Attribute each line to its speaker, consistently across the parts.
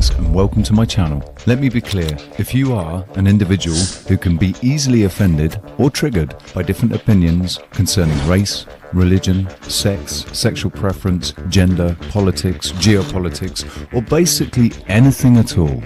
Speaker 1: Greetings and welcome to my channel. Let me be clear, if you are an individual who can be easily offended or triggered by different opinions concerning race, religion, sex, sexual preference, gender, politics, geopolitics, or basically anything at all,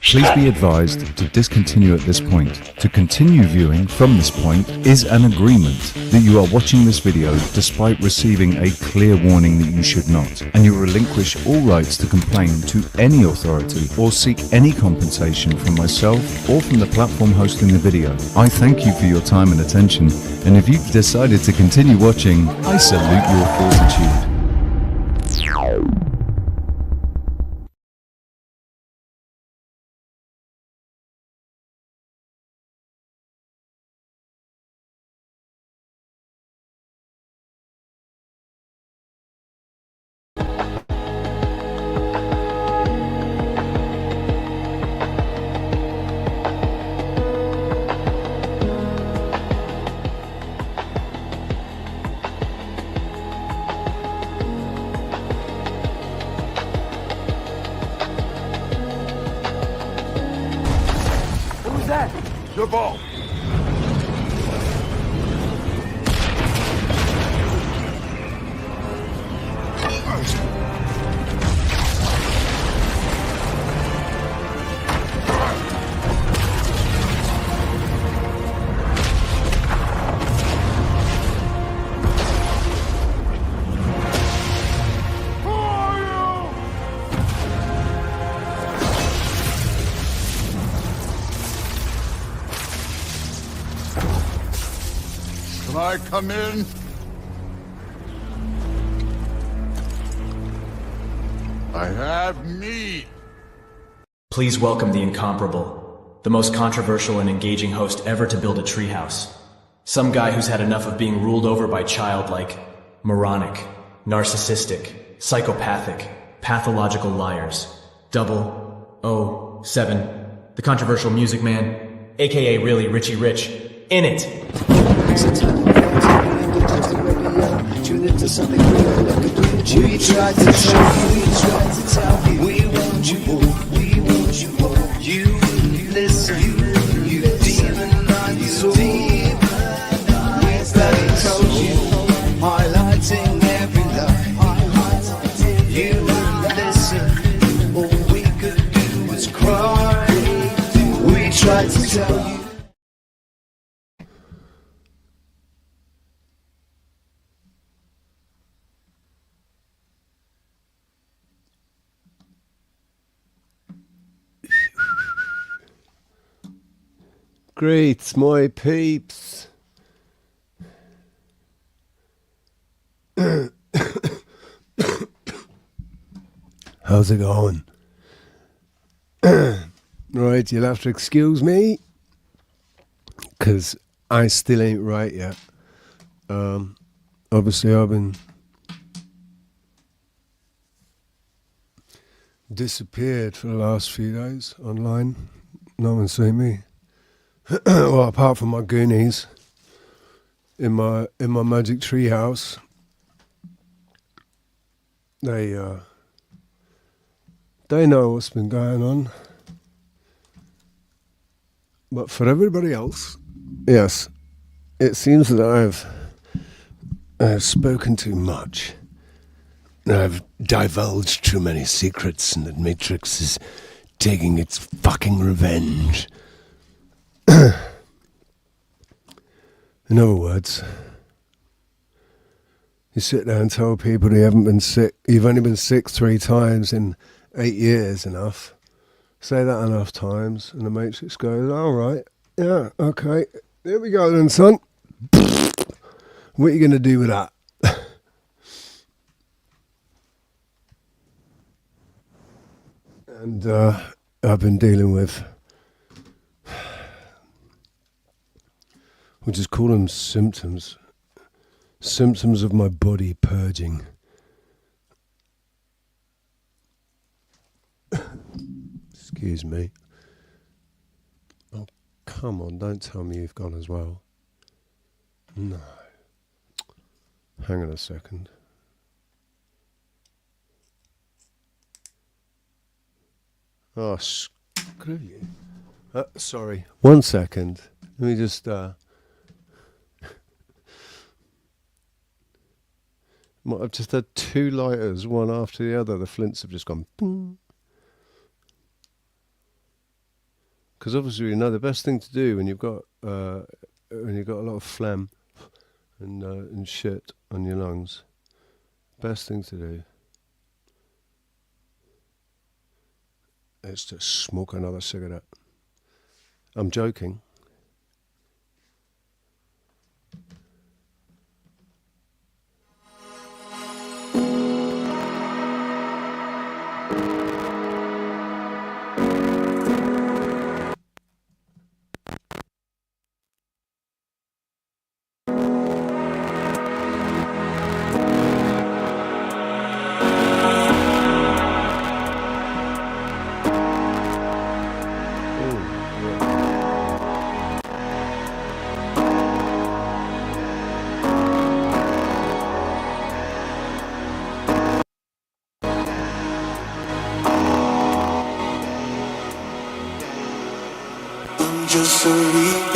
Speaker 1: please be advised to discontinue at this point. To continue viewing from this point is an agreement that you are watching this video despite receiving a clear warning that you should not, and you relinquish all rights to complain to any authority or seek any compensation from myself or from the platform hosting the video. I thank you for your time and attention, and if you've decided to continue watching, I salute your fortitude.
Speaker 2: The ball. Can I come in? I have meat.
Speaker 3: Please welcome the incomparable, the most controversial and engaging host ever to build a treehouse. Some guy who's had enough of being ruled over by childlike, moronic, narcissistic, psychopathic, pathological liars. 007, the controversial music man, aka really Richie Rich, in it.
Speaker 4: Tune into something real like a dream. We tried to tell you, we want you all, we want you all. You listen, you demonize all. Yes, Daddy told you, highlighting every line. You listen, all we could do was cry. We tried to tell you.
Speaker 5: Great, my peeps. How's it going? Right, you'll have to excuse me, because I still ain't right yet. Obviously, I've been disappeared for the last few days online. No one's seen me. Well, apart from my Goonies in my magic tree house, they know what's been going on. But for everybody else, yes, it seems that I've spoken too much. I've divulged too many secrets, and that Matrix is taking its fucking revenge. In other words, you sit there and tell people they haven't been sick. You've only been sick 3 times in 8 years. Enough. Say that enough times, and the Matrix goes, "All right, yeah, okay, here we go then, son. What are you going to do with that?" And I've been dealing with, we'll just call them symptoms. Symptoms of my body purging. Excuse me. Oh, come on, don't tell me you've gone as well. No. Hang on a second. Oh, screw you. Sorry. 1 second. Let me just... I've just had 2 lighters, one after the other. The flints have just gone ping. Because obviously, you know, the best thing to do when you've got a lot of phlegm and shit on your lungs, best thing to do is to smoke another cigarette. I'm joking.
Speaker 4: Just so we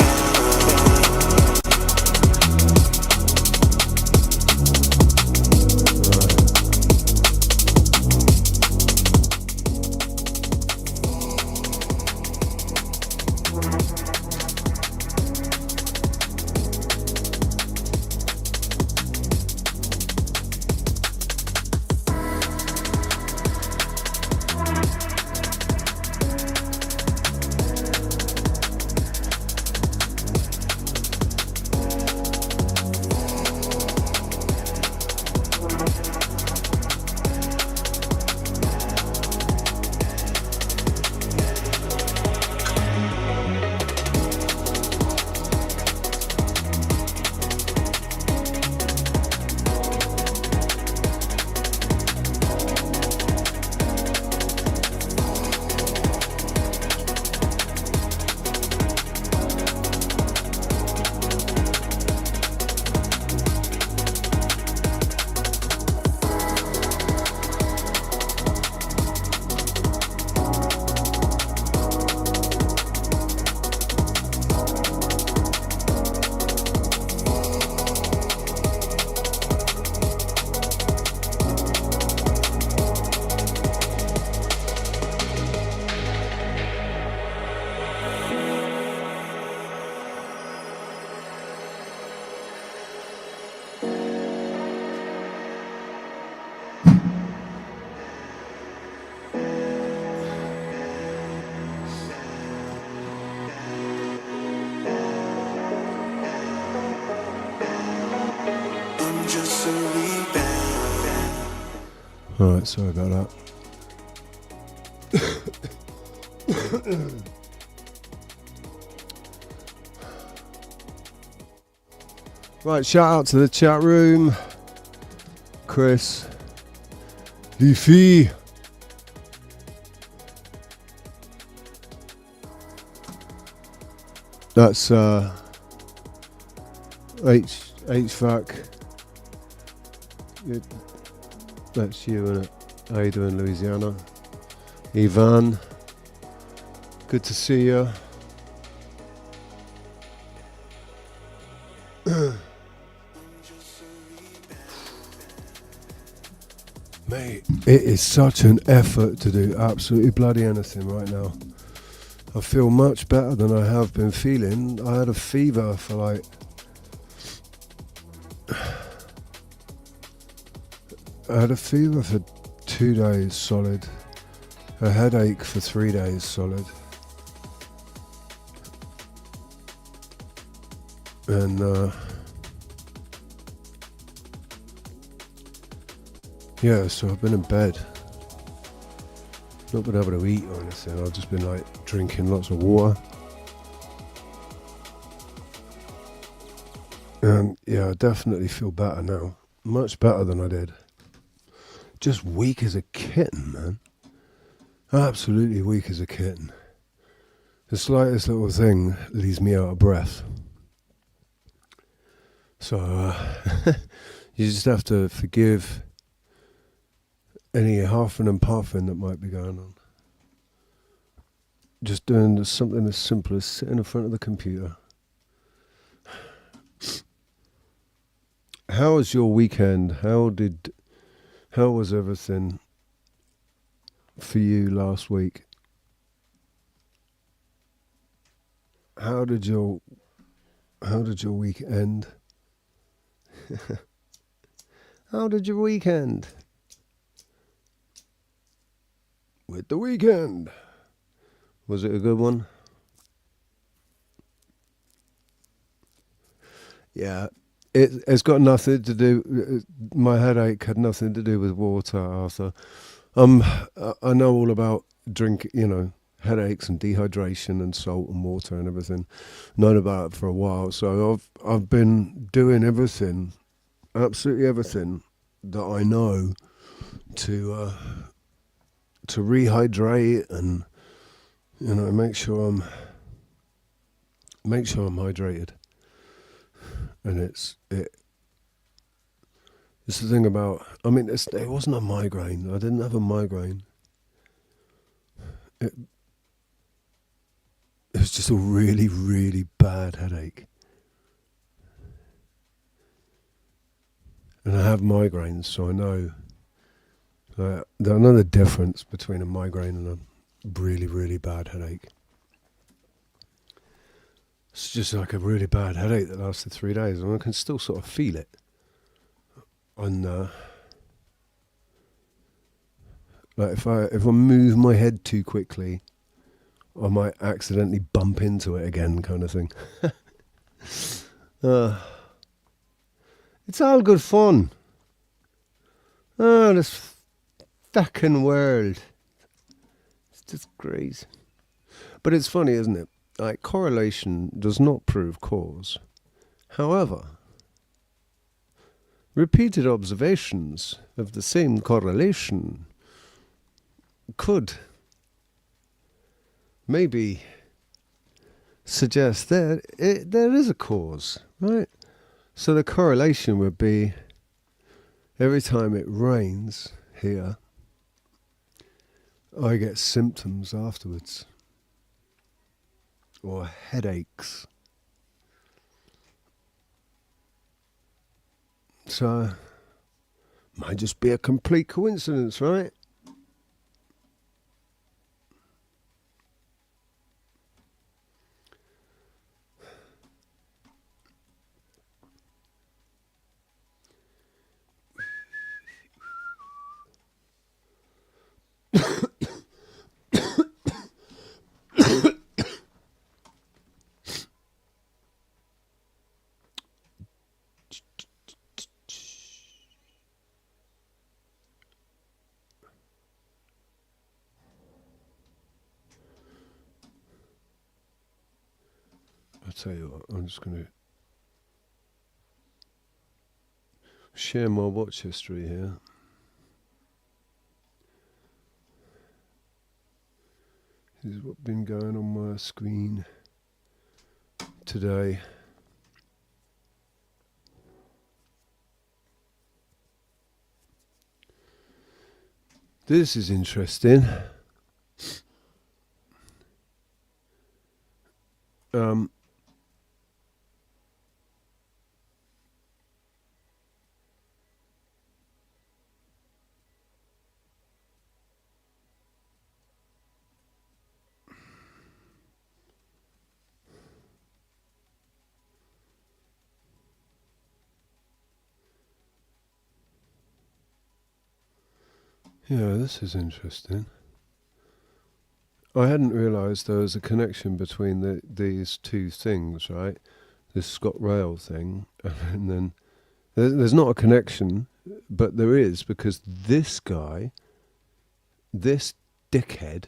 Speaker 5: Alright, sorry about that. Right, shout out to the chat room. Chris. Leafy. That's HVAC. That's you, innit? How you doing, Louisiana? Ivan. Good to see you. Mate, it is such an effort to do absolutely bloody anything right now. I feel much better than I have been feeling. I had a fever for like... I had a fever for 2 days solid. A headache for 3 days solid. And yeah, so I've been in bed. Not been able to eat or anything. I've just been like drinking lots of water. And yeah, I definitely feel better now. Much better than I did. Just weak as a kitten, man. Absolutely weak as a kitten. The slightest little thing leaves me out of breath. So you just have to forgive any huffing and puffing that might be going on. just doing something as simple as sitting in front of the computer. How was your weekend? How was everything for you last week? How did your week end? How did your weekend? With the weekend. Was it a good one? Yeah. It's got nothing to do. My headache had nothing to do with water, Arthur. I know all about headaches and dehydration and salt and water and everything. Known about it for a while, so I've been doing everything, absolutely everything that I know to rehydrate and make sure I'm hydrated. And it's the thing about, it wasn't a migraine. I didn't have a migraine. It was just a really, really bad headache. And I have migraines, so I know the difference between a migraine and a really, really bad headache. It's just like a really bad headache that lasted 3 days, and I can still sort of feel it. And like if I move my head too quickly, I might accidentally bump into it again, kind of thing. It's all good fun. Oh, this fucking world. It's just crazy. But it's funny, isn't it? Like, correlation does not prove cause. However, repeated observations of the same correlation could maybe suggest that there is a cause, right? So the correlation would be every time it rains here, I get symptoms afterwards. Or headaches. So, might just be a complete coincidence, right? I'll tell you what, I'm just going to share my watch history here. This is what's been going on my screen today. This is interesting. Yeah, this is interesting. I hadn't realised there was a connection between these two things, right? This ScotRail thing, and then there's not a connection, but there is, because this guy, this dickhead,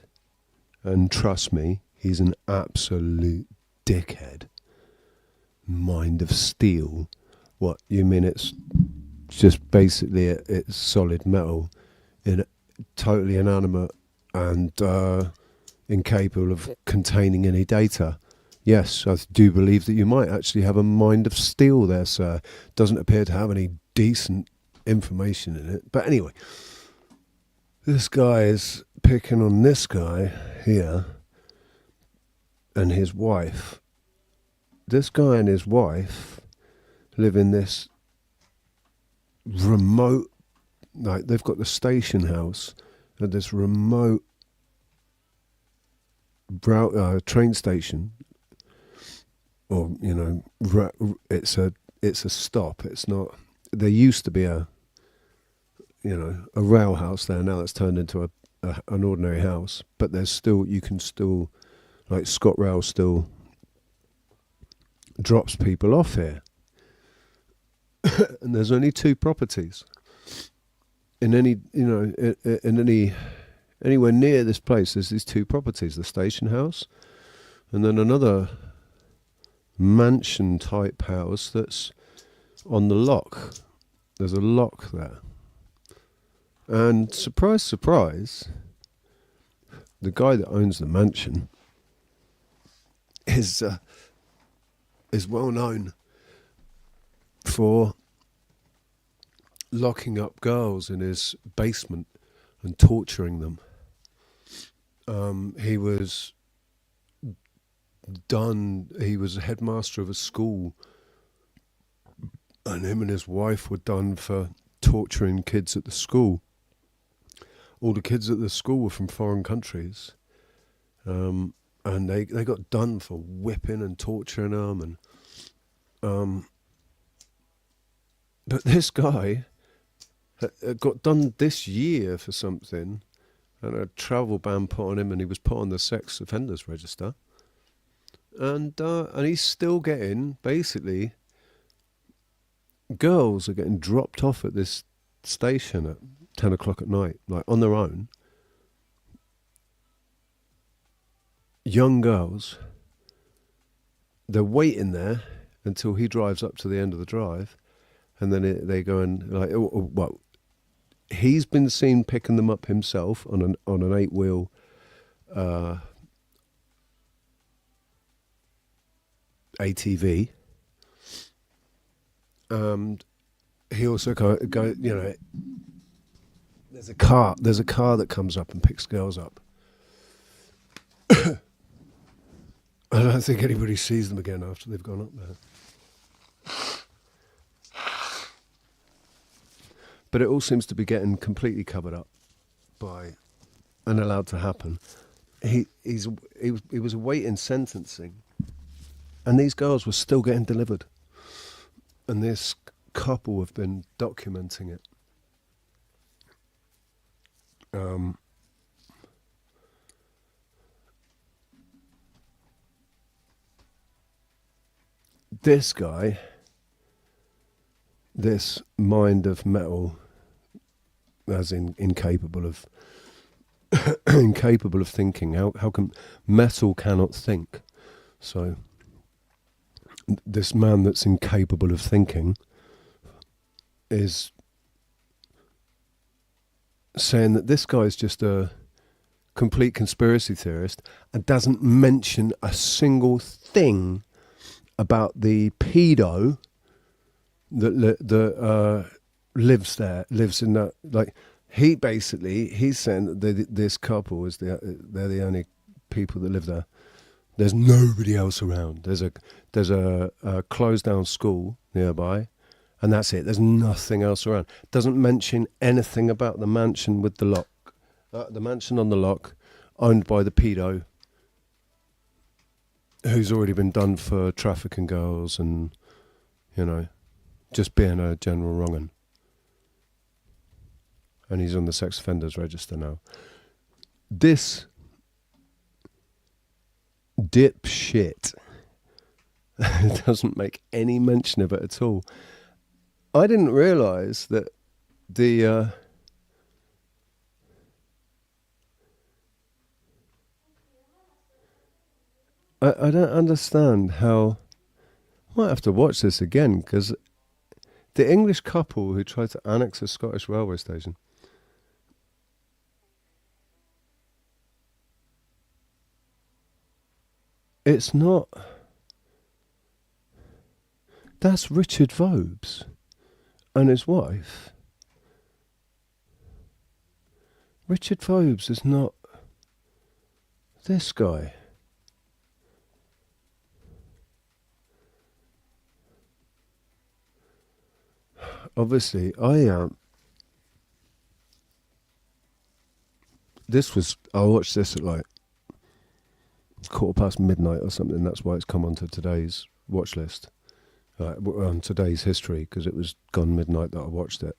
Speaker 5: and trust me, he's an absolute dickhead, mind of steel. What, you mean it's just basically it's solid metal, totally inanimate and incapable of containing any data? Yes, I do believe that you might actually have a mind of steel there, sir. Doesn't appear to have any decent information in it. But anyway, this guy is picking on this guy here and his wife. This guy and his wife live in this remote, like they've got the station house at this remote train station, or it's a stop. It's not. There used to be a rail house there. Now that's turned into an ordinary house. But you can still, like ScotRail still drops people off here. And there's only 2 properties in anywhere near this place. There's these 2 properties: the station house, and then another mansion type house that's on the lock. There's a lock there, and surprise, surprise, the guy that owns the mansion is well known for locking up girls in his basement and torturing them. He was a headmaster of a school, and him and his wife were done for torturing kids at the school. All the kids at the school were from foreign countries, and they got done for whipping and torturing them. And but this guy got done this year for something, and a travel ban put on him, and he was put on the sex offenders register. And he's still getting, basically, girls are getting dropped off at this station at 10 o'clock at night, like on their own. Young girls, they're waiting there until he drives up to the end of the drive, and then they go and, like, well, he's been seen picking them up himself on an 8-wheel ATV. And he also go, there's a car that comes up and picks girls up. I don't think anybody sees them again after they've gone up there. But it all seems to be getting completely covered up by and allowed to happen. He was awaiting sentencing, and these girls were still getting delivered. And this couple have been documenting it. This guy, this mind of metal, as in incapable of incapable of thinking. How come metal cannot think? So this man that's incapable of thinking is saying that this guy's just a complete conspiracy theorist and doesn't mention a single thing about the pedo that lives in that. Like, he's saying that this couple they're the only people that live there. There's nobody else around. There's a closed down school nearby, and that's it. There's nothing else around. Doesn't mention anything about the mansion with the lock, the mansion on the lock, owned by the pedo, who's already been done for trafficking girls and, just being a general wrong'un. And he's on the sex offenders register now. This dipshit doesn't make any mention of it at all. I didn't realise that the I don't understand how. I might have to watch this again, because the English couple who tried to annex a Scottish railway station, it's not. That's Richard Vobes and his wife. Richard Vobes is not this guy. obviously, I watched this at like midnight or something. That's why it's come onto today's watch list, on today's history, because it was gone midnight that I watched it.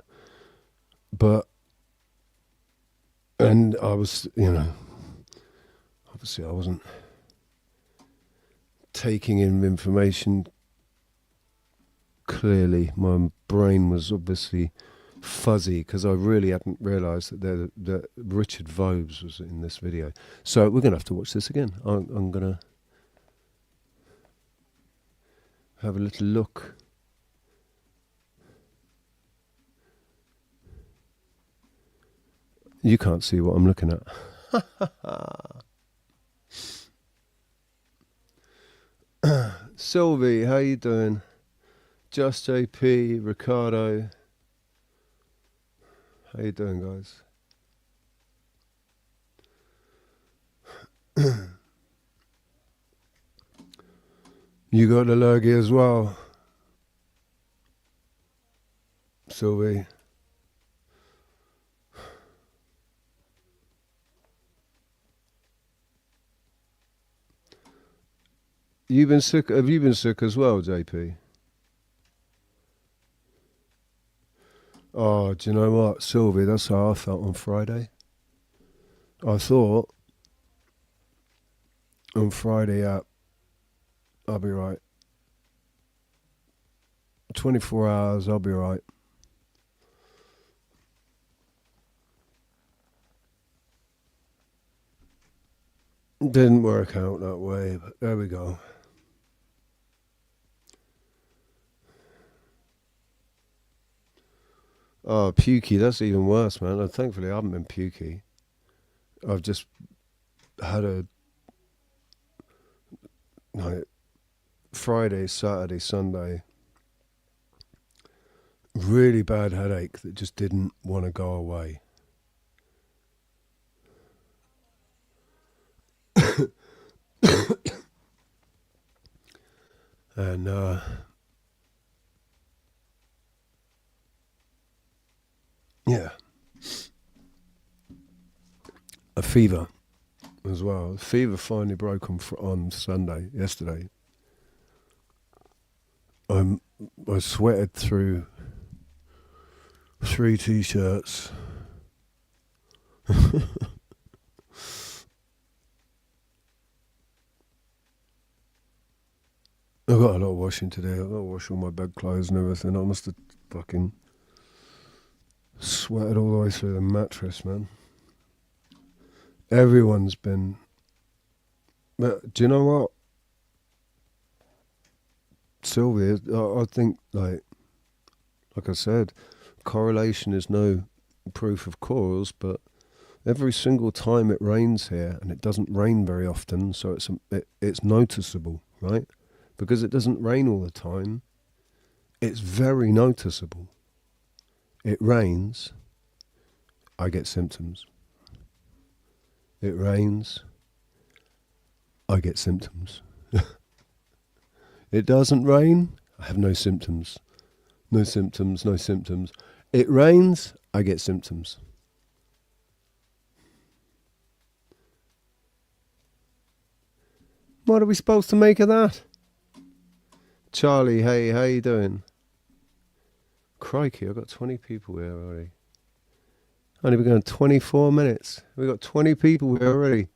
Speaker 5: And I was, obviously I wasn't taking in information clearly. My brain was obviously fuzzy because I really hadn't realised that Richard Vobes was in this video. So we're going to have to watch this again. I'm going to have a little look. You can't see what I'm looking at. Sylvie, how you doing? Just JP, Ricardo. How you doing, guys? You got the lurgy as well, Sylvie. You've been sick. Have you been sick as well, JP? Oh, do you know what, Sylvie? That's how I felt on Friday. I thought on Friday, I'll be right. 24 hours, I'll be right. Didn't work out that way, but there we go. Oh, pukey, that's even worse, man. And thankfully, I haven't been pukey. I've just had Friday, Saturday, Sunday, really bad headache that just didn't want to go away. And yeah, a fever as well. The fever finally broke on Sunday, yesterday. I sweated through 3 t-shirts. I've got a lot of washing to do. I've got to wash all my bedclothes and everything. I must have fucking sweated all the way through the mattress, man. Everyone's been... But do you know what, Sylvia? I think, like I said, correlation is no proof of cause, but every single time it rains here, and it doesn't rain very often, so it's noticeable, right? Because it doesn't rain all the time, it's very noticeable. It rains, I get symptoms. It rains, I get symptoms. It doesn't rain, I have no symptoms. No symptoms, no symptoms. It rains, I get symptoms. What are we supposed to make of that? Charlie, hey, how you doing? Crikey, I've got 20 people here already. Only been going 24 minutes. We've got 20 people here already.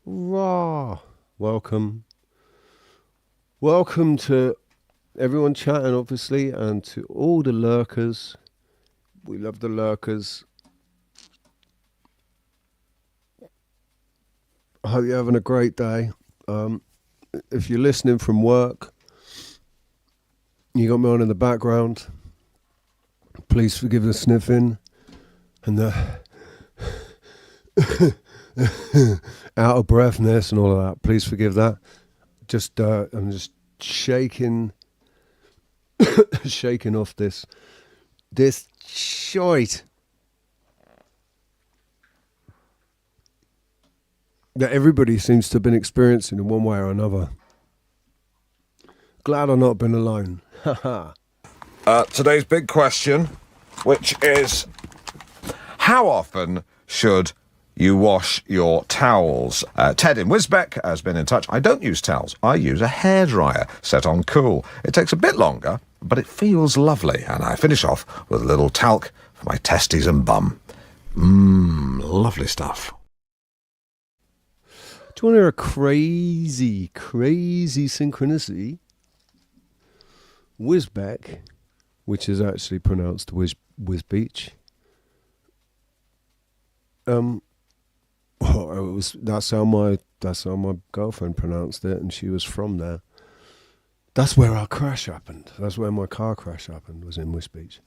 Speaker 5: Raw. Welcome. Welcome to everyone chatting, obviously, and to all the lurkers. We love the lurkers. I hope you're having a great day. If you're listening from work, you got me on in the background. Please forgive the sniffing and the out of breathness and all of that. Please forgive that. Just I'm just shaking off this shite that everybody seems to have been experiencing in one way or another. Glad I've not been alone. Haha.
Speaker 6: Today's big question, which is, how often should you wash your towels? Ted in Wisbeck has been in touch. I don't use towels. I use a hairdryer set on cool. It takes a bit longer, but it feels lovely. And I finish off with a little talc for my testes and bum. Lovely stuff.
Speaker 5: Do you want to hear a crazy synchronicity? Wisbeck, which is actually pronounced Wisbeach. That's how my girlfriend pronounced it, and she was from there. That's where our crash happened. That's where my car crash happened. Was in Wisbeach,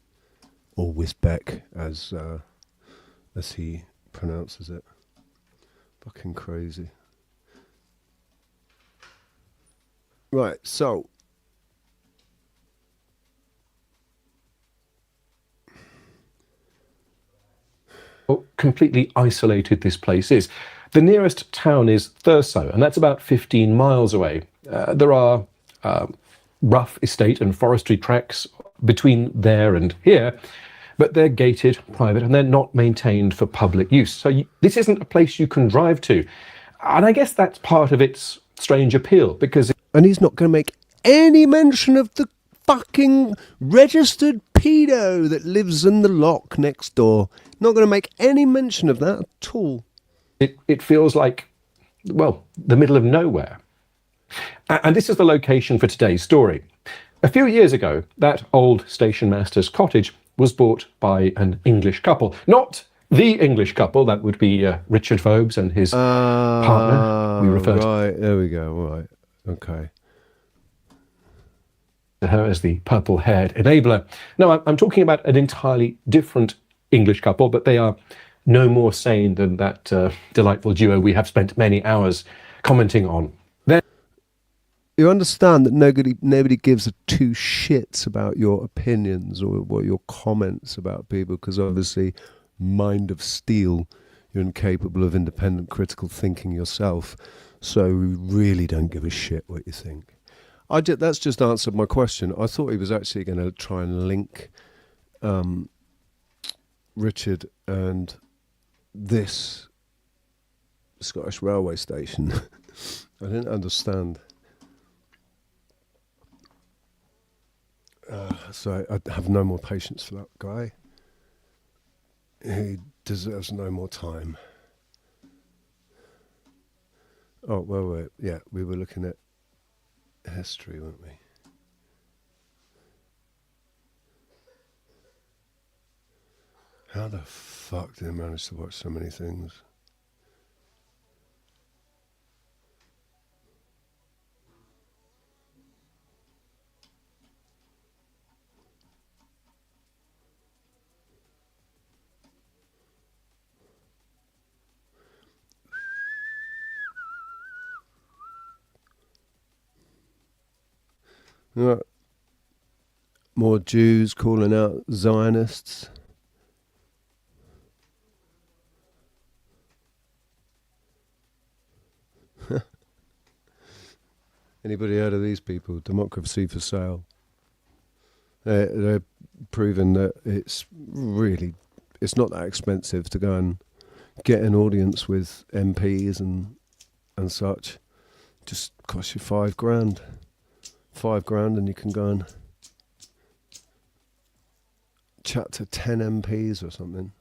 Speaker 5: or Wisbeck, as he pronounces it. Fucking crazy. Right, so
Speaker 7: completely isolated this place is. The nearest town is Thurso, and that's about 15 miles away. There are rough estate and forestry tracks between there and here, but they're gated, private, and they're not maintained for public use. So this isn't a place you can drive to. And I guess that's part of its strange appeal, because...
Speaker 5: And he's not going to make any mention of the fucking registered pedo that lives in the lock next door. Not going to make any mention of that at all.
Speaker 7: It feels like, well, the middle of nowhere. And this is the location for today's story. A few years ago, that old station master's cottage was bought by an English couple. Not the English couple, that would be Richard Phobes and his partner. We refer
Speaker 5: right, there we go, right, okay.
Speaker 7: To her as the purple-haired enabler. No, I'm talking about an entirely different English couple, but they are no more sane than that delightful duo we have spent many hours commenting on.
Speaker 5: You understand that nobody gives a two shits about your opinions or what your comments about people, because obviously, mind of steel, you're incapable of independent critical thinking yourself, so we really don't give a shit what you think. That's just answered my question. I thought he was actually going to try and link Richard and this Scottish railway station. I didn't understand. So I have no more patience for that guy. He deserves no more time. Oh, well, yeah, we were looking at history, weren't we? How the fuck did I manage to watch so many things? Right. More Jews calling out Zionists. Anybody heard of these people? Democracy for Sale. They're proving that it's not that expensive to go and get an audience with MPs and such. Just costs you $5,000. $5,000 and you can go and chat to 10 MPs or something.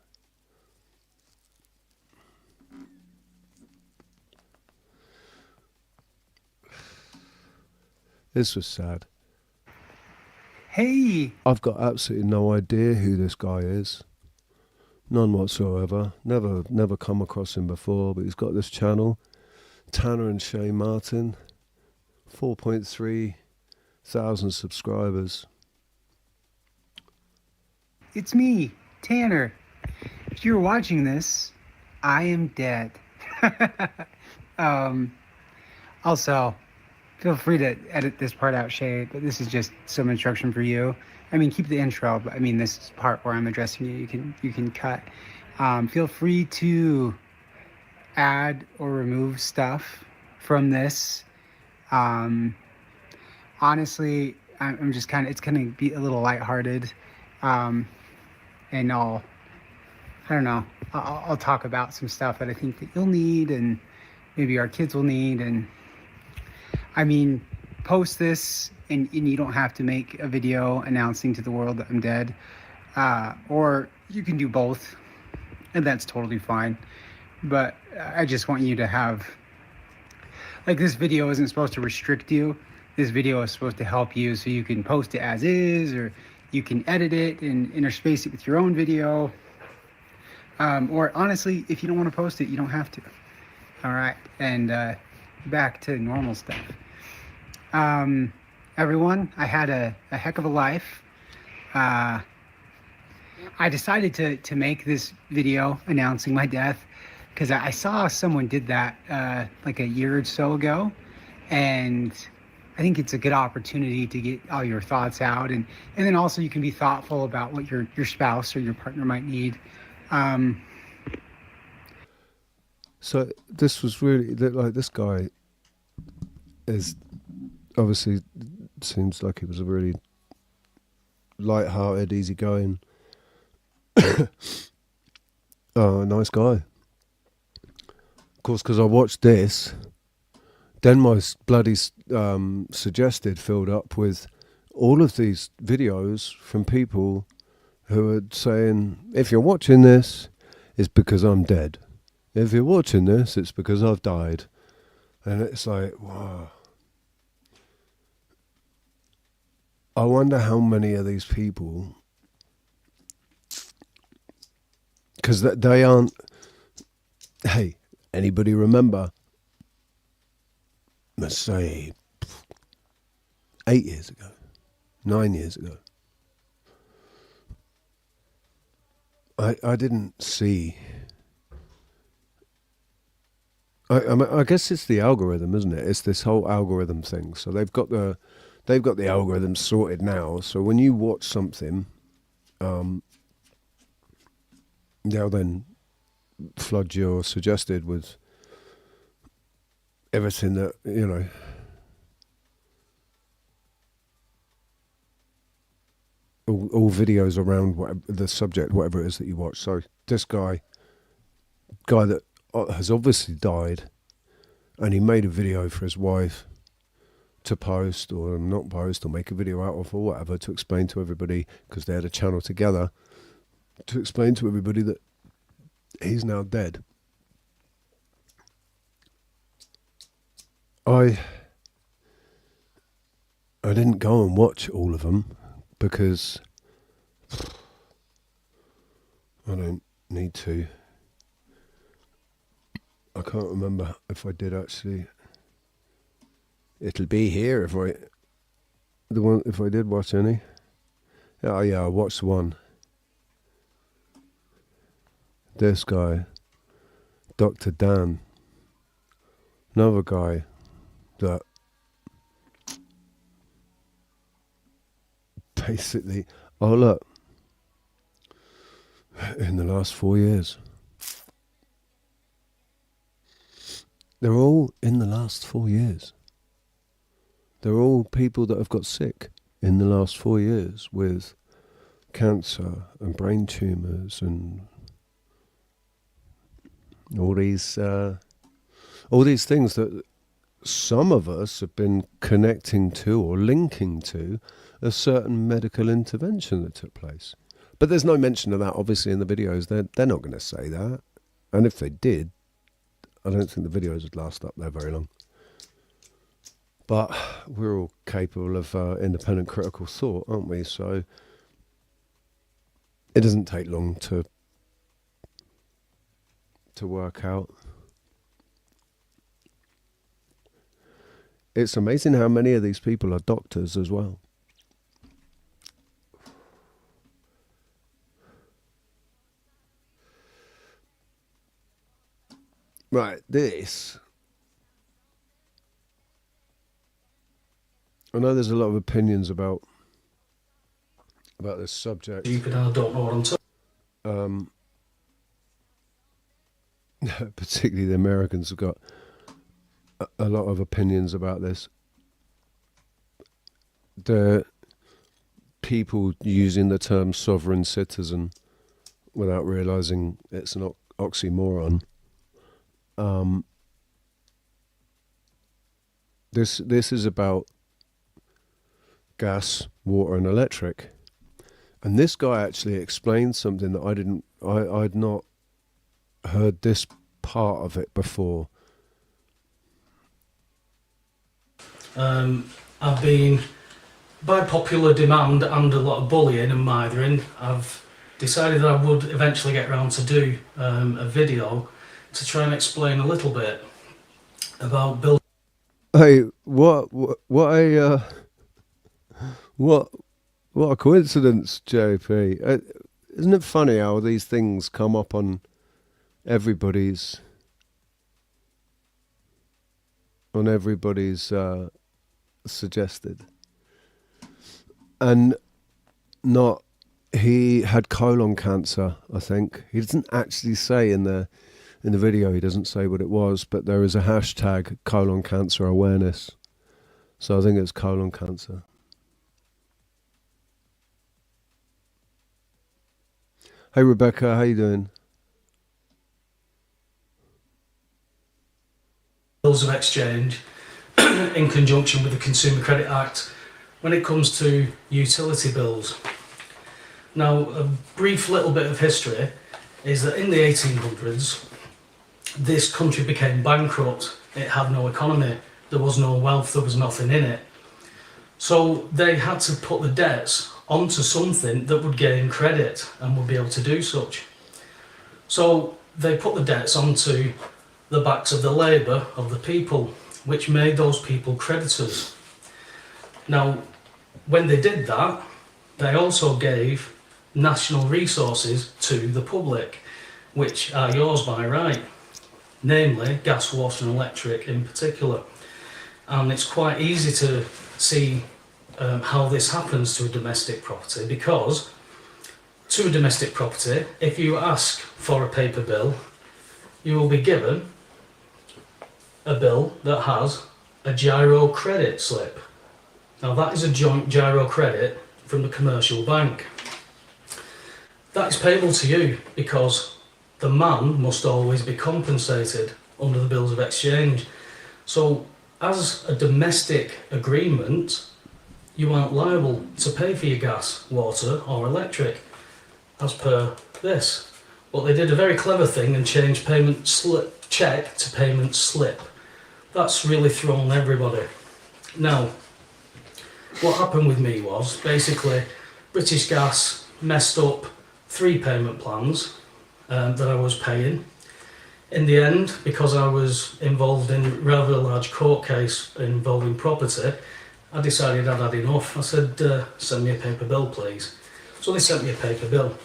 Speaker 5: This was sad.
Speaker 8: Hey!
Speaker 5: I've got absolutely no idea who this guy is. None whatsoever. Never come across him before, but he's got this channel. Tanner and Shay Martin. 4.3 thousand subscribers.
Speaker 8: It's me, Tanner. If you're watching this, I am dead. Also, feel free to edit this part out, Shay, but this is just some instruction for you. I mean, keep the intro, but I mean, this part where I'm addressing you, you can cut. Feel free to add or remove stuff from this. Honestly, I'm just kind of, it's going to be a little lighthearted. And I don't know, I'll talk about some stuff that I think that you'll need and maybe our kids will need. And I mean, post this and you don't have to make a video announcing to the world that I'm dead. Or you can do both, and that's totally fine. But I just want you to have, like, this video isn't supposed to restrict you. This video is supposed to help you so you can post it as is, or you can edit it and interspace it with your own video. Or honestly, if you don't want to post it, you don't have to. All right, and back to normal stuff. Everyone, I had a heck of a life. I decided to make this video announcing my death because I saw someone did that like a year or so ago, and I think it's a good opportunity to get all your thoughts out, and then also you can be thoughtful about what your spouse or your partner might need.
Speaker 5: So this was really, like, this guy is obviously, seems like he was a really light-hearted, easygoing, nice guy. Of course, because I watched this, then my bloody suggested filled up with all of these videos from people who are saying, if you're watching this, it's because I'm dead. If you're watching this, it's because I've died. And it's like, wow. I wonder how many of these people, because they aren't, hey, anybody remember, let's say 8 years ago, 9 years ago, I didn't see, I guess it's the algorithm, isn't it? It's this whole algorithm thing. So they've got the algorithm sorted now. So when you watch something, they'll then flood your suggested with everything that, you know, all videos around whatever the subject, whatever it is that you watch. So this guy that has obviously died, and he made a video for his wife to post or not post or make a video out of or whatever, to explain to everybody, because they had a channel together, to explain to everybody that he's now dead. I didn't go and watch all of them because I don't need to. I can't remember if I did actually. It'll be here if I did watch any. Yeah, I watched one. This guy, Dr. Dan, another guy that basically, oh look, in the last 4 years. They're all in the last 4 years. They're all people that have got sick in the last 4 years with cancer and brain tumours and all these things that some of us have been connecting to or linking to a certain medical intervention that took place. But there's no mention of that, obviously, in the videos. They're not going to say that. And if they did, I don't think the videos would last up there very long. But we're all capable of independent critical thought, aren't we? So it doesn't take long to work out. It's amazing how many of these people are doctors as well. Right, this. I know there's a lot of opinions about this subject.
Speaker 9: I don't know what I'm talking.
Speaker 5: Particularly the Americans have got a lot of opinions about this. the people using the term sovereign citizen without realizing it's an oxymoron. This is about gas, water, and electric. And this guy actually explained something that I'd not heard this part of it before.
Speaker 9: I've been, by popular demand and a lot of bullying and mithering, I've decided that I would eventually get around to do a video to try and explain a little bit about building.
Speaker 5: Hey, what a coincidence, JP. Isn't it funny how these things come up on everybody's suggested? And not, he had colon cancer, I think. He doesn't actually say in the video, he doesn't say what it was, but there is a hashtag colon cancer awareness. So I think it's colon cancer. Hey Rebecca, how you doing?
Speaker 9: Bills of exchange in conjunction with the Consumer Credit Act when it comes to utility bills. Now, a brief little bit of history is that in the 1800s, this country became bankrupt. It had no economy, there was no wealth, there was nothing in it. So they had to put the debts onto something that would gain credit and would be able to do such. So they put the debts onto the backs of the labour of the people, which made those people creditors. Now, when they did that, they also gave national resources to the public, which are yours by right, namely gas, water and electric in particular. And it's quite easy to see how this happens to a domestic property, because to a domestic property, if you ask for a paper bill, you will be given a bill that has a gyro credit slip. Now that is a joint gyro credit from the commercial bank. That is payable to you because the man must always be compensated under the bills of exchange. So as a domestic agreement, you aren't liable to pay for your gas, water or electric as per this. But they did a very clever thing and changed payment slip check to payment slip. That's really thrown everybody. Now, what happened with me was basically British Gas messed up 3 payment plans that I was paying. In the end, because I was involved in rather a large court case involving property, I decided I'd had enough. I said, send me a paper bill please. So they sent me a paper bill.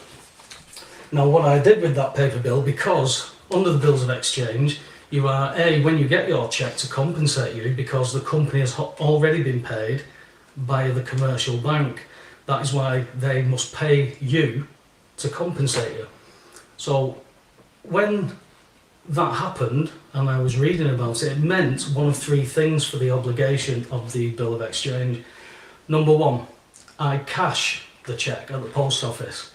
Speaker 9: Now what I did with that paper bill, because under the bills of exchange, you are when you get your cheque to compensate you because the company has already been paid by the commercial bank. That is why they must pay you to compensate you. So when that happened and I was reading about it, it meant one of 3 things for the obligation of the bill of exchange. Number 1, I cash the cheque at the post office.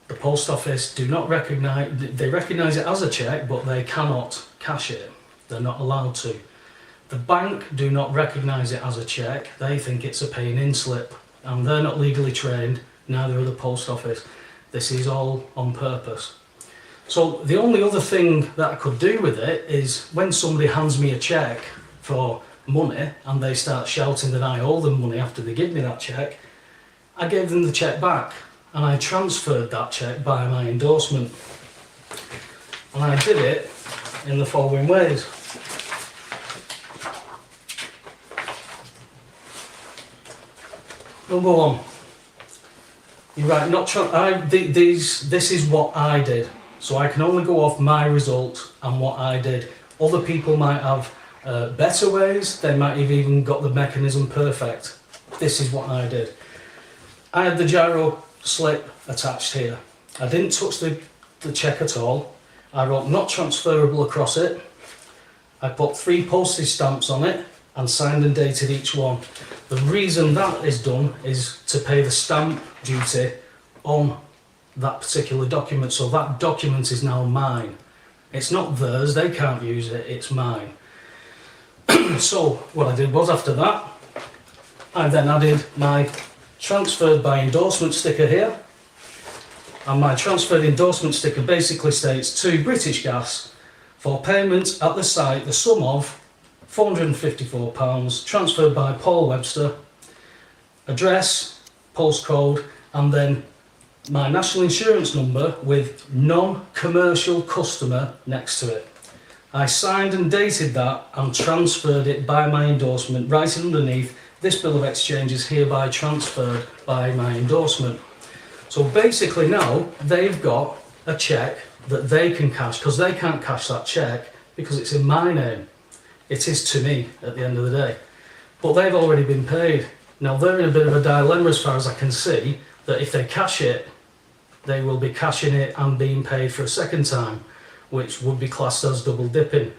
Speaker 9: The post office do not recognise, they recognise it as a cheque, but they cannot cash it. They're not allowed to. The bank do not recognise it as a cheque, they think it's a paying-in slip, and they're not legally trained, neither are the post office. This is all on purpose. So the only other thing that I could do with it is when somebody hands me a cheque for money and they start shouting that I owe them money after they give me that cheque, I gave them the cheque back and I transferred that cheque by my endorsement. And I did it in the following ways. Number 1, you're right, this is what I did. So I can only go off my result and what I did. Other people might have better ways, they might have even got the mechanism perfect. This is what I did. I had the gyro slip attached here. I didn't touch the cheque at all. I wrote not transferable across it. I put 3 postage stamps on it and signed and dated each one. The reason that is done is to pay the stamp duty on that particular document, so that document is now mine. It's not theirs, they can't use it, it's mine. So what I did was, after that, I then added my transferred by endorsement sticker here, and my transferred endorsement sticker basically states to British Gas for payment at the site the sum of £454 transferred by Paul Webster, address, postcode, and then my national insurance number with non-commercial customer next to it. I signed and dated that and transferred it by my endorsement, writing underneath, this bill of exchange is hereby transferred by my endorsement. So basically now they've got a cheque that they can cash, because they can't cash that cheque because it's in my name. It is to me at the end of the day. But they've already been paid. Now they're in a bit of a dilemma as far as I can see, that if they cash it, they will be cashing it and being paid for a second time, which would be classed as double dipping.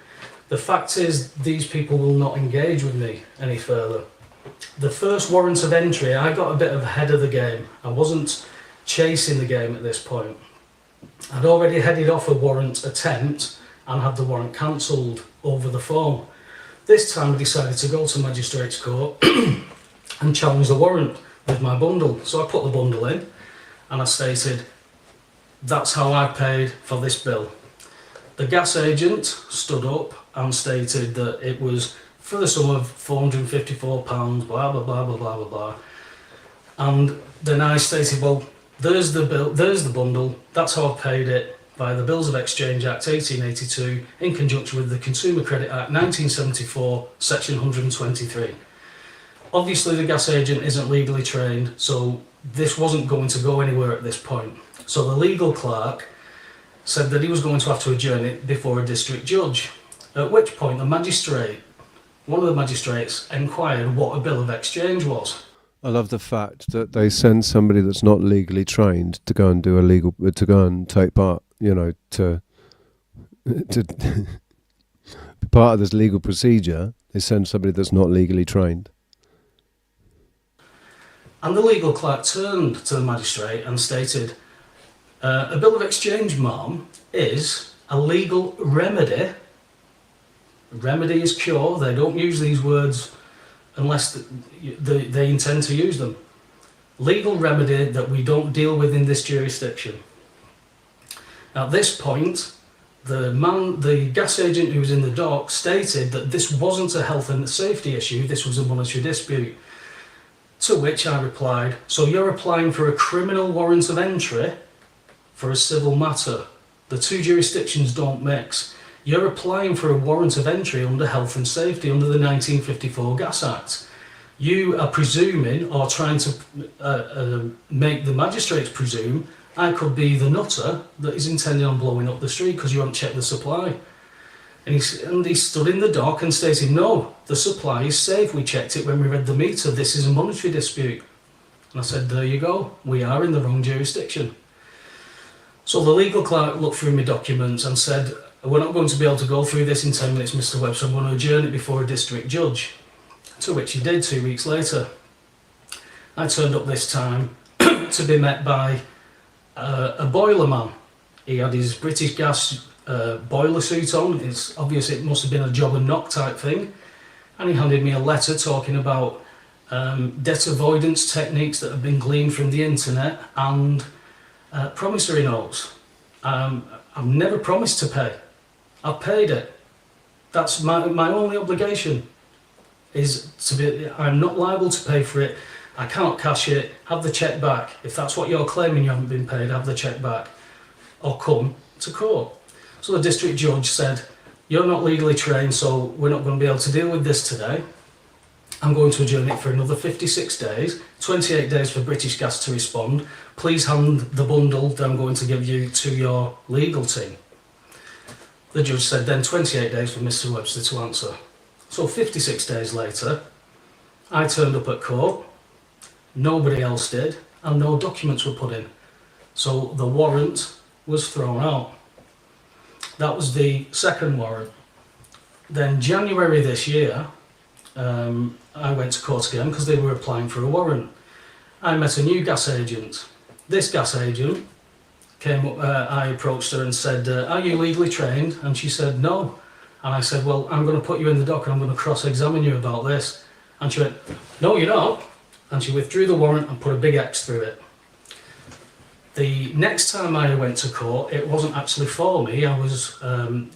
Speaker 9: The fact is, these people will not engage with me any further. The first warrant of entry, I got a bit ahead of the game. I wasn't chasing the game at this point. I'd already headed off a warrant attempt and had the warrant cancelled over the phone. This time I decided to go to Magistrates Court and challenge the warrant with my bundle. So I put the bundle in and I stated, that's how I paid for this bill. The gas agent stood up and stated that it was for the sum of £454, blah, blah, blah, blah, blah, blah, blah. And then I stated, well, there's the bill, there's the bundle, that's how I paid it by the Bills of Exchange Act 1882 in conjunction with the Consumer Credit Act 1974, section 123. Obviously the gas agent isn't legally trained, so this wasn't going to go anywhere at this point. So the legal clerk said that he was going to have to adjourn it before a district judge, at which point the magistrate, one of the magistrates, inquired what a bill of exchange was.
Speaker 5: I love the fact that they send somebody that's not legally trained to go and do to go and take part, to be part of this legal procedure. They send somebody that's not legally trained.
Speaker 9: And the legal clerk turned to the magistrate and stated, a bill of exchange, ma'am, is a legal remedy. Remedy is cure. They don't use these words unless they intend to use them. Legal remedy that we don't deal with in this jurisdiction. At this point, the gas agent who was in the dock stated that this wasn't a health and safety issue, this was a monetary dispute. To which I replied, so you're applying for a criminal warrant of entry for a civil matter. The two jurisdictions don't mix. You're applying for a warrant of entry under health and safety under the 1954 Gas Act. You are presuming, or trying to make the magistrates presume, I could be the nutter that is intending on blowing up the street because you haven't checked the supply. And he stood in the dock and stated, no, the supply is safe. We checked it when we read the meter. This is a monetary dispute. And I said, there you go. We are in the wrong jurisdiction. So the legal clerk looked through my documents and said, we're not going to be able to go through this in 10 minutes, Mr. Webster. I'm going to adjourn it before a district judge. To which he did 2 weeks later. I turned up this time to be met by a boiler man. He had his British Gas boiler suit on. It's obvious it must have been a job and knock type thing. And he handed me a letter talking about debt avoidance techniques that have been gleaned from the internet and promissory notes. I've never promised to pay. I've paid it. That's my only obligation, is to be, I'm not liable to pay for it. I can't cash it, have the cheque back. If that's what you're claiming, you haven't been paid, have the cheque back. Or come to court. So the district judge said, you're not legally trained, so we're not going to be able to deal with this today. I'm going to adjourn it for another 56 days, 28 days for British Gas to respond. Please hand the bundle that I'm going to give you to your legal team. The judge said then 28 days for Mr. Webster to answer. So 56 days later, I turned up at court, nobody else did, and no documents were put in. So the warrant was thrown out. That was the second warrant. Then January this year, I went to court again because they were applying for a warrant. I met a new gas agent. This gas agent came up, I approached her and said, are you legally trained? And she said, no. And I said, well, I'm going to put you in the dock and I'm going to cross-examine you about this. And she went, no, you're not. And she withdrew the warrant and put a big X through it. The next time I went to court, it wasn't actually for me. I was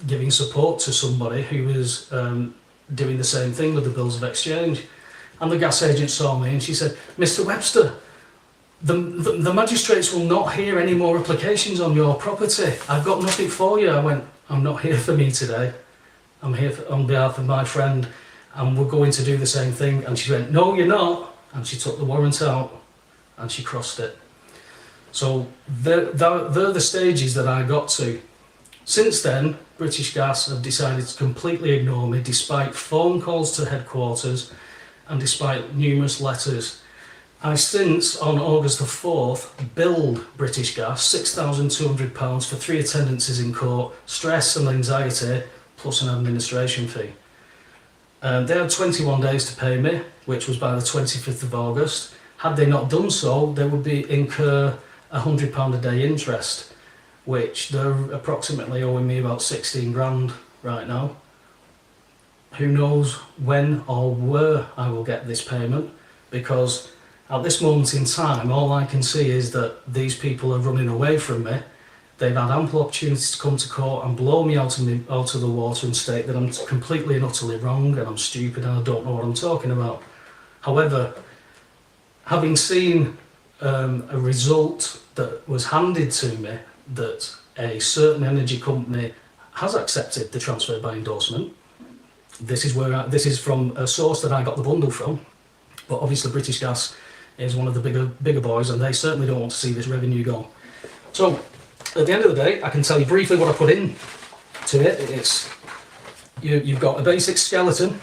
Speaker 9: giving support to somebody who was doing the same thing with the bills of exchange. And the gas agent saw me and she said, Mr. Webster, the magistrates will not hear any more applications on your property. I've got nothing for you. I went, I'm not here for me today. I'm here on behalf of my friend and we're going to do the same thing. And she went, no, you're not. And she took the warrant out and she crossed it. So they're the stages that I got to. Since then, British Gas have decided to completely ignore me despite phone calls to headquarters and despite numerous letters. I since, on August the 4th, billed British Gas £6,200 for 3 attendances in court, stress and anxiety, plus an administration fee. They had 21 days to pay me, which was by the 25th of August. Had they not done so, they would incur £100 a day interest, which they're approximately owing me about 16 grand right now. Who knows when or where I will get this payment, because at this moment in time, all I can see is that these people are running away from me. They've had ample opportunities to come to court and blow me out of the water and state that I'm completely and utterly wrong and I'm stupid and I don't know what I'm talking about. However, having seen a result that was handed to me that a certain energy company has accepted the transfer by endorsement. This is from a source that I got the bundle from, but obviously British Gas is one of the bigger boys and they certainly don't want to see this revenue go. So at the end of the day, I can tell you briefly what I put in to it. It's you've got a basic skeleton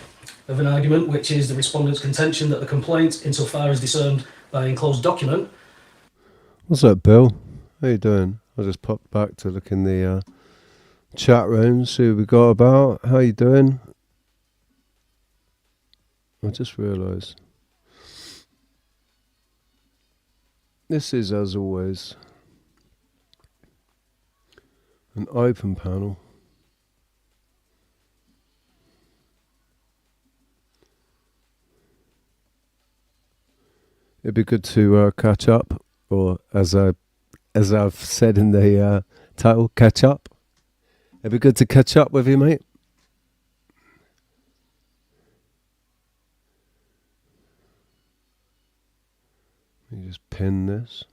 Speaker 9: of an argument, which is the respondent's contention that the complaint, insofar as discerned by enclosed document.
Speaker 5: What's up, Bill? How you doing? I just popped back to look in the chat room, see what we got about. How you doing? I just realised this is, as always, an open panel. It'd be good to catch up, or as I've said in the title, catch up. It'd be good to catch up with you, mate. Let me just pin this.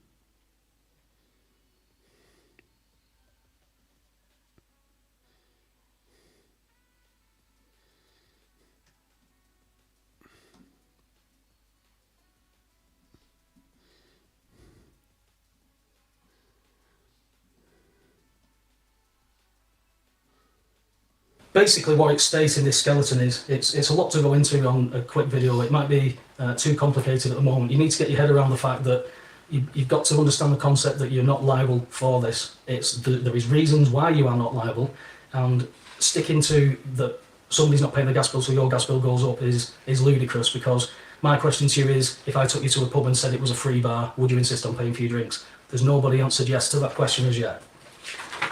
Speaker 9: Basically what it states in this skeleton is, it's a lot to go into on a quick video. It might be too complicated at the moment. You need to get your head around the fact that you've got to understand the concept that you're not liable for this. There is reasons why you are not liable, and sticking to that somebody's not paying the gas bill so your gas bill goes up is ludicrous, because my question to you is, if I took you to a pub and said it was a free bar, would you insist on paying for your drinks? There's nobody answered yes to that question as yet.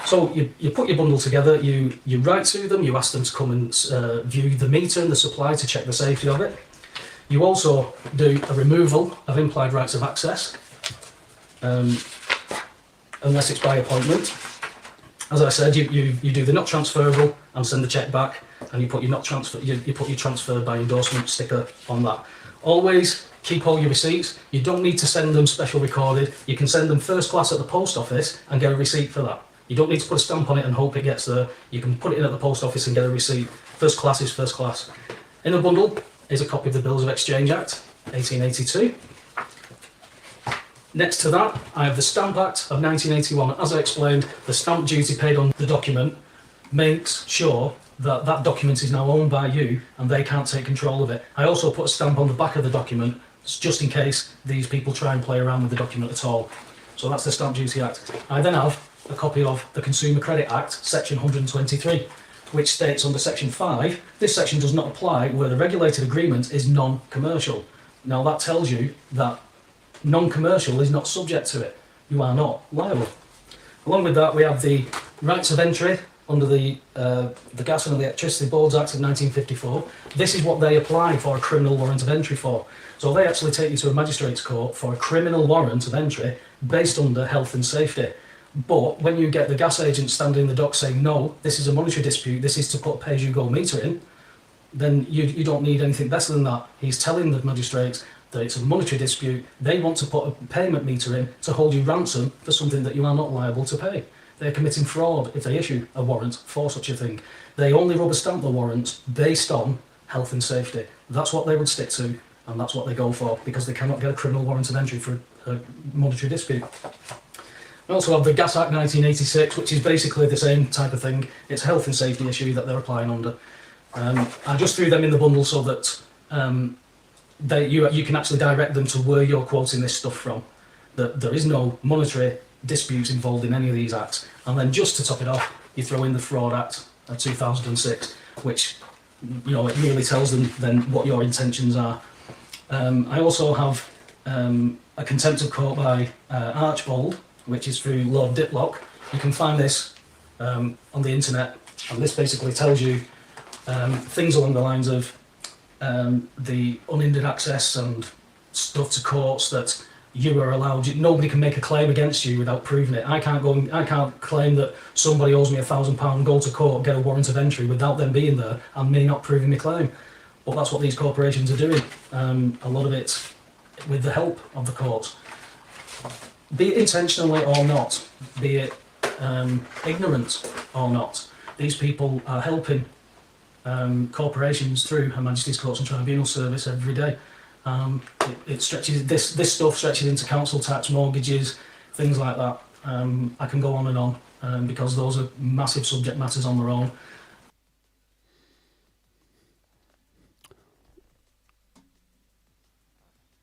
Speaker 9: So you put your bundle together, you write to them, you ask them to come and view the meter and the supply to check the safety of it. You also do a removal of implied rights of access, unless it's by appointment. As I said, you do the not transferable and send the cheque back, and you put your transfer by endorsement sticker on that. Always keep all your receipts. You don't need to send them special recorded. You can send them first class at the post office and get a receipt for that. You don't need to put a stamp on it and hope it gets there. You can put it in at the post office and get a receipt. First class is first class. In the bundle is a copy of the Bills of Exchange Act, 1882. Next to that, I have the Stamp Act of 1981. As I explained, the stamp duty paid on the document makes sure that that document is now owned by you and they can't take control of it. I also put a stamp on the back of the document just in case these people try and play around with the document at all. So that's the Stamp Duty Act. I then have a copy of the Consumer Credit Act, section 123. which states under section 5, this section does not apply where the regulated agreement is non-commercial. Now that tells you that non-commercial is not subject to it. You are not liable. Along with that, we have the rights of entry under the Gas and Electricity Boards Act of 1954. This is what they apply for a criminal warrant of entry for. So they actually take you to a magistrate's court for a criminal warrant of entry based under health and safety. But when you get the gas agent standing in the dock saying, no, this is a monetary dispute, this is to put pay-as-you-go meter in, then you don't need anything better than that. He's telling the magistrate that it's a monetary dispute. They want to put a payment meter in to hold you ransom for something that you are not liable to pay. They're committing fraud if they issue a warrant for such a thing. They only rubber stamp the warrants based on health and safety. That's what they would stick to, and that's what they go for, because they cannot get a criminal warrant of entry for a monetary dispute. We also have the Gas Act 1986, which is basically the same type of thing. It's a health and safety issue that they're applying under. I just threw them in the bundle so that you can actually direct them to where you're quoting this stuff from. That there is no monetary disputes involved in any of these acts. And then just to top it off, you throw in the Fraud Act of 2006, which, you know, it really tells them then what your intentions are. I also have a contempt of court by Archbold, which is through Lord Diplock. You can find this on the internet, and this basically tells you things along the lines of the unhindered access and stuff to courts that you are allowed. Nobody can make a claim against you without proving it. I can't claim that somebody owes me £1,000, go to court, get a warrant of entry without them being there and me not proving my claim. But that's what these corporations are doing. A lot of it with the help of the courts. Be it intentionally or not, be it ignorant or not, these people are helping corporations through Her Majesty's Courts and Tribunal Service every day. It stretches, this stuff stretches into council tax, mortgages, things like that. I can go on and on because those are massive subject matters on their own.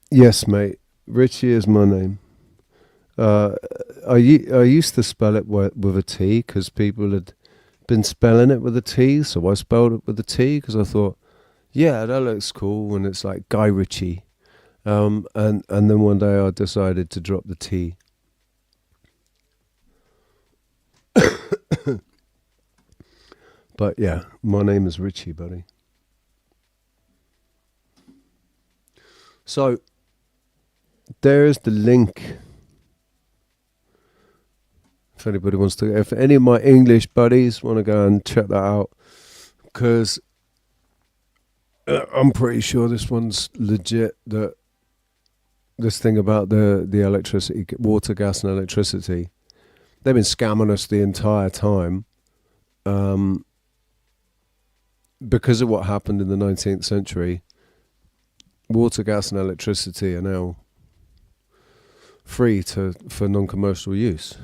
Speaker 5: Yes, mate. Richie is my name. I used to spell it with a T because people had been spelling it with a T, so I spelled it with a T because I thought, yeah, that looks cool, and it's like Guy Ritchie. And then one day I decided to drop the T. But yeah, my name is Richie, buddy. So there's the link. If anybody wants to, if any of my English buddies want to go and check that out, because I'm pretty sure this one's legit. That this thing about the electricity, water, gas, and electricity, they've been scamming us the entire time. Because of what happened in the 19th century, water, gas, and electricity are now free for non-commercial use.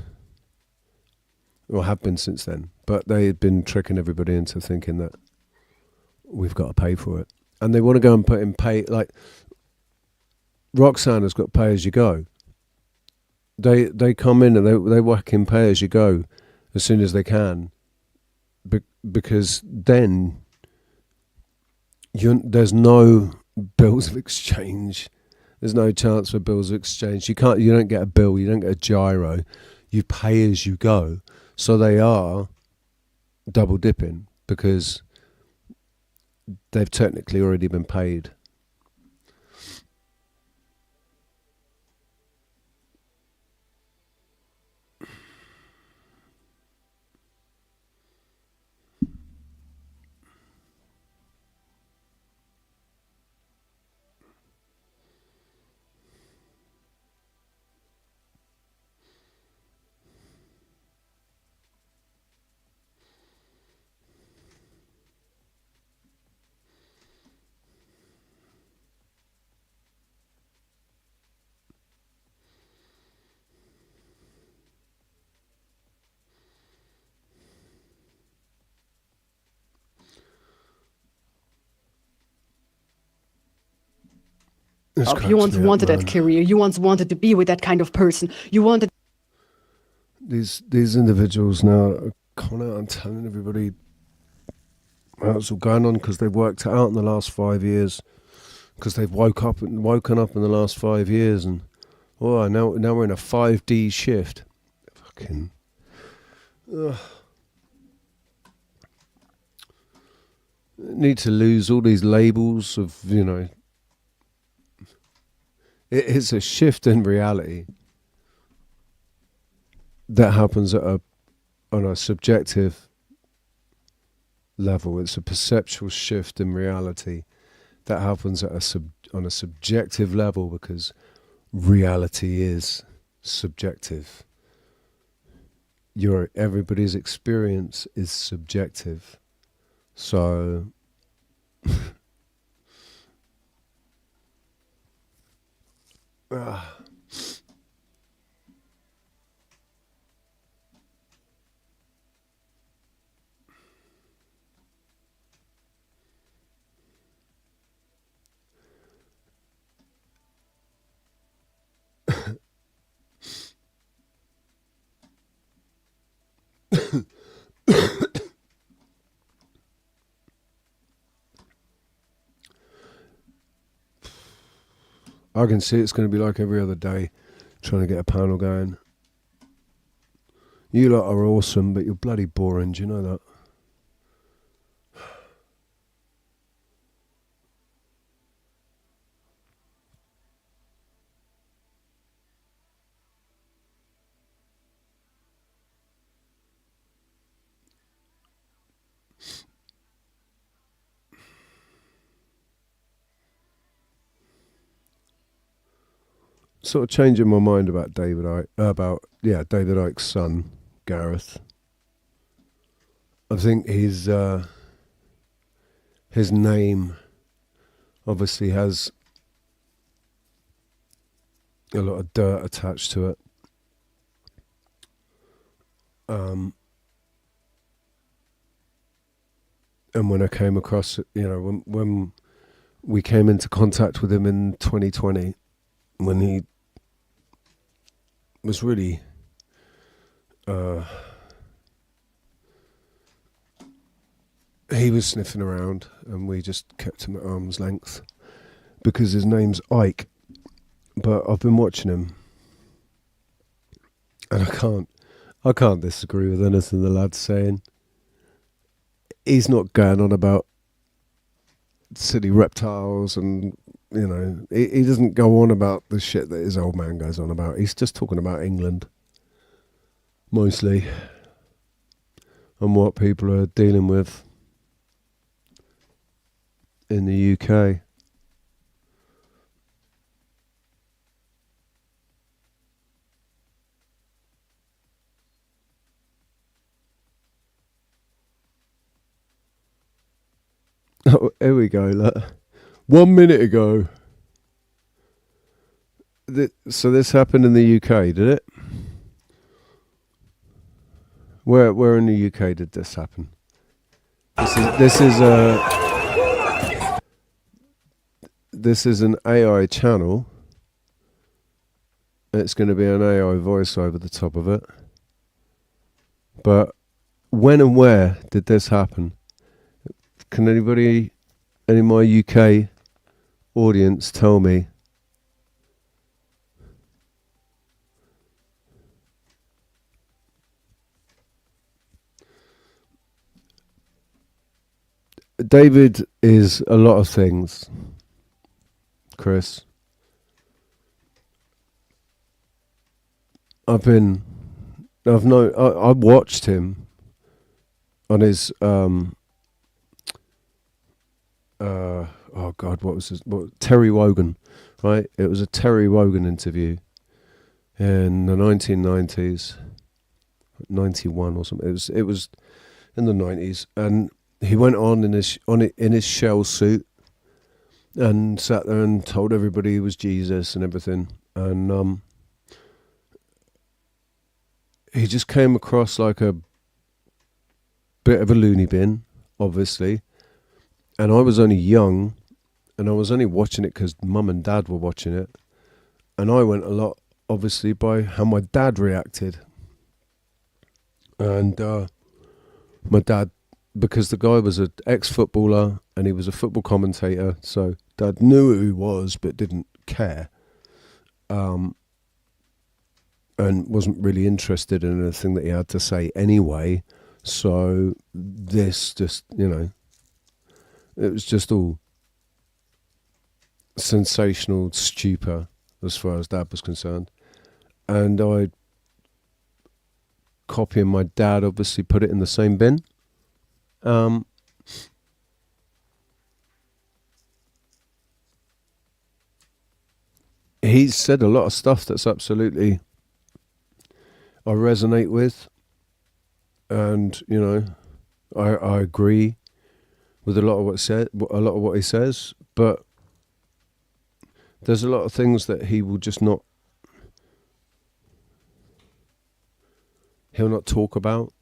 Speaker 5: Or have been since then. But they've been tricking everybody into thinking that we've got to pay for it. And they want to go and put in pay, like Roxanne has got pay as you go. They come in and they whack in pay as you go as soon as they can. Because then there's no bills of exchange. There's no chance for bills of exchange. You don't get a bill, you don't get a gyro. You pay as you go. So they are double dipping because they've technically already been paid.
Speaker 10: You once wanted that career. You once wanted to be with that kind of person. You wanted.
Speaker 5: These individuals now are coming out and telling everybody That's all going on because they've worked it out in the last 5 years. Because they've woken up in the last 5 years, and now we're in a 5D shift. Fucking. Need to lose all these labels of, you know. It's a shift in reality that happens on a subjective level. It's a perceptual shift in reality that happens on a subjective level, because reality is subjective. Everybody's experience is subjective. So I can see it's going to be like every other day, trying to get a panel going. You lot are awesome, but you're bloody boring, do you know that? Sort of changing my mind about David Icke's son, Gareth. I think his name obviously has a lot of dirt attached to it. And when I came across, when we came into contact with him in 2020, when he was really he was sniffing around, and we just kept him at arm's length because his name's Ike. But I've been watching him, and I can't disagree with anything the lad's saying. He's not going on about silly reptiles, and he doesn't go on about the shit that his old man goes on about. He's just talking about England, mostly, and what people are dealing with in the UK. Oh, here we go. Look. 1 minute ago. So this happened in the UK, did it? Where in the UK did this happen? This is an AI channel. It's going to be an AI voice over the top of it. But when and where did this happen? Can any of my UK audience tell me? David is a lot of things, Chris. I watched him on his Terry Wogan, right? It was a Terry Wogan interview in the 1990s, 91 or something. It was in the 90s, and he went on in his shell suit and sat there and told everybody he was Jesus and everything, and he just came across like a bit of a loony bin, obviously. And I was only young, and I was only watching it because Mum and Dad were watching it. And I went a lot, obviously, by how my dad reacted. And my dad because the guy was an ex-footballer and he was a football commentator, so Dad knew who he was but didn't care, and wasn't really interested in anything that he had to say anyway. So this just, it was just all sensational stupor as far as Dad was concerned. And I, copying my dad, obviously put it in the same bin. He's said a lot of stuff that's absolutely I resonate with, and I agree with a lot of what he says, but there's a lot of things that he will just not. He'll not talk about.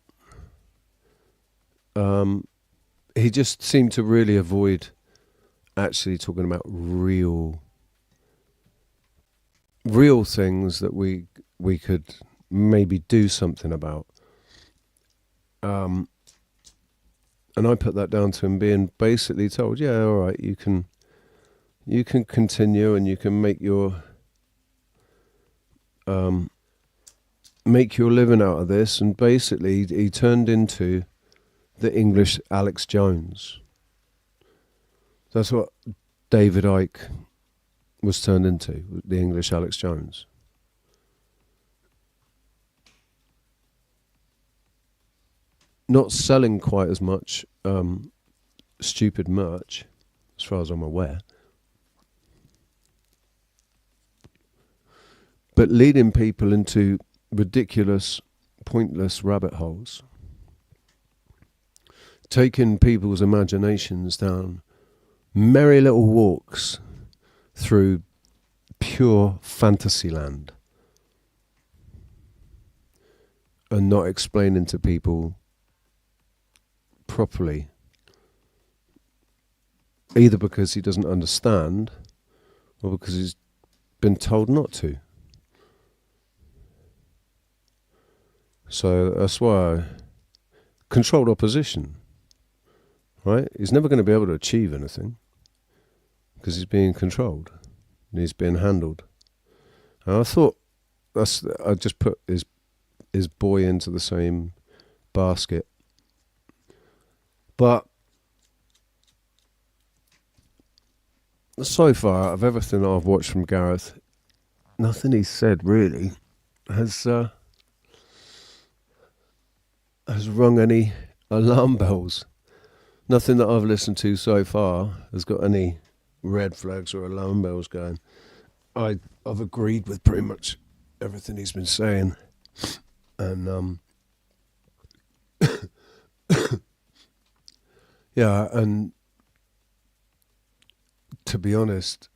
Speaker 5: He just seemed to really avoid actually talking about real things that we could maybe do something about. And I put that down to him being basically told, yeah, all right, you can continue and you can make your living out of this. And basically he turned into the English Alex Jones. That's what David Icke was turned into, the English Alex Jones. Not selling quite as much stupid merch, as far as I'm aware, but leading people into ridiculous, pointless rabbit holes, taking people's imaginations down merry little walks through pure fantasy land, and not explaining to people properly, either because he doesn't understand or because he's been told not to. So that's why controlled opposition, right? He's never going to be able to achieve anything because he's being controlled and he's being handled. And I thought I just put his boy into the same basket. But so far, out of everything I've watched from Gareth, nothing he's said really has rung any alarm bells. Nothing that I've listened to so far has got any red flags or alarm bells going. I've agreed with pretty much everything he's been saying, and yeah, and to be honest,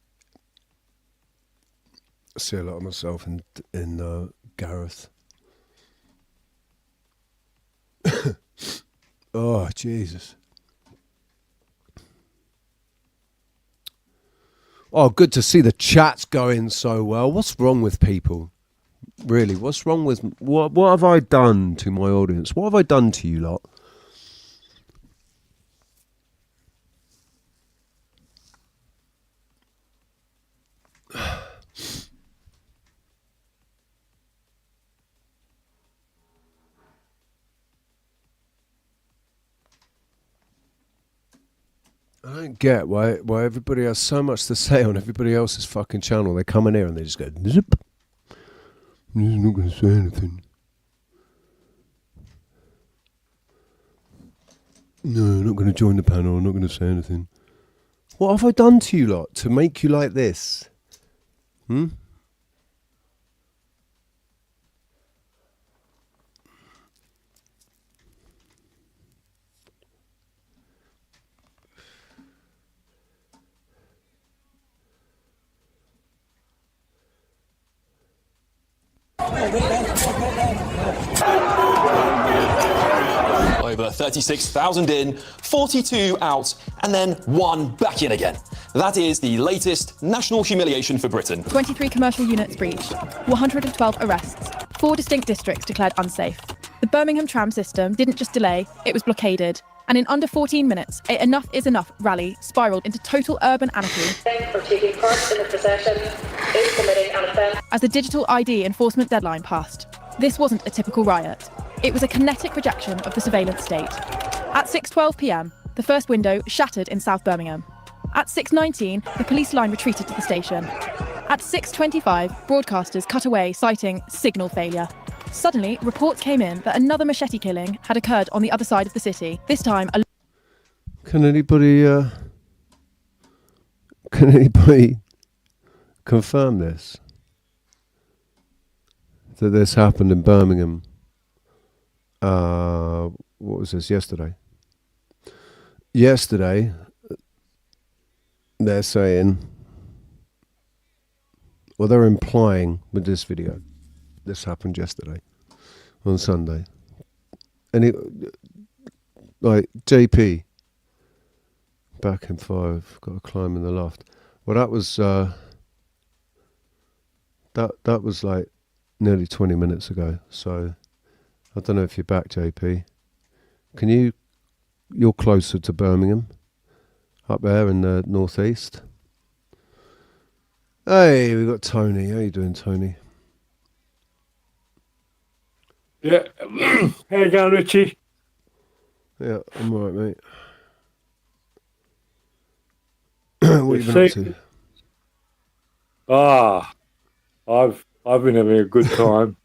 Speaker 5: I see a lot of myself in Gareth. Oh, Jesus. Oh, good to see the chat's going so well. What's wrong with people? Really, what's wrong with... What have I done to my audience? What have I done to you lot? I don't get why everybody has so much to say on everybody else's fucking channel. They come in here and they just go, zip. He's not going to say anything. No, I'm not going to join the panel. I'm not going to say anything. What have I done to you lot to make you like this?
Speaker 11: Over 36,000 in, 42 out, and then 1 back in again. That is the latest national humiliation for Britain.
Speaker 12: 23 commercial units breached, 112 arrests, 4 distinct districts declared unsafe. The Birmingham tram system didn't just delay, it was blockaded. And in under 14 minutes, a Enough is Enough rally spiralled into total urban anarchy.
Speaker 13: For taking part in the procession is committing an offence.
Speaker 12: As the digital ID enforcement deadline passed. This wasn't a typical riot. It was a kinetic rejection of the surveillance state. At 6:12 p.m, the first window shattered in South Birmingham. At 6:19, the police line retreated to the station. At 6:25, broadcasters cut away, citing signal failure. Suddenly, reports came in that another machete killing had occurred on the other side of the city. This time,
Speaker 5: Can anybody confirm this? That this happened in Birmingham. What was this? Yesterday. Yesterday, they're saying, well, they're implying with this video, this happened yesterday on Sunday. And it, like, JP, back in 5, got to climb in the loft. Well, that was that was like nearly 20 minutes ago. So I don't know if you're back, JP. You're closer to Birmingham, up there in the northeast. Hey, we got Tony. How you doing, Tony?
Speaker 14: Yeah. How you going, Richie?
Speaker 5: Yeah, I'm all right, mate. What have you been up to?
Speaker 14: I've been having a good time,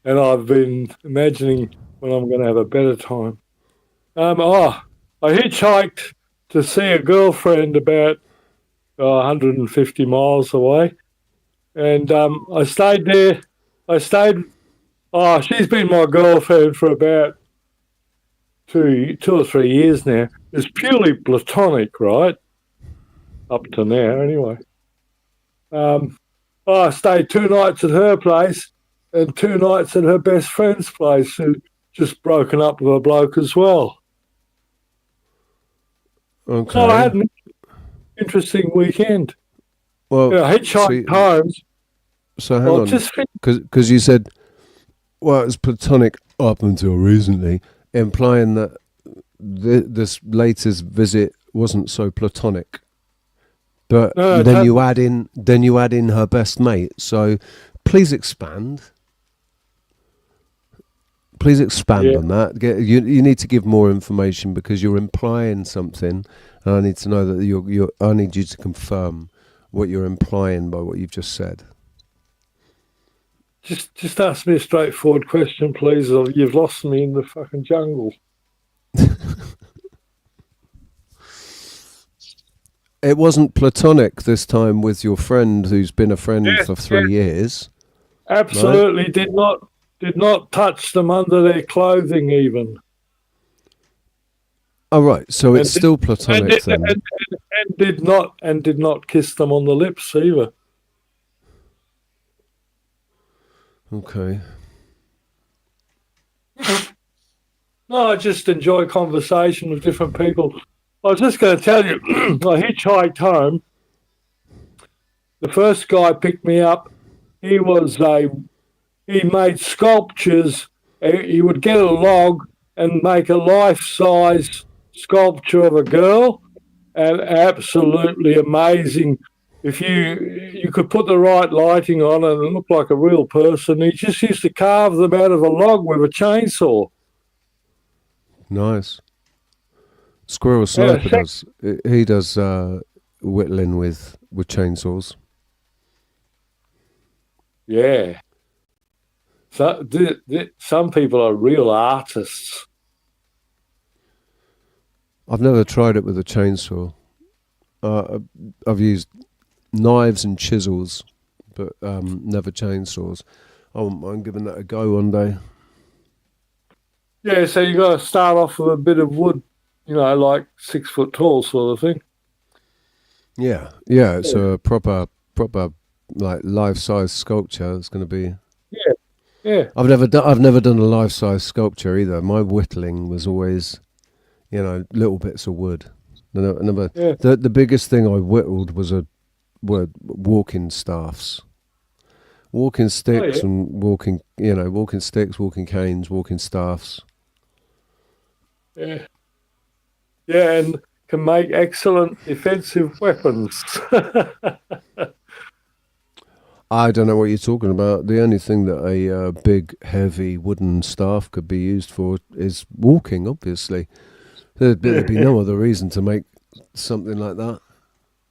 Speaker 14: and I've been imagining when I'm going to have a better time. I hitchhiked to see a girlfriend about 150 miles away, and I stayed there. She's been my girlfriend for about two or 3 years now. It's purely platonic, right? Up to now, anyway. I stayed 2 nights at her place and 2 nights at her best friend's place, who just broken up with a bloke as well.
Speaker 5: Okay.
Speaker 14: So I had an interesting weekend.
Speaker 5: Well,
Speaker 14: hitchhiked home.
Speaker 5: So hang on, because you said, well, it was platonic up until recently, implying that this latest visit wasn't so platonic. But then you add in her best mate. So please expand. Please expand on that. You need to give more information because you're implying something, and I need to know that I need you to confirm what you're implying by what you've just said.
Speaker 14: Just ask me a straightforward question, please, or you've lost me in the fucking jungle.
Speaker 5: It wasn't platonic this time with your friend who's been a friend for 3 years.
Speaker 14: Absolutely, right? Did not touch them under their clothing even.
Speaker 5: Oh right, so it's still platonic then.
Speaker 14: And did not kiss them on the lips either.
Speaker 5: Okay.
Speaker 14: No, I just enjoy conversation with different people. I was just going to tell you, I hitchhiked home. The first guy picked me up. He made sculptures. He would get a log and make a life-size sculpture of a girl, and absolutely amazing. If you could put the right lighting on and it looked like a real person. He just used to carve them out of a log with a chainsaw.
Speaker 5: Nice. Squirrel Sniper does. He does whittling with chainsaws.
Speaker 14: Yeah. So some people are real artists.
Speaker 5: I've never tried it with a chainsaw. I've used knives and chisels, but never chainsaws. I wouldn't mind giving that a go one day.
Speaker 14: Yeah, so you got to start off with a bit of wood, like 6 foot tall sort of thing.
Speaker 5: Yeah, it's a proper like life-size sculpture. It's going to be.
Speaker 14: Yeah.
Speaker 5: I've never done a life-size sculpture either. My whittling was always, little bits of wood. The biggest thing I whittled were walking staffs, walking sticks, and walking sticks, walking canes, walking staffs.
Speaker 14: Yeah. Yeah, and can make excellent defensive weapons.
Speaker 5: I don't know what you're talking about. The only thing that a big, heavy wooden staff could be used for is walking, obviously. There'd be no other reason to make something like that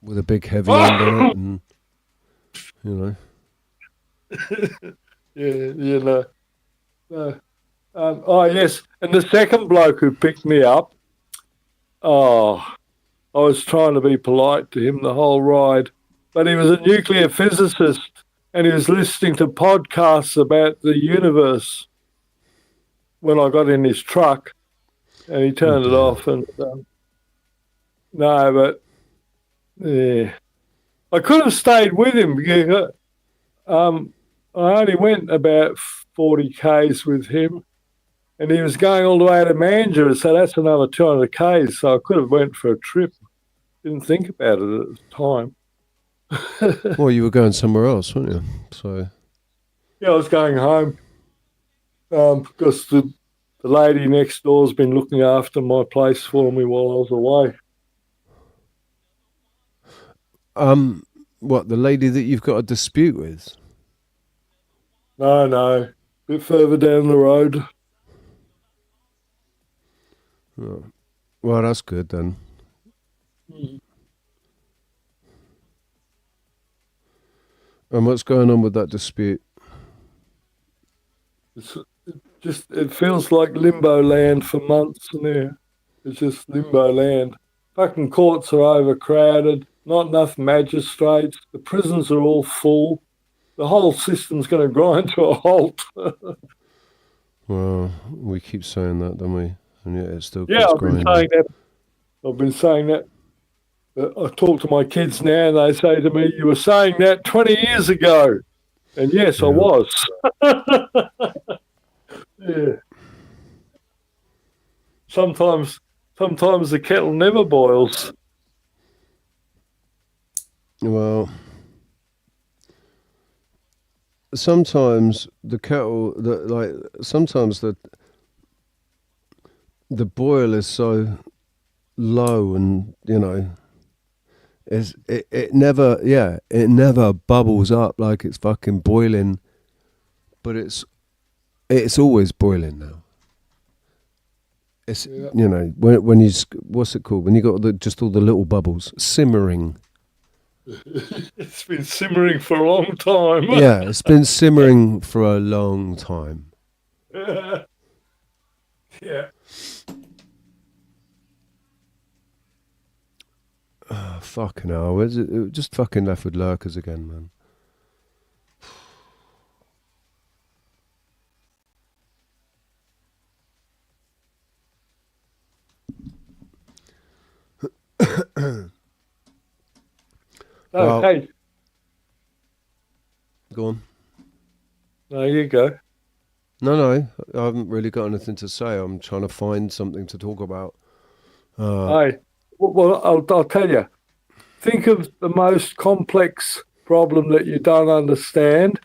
Speaker 5: with a big, heavy end on it, and, you know.
Speaker 14: Yeah, oh, yes, and the second bloke who picked me up, I was trying to be polite to him the whole ride, but he was a nuclear physicist, and he was listening to podcasts about the universe when I got in his truck, and he turned it off. And no, but yeah, I could have stayed with him because I only went about 40 k's with him, and he was going all the way to Mandurah, so that's another 200 k's. So I could have went for a trip. Didn't think about it at the time.
Speaker 5: Well, you were going somewhere else, weren't you? So
Speaker 14: yeah, I was going home because the lady next door's been looking after my place for me while I was away.
Speaker 5: What, the lady that you've got a dispute with?
Speaker 14: No, a bit further down the road.
Speaker 5: Oh. Well, that's good then. And what's going on with that dispute?
Speaker 14: It feels like limbo land for months now. It's just limbo land. Fucking courts are overcrowded, not enough magistrates, the prisons are all full. The whole system's going to grind to a halt.
Speaker 5: Well, we keep saying that, don't we? And yet it still
Speaker 14: Yeah,
Speaker 5: keeps
Speaker 14: I've
Speaker 5: grinding.
Speaker 14: been saying that. I talk to my kids now and they say to me, you were saying that 20 years ago. And yes, I was. Yeah. Sometimes the kettle never boils.
Speaker 5: Well, sometimes the kettle, sometimes the boil is so low, and you know, it never bubbles up like it's fucking boiling, but it's always boiling now. It's you know, when you, what's it called, when you got just all the little bubbles simmering.
Speaker 14: It's been simmering for a long time.
Speaker 5: Yeah, it's been simmering for a long time.
Speaker 14: Yeah.
Speaker 5: Oh, fucking hell. It just fucking left with lurkers again, man.
Speaker 14: Hey.
Speaker 5: Go on.
Speaker 14: No, you go.
Speaker 5: No, I haven't really got anything to say. I'm trying to find something to talk about.
Speaker 14: Hey, well, I'll tell you. Think of the most complex problem that you don't understand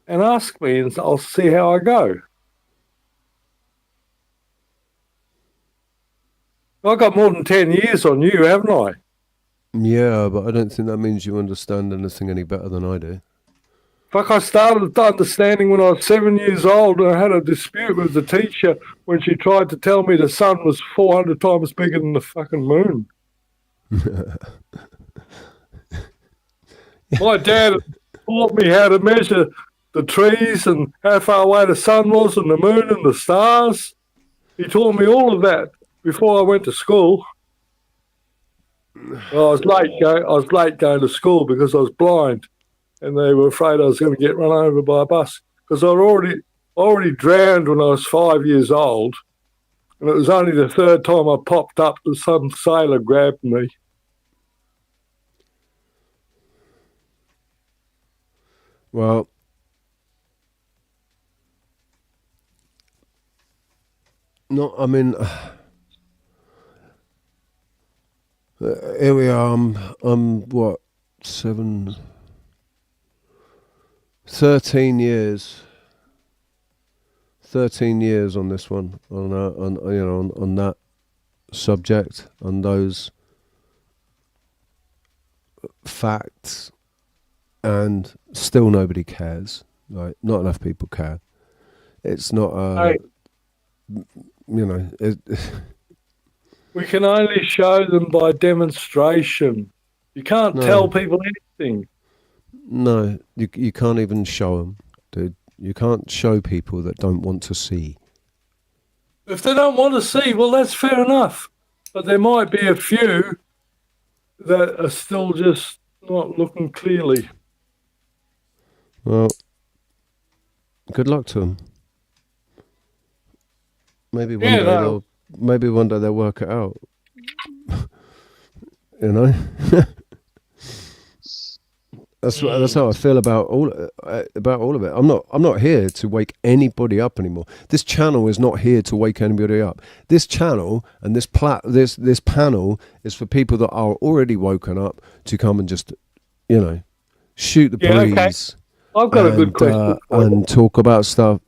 Speaker 14: and ask me, and I'll see how I go. I've got more than 10 years on you, haven't I?
Speaker 5: Yeah, but I don't think that means you understand anything any better than I do.
Speaker 14: Fuck, I started understanding when I was 7 years old, and I had a dispute with the teacher when she tried to tell me the sun was 400 times bigger than the fucking moon. My dad taught me how to measure the trees and how far away the sun was and the moon and the stars. He taught me all of that before I went to school. Well, I was late going to school because I was blind, and they were afraid I was going to get run over by a bus because I already drowned when I was 5 years old, and it was only the third time I popped up that some sailor grabbed me.
Speaker 5: Well, no, I mean, here we are. I'm what, 13 years. 13 years on this one, on that subject, on those facts, and still nobody cares. Like, not enough people care. It's not
Speaker 14: we can only show them by demonstration. You can't tell people anything.
Speaker 5: No, you can't even show them, dude. You can't show people that don't want to see.
Speaker 14: If they don't want to see, well, that's fair enough. But there might be a few that are still just not looking clearly.
Speaker 5: Well, good luck to them. Maybe one day they'll work it out. You know. That's how I feel about all of it. I'm not here to wake anybody up anymore. This channel is not here to wake anybody up. This channel and this panel is for people that are already woken up to come and just, shoot the breeze.
Speaker 14: Okay. I've got a good question
Speaker 5: and talk about stuff.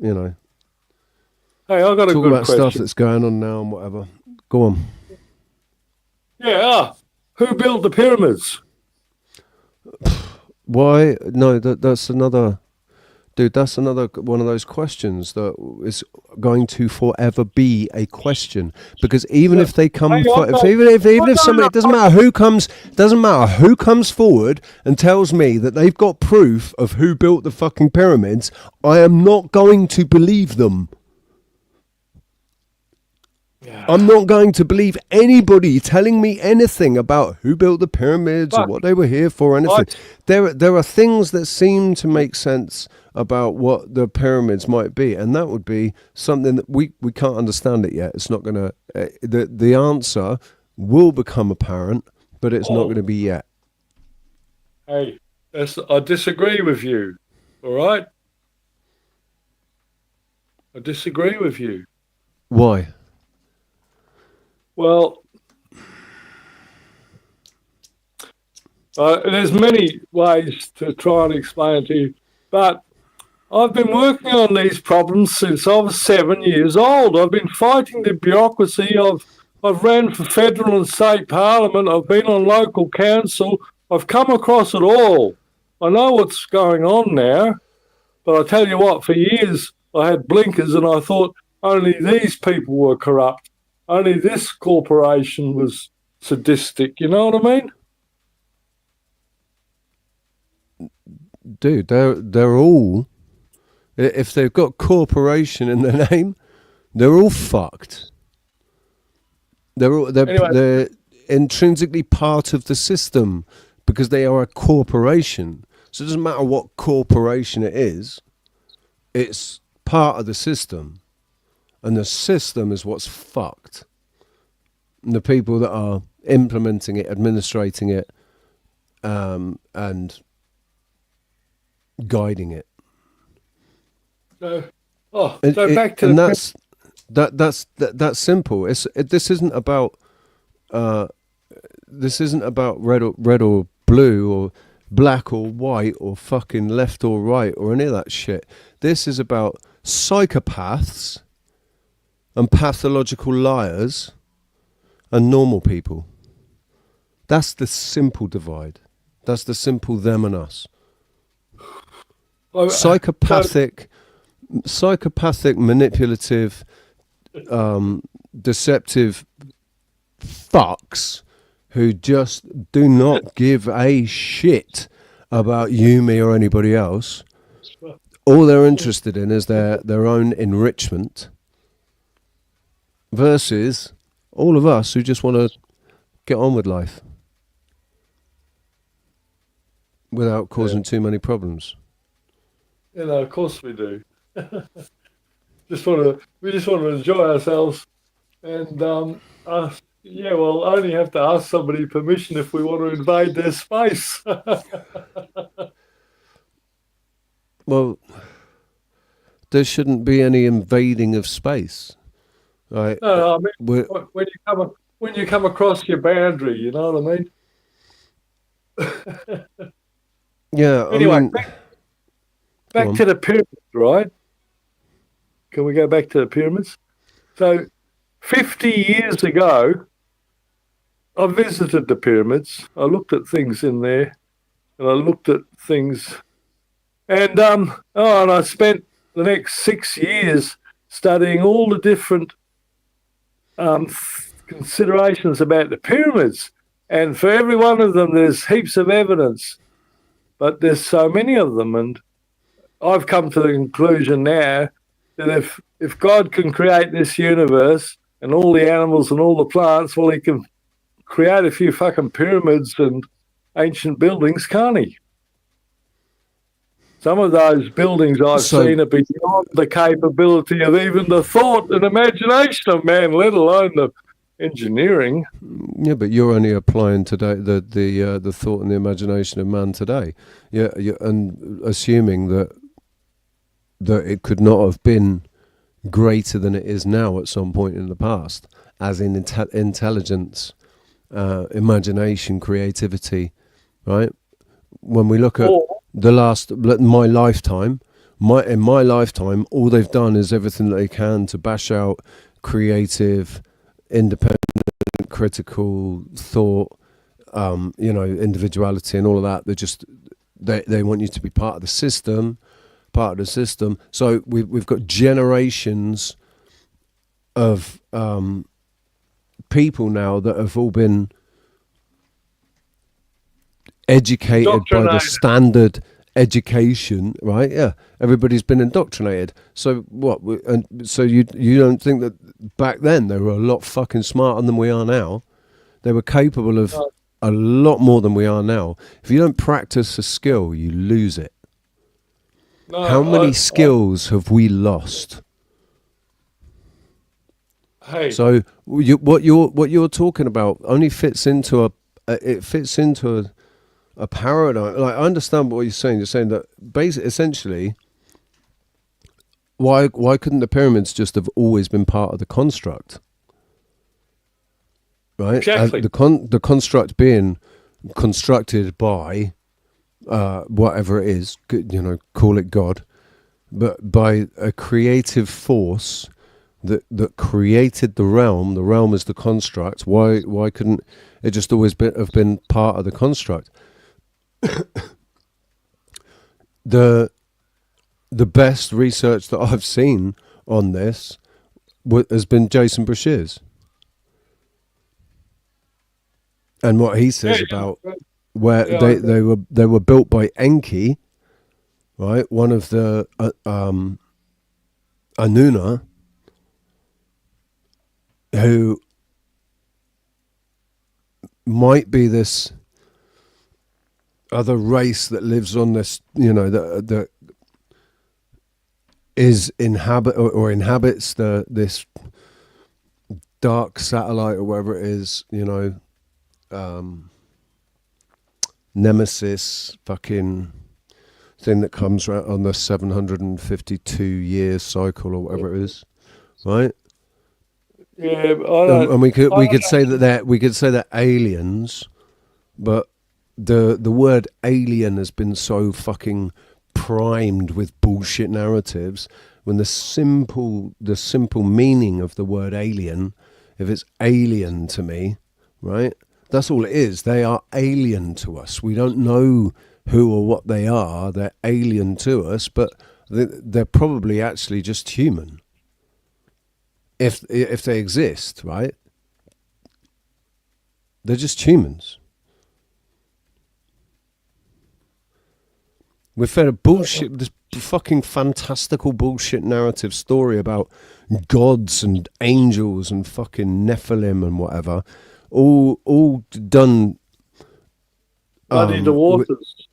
Speaker 14: Hey, I've got a good question.
Speaker 5: Talk about stuff that's going on now and whatever. Go on.
Speaker 14: Yeah. Who built the pyramids?
Speaker 5: Why? No, that's another... Dude, that's another one of those questions that is going to forever be a question. Because even if they come... Even if somebody... It doesn't matter who comes forward and tells me that they've got proof of who built the fucking pyramids, I am not going to believe them. I'm not going to believe anybody telling me anything about who built the pyramids or what they were here for or anything. There are things that seem to make sense about what the pyramids might be, and that would be something that we can't understand it yet. It's not going to... the answer will become apparent, but it's not going to be yet.
Speaker 14: Hey, I disagree with you, all right? I disagree with you.
Speaker 5: Why?
Speaker 14: Well, there's many ways to try and explain it to you, but I've been working on these problems since I was 7 years old. I've been fighting the bureaucracy. I've ran for federal and state parliament. I've been on local council. I've come across it all. I know what's going on now, but I tell you what, for years I had blinkers and I thought only these people were corrupt. Only this corporation was sadistic. You know what I mean?
Speaker 5: Dude, they're all... If they've got corporation in their name, they're all fucked. They're intrinsically part of the system because they are a corporation. So it doesn't matter what corporation it is, it's part of the system. And the system is what's fucked. And the people that are implementing it, administrating it, and guiding it.
Speaker 14: Back to
Speaker 5: that's simple. This isn't about red or blue or black or white or fucking left or right or any of that shit. This is about psychopaths and pathological liars and normal people. That's the simple divide. That's the simple them and us. Psychopathic, manipulative, deceptive fucks who just do not give a shit about you, me, or anybody else. All they're interested in is their own enrichment. Versus all of us who just want to get on with life without causing too many problems.
Speaker 14: Of course we do. We just want to enjoy ourselves, and only have to ask somebody permission if we want to invade their space.
Speaker 5: Well, there shouldn't be any invading of space. Right.
Speaker 14: No, I mean, when you come across your boundary, you know what I mean?
Speaker 5: Yeah.
Speaker 14: Anyway, back to the pyramids, right? Can we go back to the pyramids? So, 50 years ago, I visited the pyramids. I looked at things in there, and I looked at things, and and I spent the next 6 years studying all the different considerations about the pyramids. And for every one of them, there's heaps of evidence, but there's so many of them. And I've come to the conclusion now that if God can create this universe and all the animals and all the plants, well, he can create a few fucking pyramids and ancient buildings, can't he? Some of those buildings I've seen are beyond the capability of even the thought and imagination of man, let alone the engineering.
Speaker 5: Yeah, but you're only applying today the thought and the imagination of man today. Yeah, and assuming that it could not have been greater than it is now at some point in the past, as in intelligence, imagination, creativity, right? When we look at my lifetime, in my lifetime, all they've done is everything that they can to bash out creative, independent, critical thought, individuality and all of that. They want you to be part of the system. So we've got generations of people now that have all been educated by the standard education, right? Yeah, everybody's been indoctrinated. So what? And so you don't think that back then they were a lot fucking smarter than we are now? They were capable of a lot more than we are now. If you don't practice a skill, you lose it. How many skills have we lost?
Speaker 14: Hey.
Speaker 5: So what you're talking about only fits into a paradigm. Like, I understand what you're saying. You're saying that essentially, why couldn't the pyramids just have always been part of the construct? Right?
Speaker 14: Exactly.
Speaker 5: The construct being constructed by whatever it is, call it God, but by a creative force that created the realm. The realm is the construct. Why couldn't it just always have been part of the construct? The best research that I've seen on this has been Jason Brashears, and what he says about where they were built by Enki, right? One of the Anuna, who might be this other race that lives on this, that is inhabits this dark satellite or whatever it is, Nemesis fucking thing that comes right on the 752-year cycle or whatever it is, right?
Speaker 14: Yeah,
Speaker 5: and we could say that aliens, but the word alien has been so fucking primed with bullshit narratives, when the simple meaning of the word alien, if it's alien to me, right, that's all it is. They are alien to us. We don't know who or what they are. They're alien to us, but they're probably actually just human, if they exist, right? They're just humans. We're fed a bullshit, this fucking fantastical bullshit narrative story about gods and angels and fucking Nephilim and whatever, all done
Speaker 14: muddy the waters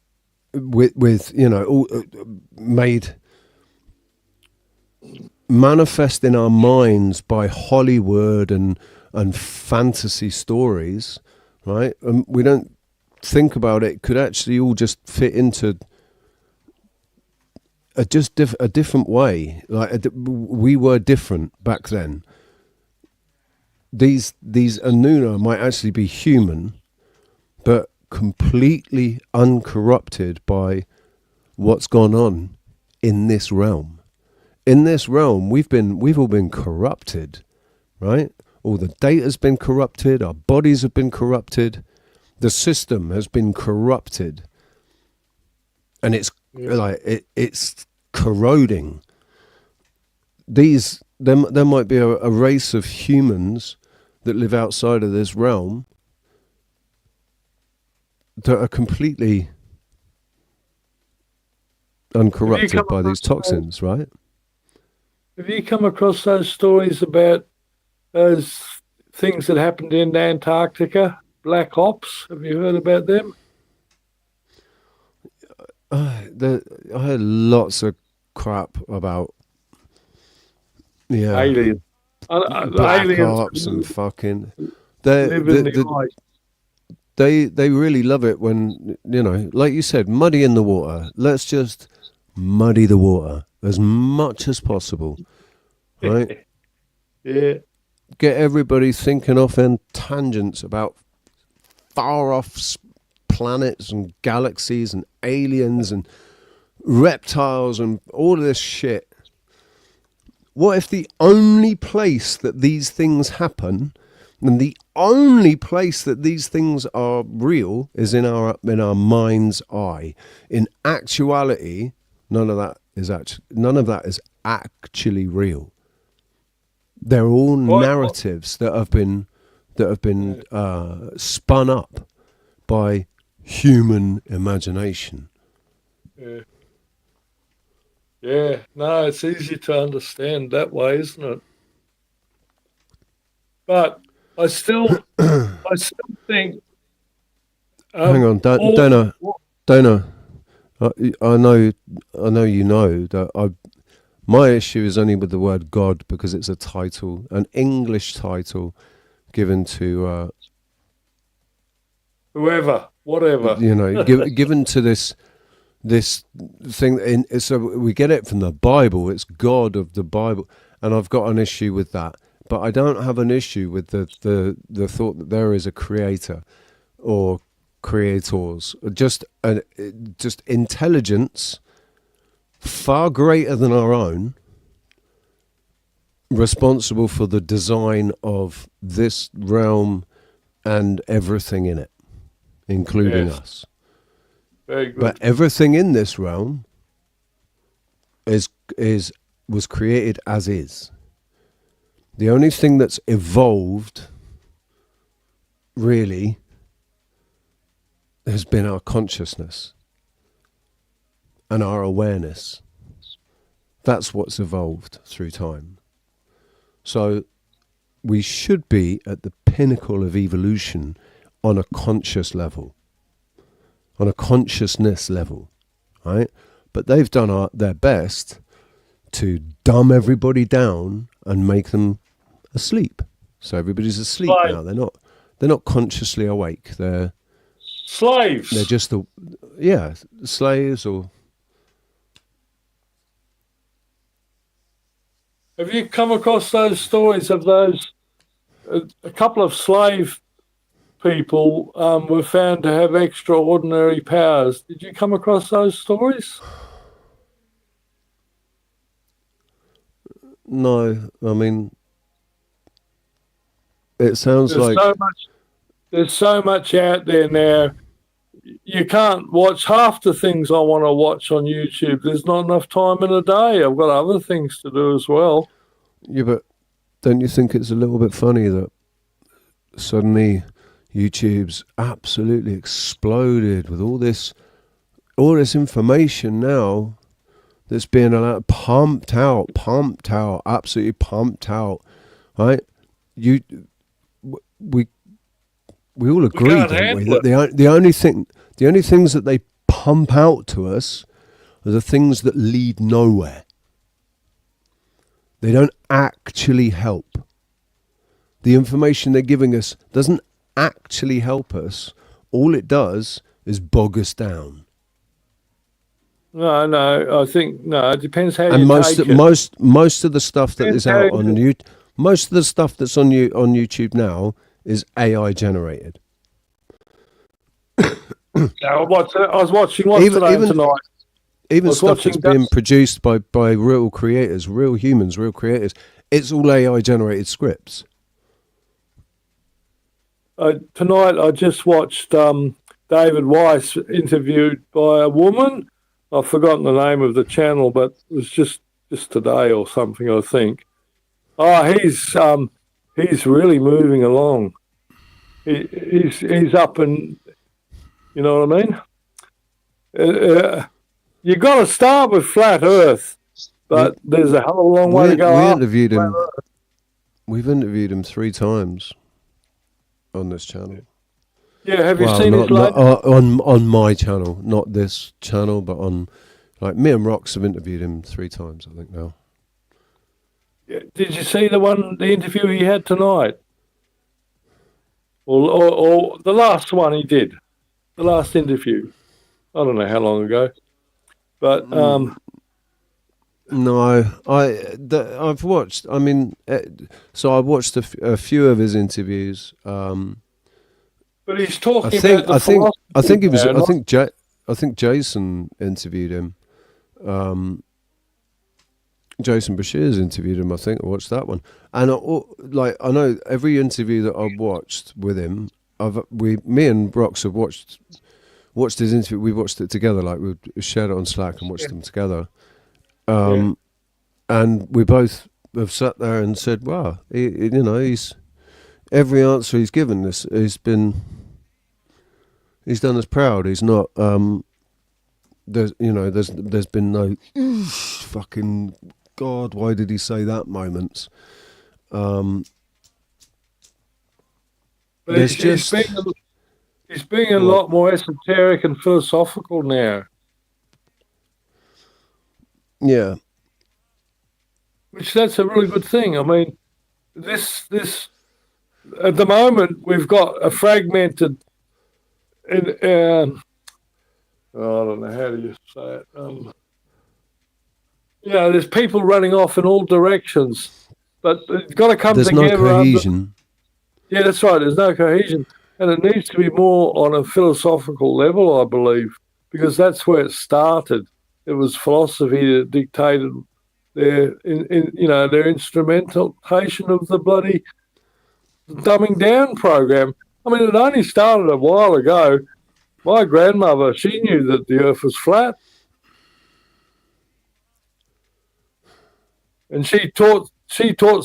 Speaker 5: with all made manifest in our minds by Hollywood and fantasy stories, right? And we don't think about it. Could actually all just fit into a different way. Like we were different back then. These Anuna might actually be human, but completely uncorrupted by what's gone on in this realm. In this realm, we've all been corrupted, right? all the data's been corrupted, our bodies have been corrupted, the system has been corrupted, and it's it's corroding. There might be a race of humans that live outside of this realm that are completely uncorrupted by these toxins, right?
Speaker 14: Have you come across those stories about those things that happened in Antarctica, Black Ops? Have you heard about them?
Speaker 5: I heard lots of crap about
Speaker 14: aliens.
Speaker 5: Black Ops and fucking they really love it when, like you said, muddy in the water. Let's just muddy the water as much as possible, right?
Speaker 14: Yeah.
Speaker 5: Get everybody thinking off in tangents about far off planets and galaxies and aliens and reptiles and all of this shit. What if the only place that these things happen and the only place that these things are real is in our mind's eye? In actuality, none of that is actually real. They're all narratives that have been spun up by human imagination.
Speaker 14: Yeah, no, it's easy to understand that way, isn't it? But I still think.
Speaker 5: Hang on, Dana. I know you know that my issue is only with the word God because it's a title, an English title, given to
Speaker 14: whoever, whatever.
Speaker 5: Given to this thing. So we get it from the Bible. It's God of the Bible, and I've got an issue with that. But I don't have an issue with the thought that there is a creator or creators, just intelligence far greater than our own, responsible for the design of this realm and everything in it, including us.
Speaker 14: Very good.
Speaker 5: But everything in this realm was created as is. The only thing that's evolved really has been our consciousness and our awareness. That's what's evolved through time. So we should be at the pinnacle of evolution on a conscious level, on a consciousness level, right? But they've done their best to dumb everybody down and make them asleep. So everybody's asleep now. They're not consciously awake. They're
Speaker 14: slaves.
Speaker 5: They're just slaves. Or
Speaker 14: have you come across those stories of those? A couple of slave people were found to have extraordinary powers. Did you come across those stories?
Speaker 5: No, I mean, it sounds
Speaker 14: there's so much out there now. You can't watch half the things I want to watch on YouTube. There's not enough time in a day. I've got other things to do as well.
Speaker 5: Yeah, but don't you think it's a little bit funny that suddenly YouTube's absolutely exploded with all this information now that's being allowed, pumped out, absolutely pumped out, right? We all agree, don't we, that the only things that they pump out to us are the things that lead nowhere. They don't actually help. The information they're giving us doesn't actually help us. All it does is bog us down.
Speaker 14: No, I think it depends how
Speaker 5: and
Speaker 14: you
Speaker 5: most
Speaker 14: take it.
Speaker 5: most of the stuff that is out on YouTube, most of the stuff that's on YouTube now is AI generated.
Speaker 14: I was watching one tonight.
Speaker 5: Even stuff that's being produced by real creators, real humans, real creators. It's all AI generated scripts.
Speaker 14: tonight I just watched David Weiss interviewed by a woman. I've forgotten the name of the channel, but it was just today or something, I think. Oh, he's really moving along. He's up and, you know what I mean? You got to start with flat Earth, but there's a hell of a long way to go.
Speaker 5: We've interviewed him 3 times on this channel.
Speaker 14: Yeah, have you seen his latest?
Speaker 5: On my channel, not this channel, but on, like, me and Rox have interviewed him 3 times, I think now.
Speaker 14: Yeah. Did you see the interview he had tonight? Or the last one he did, the last interview. I don't know how long ago, but
Speaker 5: no, I've watched. I mean, so I watched a few of his interviews.
Speaker 14: But he's talking
Speaker 5: I think Jason interviewed him. Jason Bashir's interviewed him. I think I watched that one, and I know every interview that I've watched with him. Me and Brox have watched his interview. We watched it together. Like, we shared it on Slack and watched them together. And we both have sat there and said, "Wow, he's every answer he's given this. He's done us proud. He's not. There's been no fucking God. Why did he say that? Moments.
Speaker 14: But he's being a lot more esoteric and philosophical now.
Speaker 5: Yeah.
Speaker 14: Which that's a really good thing. I mean, this at the moment we've got a fragmented. I don't know how do you say it. There's people running off in all directions, but it's got to come together.
Speaker 5: There's no cohesion.
Speaker 14: Yeah, that's right. There's no cohesion, and it needs to be more on a philosophical level, I believe, because that's where it started. It was philosophy that dictated their instrumentation of the bloody dumbing down program. I mean, it only started a while ago. My grandmother, she knew that the Earth was flat, and she taught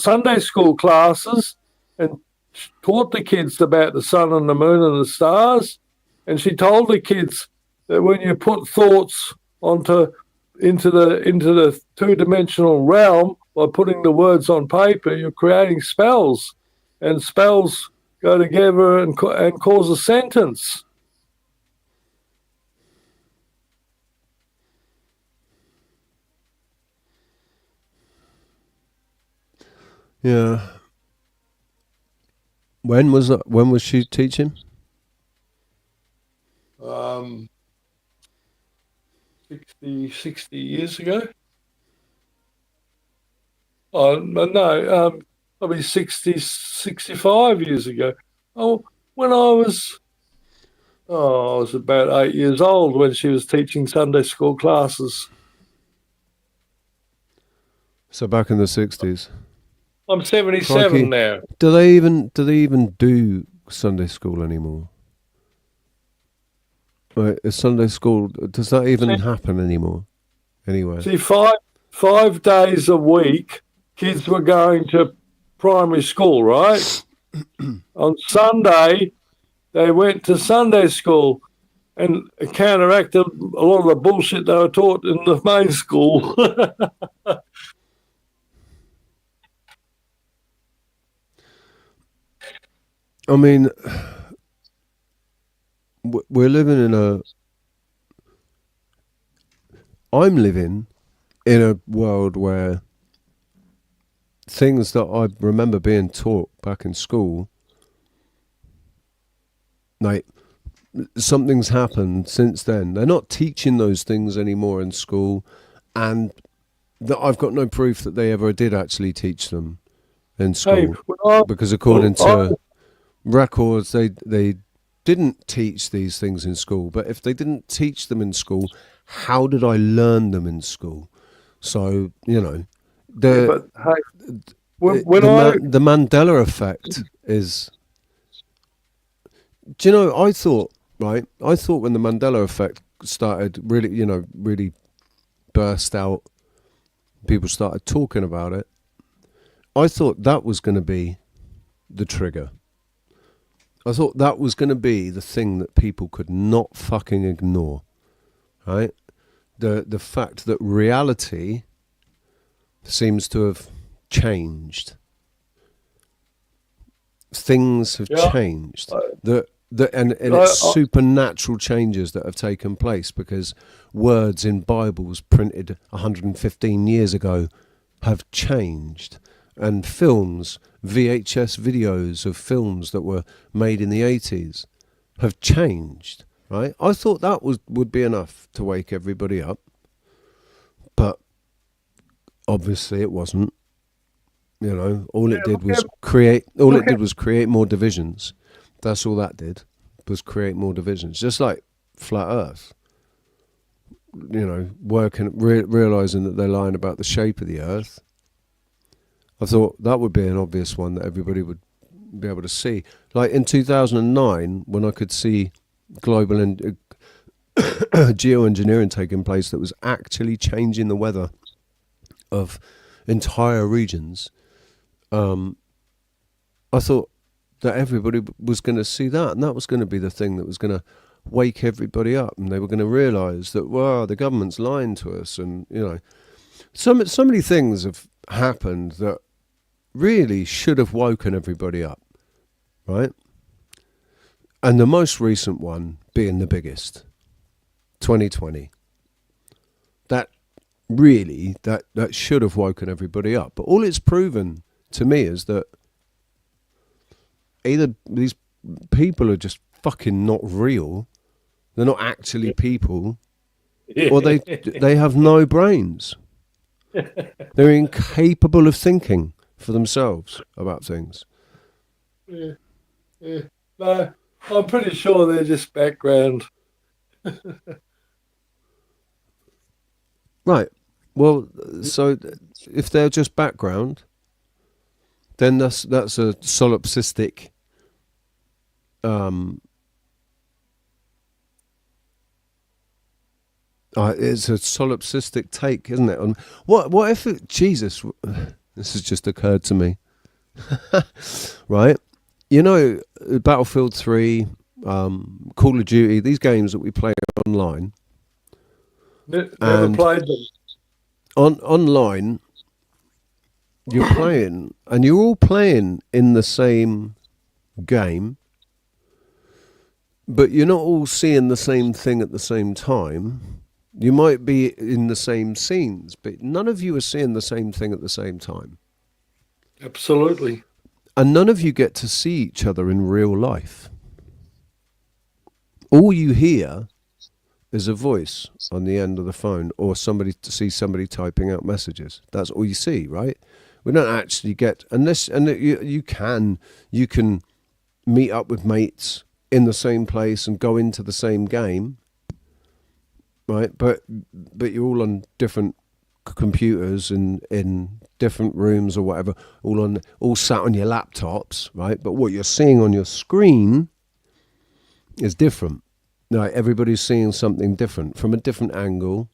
Speaker 14: Sunday school classes and taught the kids about the sun and the moon and the stars. And she told the kids that when you put thoughts into the 2-dimensional realm by putting the words on paper, you're creating spells, and spells go together and cause a sentence.
Speaker 5: Yeah. When was she teaching?
Speaker 14: 60 years ago. Oh, no, probably 65 years ago. Oh, when I was about 8 years old when she was teaching Sunday school classes.
Speaker 5: So back in the 60s.
Speaker 14: I'm 77
Speaker 5: Crikey.
Speaker 14: now.
Speaker 5: Do they even do Sunday school anymore? Right, is Sunday school, does that even happen anymore? Anyway.
Speaker 14: See, five days a week, kids were going to primary school, right? On Sunday, they went to Sunday school and counteracted a lot of the bullshit they were taught in the main school.
Speaker 5: I mean, we're living I'm living in a world where things that I remember being taught back in school, like, something's happened since then. They're not teaching those things anymore in school, and that I've got no proof that they ever did actually teach them in school, because according to records, they didn't teach these things in school. But if they didn't teach them in school, how did I learn them in school? So, the Mandela effect is do you know, I thought when the Mandela effect started really burst out, people started talking about it, I thought that was going to be the trigger. I thought that was going to be the thing that people could not fucking ignore, right? The fact that reality seems to have changed. Things have changed. And it's supernatural changes that have taken place because words in Bibles printed 115 years ago have changed. And films, VHS videos of films that were made in the 80s have changed, right? I thought that would be enough to wake everybody up. But obviously it wasn't. You know, all it did was create more divisions. That's all that did, was create more divisions. Just like Flat Earth. You know, realizing that they're lying about the shape of the Earth. I thought that would be an obvious one that everybody would be able to see. Like in 2009, when I could see global geoengineering taking place that was actually changing the weather of entire regions, I thought that everybody was going to see that, and that was going to be the thing that was going to wake everybody up, and they were going to realise that, wow, the government's lying to us, and you know, so many things have happened that really should have woken everybody up, right? And the most recent one being the biggest, 2020. That really, that should have woken everybody up. But all it's proven to me is that either these people are just fucking not real, they're not actually people, or they have no brains. They're incapable of thinking for themselves about things.
Speaker 14: Yeah. No, I'm pretty sure they're just background.
Speaker 5: Right. Well, so if they're just background, then that's a solipsistic it's a solipsistic take, isn't it? What if Jesus, this has just occurred to me. Right? You know, Battlefield 3, Call of Duty, these games that we play online.
Speaker 14: Never played them.
Speaker 5: Online, you're playing, and you're all playing in the same game, but you're not all seeing the same thing at the same time. You might be in the same scenes, but none of you are seeing the same thing at the same time.
Speaker 14: Absolutely.
Speaker 5: And none of you get to see each other in real life. All you hear is a voice on the end of the phone, or somebody typing out messages. That's all you see, right? We don't actually get, you can meet up with mates in the same place and go into the same game, right? But you're all on different computers in different rooms or whatever, all sat on your laptops, right? But what you're seeing on your screen is different. Right, everybody's seeing something different from a different angle,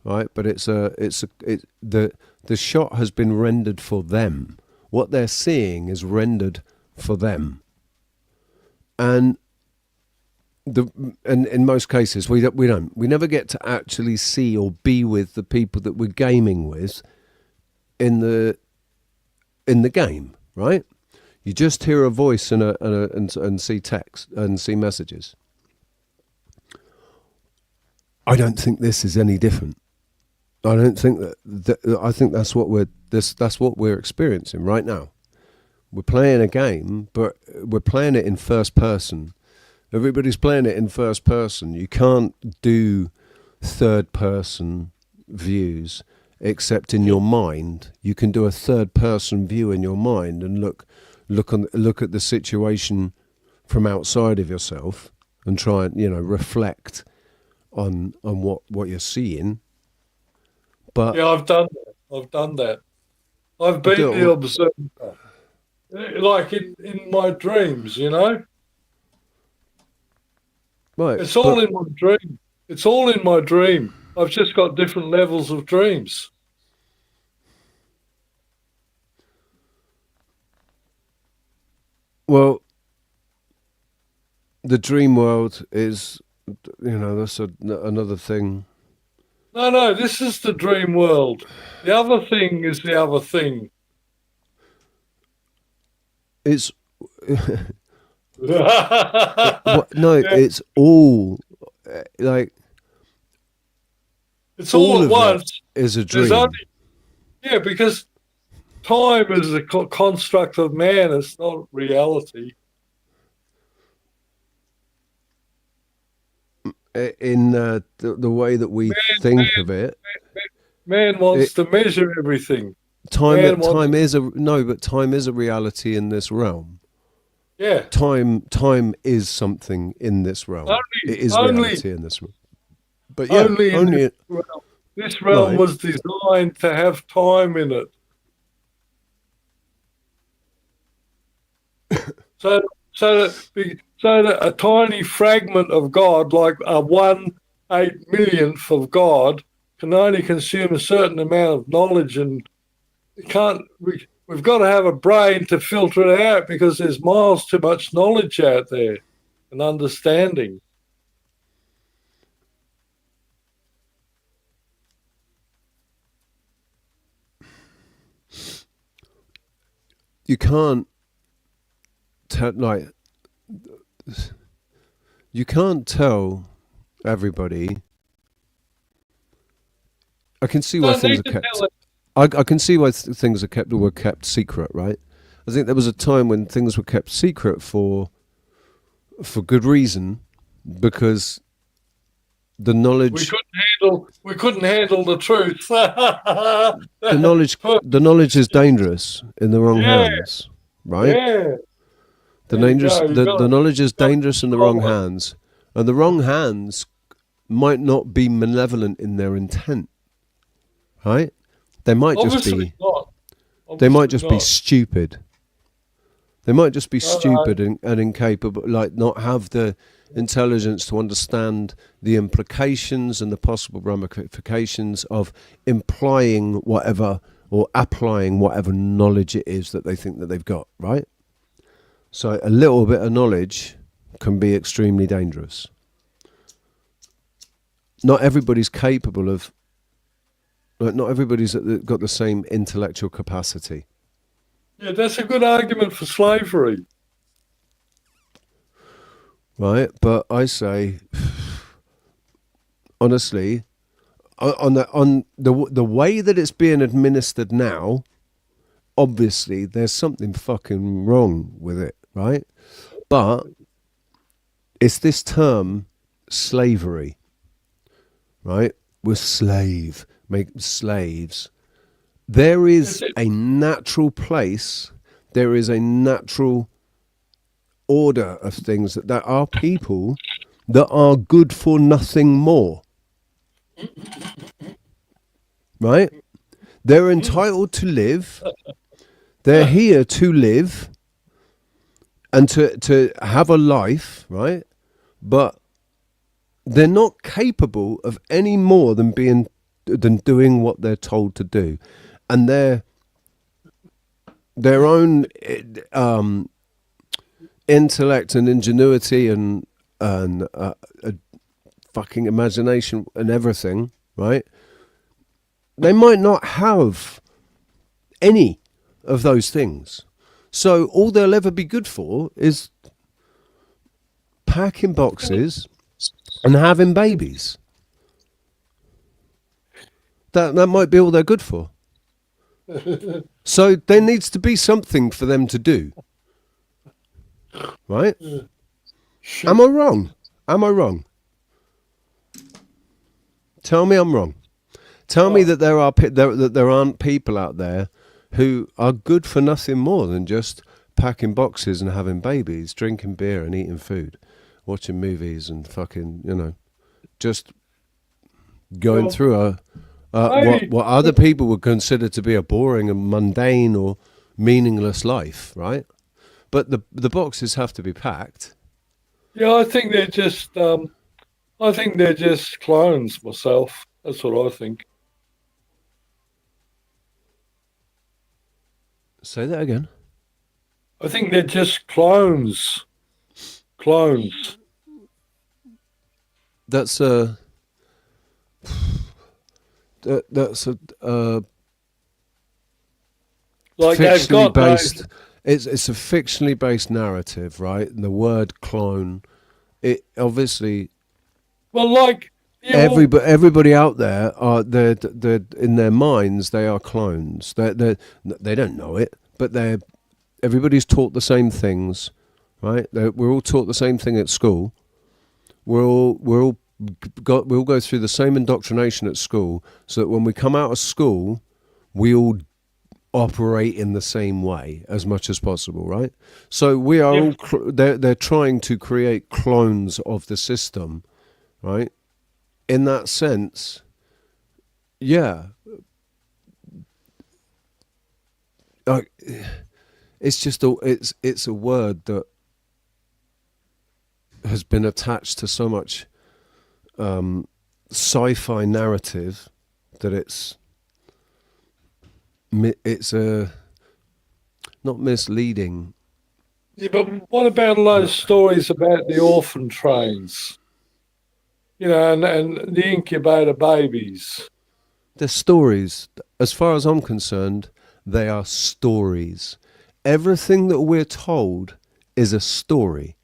Speaker 5: right? But the shot has been rendered for them. What they're seeing is rendered for them, and in most cases we never get to actually see or be with the people that we're gaming with in the game, right? You just hear a voice and see text and see messages. I don't think this is any different. I don't think that I think that's what we're experiencing right now. We're playing a game, but we're playing it in first person. Everybody's playing it in first person. You can't do third person views except in your mind. You can do a third person view in your mind and look at the situation from outside of yourself and try and reflect on what you're seeing. But
Speaker 14: yeah, I've done that. I've been the observer, like in my dreams, you know.
Speaker 5: Right.
Speaker 14: It's all in my dream. It's all in my dream. I've just got different levels of dreams.
Speaker 5: Well, the dream world is, that's another thing.
Speaker 14: No, this is the dream world. The other thing is the other thing.
Speaker 5: It's
Speaker 14: Yeah.
Speaker 5: it's all like
Speaker 14: It's all at once.
Speaker 5: Is a
Speaker 14: There's
Speaker 5: dream.
Speaker 14: Because time is a construct of man. It's not reality.
Speaker 5: In the way that we think of it,
Speaker 14: Man wants to measure everything.
Speaker 5: time is a reality in this realm.
Speaker 14: Yeah.
Speaker 5: Time is something in this realm. It is reality in this realm. But yeah,
Speaker 14: only this realm was designed to have time in it. so that a tiny fragment of God, like a 1/8 millionth of God, can only consume a certain amount of knowledge, and we've got to have a brain to filter it out, because there's miles too much knowledge out there and understanding.
Speaker 5: You can't tell everybody. I can see why things are kept. I can see why things were kept secret, right? I think there was a time when things were kept secret for good reason, because the knowledge
Speaker 14: we couldn't handle the truth.
Speaker 5: the knowledge is dangerous in the wrong hands, right?
Speaker 14: Yeah.
Speaker 5: The knowledge is dangerous in the wrong hands, and the wrong hands might not be malevolent in their intent, right? They might just be. They might just be stupid. They might just be stupid and incapable, like not have the intelligence to understand the implications and the possible ramifications of implying whatever or applying whatever knowledge it is that they think that they've got, right? So a little bit of knowledge can be extremely dangerous. Not everybody's capable of, not everybody's got the same intellectual capacity.
Speaker 14: Yeah, that's a good argument for slavery.
Speaker 5: Right, but I say, honestly, on the way that it's being administered now, obviously there's something fucking wrong with it, right? But it's this term slavery, right? We're make slaves. There is a natural place, there is a natural order of things that there are people that are good for nothing more, right? They're entitled to live, they're here to live and to have a life, right? But they're not capable of any more than doing what they're told to do, and their own intellect and ingenuity and fucking imagination and everything, right? They might not have any of those things. So all they'll ever be good for is packing boxes and having babies. That might be all they're good for. So there needs to be something for them to do. Right? Am I wrong? Am I wrong? Tell me I'm wrong. Tell me that there aren't people out there who are good for nothing more than just packing boxes and having babies, drinking beer and eating food, watching movies and fucking, just going through what other people would consider to be a boring and mundane or meaningless life, right? But the boxes have to be packed.
Speaker 14: Yeah, I think they're just. I think they're just clones myself. That's what I think.
Speaker 5: Say that again.
Speaker 14: I think they're just clones. Clones.
Speaker 5: That's a. That's a.
Speaker 14: Like they've
Speaker 5: fictionally
Speaker 14: got
Speaker 5: based. It's a fictionally based narrative, right? And the word clone. It obviously.
Speaker 14: Well, like. Yeah,
Speaker 5: Everybody out there are they're in their minds they are clones. They don't know it, but everybody's taught the same things, right? We're all taught the same thing at school. We'll go through the same indoctrination at school, so that when we come out of school, we all operate in the same way as much as possible, right? So we are all they're trying to create clones of the system, right? In that sense, yeah, it's just it's a word that has been attached to so much sci-fi narrative that it's a not misleading.
Speaker 14: Yeah, but what about all those stories about the orphan trains? You know, and the incubator babies.
Speaker 5: They're stories. As far as I'm concerned, they are stories. Everything that we're told is a story.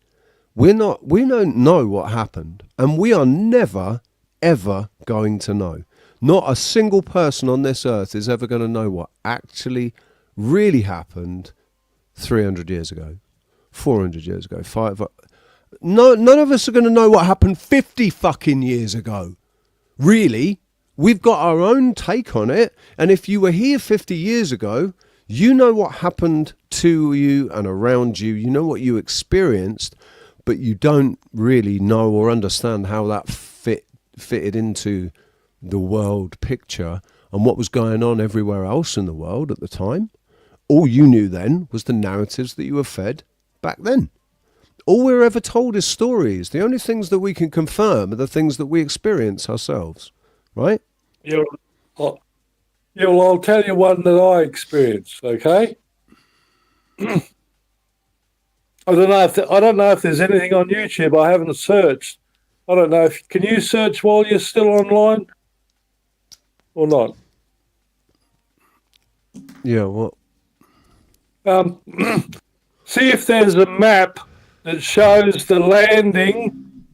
Speaker 5: We don't know what happened, and we are never, ever going to know. Not a single person on this earth is ever going to know what actually really happened 300 years ago, 400 years ago, none of us are going to know what happened 50 fucking years ago. Really? We've got our own take on it. And if you were here 50 years ago, you know what happened to you and around you. You know what you experienced, but you don't really know or understand how that fitted into the world picture and what was going on everywhere else in the world at the time. All you knew then was the narratives that you were fed back then. All we're ever told is stories. The only things that we can confirm are the things that we experience ourselves, right?
Speaker 14: Yeah, well, I'll tell you one that I experienced. Okay. I don't know if there's anything on YouTube. I haven't searched. I don't know if can you search while you're still online or not.
Speaker 5: Yeah. What?
Speaker 14: See if there's a map that shows the landing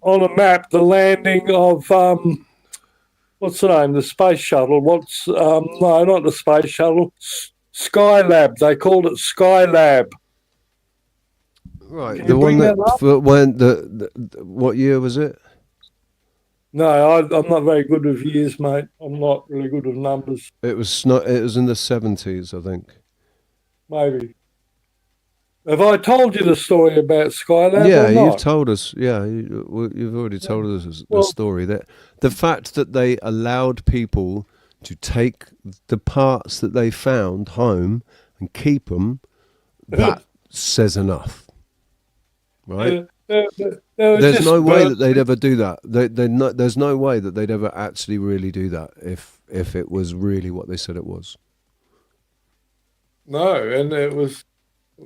Speaker 14: on a map. The landing of what's the name? The space shuttle. No, not the space shuttle. Skylab. They called it Skylab.
Speaker 5: Right. The one that when what year was it?
Speaker 14: No, I'm not very good with years, mate. I'm not really good with numbers.
Speaker 5: It was not. It was in the 70s, I think.
Speaker 14: Maybe. Have I told you the story about Skylab?
Speaker 5: Yeah,
Speaker 14: or not?
Speaker 5: you've told us. Yeah, you've already told us the story. That the fact that they allowed people to take the parts that they found home and keep them, that says enough, right? There's no way that they'd ever do that. There's no way that they'd ever actually really do that if it was really what they said it was.
Speaker 14: No, and it was.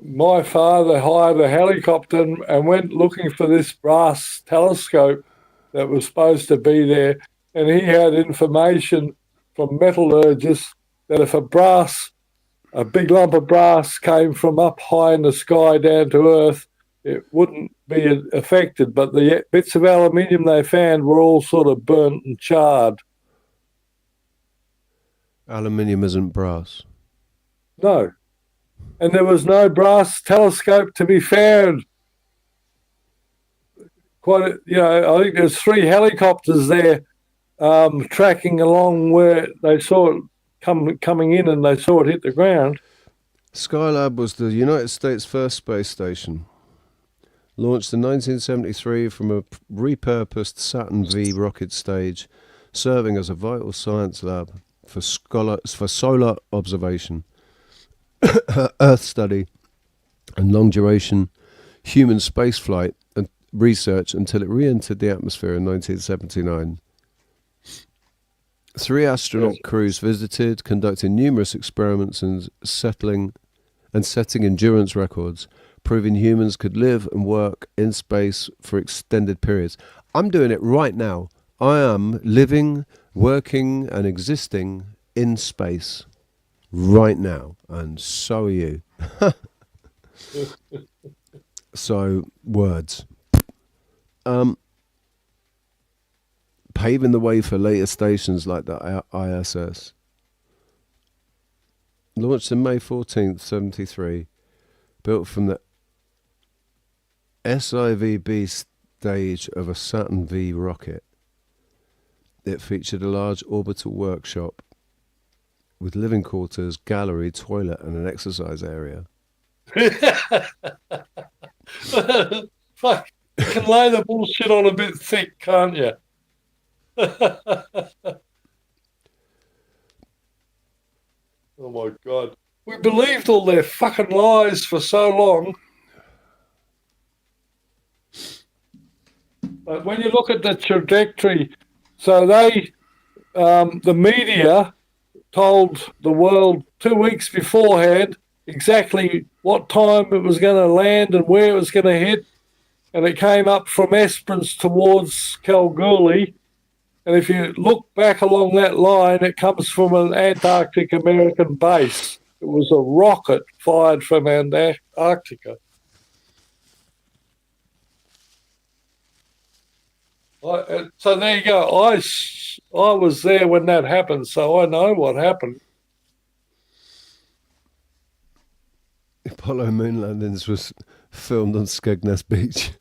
Speaker 14: My father hired a helicopter and went looking for this brass telescope that was supposed to be there. And he had information from metallurgists that if a big lump of brass came from up high in the sky down to Earth, it wouldn't be affected. But the bits of aluminium they found were all sort of burnt and charred.
Speaker 5: Aluminium isn't brass.
Speaker 14: No. And there was no brass telescope to be found. I think there's 3 helicopters there tracking along where they saw it coming in and they saw it hit the ground.
Speaker 5: Skylab was the United States' first space station. Launched in 1973 from a repurposed Saturn V rocket stage, serving as a vital science lab for solar observation, Earth study, and long-duration human spaceflight, and research until it re-entered the atmosphere in 1979. 3 astronaut crews visited, conducting numerous experiments and setting endurance records, proving humans could live and work in space for extended periods. I'm doing it right now. I am living, working, and existing in space right now, and so are you. So, words. Paving the way for later stations like the ISS. Launched in May 14th, 73. Built from the SIVB stage of a Saturn V rocket. It featured a large orbital workshop with living quarters, gallery, toilet, and an exercise area.
Speaker 14: Fuck, you can lay the bullshit on a bit thick, can't you? Oh my God. We believed all their fucking lies for so long. But when you look at the trajectory, so they, the media told the world 2 weeks beforehand exactly what time it was going to land and where it was going to hit. And it came up from Esperance towards Kalgoorlie. And if you look back along that line, it comes from an Antarctic American base. It was a rocket fired from Antarctica. So there you go. I was there when that happened, so I know what happened.
Speaker 5: Apollo moon landings was filmed on Skegness Beach.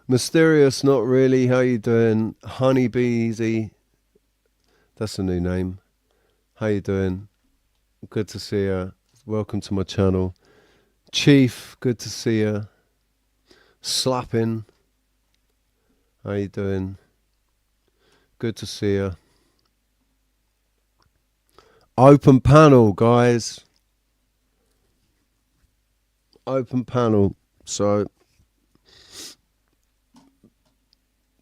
Speaker 5: Mysterious, not really. How you doing? Honeybeesy. That's a new name. How you doing? Good to see you. Welcome to my channel. Chief, good to see you. Slapping. How you doing? Good to see you. Open panel, guys. Open panel. So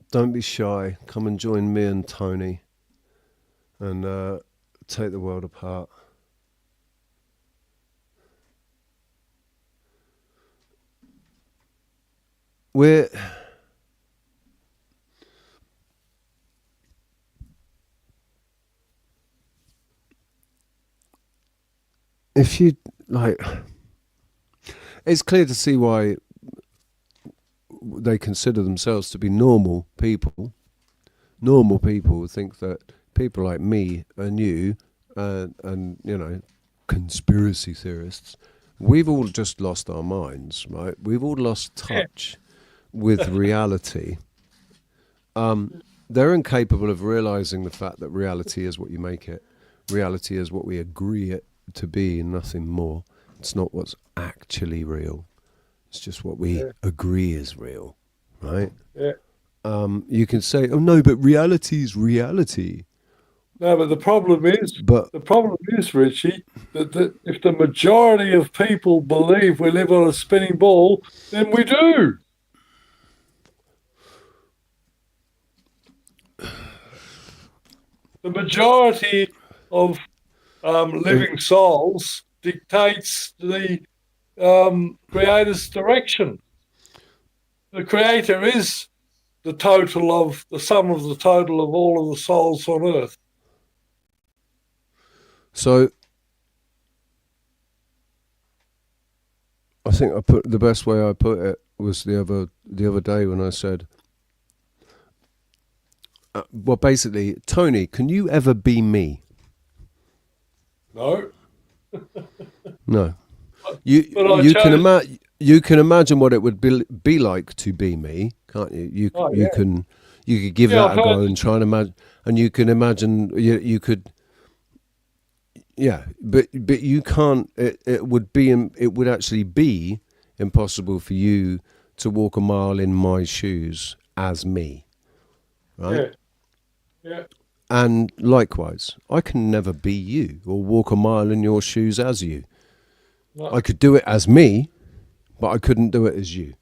Speaker 5: don't be shy. Come and join me and Tony and take the world apart. If you like, it's clear to see why they consider themselves to be normal people. Normal people think that people like me and you and you know, conspiracy theorists, we've all just lost our minds, right? We've all lost touch with reality. They're incapable of realizing the fact that reality is what you make it. Reality is what we agree it to be and nothing more. It's not what's actually real. It's just what we agree is real, right?
Speaker 14: Yeah.
Speaker 5: You can say, oh no, but reality is reality.
Speaker 14: No, but the problem is, Richie, that if the majority of people believe we live on a spinning ball, then we do. The majority of living souls dictates the creator's direction. The creator is the sum of the total of all of the souls on earth.
Speaker 5: So I think the best way I put it was the other day when I said, well, basically, Tony, can you ever be me?
Speaker 14: No.
Speaker 5: No. You can imagine what it would be like to be me, can't you? You could give that a go and try and imagine, and you can imagine you could. Yeah, but you can't. It would actually be impossible for you to walk a mile in my shoes as me, right?
Speaker 14: Yeah.
Speaker 5: And likewise, I can never be you or walk a mile in your shoes as you.
Speaker 14: No.
Speaker 5: I could do it as me, but I couldn't do it as you.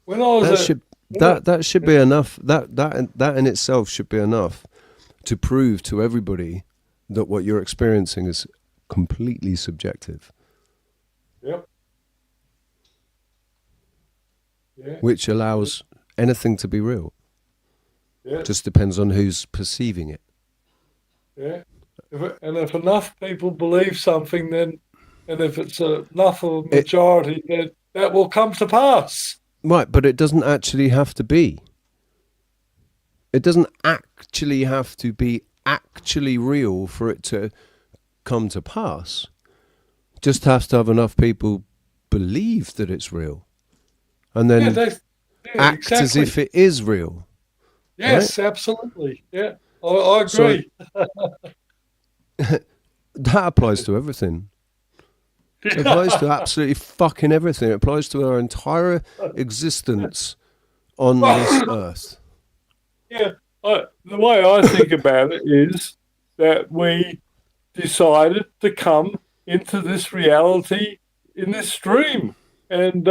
Speaker 14: When I was
Speaker 5: that should be enough. That in itself should be enough to prove to everybody that what you're experiencing is completely subjective.
Speaker 14: Yep. Yeah.
Speaker 5: Which allows anything to be real.
Speaker 14: Yeah.
Speaker 5: Just depends on who's perceiving it.
Speaker 14: Yeah. If enough people believe something, then, and if it's enough of a majority, then that will come to pass.
Speaker 5: Right, but it doesn't actually have to be. It doesn't actually have to be actually real for it to come to pass. Just has to have enough people believe that it's real. And then act as if it is real.
Speaker 14: Yes, right? Absolutely. Yeah, I agree.
Speaker 5: So, that applies to everything. It applies to absolutely fucking everything. It applies to our entire existence on this earth.
Speaker 14: Yeah, the way I think about it is that we decided to come into this reality in this dream. And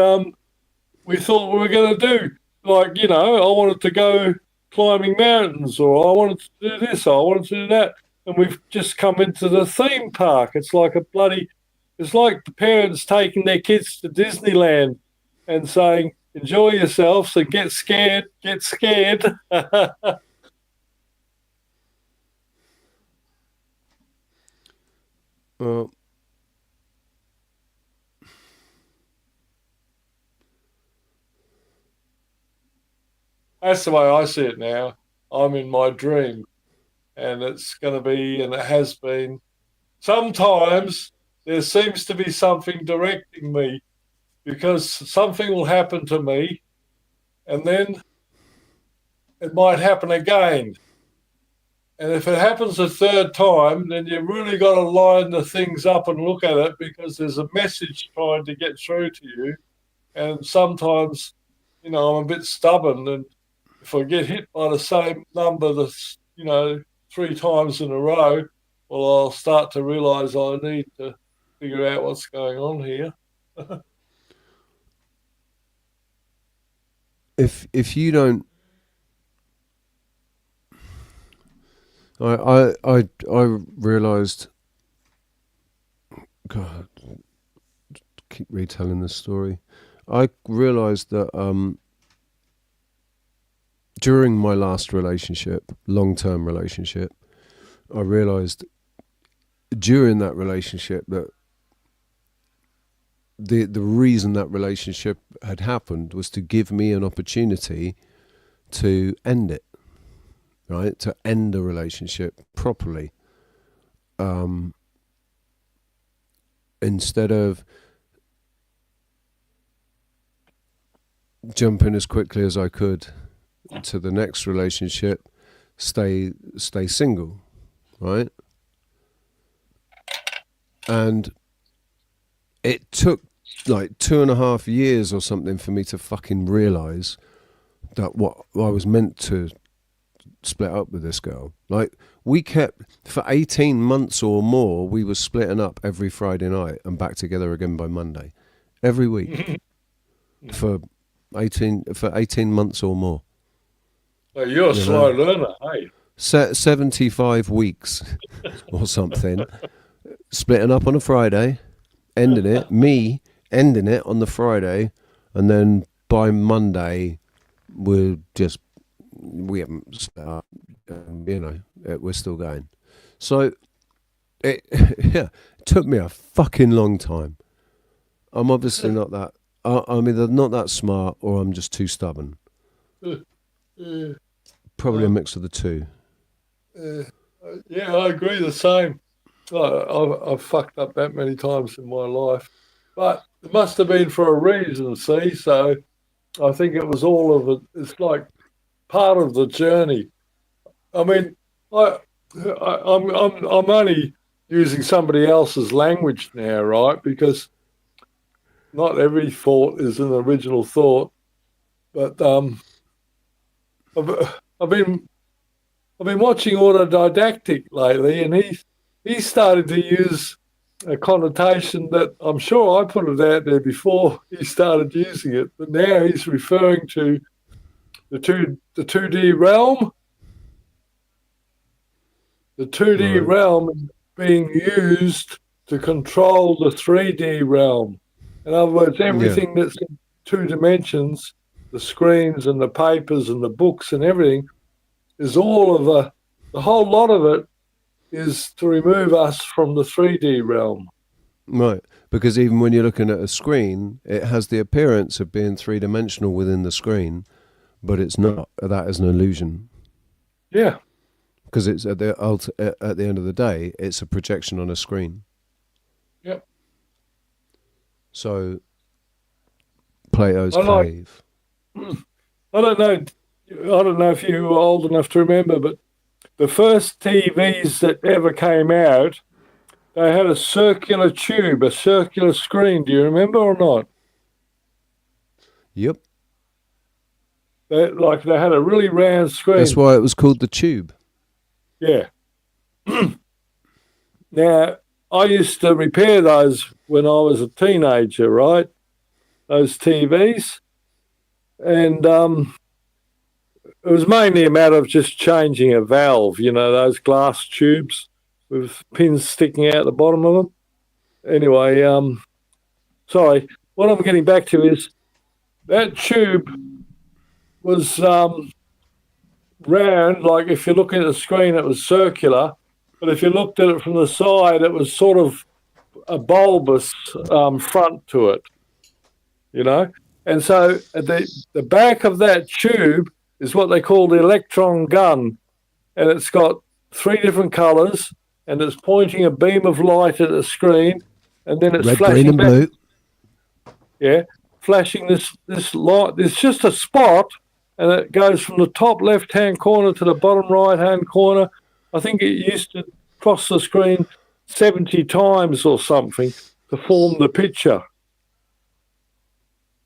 Speaker 14: we thought we were going to do, like, you know, I wanted to go climbing mountains, or I wanted to do this, or I wanted to do that. And we've just come into the theme park. It's like it's like the parents taking their kids to Disneyland and saying, enjoy yourselves and get scared, get scared.
Speaker 5: Well,
Speaker 14: that's the way I see it now. I'm in my dream, and it's going to be, and it has been. Sometimes there seems to be something directing me, because something will happen to me, and then it might happen again. And if it happens a third time, then you've really got to line the things up and look at it, because there's a message trying to get through to you. And sometimes, you know, I'm a bit stubborn, and if I get hit by the same number that's, you know, 3 times in a row, well, I'll start to realise I need to figure out what's going on here.
Speaker 5: If you don't, I realised. God, keep retelling this story. I realised that during my last relationship, long-term relationship, I realised during that relationship that the reason that relationship had happened was to give me an opportunity to end it, right? To end a relationship properly. Instead of jumping as quickly as I could to the next relationship, stay single, right? And it took like 2.5 years or something for me to fucking realise that what I was meant to split up with this girl. Like, we kept, for 18 months or more, we were splitting up every Friday night and back together again by Monday. Every week. for 18 months or more.
Speaker 14: Well, you're a slow learner, hey?
Speaker 5: 75 weeks or something. Splitting up on a Friday, ending it, me ending it on the Friday, and then by Monday we haven't split up, we're still going. So it took me a fucking long time. I'm obviously not that, I'm either not that smart or I'm just too stubborn. Probably a mix of the two.
Speaker 14: Yeah, I agree the same. I've fucked up that many times in my life, but it must have been for a reason. See, so I think it was all of it. It's like part of the journey. I mean, I'm only using somebody else's language now, right? Because not every thought is an original thought, but I've been I've been watching Autodidactic lately, and he started to use a connotation that I'm sure I put it out there before he started using it, but now he's referring to the 2D realm. The 2D realm is being used to control the 3D realm. In other words, everything that's in 2 dimensions, the screens and the papers and the books and everything, is all of the whole lot of it is to remove us from the 3D realm.
Speaker 5: Right, because even when you're looking at a screen, it has the appearance of being three-dimensional within the screen, but it's not. That is an illusion.
Speaker 14: Yeah.
Speaker 5: Because it's at the end of the day, it's a projection on a screen.
Speaker 14: Yep.
Speaker 5: So, Plato's cave.
Speaker 14: I don't know if you were old enough to remember, but the first TVs that ever came out, they had a circular tube, a circular screen. Do you remember or not?
Speaker 5: Yep.
Speaker 14: They had a really round screen.
Speaker 5: That's why it was called the tube.
Speaker 14: Yeah. Now, I used to repair those when I was a teenager, right? Those TVs. And it was mainly a matter of just changing a valve, those glass tubes with pins sticking out the bottom of them. Anyway, sorry. What I'm getting back to is that tube was round, like if you're looking at the screen, it was circular, but if you looked at it from the side, it was sort of a bulbous front to it, And so at the back of that tube is what they call the electron gun, and it's got 3 different colours, and it's pointing a beam of light at the screen, and then it's
Speaker 5: red,
Speaker 14: flashing
Speaker 5: green, and blue.
Speaker 14: Yeah, flashing this light. It's just a spot, and it goes from the top left-hand corner to the bottom right-hand corner. I think it used to cross the screen 70 times or something to form the picture.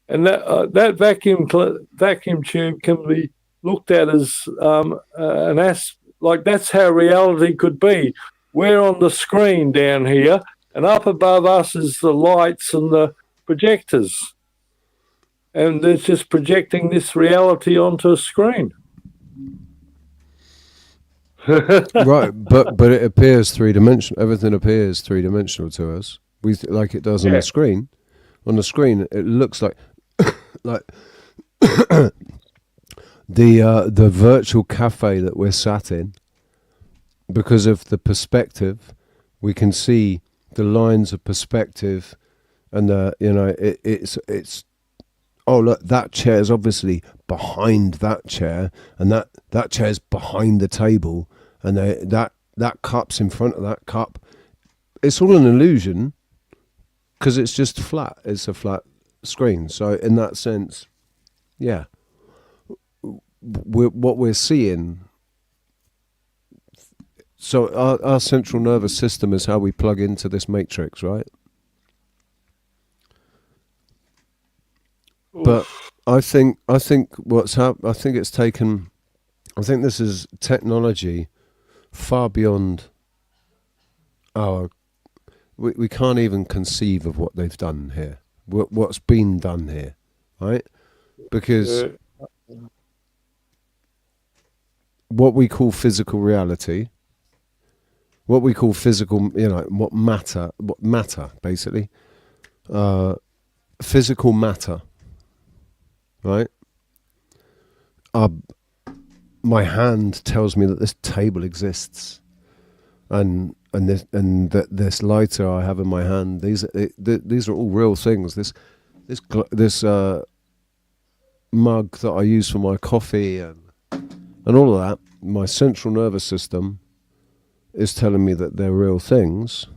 Speaker 14: And that vacuum tube can be looked at as that's how reality could be. We're on the screen down here, and up above us is the lights and the projectors. And it's just projecting this reality onto a screen.
Speaker 5: Right, but it appears three-dimensional. Everything appears three-dimensional to us. Like it does on the screen. On the screen, it looks like the virtual cafe that we're sat in. Because of the perspective, we can see the lines of perspective, and it's. Oh look, that chair is obviously behind that chair, and that chair's behind the table, and that cup's in front of that cup. It's all an illusion because it's just flat. It's a flat screen. So in that sense, yeah, what we're seeing. So our central nervous system is how we plug into this matrix, right? But I think what's happened. I think this is technology far beyond our. We can't even conceive of what they've done here. What's been done here, right? Because what we call physical reality, what matter basically, physical matter. Right? My hand tells me that this table exists, and that this lighter I have in my hand. These are all real things. This mug that I use for my coffee and all of that. My central nervous system is telling me that they're real things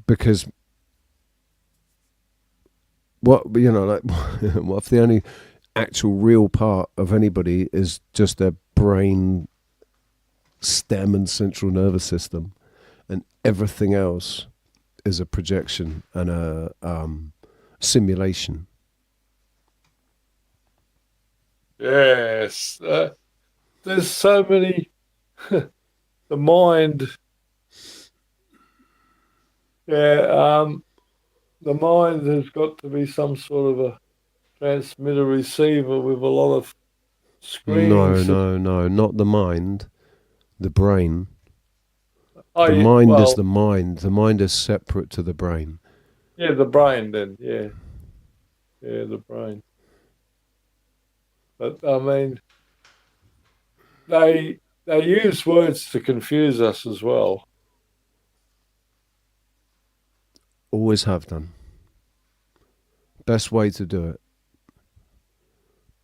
Speaker 5: because. What if the only actual real part of anybody is just their brain stem and central nervous system, and everything else is a projection and a simulation?
Speaker 14: Yes. There's so many. The mind. Yeah. The mind has got to be some sort of a transmitter receiver with a lot of screens.
Speaker 5: No, not the mind, the brain.
Speaker 14: Oh,
Speaker 5: The
Speaker 14: yeah,
Speaker 5: mind is
Speaker 14: well,
Speaker 5: the mind. The mind is separate to the brain.
Speaker 14: yeah, the brain then, yeah. Yeah, the brain. But I mean, they use words to confuse us as well.
Speaker 5: Always have done. Best way to do it.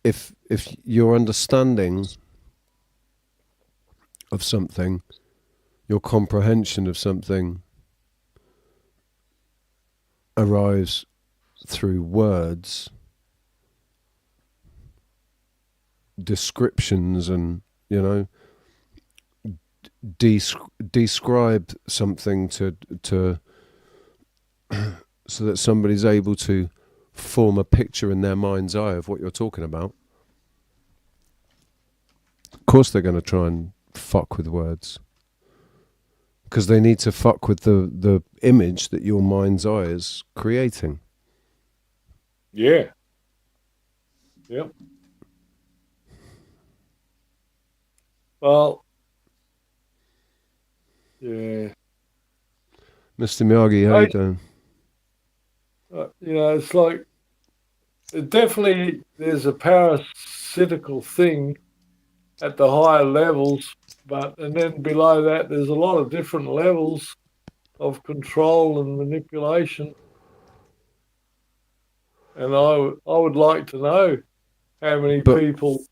Speaker 5: If your understanding of something, your comprehension of something arrives through words, descriptions, and describe something to so that somebody's able to form a picture in their mind's eye of what you're talking about. Of course they're going to try and fuck with words, because they need to fuck with the image that your mind's eye is creating.
Speaker 14: Yeah. Yep. Well, yeah.
Speaker 5: Mr. Miyagi, how you doing?
Speaker 14: It's like, definitely there's a parasitical thing at the higher levels, and then below that there's a lot of different levels of control and manipulation. And I would like to know how many people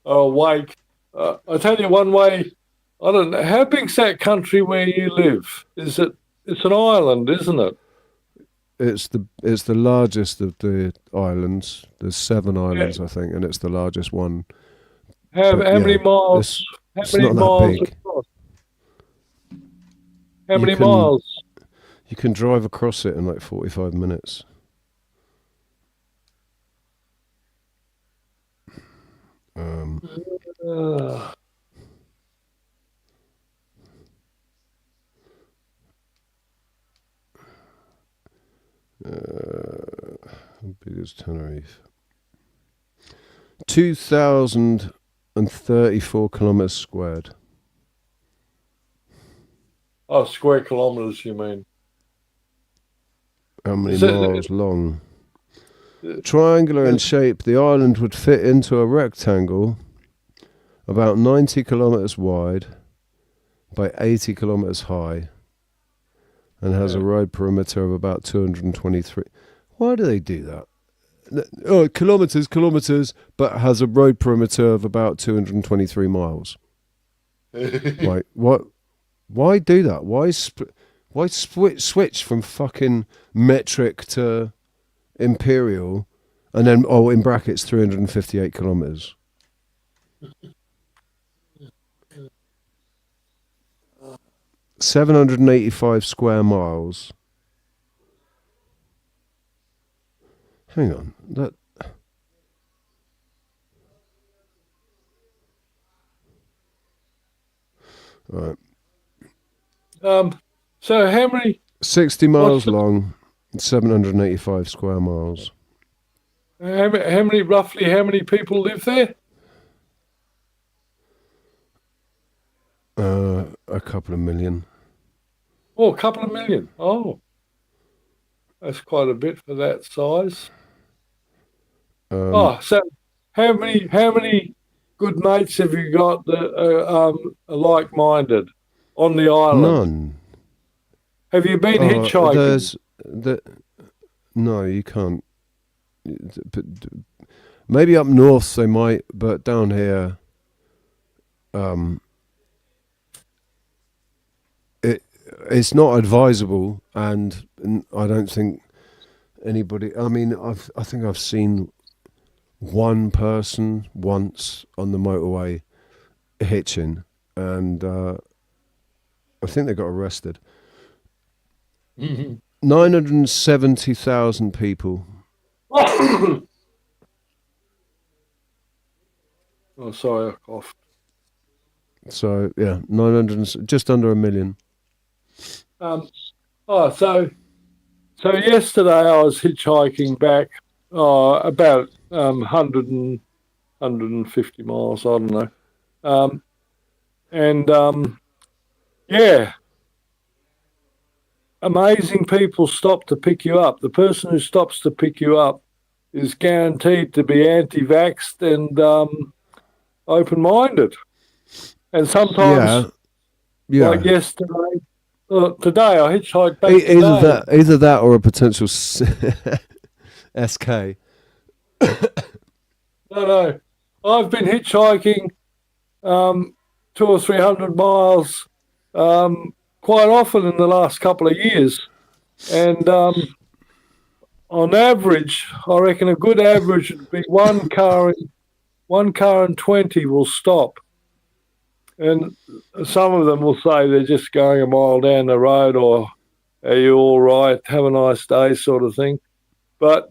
Speaker 14: are awake. I tell you one way, I don't know, how big's that country where you live? It's an island, isn't it?
Speaker 5: It's the largest of the islands. There's 7 islands, I think, and it's the largest one.
Speaker 14: How many miles?
Speaker 5: It's not that big.
Speaker 14: Across? How many miles?
Speaker 5: You can drive across it in like 45 minutes. How big is Tenerife? 2,034 kilometers squared.
Speaker 14: Oh, square kilometers, you mean?
Speaker 5: How many miles long? Triangular in shape, the island would fit into a rectangle about 90 kilometers wide by 80 kilometers high, and has a road perimeter of about 223. Why do they do that? Oh, kilometers, but has a road perimeter of about 223 miles. Like, what? Why do that? Why switch from fucking metric to imperial, and then in brackets 358 kilometers? 785 square miles. Hang on, that. Right.
Speaker 14: So how many?
Speaker 5: 60 miles long, 785 square miles.
Speaker 14: How many people live there?
Speaker 5: A couple of million.
Speaker 14: Oh, a couple of million. Oh, that's quite a bit for that size. So how many good mates have you got that are like-minded on the island?
Speaker 5: None.
Speaker 14: Have you been hitchhiking?
Speaker 5: No, you can't. Maybe up north they might, but down here, it's not advisable, and I don't think anybody. I mean, I think I've seen one person once on the motorway hitching, and I think they got arrested. 970,000 people.
Speaker 14: Oh, sorry, I coughed.
Speaker 5: So yeah, 900, just under $1 million.
Speaker 14: So yesterday I was hitchhiking back, about 150 miles, I don't know. Yeah, amazing people stop to pick you up. The person who stops to pick you up is guaranteed to be anti-vaxxed and open-minded. And sometimes, like yesterday, today I hitchhiked back today.
Speaker 5: Either that or a potential SK.
Speaker 14: No. I've been hitchhiking 200 or 300 miles quite often in the last couple of years. And on average, I reckon a good average would be one car and 20 will stop. And some of them will say they're just going a mile down the road, or are you all right? Have a nice day, sort of thing. But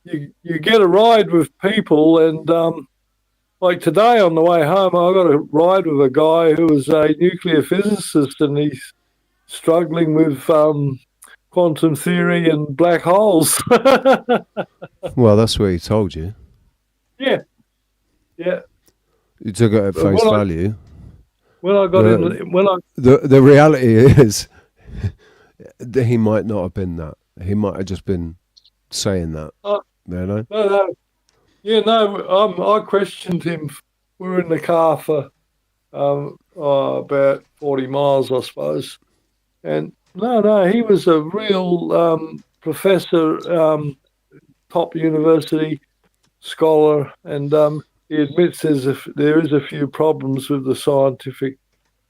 Speaker 14: you get a ride with people, and like today on the way home, I got a ride with a guy who was a nuclear physicist, and he's struggling with quantum theory and black holes.
Speaker 5: Well, that's what he told you.
Speaker 14: Yeah.
Speaker 5: You took it at face value. The reality is that he might not have been that. He might have just been saying that.
Speaker 14: No. Yeah, no. I questioned him. We were in the car for about 40 miles, I suppose. And no, he was a real professor, top university scholar, and he admits there is a few problems with the scientific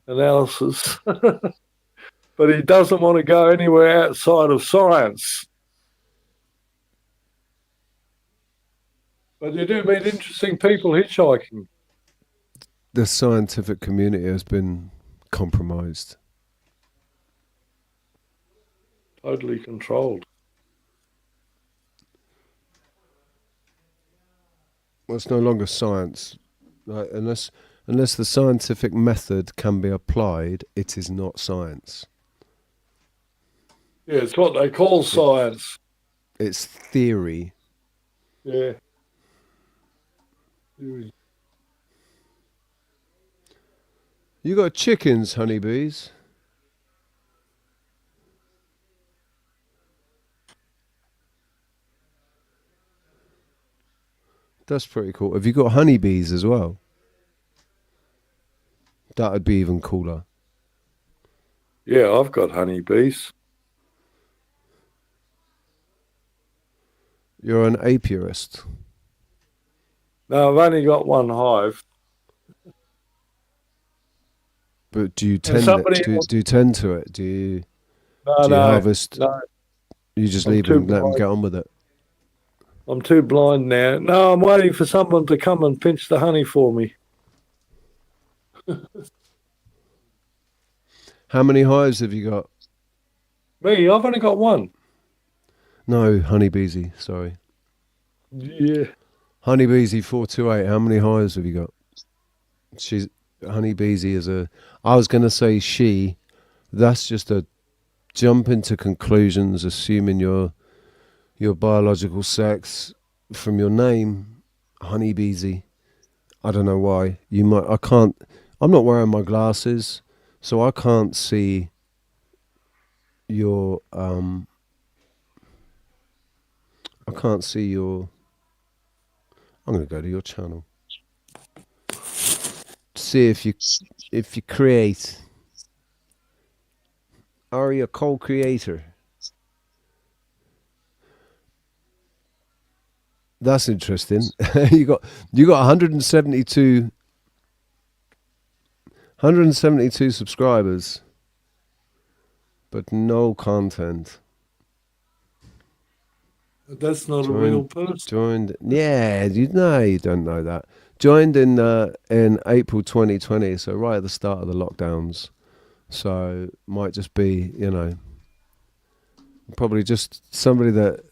Speaker 14: analysis, but he doesn't want to go anywhere outside of science. But you do meet interesting people hitchhiking.
Speaker 5: The scientific community has been compromised.
Speaker 14: Totally controlled.
Speaker 5: Well, it's no longer science. Right? Unless the scientific method can be applied, it is not science.
Speaker 14: Yeah, it's what they call science.
Speaker 5: It's theory.
Speaker 14: Yeah.
Speaker 5: You got chickens, honeybees? That's pretty cool. Have you got honeybees as well? That would be even cooler.
Speaker 14: Yeah, I've got honeybees.
Speaker 5: You're an apiarist.
Speaker 14: No, I've only got one hive.
Speaker 5: But do you tend do you tend to it? Do you harvest?
Speaker 14: No.
Speaker 5: You just leave it and let them get on with it.
Speaker 14: I'm too blind now. No, I'm waiting for someone to come and pinch the honey for me.
Speaker 5: How many hives have you got?
Speaker 14: Me, I've only got one.
Speaker 5: No, honeybeesy, sorry.
Speaker 14: Yeah.
Speaker 5: Honeybeesy 428, how many hives have you got? Honeybeesy is I was going to say she. That's just a jump into conclusions, assuming your biological sex from your name, honeybeesy. I don't know why. I'm not wearing my glasses, so I can't see your I'm going to go to your channel. See if you create. Are you a co-creator? That's interesting. you got 172 subscribers, but no content.
Speaker 14: That's not a real person.
Speaker 5: Joined. Yeah, you don't know that. Joined in April 2020, so right at the start of the lockdowns. So might just be, probably just somebody that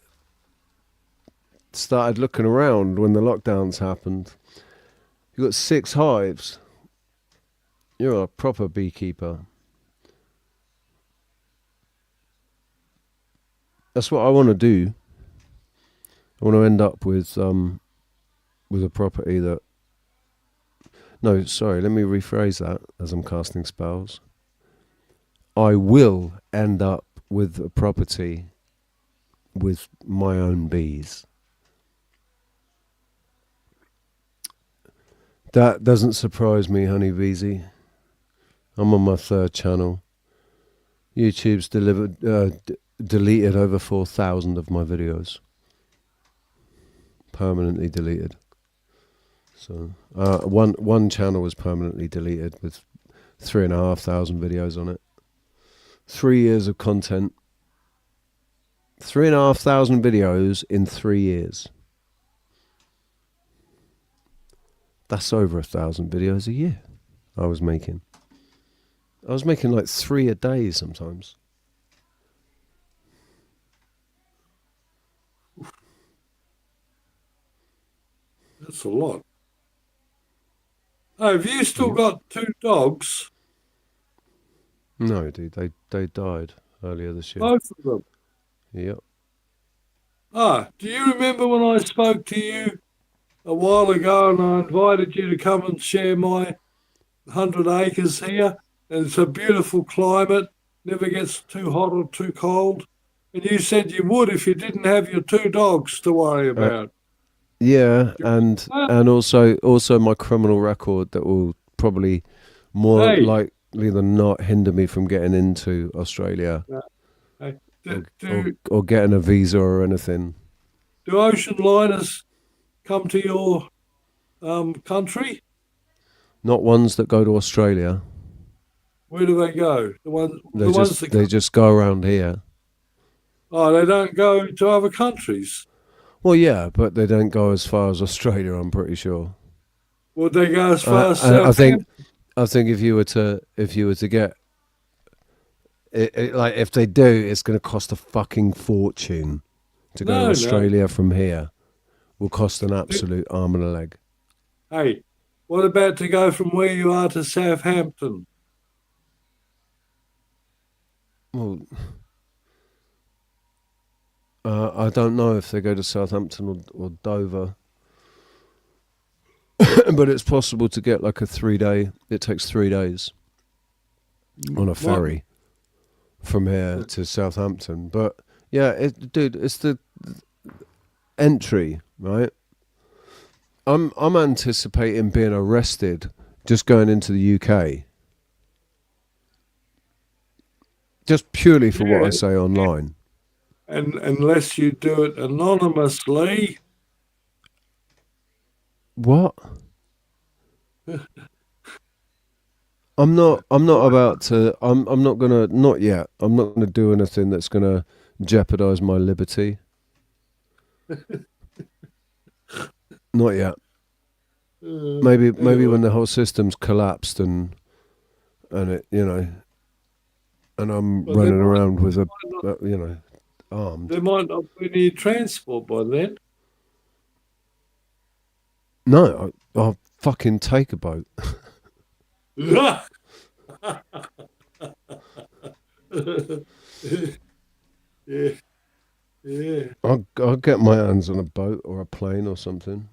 Speaker 5: started looking around when the lockdowns happened. You got 6 hives. You're a proper beekeeper. That's what I want to do. I want to end up with a property that... No, sorry, let me rephrase that as I'm casting spells. I will end up with a property with my own bees. That doesn't surprise me, Honey Beezy. I'm on my 3rd channel. YouTube's deleted over 4,000 of my videos. Permanently deleted. So one channel was permanently deleted with 3,500 videos on it. 3 years of content. 3,500 videos in 3 years. That's over 1,000 videos a year I was making. I was making like 3 a day sometimes.
Speaker 14: That's a lot. Oh, have you still got 2 dogs?
Speaker 5: No, dude, they died earlier this year.
Speaker 14: Both of them?
Speaker 5: Yep.
Speaker 14: Ah, do you remember when I spoke to you a while ago and I invited you to come and share my 100 acres here? And it's a beautiful climate, never gets too hot or too cold. And you said you would if you didn't have your 2 dogs to worry about.
Speaker 5: Yeah, and also my criminal record that will probably more likely than not hinder me from getting into Australia or getting a visa or anything.
Speaker 14: Do ocean liners come to your country?
Speaker 5: Not ones that go to Australia.
Speaker 14: Where do they go?
Speaker 5: They just go around here.
Speaker 14: Oh, they don't go to other countries?
Speaker 5: Well, yeah, but they don't go as far as Australia, I'm pretty sure.
Speaker 14: Would they go as far as
Speaker 5: I think if you were to get it, like if they do, it's going to cost a fucking fortune to go to Australia from here. Will cost an absolute arm and a leg.
Speaker 14: Hey, what about to go from where you are to Southampton?
Speaker 5: Well, I don't know if they go to Southampton or Dover. But it's possible to get like a 3-day... It takes 3 days on a ferry from here to Southampton. But yeah, dude, it's the entry, right? I'm anticipating being arrested just going into the UK. Just purely for what I say online.
Speaker 14: And unless you do it anonymously.
Speaker 5: What? I'm not about to. I'm not gonna. Not yet. I'm not gonna do anything that's gonna jeopardize my liberty. Not yet. Maybe when the whole system's collapsed and it, you know, and I'm running around with a, you know, armed.
Speaker 14: There might not be any transport by then.
Speaker 5: No, I'll fucking take a boat.
Speaker 14: Yeah.
Speaker 5: I'll get my hands on a boat or a plane or something.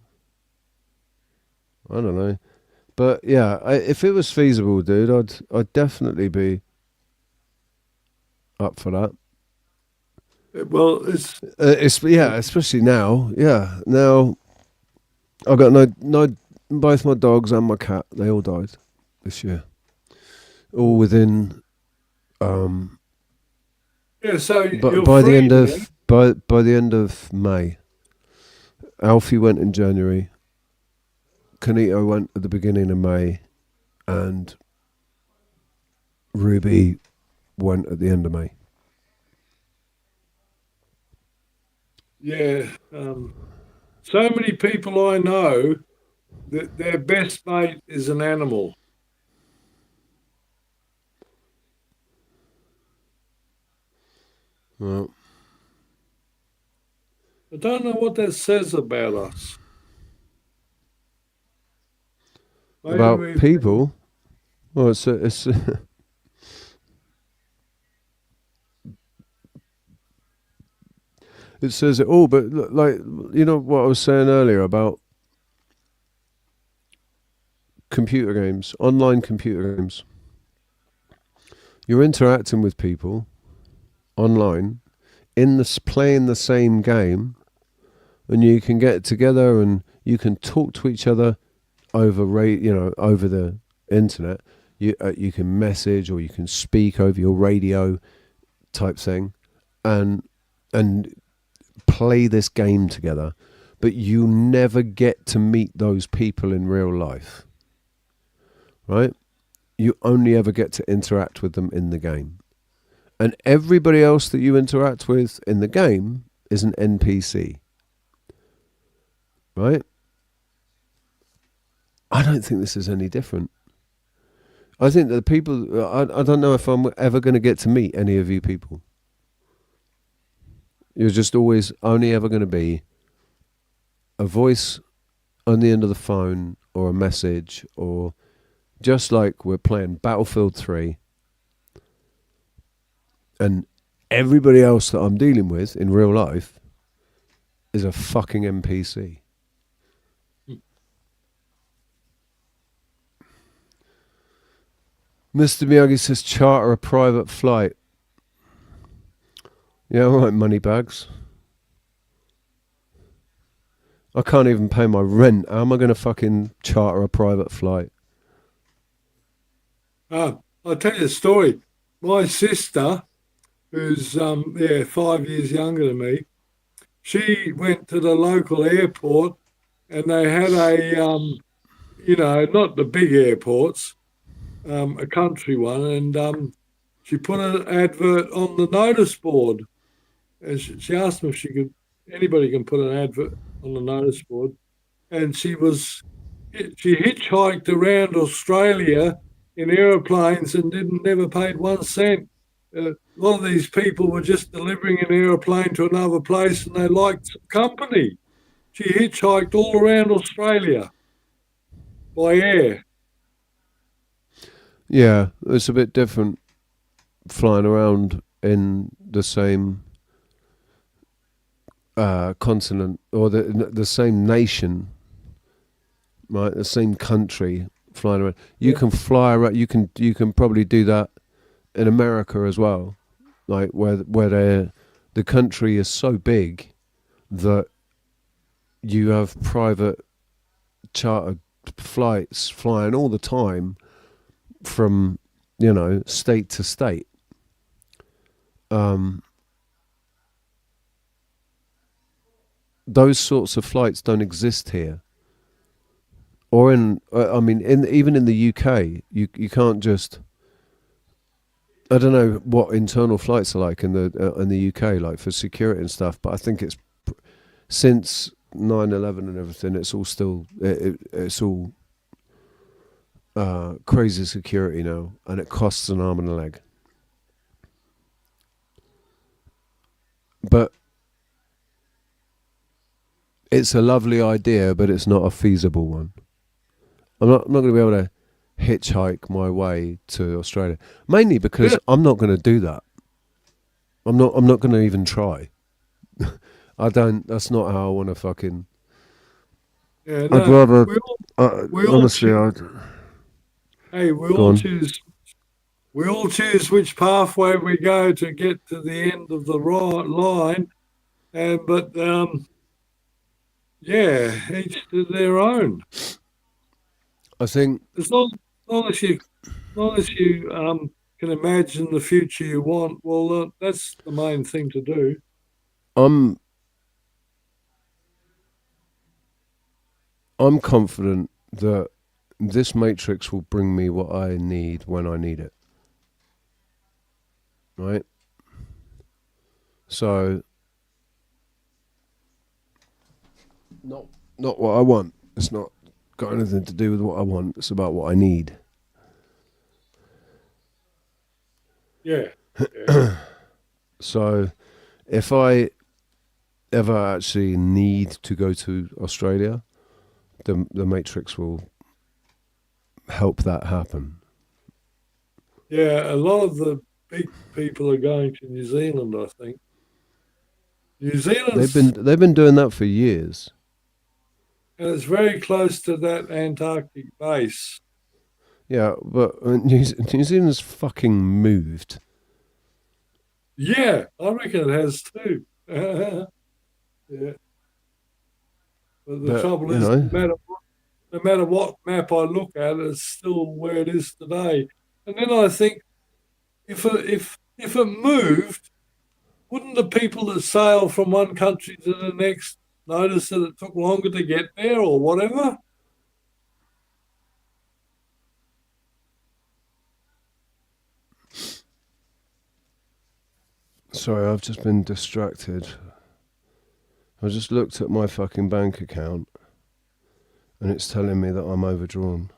Speaker 5: I don't know, but yeah, if it was feasible, dude, I'd definitely be up for that.
Speaker 14: Well,
Speaker 5: it's especially now. Yeah, now I've got no both my dogs and my cat. They all died this year, all within.
Speaker 14: Yeah, so
Speaker 5: but by the end of May, Alfie went in January. Canito went at the beginning of May, and Ruby went at the end of May.
Speaker 14: Yeah, so many people I know that their best mate is an animal.
Speaker 5: Well,
Speaker 14: I don't know what that says about us.
Speaker 5: About people? Well, it's it says it all, but like, you know what I was saying earlier about computer games, online computer games. You're interacting with people online playing the same game, and you can get together and you can talk to each other over over the internet. You can message or you can speak over your radio type thing, and play this game together, but you never get to meet those people in real life, right? You only ever get to interact with them in the game. And everybody else that you interact with in the game is an NPC, right? I don't think this is any different. I think that the people, I don't know if I'm ever going to get to meet any of you people. You're just always only ever going to be a voice on the end of the phone or a message, or just like we're playing Battlefield 3 and everybody else that I'm dealing with in real life is a fucking NPC. Mr. Miyagi says charter a private flight. Yeah, all right, moneybags. I can't even pay my rent. How am I going to fucking charter a private flight?
Speaker 14: I'll tell you a story. My sister, who's 5 years younger than me, she went to the local airport, and they had a, not the big airports, a country one, and she put an advert on the notice board. And she asked me if anybody can put an advert on the notice board. And she hitchhiked around Australia in aeroplanes and never paid 1 cent. A lot of these people were just delivering an aeroplane to another place, and they liked the company. She hitchhiked all around Australia by air.
Speaker 5: Yeah, it's a bit different flying around in the same continent or the same nation, right? The same country, flying around. You can fly around. You can probably do that in America as well, like where the country is so big that you have private chartered flights flying all the time from state to state. Those sorts of flights don't exist here, or even in the UK, you can't just. I don't know what internal flights are like in the UK, like for security and stuff, but I think it's since 9/11 and everything, it's all still it's all crazy security now, and it costs an arm and a leg. But it's a lovely idea, but it's not a feasible one. I'm not going to be able to hitchhike my way to Australia, mainly because I'm not going to do that. I'm not going to even try. That's not how I want to fucking.
Speaker 14: Yeah,
Speaker 5: I'd rather.
Speaker 14: Honestly,
Speaker 5: Hey,
Speaker 14: we all choose which pathway we go to get to the end of the line, but each to their own.
Speaker 5: I think
Speaker 14: as long as you can imagine the future you want, well, that's the main thing to do.
Speaker 5: I'm confident that this matrix will bring me what I need when I need it. Right? So, not what I want. It's not got anything to do with what I want. It's about what I need.
Speaker 14: Yeah.
Speaker 5: So, if I ever actually need to go to Australia, the matrix will help that happen.
Speaker 14: Yeah, a lot of the big people are going to New Zealand, I think. New Zealand's...
Speaker 5: They've been doing that for years.
Speaker 14: And it's very close to that Antarctic base.
Speaker 5: Yeah, but New Zealand's fucking moved.
Speaker 14: Yeah, I reckon it has too. Yeah. But the trouble is, no matter what map I look at, it's still where it is today. And then I think, if it moved, wouldn't the people that sail from one country to the next notice that it took longer to get there or whatever?
Speaker 5: Sorry, I've just been distracted. I just looked at my fucking bank account and it's telling me that I'm overdrawn.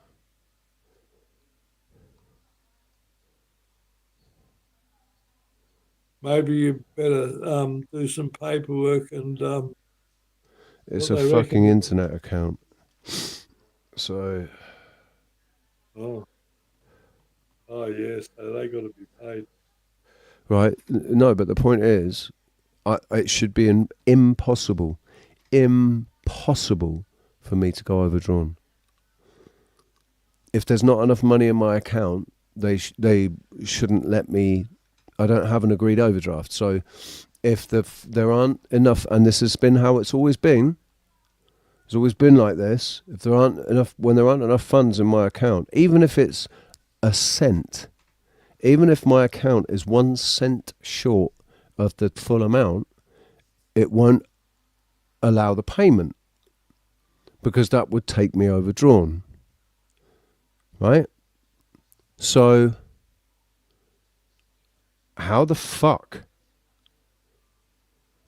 Speaker 14: Maybe you better do some paperwork and...
Speaker 5: It's a fucking internet account. So...
Speaker 14: Oh, yes, so they got to be paid.
Speaker 5: Right, no, but the point is, it should be impossible for me to go overdrawn. If there's not enough money in my account, they shouldn't let me. I don't have an agreed overdraft. So if there aren't enough, and this has been how it's always been. It's always been like this. If there aren't enough, when there aren't enough funds in my account, even if it's a cent. Even if my account is 1 cent short of the full amount, it won't allow the payment because that would take me overdrawn. Right? So, how the fuck?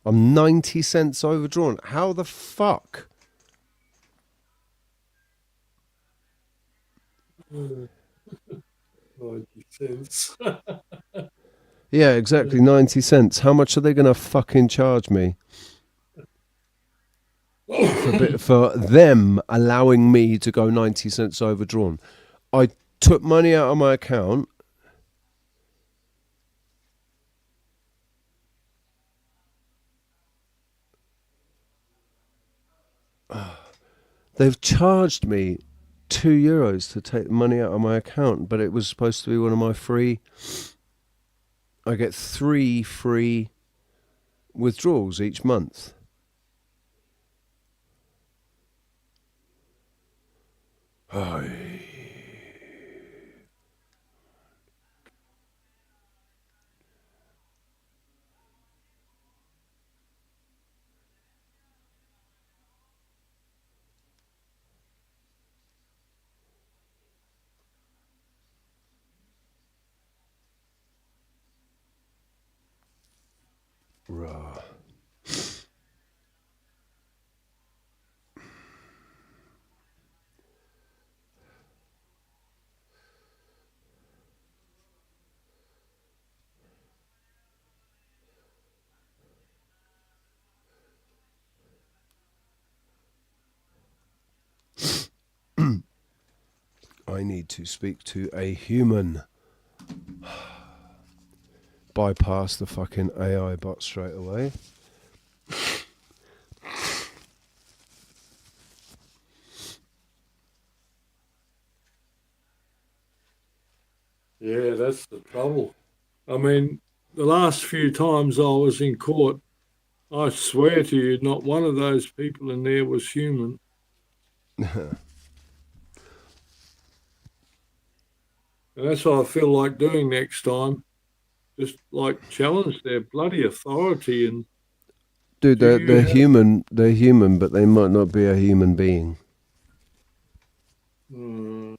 Speaker 5: I'm 90 cents overdrawn. How the fuck?
Speaker 14: 90 cents.
Speaker 5: Yeah, exactly, 90 cents. How much are they going to fucking charge me for them allowing me to go 90 cents overdrawn? I took money out of my account. They've charged me €2 to take the money out of my account, but it was supposed to be one of my free. I get 3 free withdrawals each month. Rah. I need to speak to a human. Bypass the fucking AI bot straight away.
Speaker 14: Yeah, that's the trouble. I mean, the last few times I was in court, I swear to you, not one of those people in there was human. And that's what I feel like doing next time. Just like challenge their bloody authority and.
Speaker 5: Dude, they're human. They're human, but they might not be a human being.
Speaker 14: Hmm.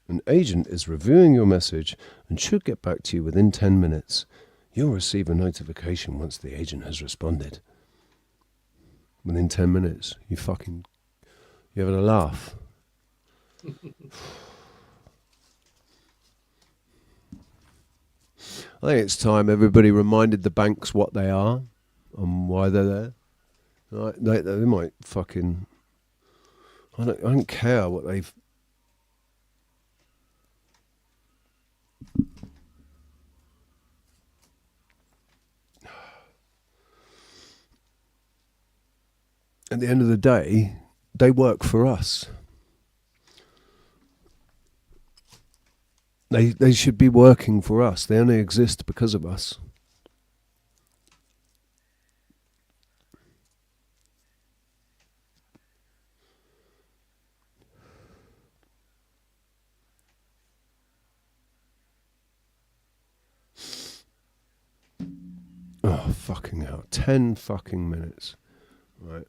Speaker 5: An agent is reviewing your message and should get back to you within 10 minutes. You'll receive a notification once the agent has responded. Within 10 minutes. You having a laugh? I think it's time everybody reminded the banks what they are and why they're there. Right? They might fucking... I don't care what they've... At the end of the day, they work for us. They should be working for us. They only exist because of us. Oh, fucking hell. 10 fucking minutes. Right.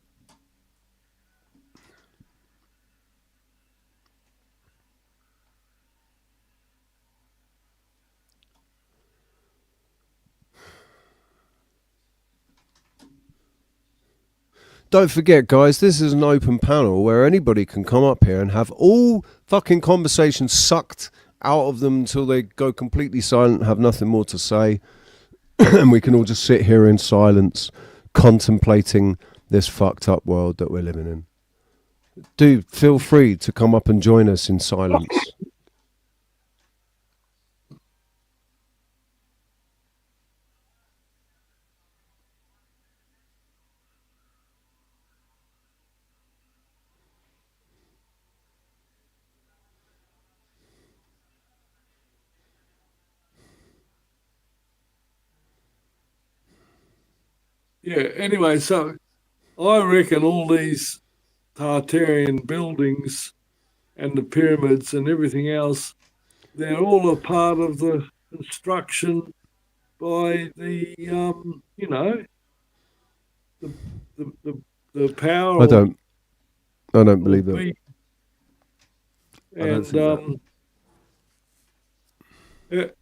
Speaker 5: Don't forget, guys, this is an open panel where anybody can come up here and have all fucking conversations sucked out of them until they go completely silent, have nothing more to say. And we can all just sit here in silence, contemplating this fucked up world that we're living in. Do feel free to come up and join us in silence.
Speaker 14: Yeah, anyway, so I reckon all these Tartarian buildings and the pyramids and everything else, they're all a part of the construction by the, you know, the power.
Speaker 5: I don't believe that.
Speaker 14: And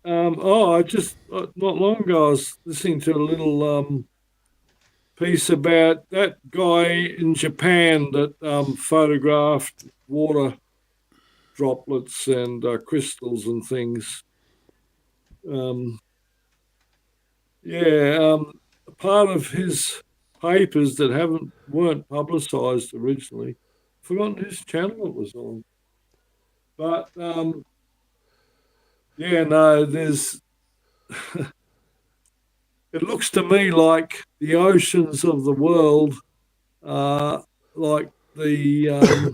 Speaker 14: I just not long ago I was listening to a little piece about that guy in Japan that photographed water droplets and crystals and things. Part of his papers that weren't publicised originally. I've forgotten whose channel it was on. But there's it looks to me like the oceans of the world are like the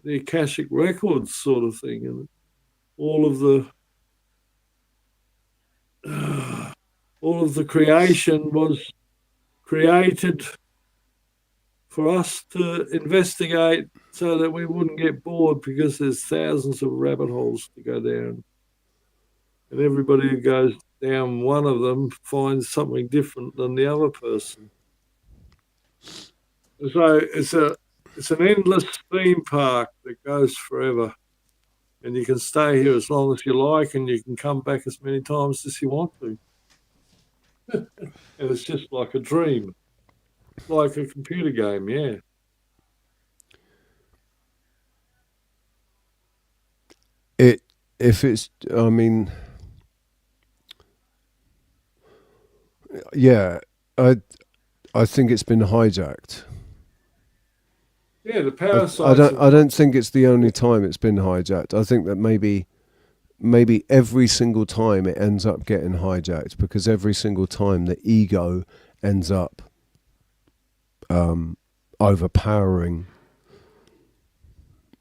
Speaker 14: Akashic records sort of thing, and all of the creation was created for us to investigate so that we wouldn't get bored, because there's thousands of rabbit holes to go down. And everybody who goes down one of them finds something different than the other person. So it's an endless theme park that goes forever. And you can stay here as long as you like, and you can come back as many times as you want to. And it's just like a dream. Like a computer game, yeah.
Speaker 5: I think it's been hijacked.
Speaker 14: Yeah, the power
Speaker 5: I don't think it's the only time it's been hijacked. I think that maybe every single time it ends up getting hijacked, because every single time the ego ends up overpowering.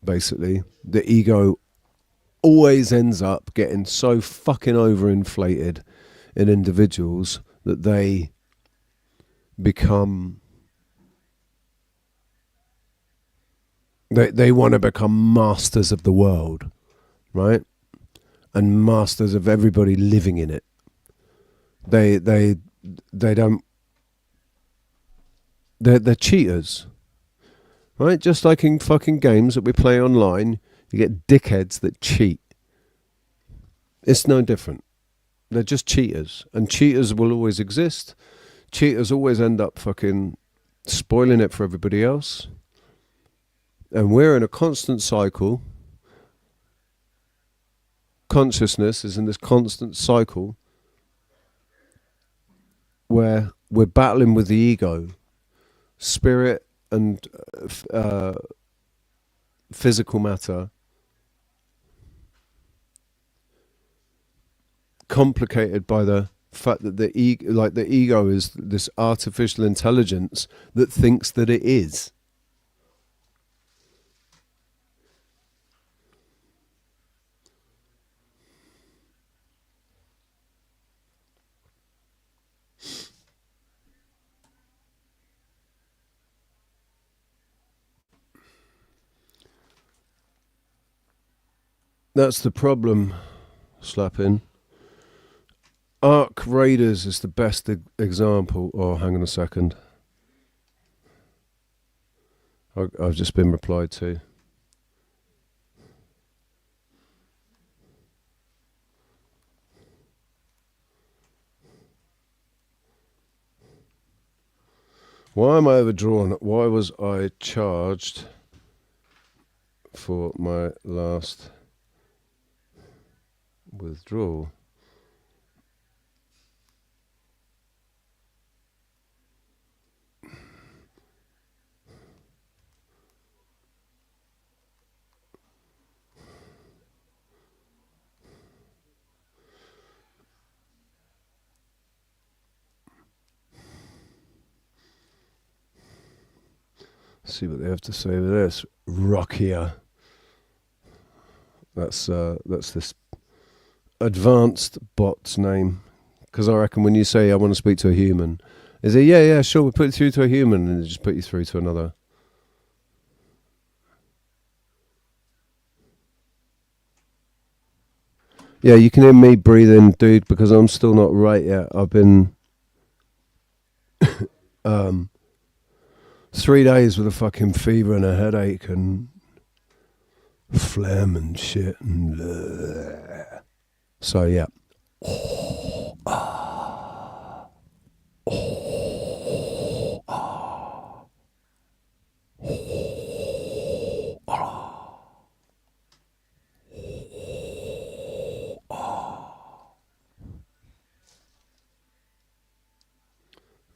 Speaker 5: Basically, the ego always ends up getting so fucking overinflated in individuals that they become... They want to become masters of the world, right? And masters of everybody living in it. They don't... They're cheaters, right? Just like in fucking games that we play online, you get dickheads that cheat. It's no different. They're just cheaters, and cheaters will always exist. Cheaters always end up fucking spoiling it for everybody else. And we're in a constant cycle. Consciousness is in this constant cycle where we're battling with the ego, spirit and physical matter, complicated by the fact that the ego is this artificial intelligence that thinks that it is. That's the problem, Slapping. Ark Raiders is the best example. Oh, hang on a second. I've just been replied to. Why am I overdrawn? Why was I charged for my last withdrawal? See what they have to say with this. Rockier. That's this advanced bot's name. Because I reckon when you say I want to speak to a human, is it yeah, sure, we'll put you through to a human, and they just put you through to another. Yeah, you can hear me breathing, dude, because I'm still not right yet. I've been 3 days with a fucking fever and a headache and phlegm and shit and so yeah.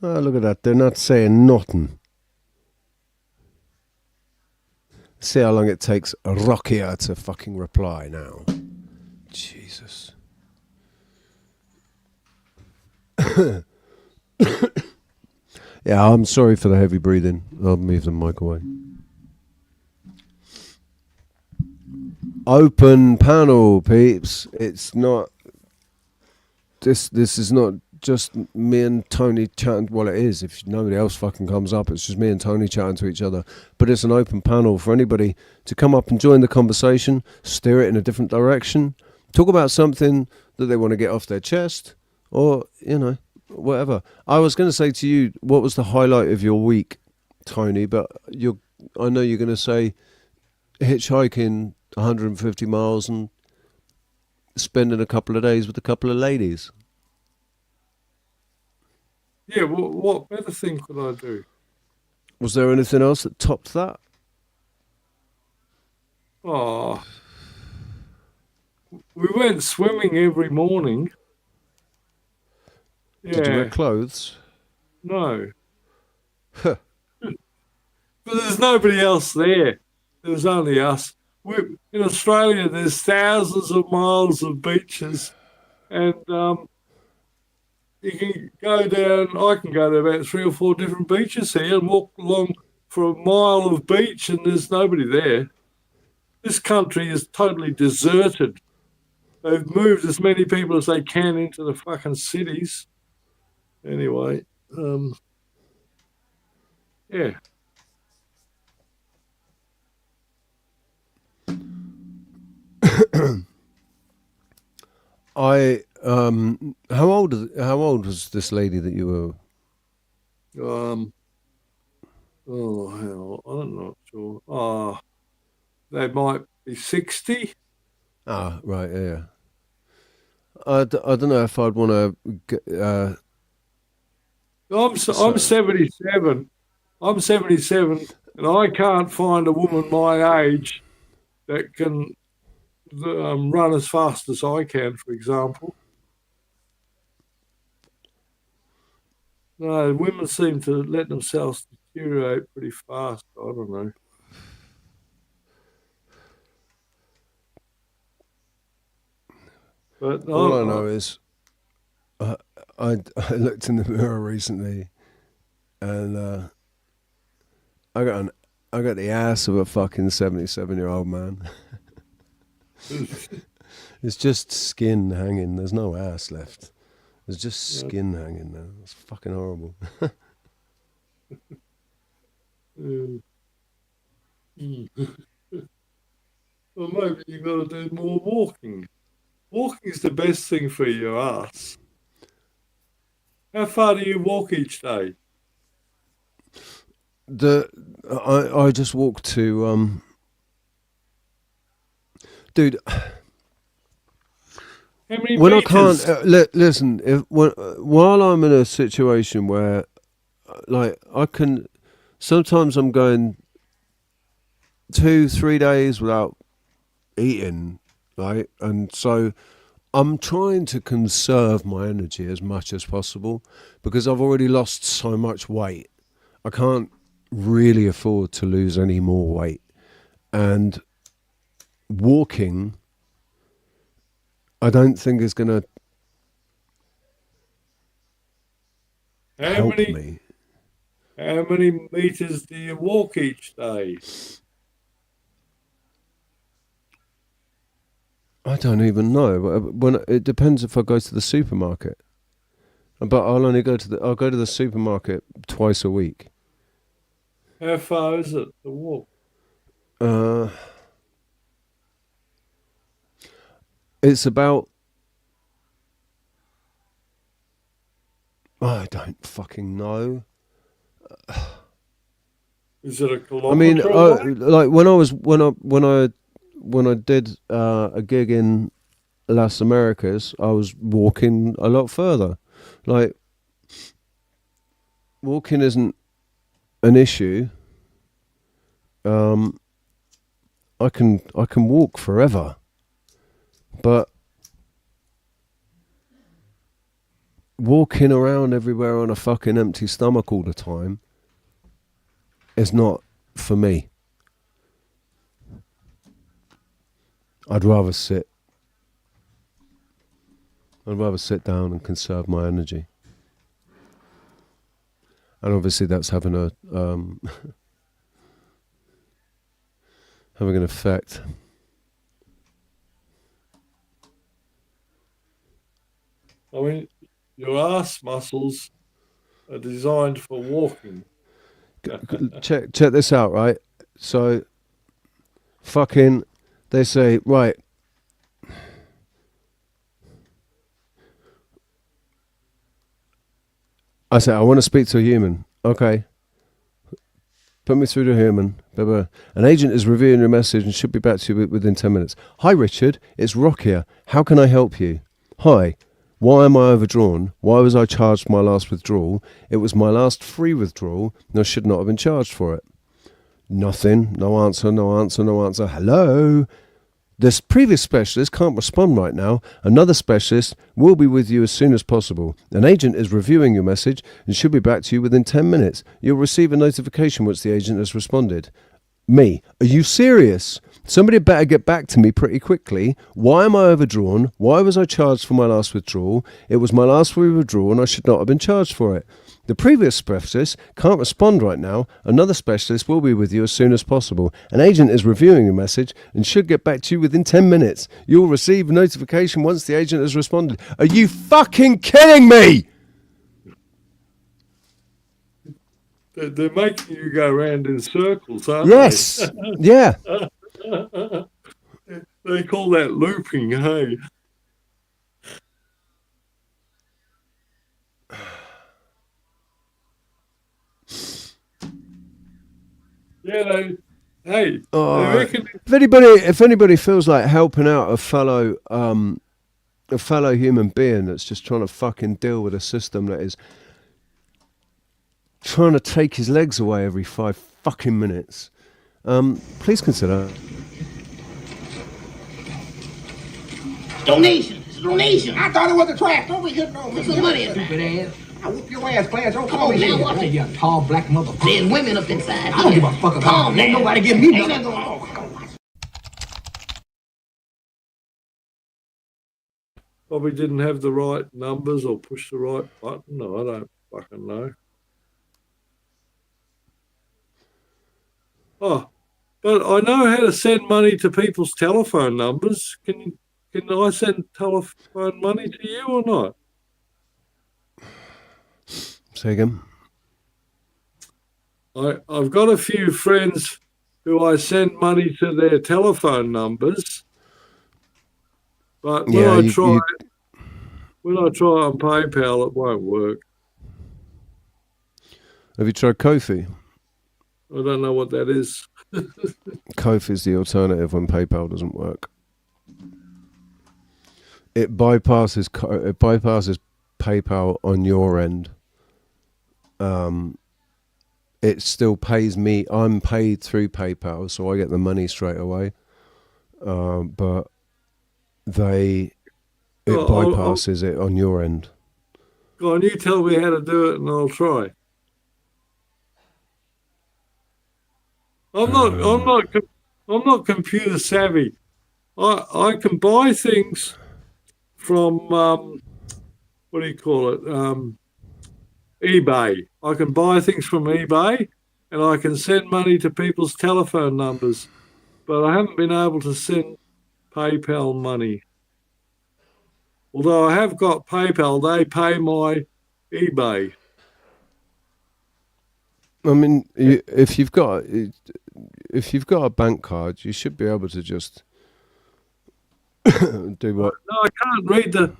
Speaker 5: Oh, look at that. They're not saying nothing. See how long it takes Rockier to fucking reply now. Jesus. Yeah, I'm sorry for the heavy breathing. I'll move the mic away. Open panel, peeps. It's not... This is not just me and Tony chatting. Well, it is. If nobody else fucking comes up, it's just me and Tony chatting to each other. But it's an open panel for anybody to come up and join the conversation, steer it in a different direction, talk about something that they want to get off their chest, or, you know, whatever. I was going to say to you, what was the highlight of your week, Tony? But I know you're going to say hitchhiking 150 miles and spending a couple of days with a couple of ladies.
Speaker 14: Yeah, what better thing could I do?
Speaker 5: Was there anything else that topped that?
Speaker 14: Oh, we went swimming every morning. Yeah.
Speaker 5: Did you wear clothes?
Speaker 14: No. But there's nobody else there. There was only us. In Australia, there's thousands of miles of beaches, and you can go down. I can go to about 3 or 4 different beaches here and walk along for a mile of beach, and there's nobody there. This country is totally deserted. They've moved as many people as they can into the fucking cities. Anyway, yeah.
Speaker 5: How old was this lady that you were?
Speaker 14: Oh hell, I'm not sure. They might be 60.
Speaker 5: Ah, right, yeah. I don't know if I'd want to.
Speaker 14: I'm 77. I'm 77, and I can't find a woman my age that can run as fast as I can, for example. No, women seem to let themselves deteriorate pretty fast. I don't know. But
Speaker 5: all I know is I looked in the mirror recently, and I got the ass of a fucking 77-year-old man. It's just skin hanging. There's no ass left. There's just skin hanging now. It's fucking horrible.
Speaker 14: Well, maybe you got to do more walking. Walking is the best thing for your ass. How far do you walk each day?
Speaker 5: I just walk to dude.
Speaker 14: How many
Speaker 5: when
Speaker 14: meters?
Speaker 5: I can't listen, while I'm in a situation where, like, I can, sometimes I'm going 2-3 days without eating, right, and so I'm trying to conserve my energy as much as possible because I've already lost so much weight. I can't really afford to lose any more weight, and walking, I don't think is going to help me.
Speaker 14: How many meters do you walk each day?
Speaker 5: I don't even know. When it depends if I go to the supermarket, but I'll go to the supermarket twice a week.
Speaker 14: How far is it to walk?
Speaker 5: It's about. I don't fucking know.
Speaker 14: Is it a kilometre?
Speaker 5: I mean, like when I did a gig in Las Americas, I was walking a lot further. Like, walking isn't an issue. I can walk forever, but walking around everywhere on a fucking empty stomach all the time is not for me. I'd rather sit down and conserve my energy. And obviously that's having a having an effect.
Speaker 14: I mean, your ass muscles are designed for walking.
Speaker 5: Check this out, right? So, fucking, they say, right, I say, I want to speak to a human. Okay. Put me through to a human. Blah, blah. An agent is reviewing your message and should be back to you within 10 minutes. Hi, Richard. It's Rock here. How can I help you? Hi. Why am I overdrawn? Why was I charged for my last withdrawal? It was my last free withdrawal, and I should not have been charged for it. Nothing. No answer, no answer, no answer. Hello? This previous specialist can't respond right now. Another specialist will be with you as soon as possible. An agent is reviewing your message and should be back to you within 10 minutes. You'll receive a notification once the agent has responded. Me. Are you serious? Somebody better get back to me pretty quickly. Why am I overdrawn? Why was I charged for my last withdrawal? It was my last free withdrawal and I should not have been charged for it. The previous specialist can't respond right now. Another specialist will be with you as soon as possible. An agent is reviewing your message and should get back to you within 10 minutes. You'll receive a notification once the agent has responded. Are you fucking kidding me?
Speaker 14: They're making you go around in circles, aren't
Speaker 5: yes.
Speaker 14: they?
Speaker 5: Yeah.
Speaker 14: They call that looping, hey? Yeah, they reckon
Speaker 5: if anybody feels like helping out a fellow human being that's just trying to fucking deal with a system that is trying to take his legs away every 5 fucking minutes, please consider
Speaker 15: donation. It's a donation. I thought it was a trap. Don't be good. Put some money in. Stupid ass. I whoop your ass, players. Don't call me now. Watch it, you tall black motherfucker. There's women up inside. I don't give a fuck about them. Ain't nobody give me nothing.
Speaker 14: Probably didn't have the right numbers or push the right button. No, I don't fucking know. Oh, but I know how to send money to people's telephone numbers. Can I send telephone money to you or not?
Speaker 5: Say again.
Speaker 14: I've got a few friends who I send money to their telephone numbers, but when I try on PayPal, it won't work.
Speaker 5: Have you tried Kofi?
Speaker 14: I don't know what that is.
Speaker 5: Kofi is the alternative when PayPal doesn't work. It bypasses PayPal on your end. It still pays me. I'm paid through PayPal, so I get the money straight away. But it bypasses it on your end.
Speaker 14: Go on, you tell me how to do it, and I'll try. I'm not computer savvy. I can buy things from what do you call it? eBay. I can buy things from eBay, and I can send money to people's telephone numbers, but I haven't been able to send PayPal money. Although I have got PayPal, they pay my eBay.
Speaker 5: I mean, if you've got a bank card, you should be able to just do what?
Speaker 14: No,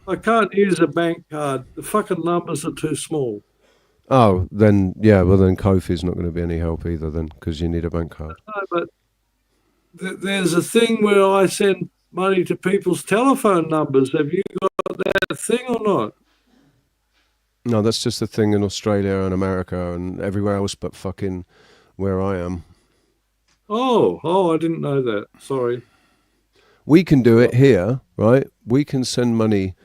Speaker 14: I can't use a bank card. The fucking numbers are too small.
Speaker 5: Oh, then Kofi's not going to be any help either then, because you need a bank card.
Speaker 14: No, but there's a thing where I send money to people's telephone numbers. Have you got that thing or not?
Speaker 5: No, that's just a thing in Australia and America and everywhere else but fucking where I am.
Speaker 14: Oh, I didn't know that. Sorry.
Speaker 5: We can do it here, right? We can send money.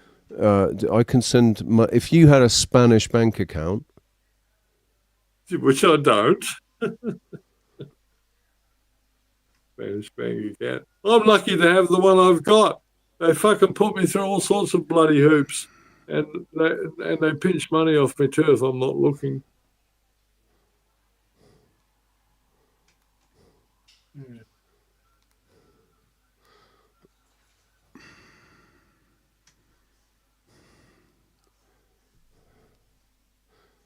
Speaker 5: I can send if you had a Spanish bank account.
Speaker 14: Which I don't. Spanish bank account. I'm lucky to have the one I've got. They fucking put me through all sorts of bloody hoops. And they pinch money off me too if I'm not looking.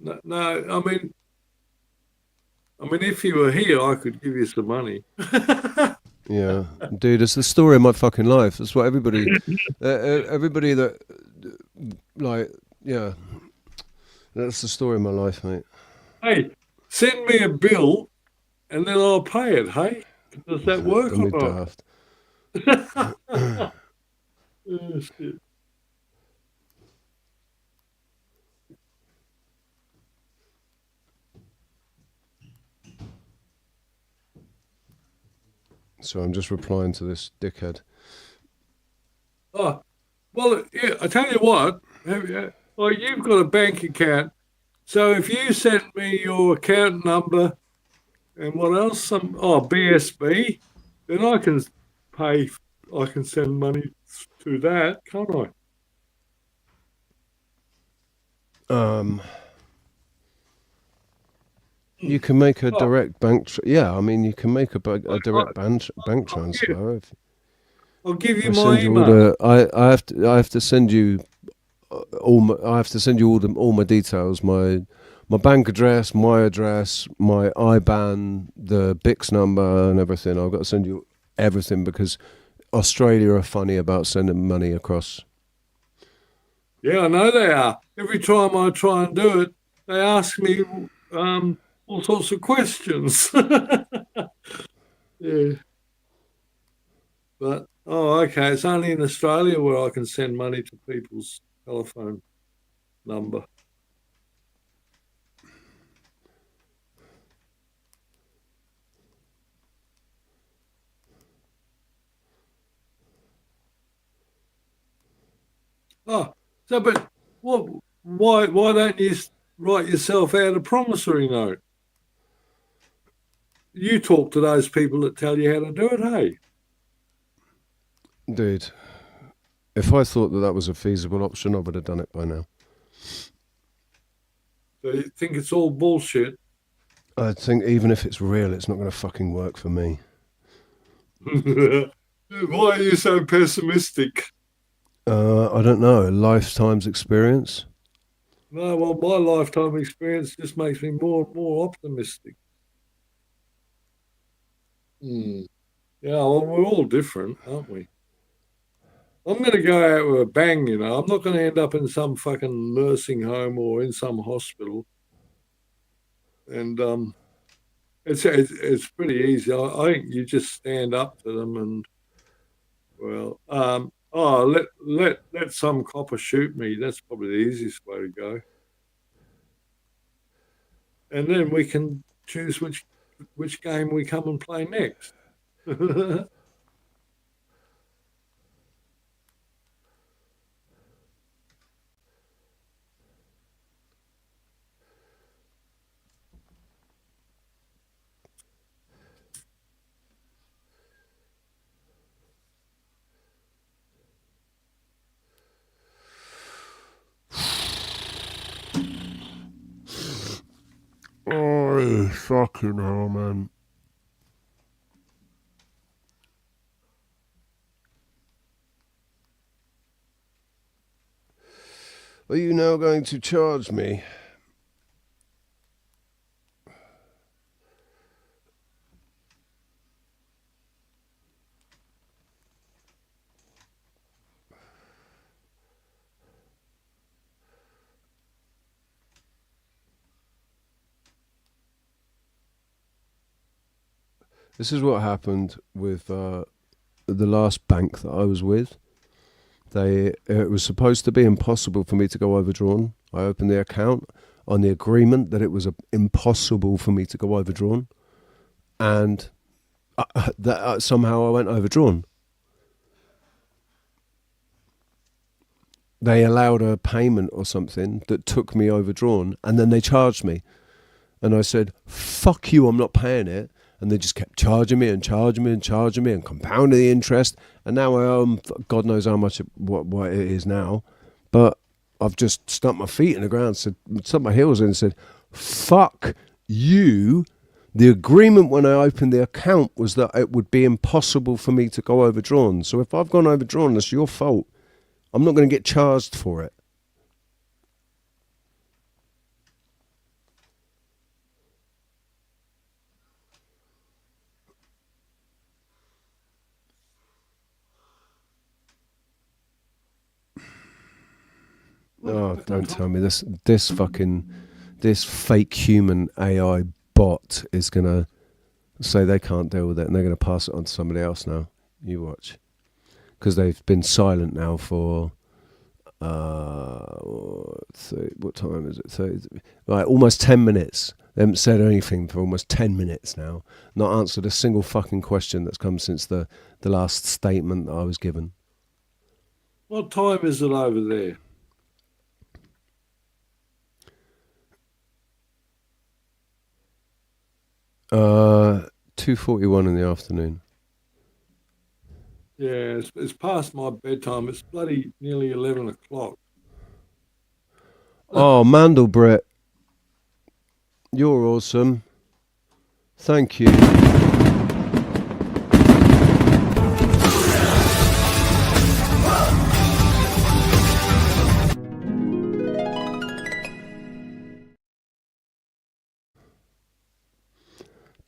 Speaker 14: No, I mean, if you were here, I could give you some money.
Speaker 5: Yeah, dude, it's the story of my fucking life. That's what everybody that, like, yeah, that's the story of my life, mate.
Speaker 14: Hey, send me a bill, and then I'll pay it. Hey, does that work or not? Oh, shit.
Speaker 5: So I'm just replying to this dickhead.
Speaker 14: Oh, well, yeah, I tell you what, you've got a bank account, so if you send me your account number and what else, BSB, then I can send money to that, can't I?
Speaker 5: You can make a direct bank. I mean, you can make a direct bank transfer.
Speaker 14: I'll give you my email.
Speaker 5: I have to send you all my details. My bank address, my IBAN, the BICS number, and everything. I've got to send you everything because Australia are funny about sending money across.
Speaker 14: Yeah, I know they are. Every time I try and do it, they ask me all sorts of questions. Yeah. But, okay, it's only in Australia where I can send money to people's telephone number. Oh, so but why don't you write yourself out a promissory note. You talk to those people that tell you how to do it, hey?
Speaker 5: Dude, if I thought that was a feasible option, I would have done it by now.
Speaker 14: So you think it's all bullshit?
Speaker 5: I think even if it's real, it's not going to fucking work for me.
Speaker 14: Why are you so pessimistic?
Speaker 5: I don't know. A lifetime's experience?
Speaker 14: No, well, my lifetime experience just makes me more and more optimistic. Yeah, well, we're all different, aren't we? I'm going to go out with a bang, you know. I'm not going to end up in some fucking nursing home or in some hospital. And it's pretty easy. I think you just stand up to them and, well, let some copper shoot me. That's probably the easiest way to go. And then we can choose which game we come and play next.
Speaker 5: Oh, fucking hell, man. Are you now going to charge me? This is what happened with the last bank that I was with. It was supposed to be impossible for me to go overdrawn. I opened the account on the agreement that it was impossible for me to go overdrawn, and somehow I went overdrawn. They allowed a payment or something that took me overdrawn, and then they charged me. And I said, fuck you, I'm not paying it. And they just kept charging me and charging me and charging me and compounding the interest. And now I owe God knows how much, what it is now. But I've just stuck my feet in the ground, stuck my heels in and said, fuck you. The agreement when I opened the account was that it would be impossible for me to go overdrawn. So if I've gone overdrawn, that's your fault. I'm not going to get charged for it. Oh, don't tell me this fake human AI bot is going to say they can't deal with it and they're going to pass it on to somebody else now. You watch. Because they've been silent now for, what time is it? 30, like almost 10 minutes. They haven't said anything for almost 10 minutes now. Not answered a single fucking question that's come since the last statement that I was given.
Speaker 14: What time is it over there?
Speaker 5: Uh, 2:41 in the afternoon.
Speaker 14: Yeah, it's past my bedtime. It's bloody nearly 11 o'clock.
Speaker 5: Oh, Mandelbrett, you're awesome. Thank you.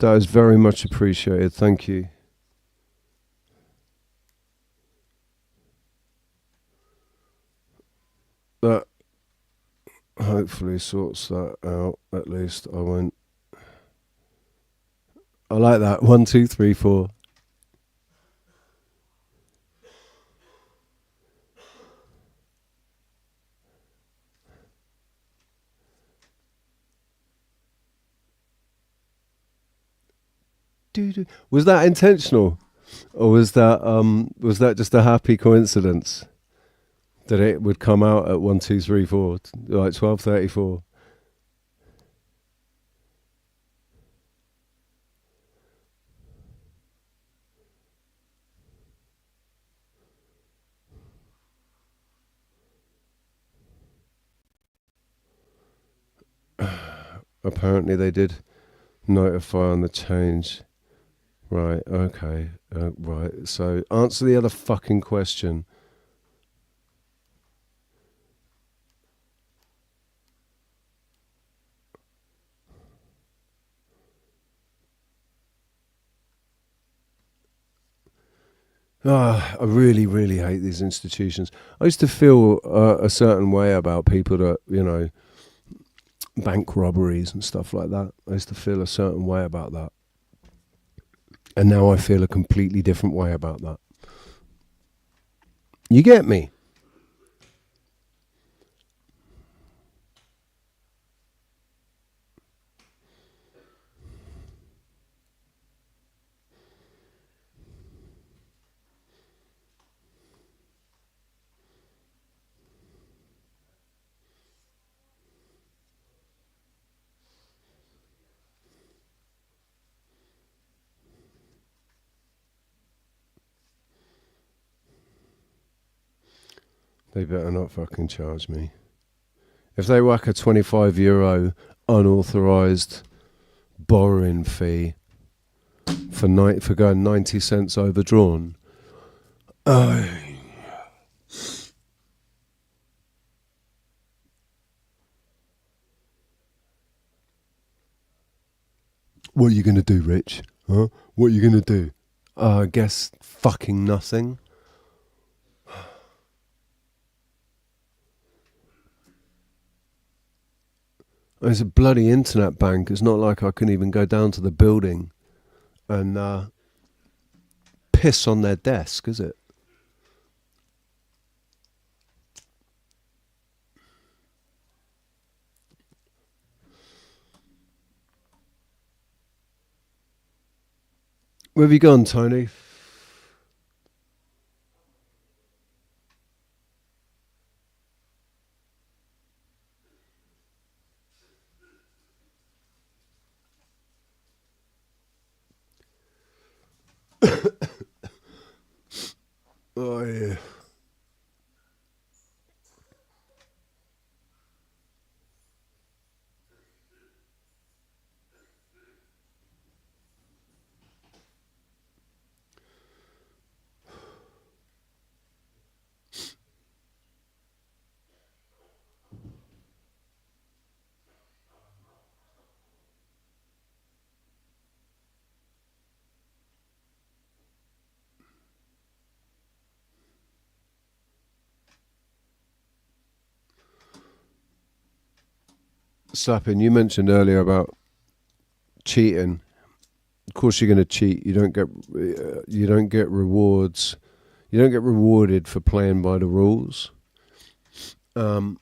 Speaker 5: That is very much appreciated. Thank you. That hopefully sorts that out. At least I won't. I like that. 1, 2, 3, 4. Was that intentional, or was that just a happy coincidence that it would come out at 1, 2, 3, 4, like 12:34? Apparently they did notify on the change. Right, okay. Right, so answer the other fucking question. I really, really hate these institutions. I used to feel a certain way about people that, you know, bank robberies and stuff like that. I used to feel a certain way about that. And now I feel a completely different way about that. You get me? They better not fucking charge me. If they whack a €25 unauthorised borrowing fee for going 90 cents overdrawn, what are you going to do, Rich? Huh? What are you going to do? I guess fucking nothing. It's a bloody internet bank. It's not like I can even go down to the building and piss on their desk, is it? Where have you gone, Tony? Oh, yeah. Slapping, you mentioned earlier about cheating. Of course, you're going to cheat. You don't get rewards. You don't get rewarded for playing by the rules. And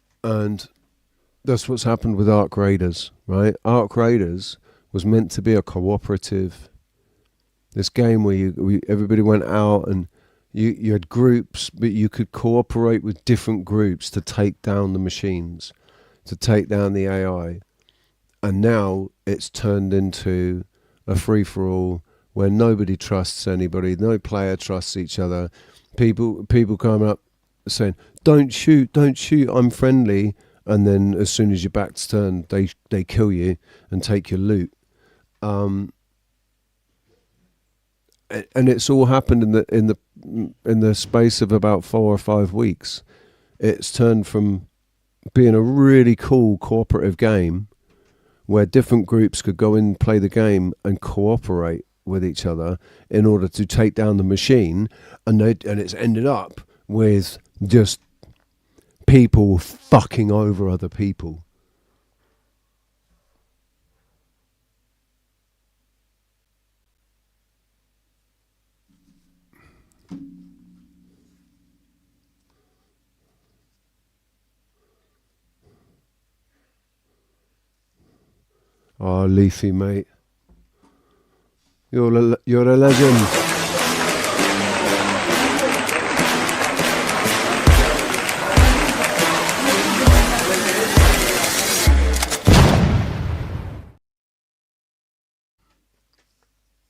Speaker 5: that's what's happened with Ark Raiders, right? Ark Raiders was meant to be a cooperative. This game where everybody went out and you had groups, but you could cooperate with different groups to take down the machines, to take down the AI. And now it's turned into a free-for-all where nobody trusts anybody, no player trusts each other. People come up saying, don't shoot, I'm friendly. And then as soon as your back's turned, they kill you and take your loot. And it's all happened in the space of about 4 or 5 weeks. It's turned from being a really cool cooperative game where different groups could go in and play the game and cooperate with each other in order to take down the machine, and it's ended up with just people fucking over other people. Oh, Leafy, mate. You're a legend.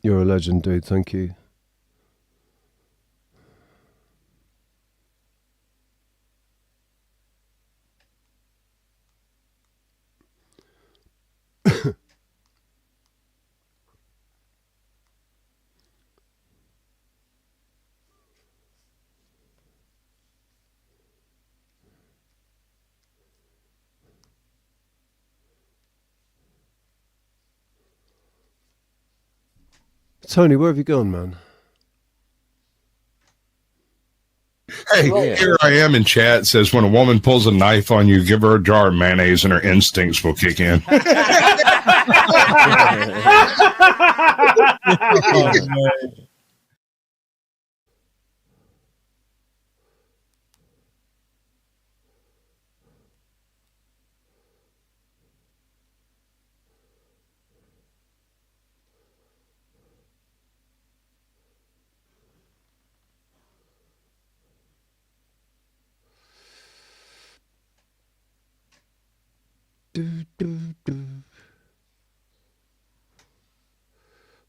Speaker 5: You're a legend, dude. Thank you. Tony, where have you gone, man?
Speaker 2: Hey, here I am in chat. It says, when a woman pulls a knife on you, give her a jar of mayonnaise and her instincts will kick in.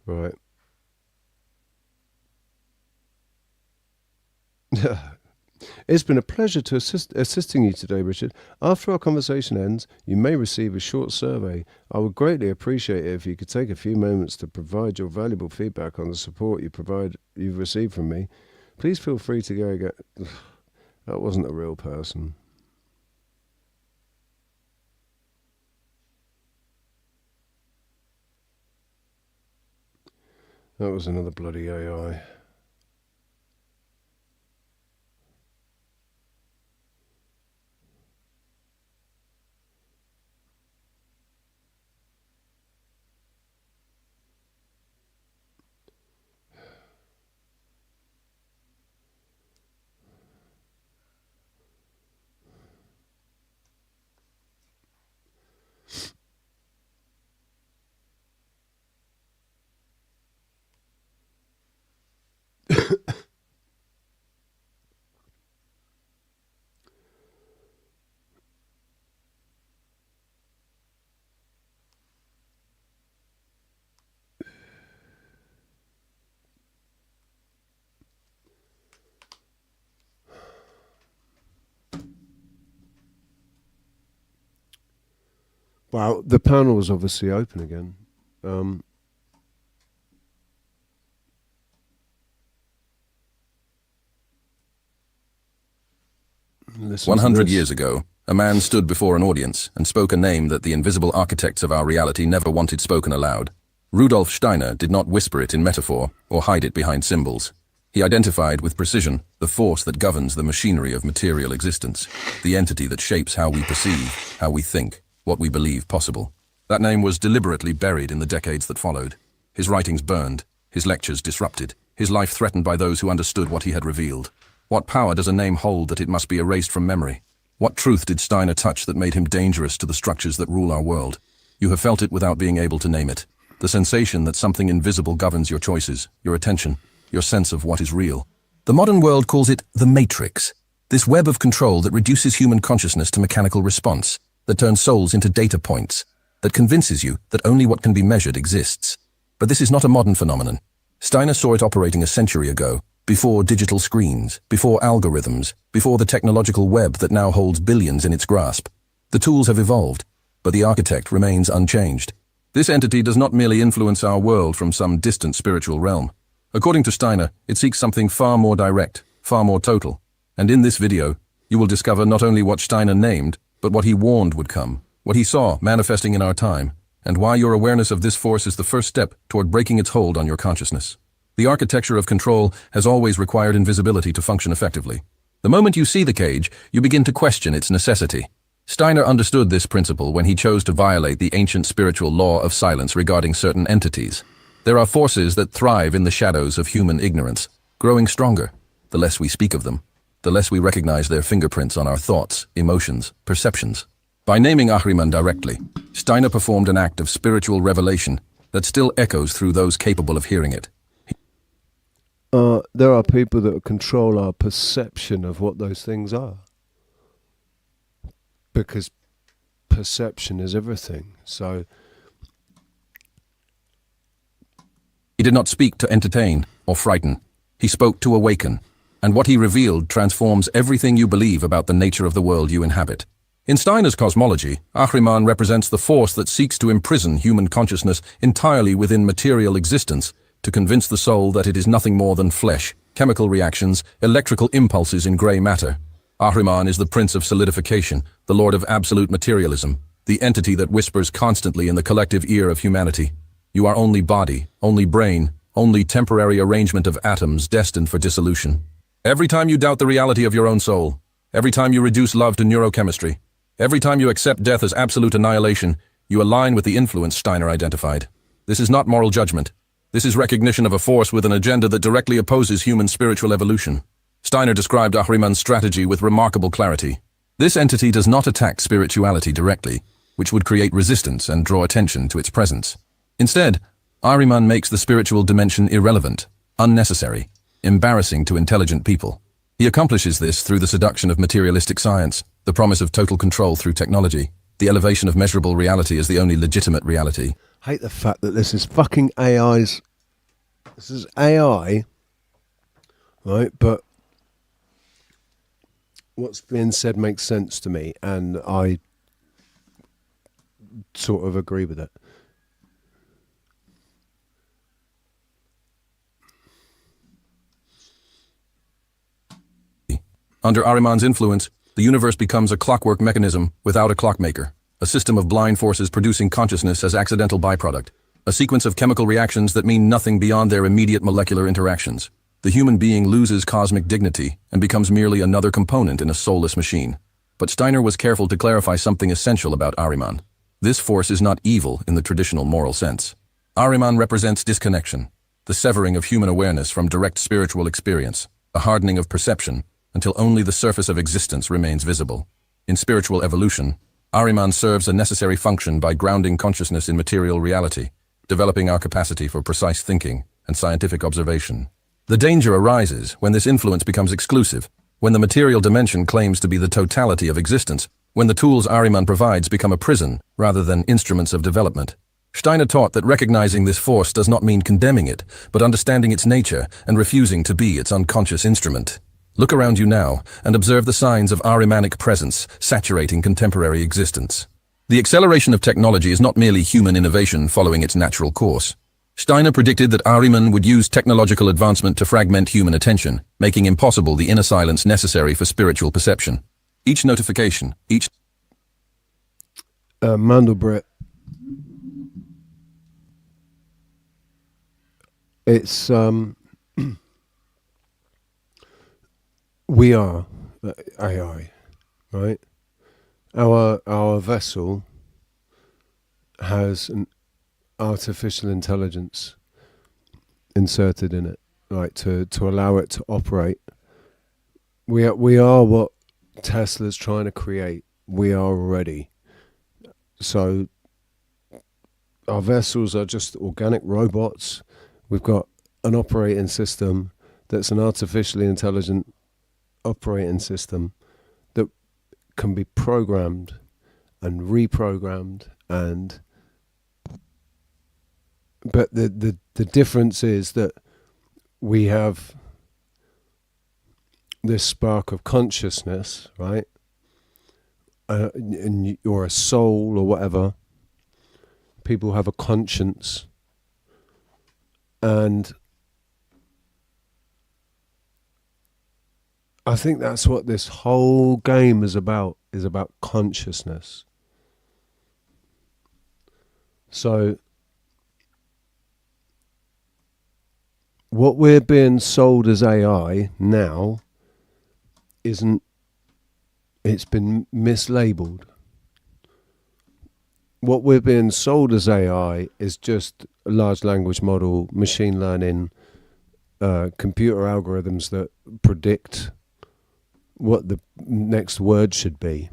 Speaker 5: Right. It's been a pleasure to assisting you today, Richard. After our conversation ends, you may receive a short survey. I would greatly appreciate it if you could take a few moments to provide your valuable feedback on the support you've received from me. Please feel free to go again. That wasn't a real person. That was another bloody AI. Well, the panel is obviously open again.
Speaker 16: 100 years ago, a man stood before an audience and spoke a name that the invisible architects of our reality never wanted spoken aloud. Rudolf Steiner did not whisper it in metaphor or hide it behind symbols. He identified with precision the force that governs the machinery of material existence, the entity that shapes how we perceive, how we think, what we believe possible. That name was deliberately buried in the decades that followed. His writings burned, his lectures disrupted, his life threatened by those who understood what he had revealed. What power does a name hold that it must be erased from memory? What truth did Steiner touch that made him dangerous to the structures that rule our world? You have felt it without being able to name it. The sensation that something invisible governs your choices, your attention, your sense of what is real. The modern world calls it the Matrix, this web of control that reduces human consciousness to mechanical response, that turns souls into data points, that convinces you that only what can be measured exists. But this is not a modern phenomenon. Steiner saw it operating a century ago, before digital screens, before algorithms, before the technological web that now holds billions in its grasp. The tools have evolved, but the architect remains unchanged. This entity does not merely influence our world from some distant spiritual realm. According to Steiner, it seeks something far more direct, far more total. And in this video, you will discover not only what Steiner named, but what he warned would come, what he saw manifesting in our time, and why your awareness of this force is the first step toward breaking its hold on your consciousness. The architecture of control has always required invisibility to function effectively. The moment you see the cage, you begin to question its necessity. Steiner understood this principle when he chose to violate the ancient spiritual law of silence regarding certain entities. There are forces that thrive in the shadows of human ignorance, growing stronger. The less we speak of them, the less we recognize their fingerprints on our thoughts, emotions, perceptions. By naming Ahriman directly, Steiner performed an act of spiritual revelation that still echoes through those capable of hearing it.
Speaker 5: There are people that control our perception of what those things are. Because perception is everything. So
Speaker 16: he did not speak to entertain or frighten. He spoke to awaken. And what he revealed transforms everything you believe about the nature of the world you inhabit. In Steiner's cosmology, Ahriman represents the force that seeks to imprison human consciousness entirely within material existence, to convince the soul that it is nothing more than flesh, chemical reactions, electrical impulses in grey matter. Ahriman is the prince of solidification, the lord of absolute materialism, the entity that whispers constantly in the collective ear of humanity. You are only body, only brain, only temporary arrangement of atoms destined for dissolution. Every time you doubt the reality of your own soul, every time you reduce love to neurochemistry, every time you accept death as absolute annihilation, you align with the influence Steiner identified. This is not moral judgment. This is recognition of a force with an agenda that directly opposes human spiritual evolution. Steiner described Ahriman's strategy with remarkable clarity. This entity does not attack spirituality directly, which would create resistance and draw attention to its presence. Instead, Ahriman makes the spiritual dimension irrelevant, unnecessary, embarrassing to intelligent people. He accomplishes this through the seduction of materialistic science, the promise of total control through technology, the elevation of measurable reality as the only legitimate reality.
Speaker 5: I hate the fact that this is fucking AI's... This is AI, right? But what's being said makes sense to me, and I sort of agree with it.
Speaker 16: Under Ahriman's influence, the universe becomes a clockwork mechanism without a clockmaker, a system of blind forces producing consciousness as accidental byproduct, a sequence of chemical reactions that mean nothing beyond their immediate molecular interactions. The human being loses cosmic dignity and becomes merely another component in a soulless machine. But Steiner was careful to clarify something essential about Ahriman. This force is not evil in the traditional moral sense. Ahriman represents disconnection, the severing of human awareness from direct spiritual experience, a hardening of perception, until only the surface of existence remains visible. In spiritual evolution, Ahriman serves a necessary function by grounding consciousness in material reality, developing our capacity for precise thinking and scientific observation. The danger arises when this influence becomes exclusive, when the material dimension claims to be the totality of existence, when the tools Ahriman provides become a prison rather than instruments of development. Steiner taught that recognizing this force does not mean condemning it, but understanding its nature and refusing to be its unconscious instrument. Look around you now and observe the signs of Ahrimanic presence saturating contemporary existence. The acceleration of technology is not merely human innovation following its natural course. Steiner predicted that Ahriman would use technological advancement to fragment human attention, making impossible the inner silence necessary for spiritual perception. Each notification, each...
Speaker 5: Mandelbrot. It's, we are AI, right? Our vessel has an artificial intelligence inserted in it, right, to allow it to operate. We are what Tesla's trying to create. We are already. So our vessels are just organic robots. We've got an operating system that's an artificially intelligent operating system that can be programmed and reprogrammed, and but the difference is that we have this spark of consciousness, right? Or a soul or whatever. People have a conscience, and I think that's what this whole game is about consciousness. So what we're being sold as AI now it's been mislabeled. What we're being sold as AI is just a large language model, machine learning, computer algorithms that predict what the next word should be,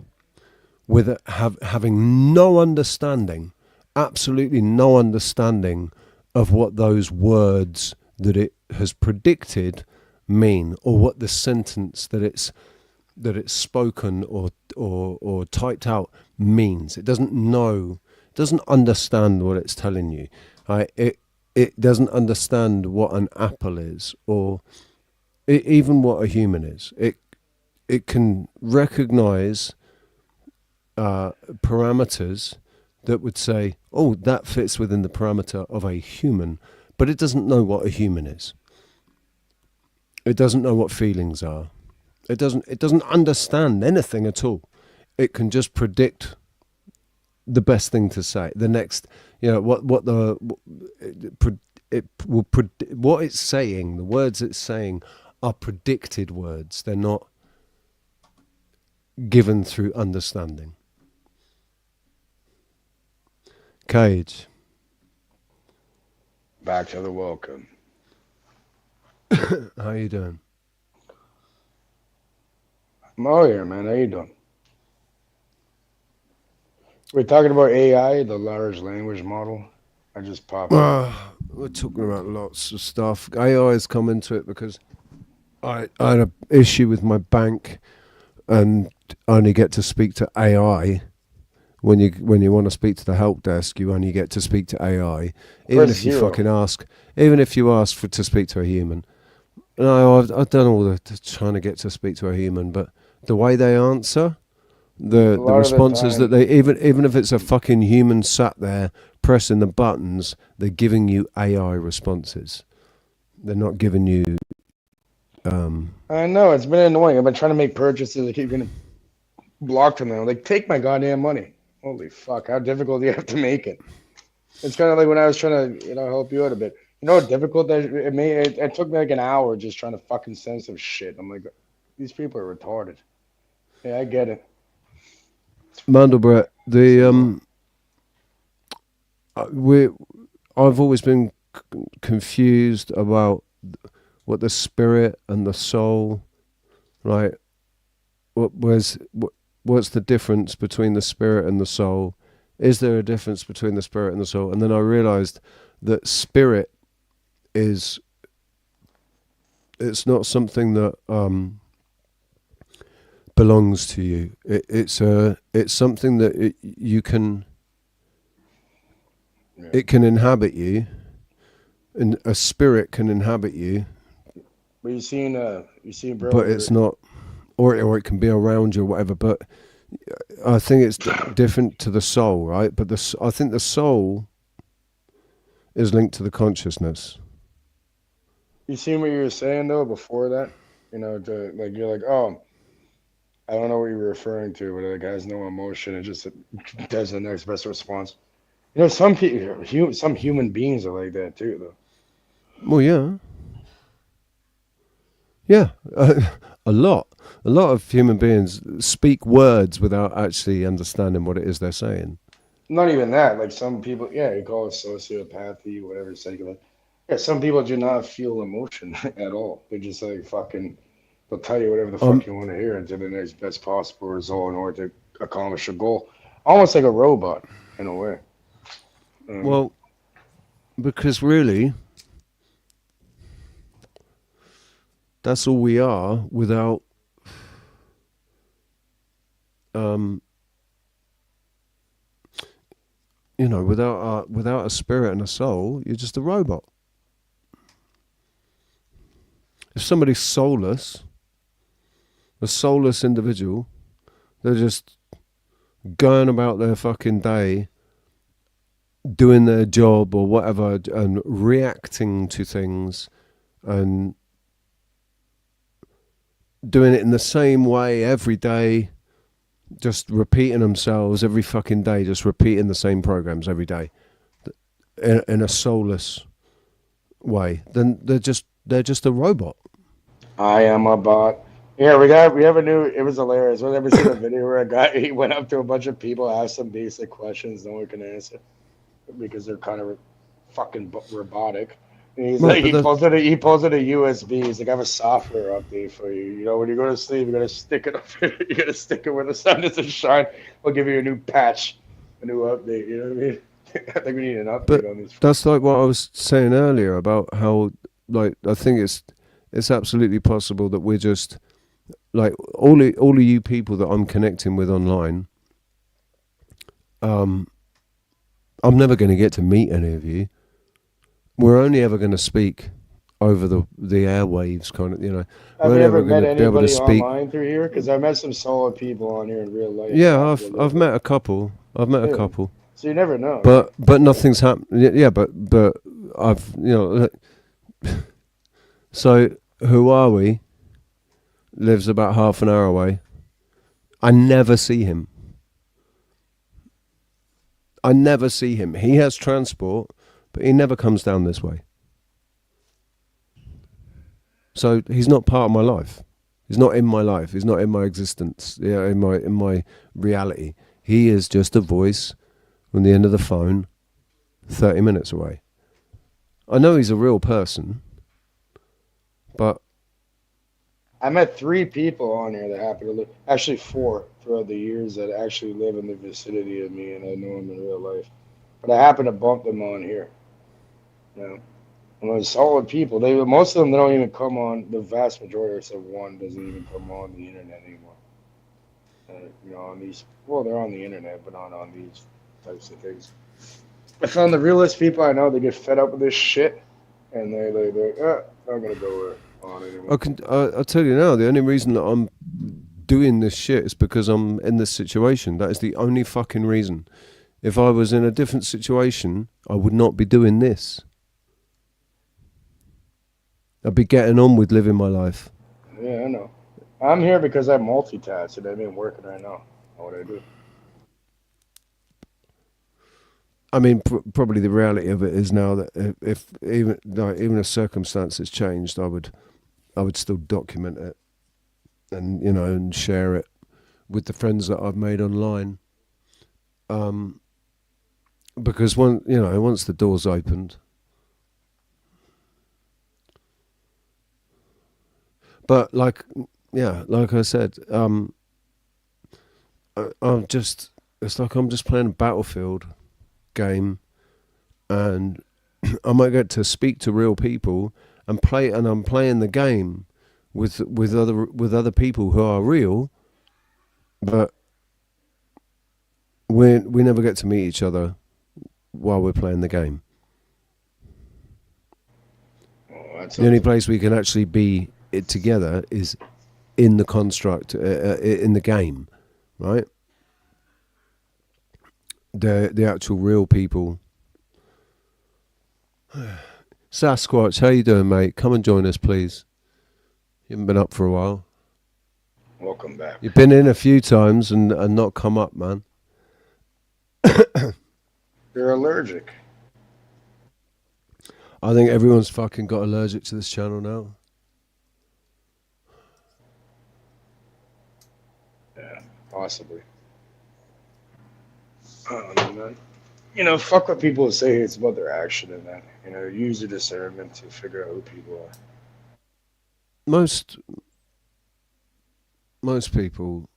Speaker 5: with having no understanding, absolutely no understanding of what those words that it has predicted mean, or what the sentence that it's spoken or typed out means. It doesn't know, it doesn't understand what it's telling you. Right? It doesn't understand what an apple is, or even what a human is. It can recognize parameters that would say, oh, that fits within the parameter of a human, but it doesn't know what a human is. It doesn't know what feelings are. It doesn't understand anything at all. It can just predict the best thing to say. The next, it will what it's saying. The words it's saying are predicted words. They're not given through understanding. Cage.
Speaker 17: Back to the welcome.
Speaker 5: How you doing?
Speaker 17: I'm all here, man. How you doing? We're talking about AI, the large language model. I just popped up.
Speaker 5: We're talking about lots of stuff. AI has come into it because I had an issue with my bank, and I only get to speak to AI. When you want to speak to the help desk, you only get to speak to AI. Even if you fucking ask, even if you ask to speak to a human. No, I've done all the trying to get to speak to a human, but the way they answer, the responses that they even if it's a fucking human sat there pressing the buttons, they're giving you AI responses. They're not giving you.
Speaker 17: I know it's been annoying. I've been trying to make purchases. I keep getting blocked from them. Like, take my goddamn money. Holy fuck! How difficult do you have to make it? It's kind of like when I was trying to, help you out a bit. You know how difficult that it made. It took me like an hour just trying to fucking send some shit. I'm like, these people are retarded. Yeah, I get it.
Speaker 5: Mandelbrot, I've always been confused about what the spirit and the soul, right? What's the difference between the spirit and the soul? Is there a difference between the spirit and the soul? And then I realized that spirit it's not something that belongs to you. It's something that you can. Yeah. It can inhabit you, and a spirit can inhabit you.
Speaker 17: But you seen bro.
Speaker 5: But it's not, or it can be around you or whatever. But I think it's different to the soul, right? But I think the soul is linked to the consciousness.
Speaker 17: You seen what you were saying though before that? You're like, oh, I don't know what you were referring to, but it has no emotion. It just does the next best response. Some people, some human beings are like that too, though.
Speaker 5: Well, yeah, a lot of human beings speak words without actually understanding what it is they're saying.
Speaker 17: Not even that. Like some people, you call it sociopathy, whatever you say. Yeah, some people do not feel emotion at all. They're just like fucking. They'll tell you whatever the fuck you want to hear until the next best possible result in order to accomplish a goal. Almost like a robot in a way.
Speaker 5: Well, because really, that's all we are without without a spirit and a soul, you're just a robot. If somebody's soulless, a soulless individual, they're just going about their fucking day, doing their job or whatever, and reacting to things and doing it in the same way every day, just repeating themselves every fucking day, just repeating the same programs every day in a soulless way, then they're just a robot.
Speaker 17: I am a bot. Yeah, we have a new. It was hilarious. I've never seen a video where a guy he went up to a bunch of people, asked some basic questions, no one can answer because they're kind of fucking robotic. And he's like, he pulls out a USB. He's like, I have a software update for you. When you go to sleep, you gotta stick it up here. You gotta stick it where the sun doesn't shine. We'll give you a new patch, a new update. You know what I mean? I think we need an update on these.
Speaker 5: That's like what I was saying earlier about how, like, I think it's absolutely possible that we're just like all of you people that I'm connecting with online. I'm never going to get to meet any of you. We're only ever going to speak over the airwaves, kind of,
Speaker 17: Have you ever met anybody online through here? Because I met some solid people on here in real life.
Speaker 5: Yeah, I've met a couple. A couple.
Speaker 17: So you never know.
Speaker 5: But nothing's happened. Yeah, but I've So who are we? Lives about half an hour away. I never see him. He has transport, but he never comes down this way. So he's not part of my life. He's not in my life. He's not in my existence. Yeah, in my reality. He is just a voice on the end of the phone, 30 minutes away. I know he's a real person, but
Speaker 17: I met 3 people on here that happen to live, actually 4 throughout the years that actually live in the vicinity of me, and I know them in real life. But I happen to bump them on here. You know, and they're solid people. Most of them don't even come on. The vast majority, except one, doesn't even come on the internet anymore. You know, on these. Well, they're on the internet, but not on these types of things. I found the realest people I know. They get fed up with this shit, and they're not gonna go on anymore.
Speaker 5: I'll tell you now. The only reason that I'm doing this shit is because I'm in this situation. That is the only fucking reason. If I was in a different situation, I would not be doing this. I'd be getting on with living my life.
Speaker 17: Yeah, I know. I'm here because I multitask and I've been working right now. What I do.
Speaker 5: I mean, probably the reality of it is now that if even if circumstances changed, I would still document it, and and share it with the friends that I've made online. Because once the door's opened. But like I said, it's like I'm just playing a Battlefield game, and I might get to speak to real people and I'm playing the game with other people who are real, but we never get to meet each other while we're playing the game. The only place we can actually be together is in the construct, in the game, right? The actual real people. Sasquatch, how you doing, mate? Come and join us, please. You haven't been up for a while.
Speaker 17: Welcome back.
Speaker 5: You've been in a few times and not come up, man.
Speaker 17: You're allergic.
Speaker 5: I think everyone's fucking got allergic to this channel now.
Speaker 17: Yeah, possibly. I don't know, man. Fuck what people say. It's about their action and that. Use your discernment to figure out who people are.
Speaker 5: Most people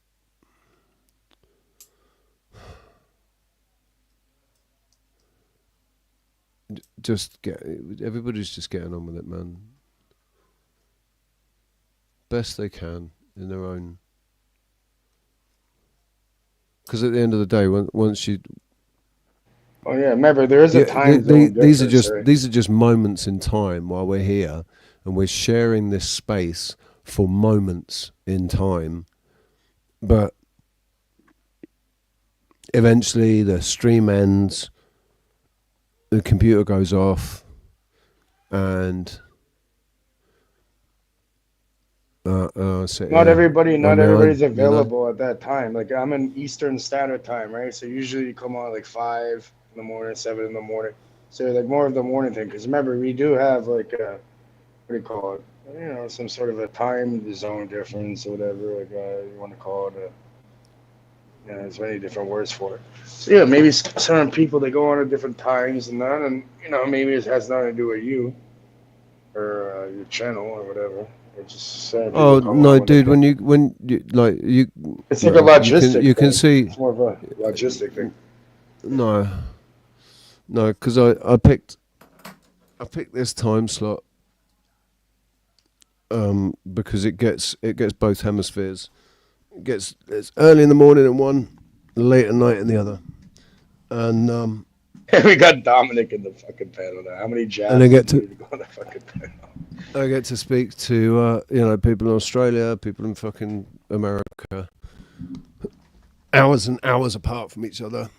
Speaker 5: everybody's just getting on with it, man. Best they can in their own. Because at the end of the day, once you.
Speaker 17: Oh yeah, remember there is a time zone
Speaker 5: these
Speaker 17: difference, right?
Speaker 5: These are just moments in time while we're here, and we're sharing this space for moments in time. But eventually, the stream ends, the computer goes off, and
Speaker 17: not everybody's available at that time. Like I'm in Eastern Standard Time, right? So usually you come on like 5 in the morning, 7 in the morning. So like more of the morning thing. Because remember, we do have like what do you call it? Some sort of a time zone difference or whatever. Like you want to call it. There's many different words for it. So yeah, maybe certain people they go on at different times and that, and maybe it has nothing to do with you or your channel or whatever.
Speaker 5: Oh no, dude! When you
Speaker 17: it's like a logistic.
Speaker 5: You can see
Speaker 17: it's more of a logistic thing.
Speaker 5: No, because I picked this time slot because it gets both hemispheres. It's early in the morning in one, late at night in the other, and
Speaker 17: we got Dominic in the fucking panel now. How many jabs?
Speaker 5: And I get to
Speaker 17: go on the fucking panel?
Speaker 5: I get to speak to people in Australia, people in fucking America, hours and hours apart from each other.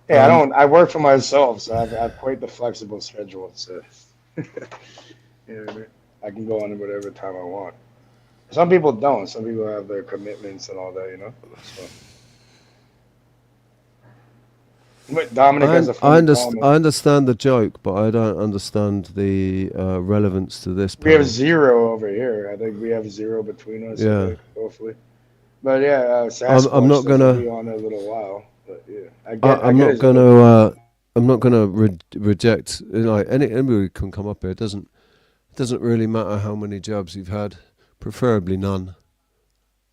Speaker 17: Yeah, I work for myself, so I've quite the flexible schedule. So I can go on whatever time I want. Some people don't. Some people have their commitments and all that, So But Dominic has a funny comment.
Speaker 5: I understand the joke, but I don't understand the relevance to this.
Speaker 17: We have
Speaker 5: panel.
Speaker 17: 0 over here. I think we have 0 between us.
Speaker 5: Yeah.
Speaker 17: I think, hopefully. But yeah,
Speaker 5: I'm not gonna
Speaker 17: be on in a little while. But yeah,
Speaker 5: I'm not gonna. I'm not gonna reject. Like anybody can come up here. It doesn't really matter how many jobs you've had. Preferably none.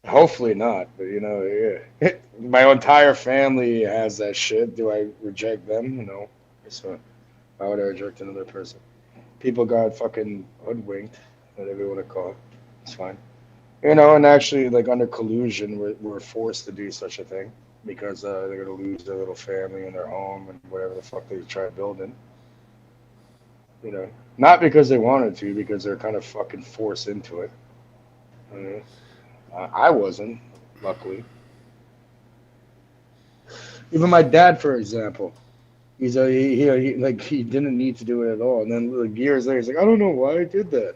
Speaker 17: Hopefully not, but yeah. My entire family has that shit. Do I reject them? No. So why would I reject another person? People got fucking hoodwinked, whatever you want to call it. It's fine. And actually, like under collusion, we're forced to do such a thing because they're gonna lose their little family and their home and whatever the fuck they try building. Not because they wanted to, because they're kind of fucking forced into it. I wasn't, luckily. Even my dad, for example, he didn't need to do it at all, and then like, years later, he's like, I don't know why I did that.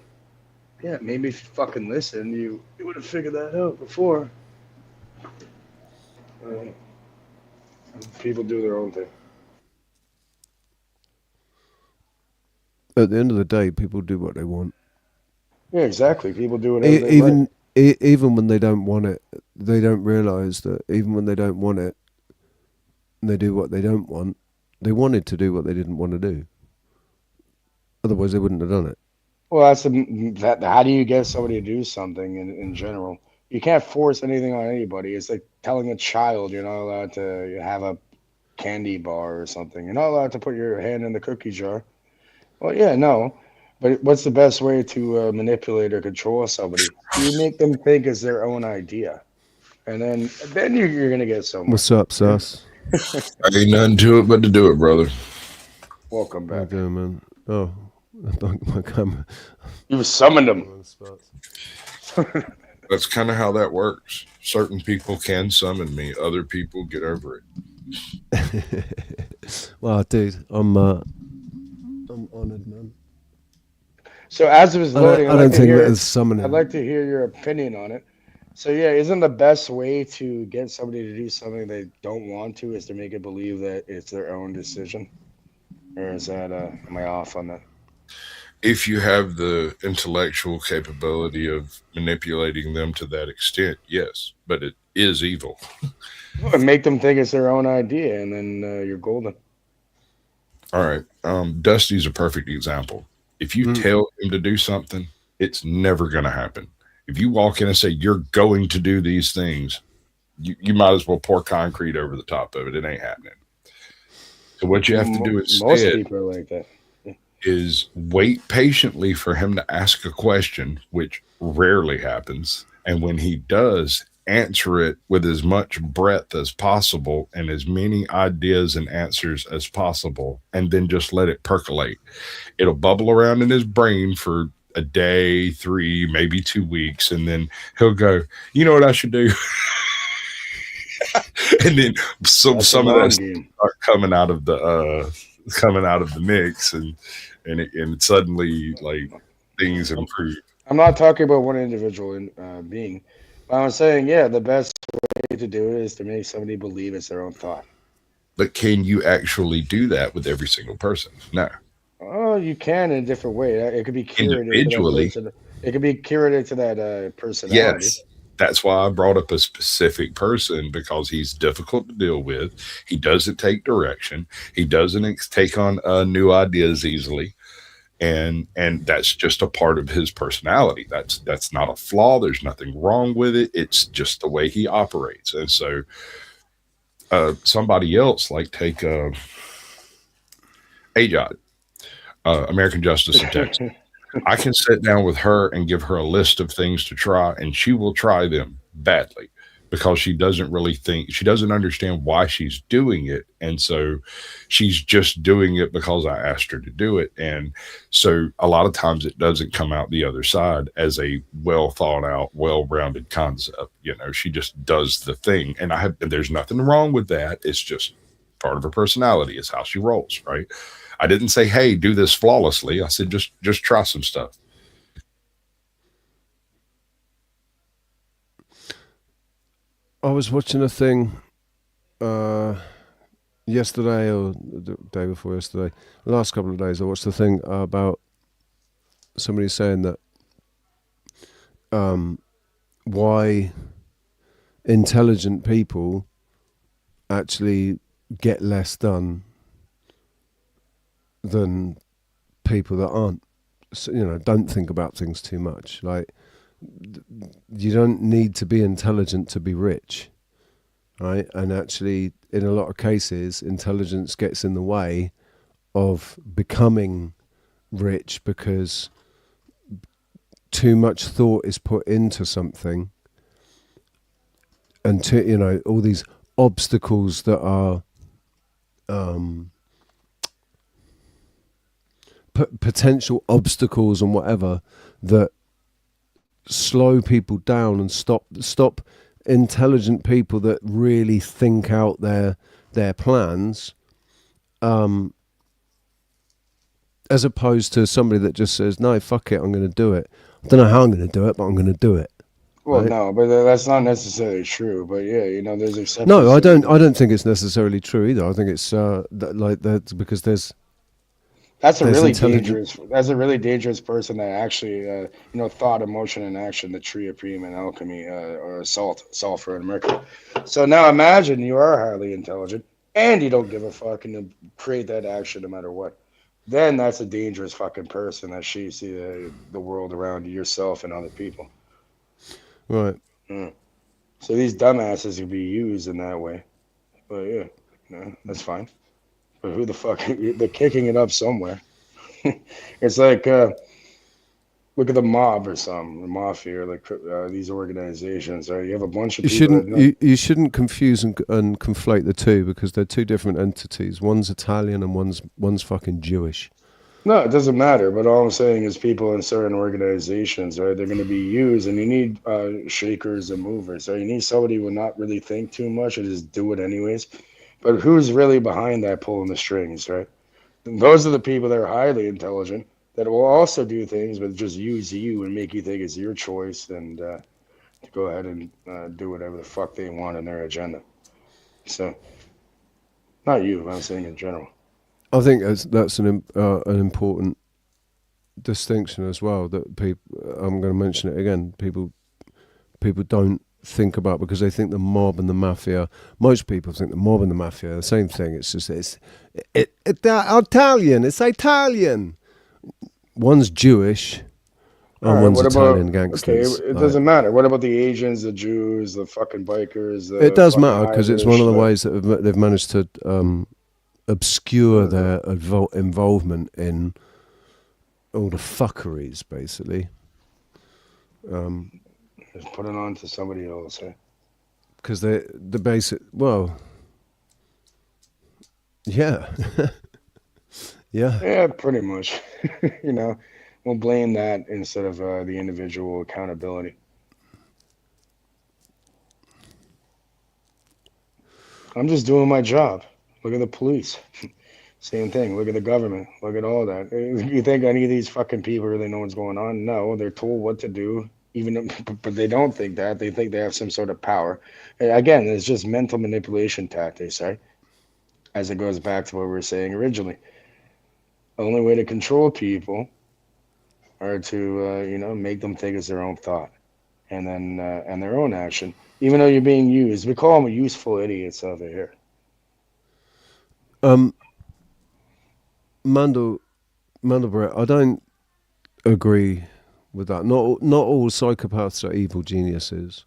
Speaker 17: Yeah, maybe if you fucking listened, you would have figured that out before. People do their own thing.
Speaker 5: At the end of the day, people do what they want.
Speaker 17: Yeah, exactly. People do whatever they like.
Speaker 5: Even when they don't want it, they don't realise that even when they don't want it, and they do what they don't want, they wanted to do what they didn't want to do. Otherwise, they wouldn't have done it.
Speaker 17: Well, how do you get somebody to do something in general? You can't force anything on anybody. It's like telling a child you're not allowed to have a candy bar or something. You're not allowed to put your hand in the cookie jar. Well, yeah, no. But what's the best way to manipulate or control somebody? You make them think it's their own idea. And then you're going to get somewhere.
Speaker 5: What's up, Sus?
Speaker 2: Ain't nothing to it but to do it, brother.
Speaker 17: Welcome back.
Speaker 5: How you doing, man? Oh, my camera.
Speaker 17: You summoned them.
Speaker 2: That's kind of how that works. Certain people can summon me. Other people get over
Speaker 5: it. Well, dude, I'm honored, man.
Speaker 17: So as it was loading,
Speaker 5: I don't think that is summoning.
Speaker 17: I'd like to hear your opinion on it. So yeah, isn't the best way to get somebody to do something they don't want to is to make it believe that it's their own decision? Or is that am I off on that?
Speaker 2: If you have the intellectual capability of manipulating them to that extent, yes, but it is evil.
Speaker 17: Well, make them think it's their own idea, and then you're golden.
Speaker 2: All right. Dusty's a perfect example. If you tell him to do something, it's never going to happen. If you walk in and say, you're going to do these things, you might as well pour concrete over the top of it. It ain't happening. So what you have to do instead
Speaker 17: most people are like that.
Speaker 2: Is wait patiently for him to ask a question, which rarely happens. And when he does, answer it with as much breadth as possible and as many ideas and answers as possible, and then just let it percolate. It'll bubble around in his brain for a day, 3, maybe 2 weeks, and then he'll go, you know what I should do? And then some of that start coming out of the mix, and suddenly like things improve.
Speaker 17: I'm not talking about one individual being, but I'm saying, yeah, the best way to do it is to make somebody believe it's their own thought.
Speaker 2: But can you actually do that with every single person? No.
Speaker 17: Oh, you can in a different way. It could be curated
Speaker 2: individually.
Speaker 17: It could be curated to that personality.
Speaker 2: Yes. That's why I brought up a specific person, because he's difficult to deal with. He doesn't take direction. He doesn't take on new ideas easily. And that's just a part of his personality. That's not a flaw. There's nothing wrong with it. It's just the way he operates. And so somebody else, like take AJOD, American Justice in Texas. I can sit down with her and give her a list of things to try, and she will try them badly because she doesn't understand why she's doing it. And so she's just doing it because I asked her to do it. And so a lot of times it doesn't come out the other side as a well thought out, well-rounded concept. She just does the thing. And there's nothing wrong with that. It's just part of her personality. It's how she rolls, right? I didn't say, hey, do this flawlessly. I said, just try some stuff.
Speaker 5: I was watching a thing yesterday or the day before yesterday, the last couple of days, I watched the thing about somebody saying that why intelligent people actually get less done than people that aren't, don't think about things too much. Like, you don't need to be intelligent to be rich, right? And actually, in a lot of cases, intelligence gets in the way of becoming rich because too much thought is put into something, and all these obstacles that are potential obstacles and whatever that slow people down and stop intelligent people that really think out their plans, as opposed to somebody that just says, no, fuck it, I'm going to do it. I don't know how I'm going to do it, but I'm going to do it.
Speaker 17: Well,
Speaker 5: right?
Speaker 17: no, but that's not necessarily true. But yeah, there's exceptions.
Speaker 5: No, I don't think it's necessarally true either. I think it's that's because there's
Speaker 17: a really dangerous. That's a really dangerous person that actually, thought, emotion, and action, the tree of Priam and alchemy, or sulfur, and mercury. So now imagine you are highly intelligent and you don't give a fuck and you create that action no matter what. Then that's a dangerous fucking person that shapes the world around you, yourself, and other people.
Speaker 5: Right.
Speaker 17: So these dumbasses can be used in that way. But yeah, that's fine. But who the fuck? They're kicking it up somewhere. It's like, look at the mob or something, the mafia, like these organizations. Right? You have a bunch of people.
Speaker 5: You shouldn't confuse and conflate the two, because they're two different entities. One's Italian and one's fucking Jewish.
Speaker 17: No, it doesn't matter. But all I'm saying is people in certain organizations, right? They're going to be used, and you need shakers and movers. So you need somebody who will not really think too much and just do it anyways. But who's really behind that pulling the strings, right? And those are the people that are highly intelligent that will also do things, but just use you and make you think it's your choice and to go ahead and do whatever the fuck they want in their agenda. So, not you, I'm saying in general.
Speaker 5: I think that's an important distinction as well. That people, I'm going to mention it again. People don't think about, because they think the mob and the mafia. Most people think the mob and the mafia are the same thing. It's just it's Italian. It's Italian. One's Jewish. And one's Italian gangsters.
Speaker 17: Okay, it doesn't matter. What about the Asians, the Jews, the fucking bikers?
Speaker 5: It does matter, because it's one of the ways that they've managed to obscure their involvement in all the fuckeries, basically.
Speaker 17: Just put it on to somebody else, eh?
Speaker 5: Because the basic, well, yeah.
Speaker 17: Yeah, pretty much. We'll blame that instead of the individual accountability. I'm just doing my job. Look at the police. Same thing. Look at the government. Look at all that. You think any of these fucking people really know what's going on? No, they're told what to do. But they don't think that. They think they have some sort of power. Again, it's just mental manipulation tactics, right? As it goes back to what we were saying originally. The only way to control people are to, make them think it's their own thought, and then and their own action. Even though you're being used, we call them useful idiots over here.
Speaker 5: Mandelbrot, I don't agree with that. Not all psychopaths are evil geniuses.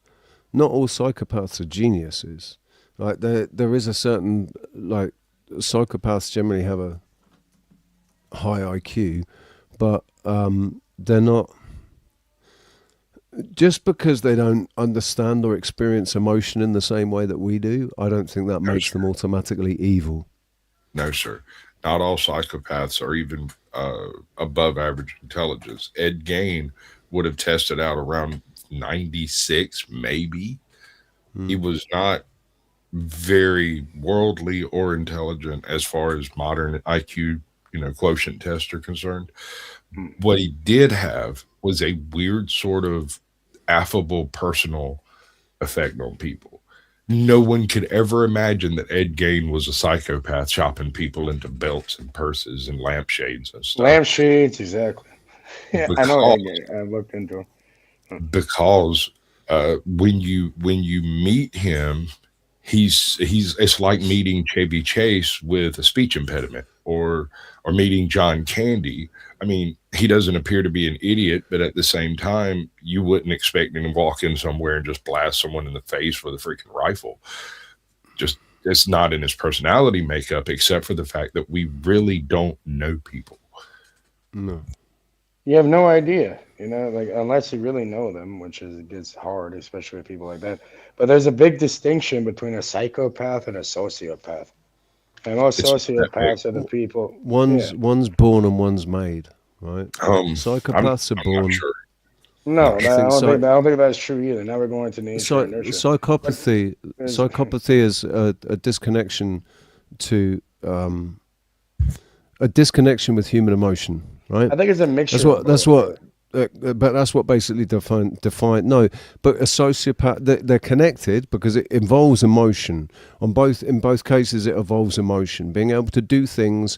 Speaker 5: Not all psychopaths are geniuses. Like there is a certain, like, psychopaths generally have a high IQ, but they're not, just because they don't understand or experience emotion in the same way that we do, I don't think that makes them automatically evil.
Speaker 2: No, sir. Not all psychopaths are even above average intelligence. Ed Gein would have tested out around 96, maybe. He was not very worldly or intelligent as far as modern IQ, quotient tests are concerned. What he did have was a weird sort of affable personal effect on people. no one could ever imagine that Ed Gein was a psychopath chopping people into belts and purses and lampshades and stuff.
Speaker 17: Lampshades, exactly. Yeah, I know Ed Gein. I looked into him.
Speaker 2: Because when you meet him, it's like meeting Chevy Chase with a speech impediment, or meeting John Candy. I mean, he doesn't appear to be an idiot, but at the same time, you wouldn't expect him to walk in somewhere and just blast someone in the face with a freaking rifle. Just, it's not in his personality makeup, except for the fact that we really don't know people.
Speaker 5: No.
Speaker 17: You have no idea, like, unless you really know them, which gets hard, especially with people like that. But there's a big distinction between a psychopath and a sociopath. And most sociopaths are the people.
Speaker 5: One's born and one's made, right? Psychopaths are born.
Speaker 17: No, I don't think that's true either. Now we're going to nature and nurture.
Speaker 5: Psychopathy is a disconnection to a disconnection with human emotion, right?
Speaker 17: I think it's a mixture.
Speaker 5: But that's what basically define. No, but a sociopath, they're connected because it involves emotion. In both cases, it involves emotion. Being able to do things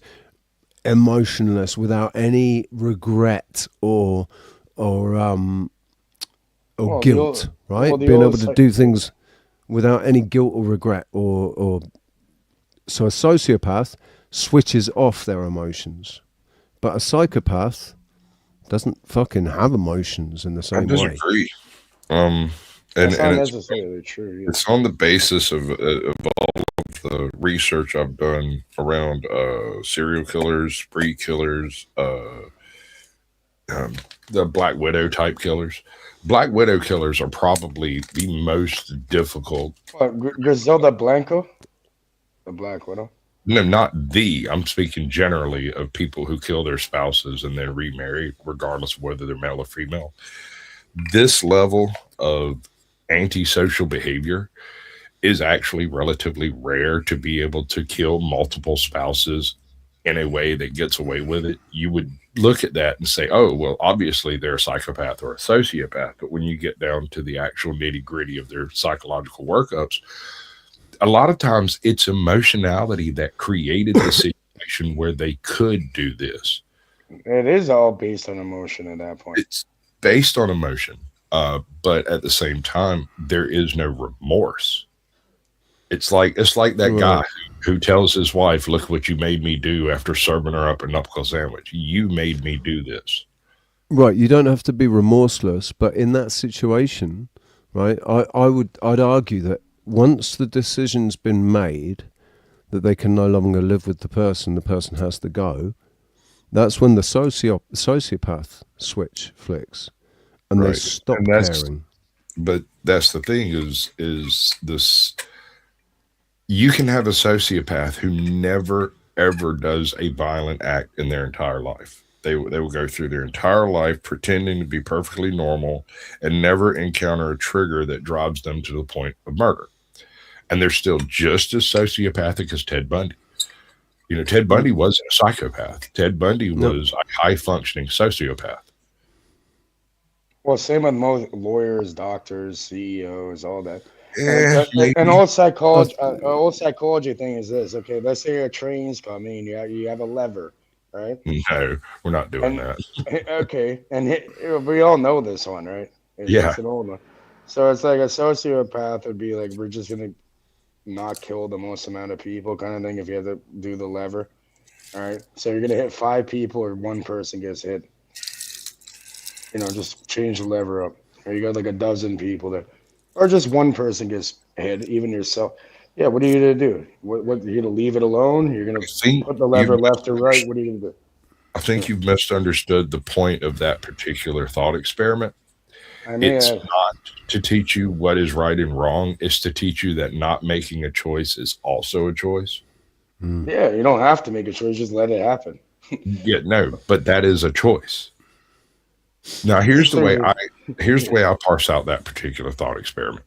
Speaker 5: emotionless without any regret or guilt, right? Being able to do things without any guilt or regret, or so a sociopath switches off their emotions, but a psychopath doesn't fucking have emotions in the same way.
Speaker 2: I disagree. And
Speaker 17: that's not necessarily true. Either.
Speaker 2: It's on the basis of all of the research I've done around serial killers, spree killers, the Black Widow type killers. Black Widow killers are probably the most difficult.
Speaker 17: Griselda Blanco, the Black Widow.
Speaker 2: No, not I'm speaking generally of people who kill their spouses and then remarry, regardless of whether they're male or female. This level of antisocial behavior is actually relatively rare to be able to kill multiple spouses in a way that gets away with it. You would look at that and say, oh, well, obviously they're a psychopath or a sociopath. But when you get down to the actual nitty gritty of their psychological workups, a lot of times it's emotionality that created the situation where they could do this.
Speaker 17: It is all based on emotion at that point.
Speaker 2: It's based on emotion, but at the same time, there is no remorse. It's like that guy who tells his wife, "Look what you made me do," after serving her up a knuckle sandwich. You made me do this.
Speaker 5: Right. You don't have to be remorseless, but in that situation, right, I'd argue that once the decision's been made that they can no longer live with the person has to go, that's when the sociopath switch flicks and they stop caring.
Speaker 2: But that's the thing is this, you can have a sociopath who never, ever does a violent act in their entire life. They will go through their entire life pretending to be perfectly normal and never encounter a trigger that drives them to the point of murder. And they're still just as sociopathic as Ted Bundy. Ted Bundy wasn't a psychopath. Ted Bundy was a high-functioning sociopath.
Speaker 17: Well, same with most lawyers, doctors, CEOs, all that. An old psychology thing is this. Okay, let's say a train's coming. You have a lever, right?
Speaker 2: No, we're not doing that.
Speaker 17: Okay, and we all know this one, right? It's an old one. So it's like a sociopath would be like, we're just gonna not kill the most amount of people, kind of thing. If you have to do the lever, all right. So you're gonna hit 5 people, or 1 person gets hit. Just change the lever up. Or you got like a dozen people there, or just 1 person gets hit, even yourself. Yeah, what are you gonna do? What you're gonna leave it alone? You're gonna put the lever left or right? What are you gonna do?
Speaker 2: I think you've misunderstood the point of that particular thought experiment. It's not to teach you what is right and wrong. It's to teach you that not making a choice is also a choice.
Speaker 17: Yeah, you don't have to make a choice. Just let it happen.
Speaker 2: Yeah, no, but that is a choice. Now, here's the way I parse out that particular thought experiment.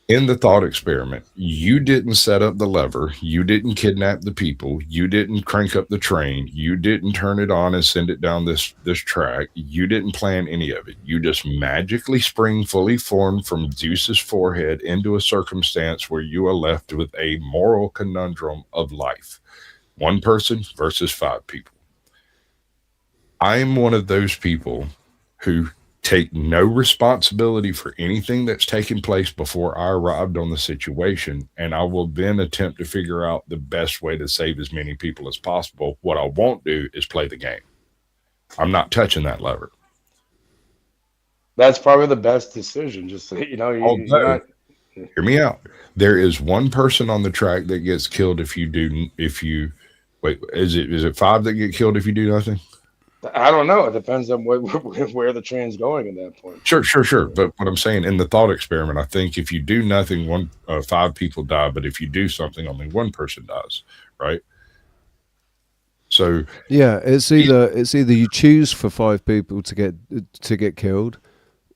Speaker 2: In the thought experiment, you didn't set up the lever. You didn't kidnap the people. You didn't crank up the train. You didn't turn it on and send it down this track. You didn't plan any of it. You just magically spring fully formed from Zeus's forehead into a circumstance where you are left with a moral conundrum of life. One person versus 5 people. I'm one of those people who take no responsibility for anything that's taken place before I arrived on the situation, and I will then attempt to figure out the best way to save as many people as possible. What I won't do is play the game. I'm not touching that lever.
Speaker 17: That's probably the best decision. Just you're not.
Speaker 2: Hear me out. There is one person on the track that gets killed if you wait. Is it 5 that get killed if you do nothing?
Speaker 17: I don't know. It depends on where the train's going at that point.
Speaker 2: Sure. But what I'm saying, in the thought experiment, I think if you do nothing, 5 people die. But if you do something, only 1 person dies. Right. So
Speaker 5: yeah, it's either you choose for 5 people to get killed,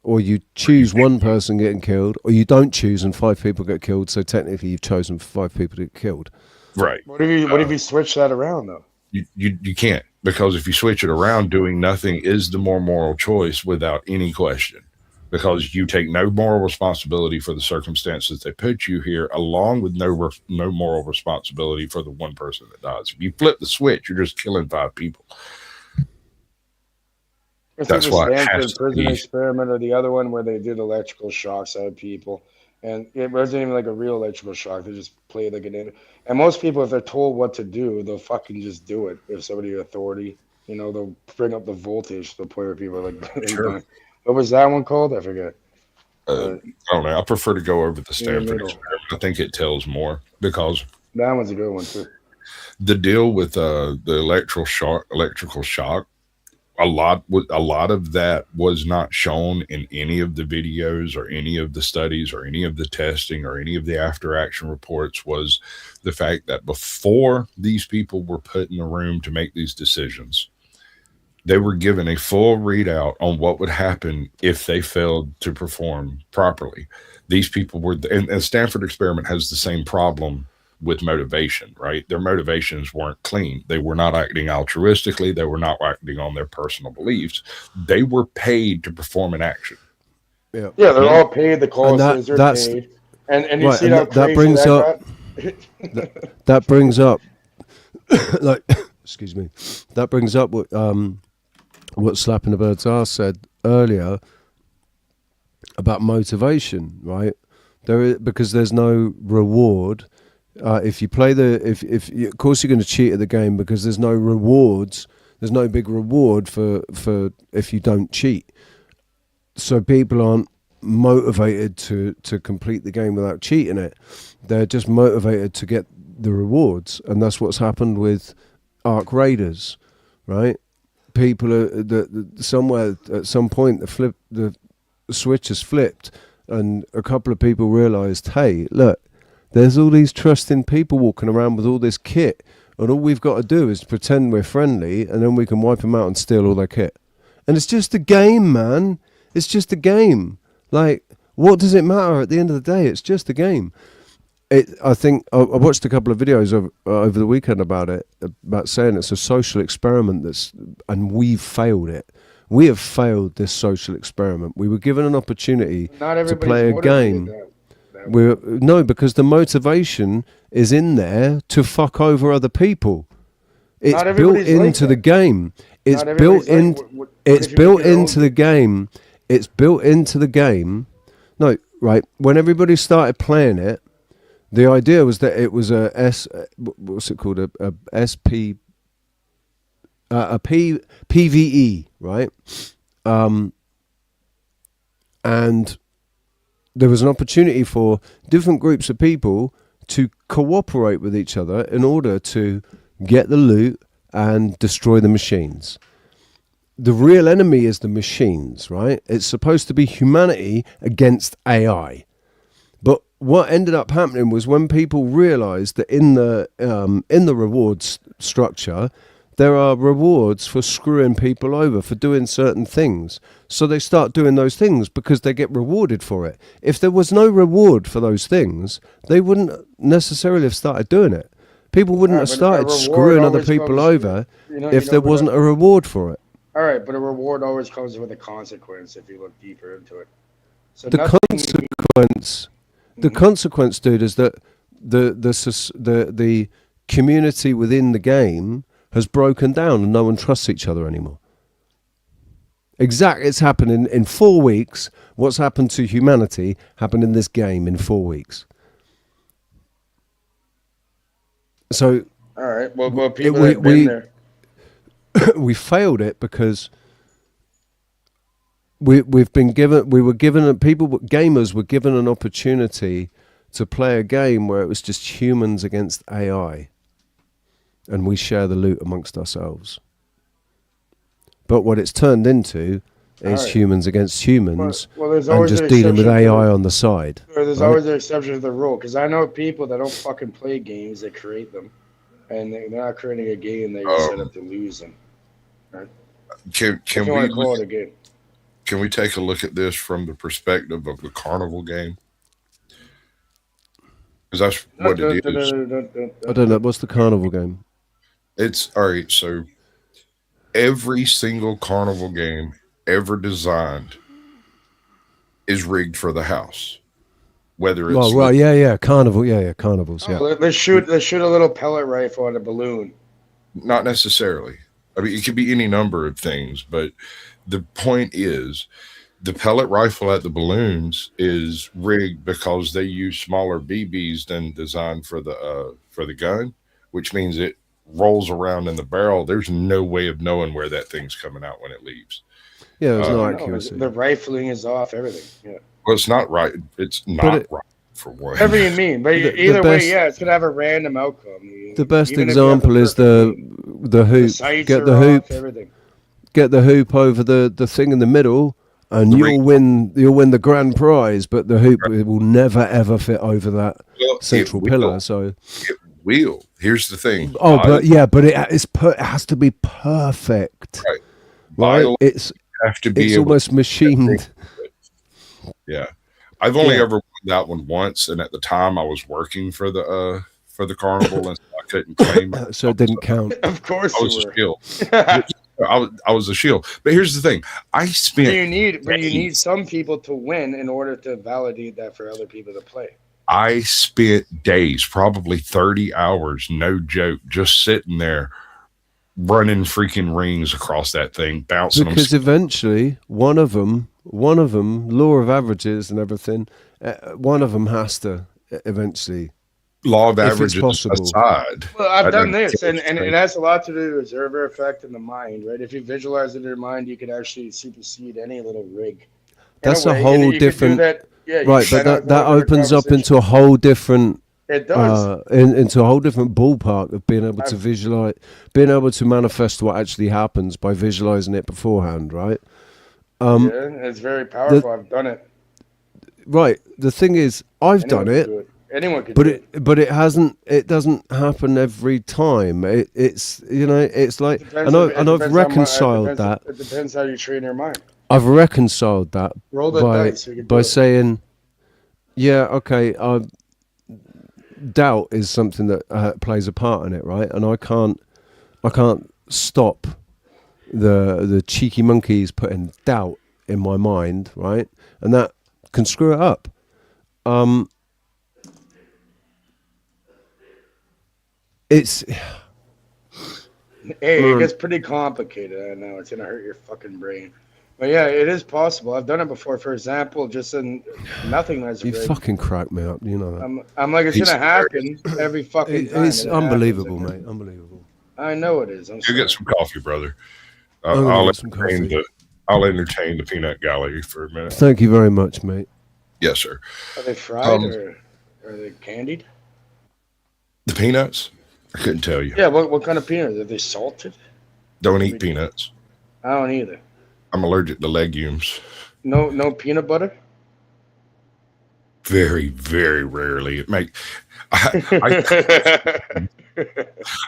Speaker 5: or you choose 1 person getting killed, or you don't choose and 5 people get killed. So technically, you've chosen for 5 people to get killed.
Speaker 2: Right.
Speaker 17: What if you switch that around though?
Speaker 2: You can't, because if you switch it around, doing nothing is the more moral choice without any question, because you take no moral responsibility for the circumstances that put you here, along with no moral responsibility for the 1 person that dies. If you flip the switch, you're just killing 5 people.
Speaker 17: That's why it has to be. Experiment, or the other one where they did electrical shocks out of people. And it wasn't even like a real electrical shock. They just played like an. And most people, if they're told what to do, they'll fucking just do it. If somebody authority, they'll bring up the voltage to the point where people are like,
Speaker 2: sure.
Speaker 17: What was that one called? I forget.
Speaker 2: I don't know. I prefer to go over the Stanford experiment. I think it tells more, because
Speaker 17: that one's a good one too.
Speaker 2: The deal with the electrical shock. A lot of that was not shown in any of the videos or any of the studies or any of the testing or any of the after action reports, was the fact that before these people were put in the room to make these decisions, they were given a full readout on what would happen if they failed to perform properly. These people were, and Stanford experiment has the same problem with motivation, right? Their motivations weren't clean. They were not acting altruistically. They were not acting on their personal beliefs. They were paid to perform an action.
Speaker 17: Yeah, they're all paid. The causes are paid. And you
Speaker 5: right,
Speaker 17: see how
Speaker 5: that brings up that brings up like excuse me. That brings up what Slapping the Bird's Ass said earlier about motivation, right? Because there's no reward. If you play of course you're going to cheat at the game, because there's no rewards. There's no big reward for if you don't cheat. So people aren't motivated to complete the game without cheating it. They're just motivated to get the rewards, and that's what's happened with Ark Raiders, right? People are somewhere at some point the switch has flipped, and a couple of people realised, hey, look. There's all these trusting people walking around with all this kit, and all we've got to do is pretend we're friendly, and then we can wipe them out and steal all their kit. And it's just a game, man. It's just a game. Like, what does it matter at the end of the day? It's just a game. I think I watched a couple of videos over the weekend about saying it's a social experiment and we've failed it. We have failed this social experiment. We were given an opportunity to play a game. Because the motivation is in there to fuck over other people. It's built into the game. It's built in. It's built into the game. It's built into the game. No, right. When everybody started playing it, the idea was that it was what's it called? A PVE, right? And there was an opportunity for different groups of people to cooperate with each other in order to get the loot and destroy the machines. The real enemy is the machines, right? It's supposed to be humanity against AI. But what ended up happening was when people realized that in the rewards structure, there are rewards for screwing people over, for doing certain things. So they start doing those things because they get rewarded for it. If there was no reward for those things, they wouldn't necessarily have started doing it. People wouldn't have started screwing other people over if there wasn't a reward for it.
Speaker 17: All right, but a reward always comes with a consequence if you look deeper into it. So
Speaker 5: The consequence, dude, is that the community within the game has broken down and no one trusts each other anymore. It's happening in 4 weeks. What's happened to humanity happened in this game in 4 weeks. So,
Speaker 17: all right, well people have been there.
Speaker 5: We failed it because gamers were given an opportunity to play a game where it was just humans against AI, and we share the loot amongst ourselves. But what it's turned into is humans against humans, and just dealing with AI on the side.
Speaker 17: There's always an exception to the rule, because I know people that don't fucking play games, that create them, and they're not creating a game, they set up to lose them. Right?
Speaker 2: Can we take a look at this from the perspective of the carnival game? Because that's what it is.
Speaker 5: I don't know. What's the carnival game?
Speaker 2: It's all right. So every single carnival game ever designed is rigged for the house. Whether it's
Speaker 5: carnivals. Yeah.
Speaker 17: Let's shoot a little pellet rifle on a balloon.
Speaker 2: Not necessarily. I mean, it could be any number of things, but the point is, the pellet rifle at the balloons is rigged because they use smaller BBs than designed for the gun, which means it rolls around in the barrel. There's no way of knowing where that thing's coming out when it leaves.
Speaker 5: Yeah, there's no accuracy.
Speaker 17: The rifling is off, everything. Yeah.
Speaker 2: Well, it's not right. It's not right for what.
Speaker 17: Whatever you mean, but either way, it's gonna have a random outcome.
Speaker 5: The best example is the hoop. Get the hoop. Get the hoop over the thing in the middle, and you'll win the grand prize. But the hoop will never ever fit over that central pillar. So
Speaker 2: it will. Here's the thing.
Speaker 5: But it has to be perfect. Right. It's almost machined.
Speaker 2: Yeah, I've only ever won that one once, and at the time I was working for the carnival, and so I couldn't claim it.
Speaker 5: So it didn't count.
Speaker 17: Of course,
Speaker 2: I was a shield. I was a shield. But here's the thing: I spent.
Speaker 17: You need some people to win in order to validate that for other people to play.
Speaker 2: I spent days, probably 30 hours, no joke, just sitting there running freaking rings across that thing, bouncing them.
Speaker 5: Because eventually, one of them, law of averages and everything, one of them has to eventually.
Speaker 2: Law of averages aside.
Speaker 17: Well, I've done this, and it has a lot to do with the observer effect in the mind, right? If you visualize it in your mind, you can actually supersede any little rig.
Speaker 5: That's a whole different. Right, but that opens up into a whole different.
Speaker 17: It does.
Speaker 5: Into a whole different ballpark of being able to visualize, being able to manifest what actually happens by visualizing it beforehand, right?
Speaker 17: It's very powerful. I've done it.
Speaker 5: Right. The thing is, I've done it.
Speaker 17: Anyone can do it.
Speaker 5: But it hasn't. It doesn't happen every time. It's like, and I've reconciled that.
Speaker 17: It depends how you train your mind.
Speaker 5: I've reconciled that by saying, yeah, okay, doubt is something that plays a part in it, right? And I can't stop the cheeky monkeys putting doubt in my mind, right? And that can screw it up.
Speaker 17: It gets pretty complicated. I know it's gonna hurt your fucking brain. But yeah, it is possible. I've done it before. For example, just in nothingness.
Speaker 5: You fucking crack me up, you know that.
Speaker 17: I'm like, it's gonna happen every fucking time.
Speaker 5: It's unbelievable, mate. Unbelievable.
Speaker 17: I know it is.
Speaker 2: You get some coffee, brother. I'll entertain the peanut gallery for a minute.
Speaker 5: Thank you very much, mate.
Speaker 2: Yes, sir.
Speaker 17: Are they fried or are they candied?
Speaker 2: The peanuts? I couldn't tell you.
Speaker 17: Yeah, what kind of peanuts? Are they salted?
Speaker 2: Don't eat peanuts.
Speaker 17: I don't either.
Speaker 2: I'm allergic to legumes.
Speaker 17: No peanut butter?
Speaker 2: Very, very rarely.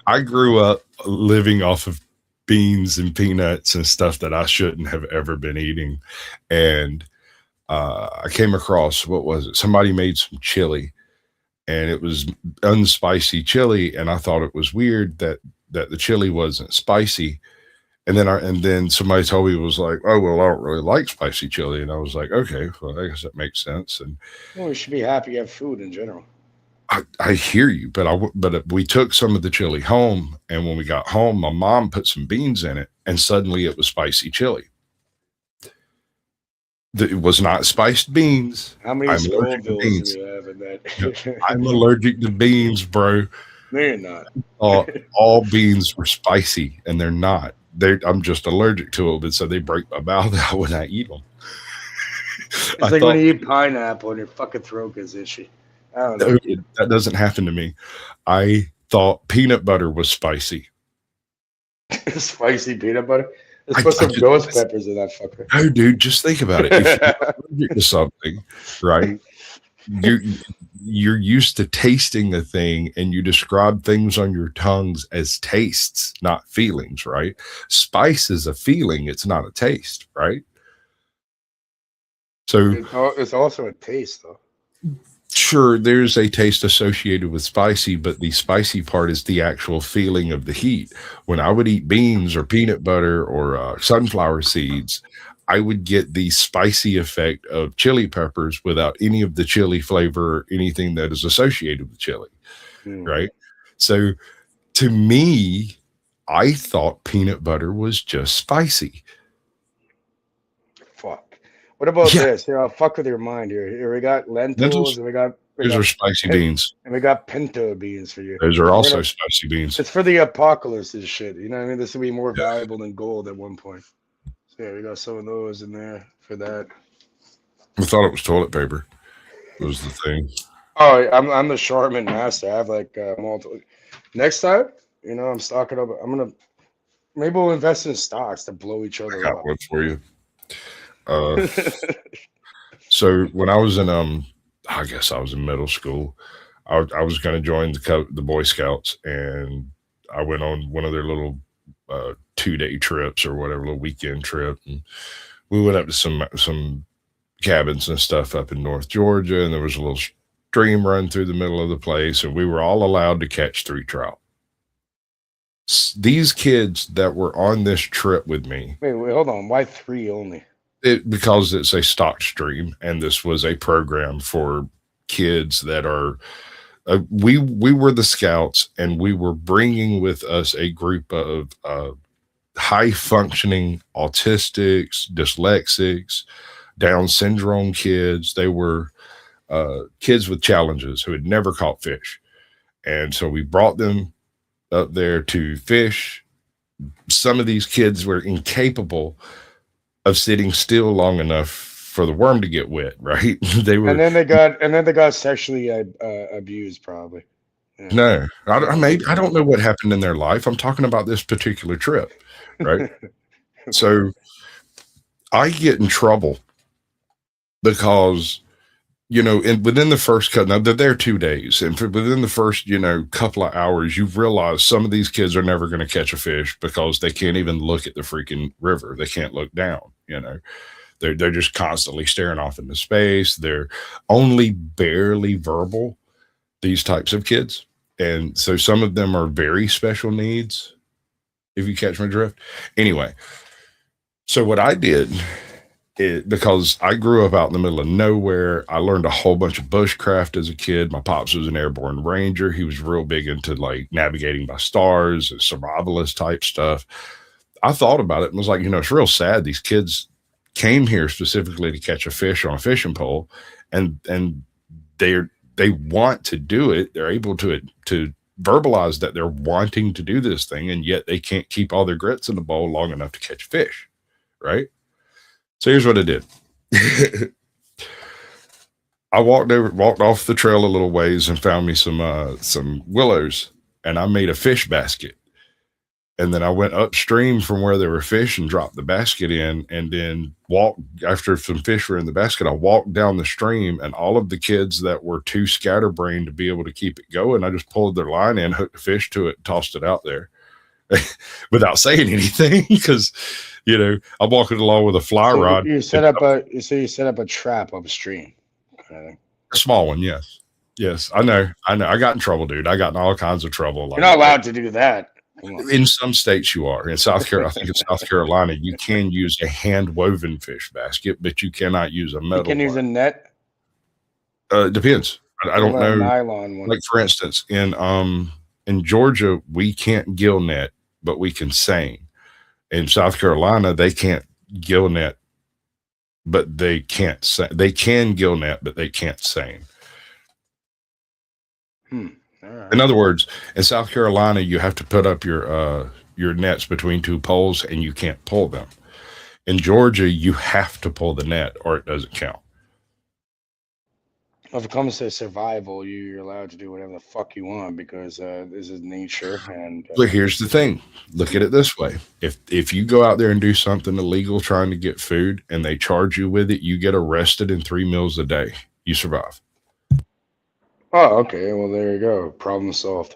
Speaker 2: I grew up living off of beans and peanuts and stuff that I shouldn't have ever been eating. And I came across, what was it? Somebody made some chili, and it was unspicy chili. And I thought it was weird that the chili wasn't spicy. And then somebody told me, was like, oh, well, I don't really like spicy chili. And I was like, okay, well, I guess that makes sense. And
Speaker 17: Well, we should be happy you have food in general.
Speaker 2: I hear you, but we took some of the chili home, and when we got home, my mom put some beans in it, and suddenly it was spicy chili. It was not spiced beans.
Speaker 17: How many Scovilles do we have in that?
Speaker 2: I'm allergic to beans, bro.
Speaker 17: No, you're not.
Speaker 2: All beans were spicy, and they're not. I'm just allergic to them, and so they break my mouth out when I eat them.
Speaker 17: It's like when you eat pineapple and your fucking throat gets itchy. I don't know.
Speaker 2: That doesn't happen to me. I thought peanut butter was spicy.
Speaker 17: Spicy peanut butter? Let's put some ghost peppers in that fucker.
Speaker 2: No, dude, just think about it. If you're allergic to something, right? You're used to tasting a thing, and you describe things on your tongues as tastes, not feelings, right? Spice is a feeling, it's not a taste, right? So
Speaker 17: it's also a taste, though.
Speaker 2: Sure, there's a taste associated with spicy, but the spicy part is the actual feeling of the heat. When I would eat beans or peanut butter or sunflower seeds, I would get the spicy effect of chili peppers without any of the chili flavor or anything that is associated with chili, right? So to me, I thought peanut butter was just spicy.
Speaker 17: Fuck. What about this? Here, I'll fuck with your mind here. Here we got lentils and we got
Speaker 2: those are spicy beans.
Speaker 17: And we got pinto beans for you.
Speaker 2: Those are also spicy beans.
Speaker 17: It's for the apocalypse and shit. You know what I mean? This will be more valuable than gold at one point. So yeah, we got some of those in there for that.
Speaker 2: I thought it was toilet paper. Was the thing.
Speaker 17: Oh, I'm the Charmin master. I have like multiple. Next time, you know, I'm stocking up. Maybe we'll invest in stocks to blow each other up.
Speaker 2: I got one for you. So when I was in I guess I was in middle school, I was going to join the Boy Scouts, and I went on one of their little 2-day trips or whatever, little weekend trip, and we went up to some cabins and stuff up in North Georgia, and there was a little stream run through the middle of the place, and we were all allowed to catch 3 trout. These kids that were on this trip with me.
Speaker 17: Wait, hold on. Why 3 only?
Speaker 2: Because it's a stock stream, and this was a program for kids that are we were the scouts, and we were bringing with us a group of high functioning autistics, dyslexics, Down syndrome kids. They were kids with challenges who had never caught fish, and so we brought them up there to fish. Some of these kids were incapable of sitting still long enough for the worm to get wet, right? They were,
Speaker 17: and then they got sexually abused, probably. Yeah.
Speaker 2: No, I don't know what happened in their life. I'm talking about this particular trip, right? So I get in trouble because, you know, within the first now they're there 2 days, and within the first, you know, couple of hours, you've realized some of these kids are never going to catch a fish because they can't even look at the freaking river. They can't look down, you know. They're just constantly staring off into space. They're only barely verbal, these types of kids. And so some of them are very special needs, if you catch my drift. Anyway, so what I did, because I grew up out in the middle of nowhere, I learned a whole bunch of bushcraft as a kid. My pops was an airborne ranger. He was real big into like navigating by stars and survivalist type stuff. I thought about it and was like, you know, it's real sad. These kids came here specifically to catch a fish on a fishing pole, and they want to do it. They're able to verbalize that they're wanting to do this thing, and yet they can't keep all their grits in the bowl long enough to catch fish, right? So here's what I did. I walked off the trail a little ways and found me some willows, and I made a fish basket. And then I went upstream from where they were fishing, dropped the basket in, and then walked after some fish were in the basket. I walked down the stream, and all of the kids that were too scatterbrained to be able to keep it going, I just pulled their line in, hooked the fish to it, tossed it out there without saying anything because, I'm walking along with a fly rod.
Speaker 17: You set up a trap upstream.
Speaker 2: A small one, yes. Yes, I know. I got in trouble, dude. I got in all kinds of trouble.
Speaker 17: You're not allowed to do that.
Speaker 2: In some states you are. In South Carolina, I think in South Carolina, you can use a hand-woven fish basket, but you cannot use a metal
Speaker 17: You can use a net?
Speaker 2: Depends. I don't know.
Speaker 17: Nylon one.
Speaker 2: Like, for instance, in Georgia, we can't gill net, but we can seine. In South Carolina, they can't gill net, but they can't seine. They can gill net, but they can't seine.
Speaker 17: Right.
Speaker 2: In other words, in South Carolina, you have to put up your nets between two poles, and you can't pull them. In Georgia, you have to pull the net, or it doesn't count.
Speaker 17: If it comes to survival, you're allowed to do whatever the fuck you want because this is nature. And
Speaker 2: But here's the thing: look at it this way: if you go out there and do something illegal trying to get food, and they charge you with it, you get arrested in 3 meals a day. You survive.
Speaker 17: Oh, okay. Well, there you go. Problem solved.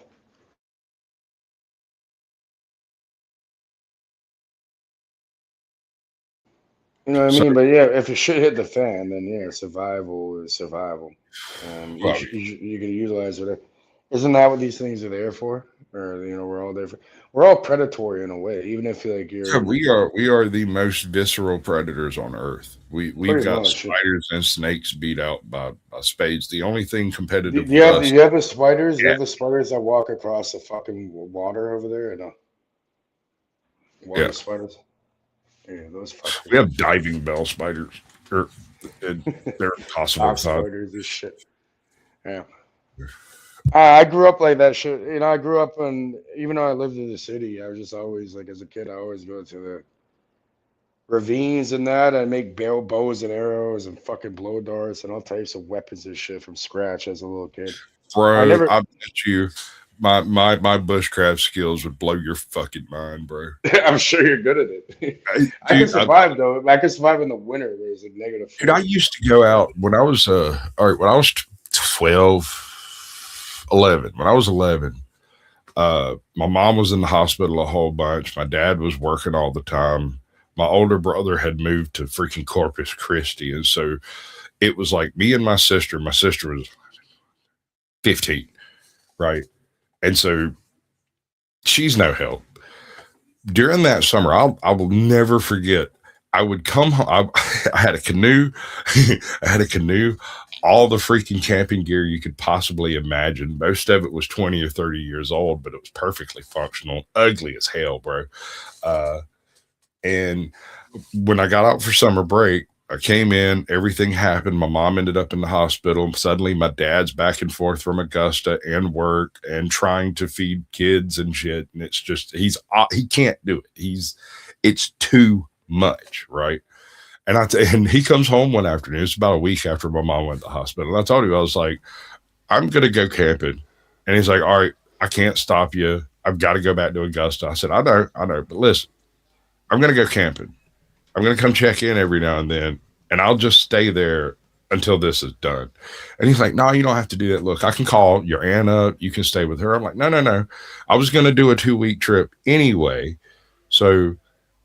Speaker 17: You know what I mean? But yeah, if it shit hit the fan, then yeah, survival is survival. And
Speaker 2: Well,
Speaker 17: you can utilize it. Isn't that what these things are there for? Or we're all there for. We're all predatory in a way, even if you're.
Speaker 2: So we are the most visceral predators on Earth. We've
Speaker 17: Pretty
Speaker 2: got
Speaker 17: much.
Speaker 2: spiders and snakes beat out by spades. The only thing competitive.
Speaker 17: Do you have the spiders?
Speaker 2: Yeah.
Speaker 17: You have the spiders that walk across the fucking water over there? Or no? Water spiders. Yeah, those fuckers.
Speaker 2: We have diving bell spiders. They're impossible.
Speaker 17: Top spiders and shit. Yeah. I grew up like that shit. I grew up even though I lived in the city, I was just always like, as a kid, I always go to the ravines and that. I make bows and arrows and fucking blow darts and all types of weapons and shit from scratch as a little kid.
Speaker 2: Bro, I bet you my bushcraft skills would blow your fucking mind, bro.
Speaker 17: I'm sure you're good at it. I can survive though. I can survive in the winter. There's a negative.
Speaker 2: Dude, I used to go out when I was 11. When I was 11, my mom was in the hospital a whole bunch. My dad was working all the time. My older brother had moved to freaking Corpus Christi, and so it was like me and my sister. My sister was 15, right? And so she's no help. During that summer, I will never forget. I would come home. I had a canoe. All the freaking camping gear you could possibly imagine. Most of it was 20 or 30 years old, but it was perfectly functional. Ugly as hell, bro. And when I got out for summer break, I came in, everything happened. My mom ended up in the hospital. Suddenly my dad's back and forth from Augusta and work and trying to feed kids and shit. And it's just, he can't do it. It's too much. Right. And he comes home one afternoon. It's about a week after my mom went to the hospital. And I told him, I was like, I'm going to go camping. And he's like, all right, I can't stop you. I've got to go back to Augusta. I said, I know. But listen, I'm going to go camping. I'm going to come check in every now and then, and I'll just stay there until this is done. And he's like, no, you don't have to do that. Look, I can call your aunt up. You can stay with her. I'm like, no. I was going to do a 2-week trip anyway. So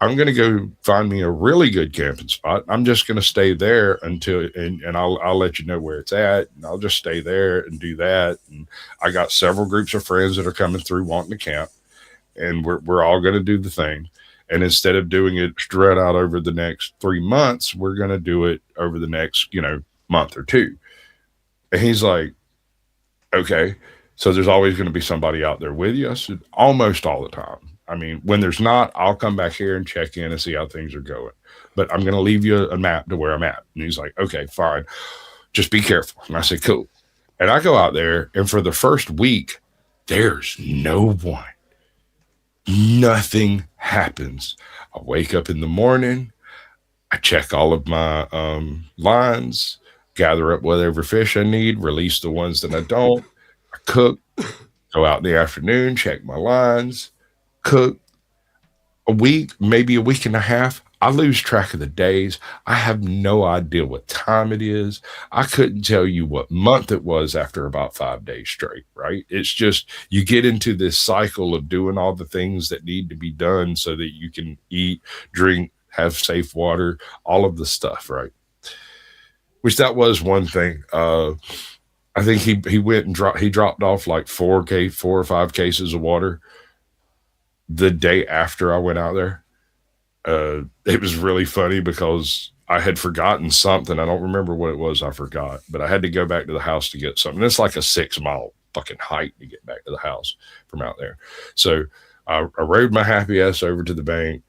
Speaker 2: I'm going to go find me a really good camping spot. I'm just going to stay there until, and I'll let you know where it's at. And I'll just stay there and do that. And I got several groups of friends that are coming through wanting to camp, and we're all going to do the thing. And instead of doing it spread out over the next 3 months, we're going to do it over the next, month or two. And he's like, okay. So there's always going to be somebody out there with you. I said, almost all the time. I mean, when there's not, I'll come back here and check in and see how things are going. But I'm going to leave you a map to where I'm at. And he's like, okay, fine. Just be careful. And I said, cool. And I go out there, and for the first week, there's no one. Nothing happens. I wake up in the morning. I check all of my lines, gather up whatever fish I need, release the ones that I don't. I cook, go out in the afternoon, check my lines, cook, a week, maybe a week and a half. I lose track of the days. I have no idea what time it is. I couldn't tell you what month it was after about 5 days straight, right? It's just you get into this cycle of doing all the things that need to be done so that you can eat, drink, have safe water, all of the stuff, right? Which that was one thing. I think he went and dropped off like 4 or 5 cases of water the day after I went out there. It was really funny because I had forgotten something. I don't remember what it was I forgot, but I had to go back to the house to get something. It's like a 6-mile fucking hike to get back to the house from out there. So I rode my happy ass over to the bank.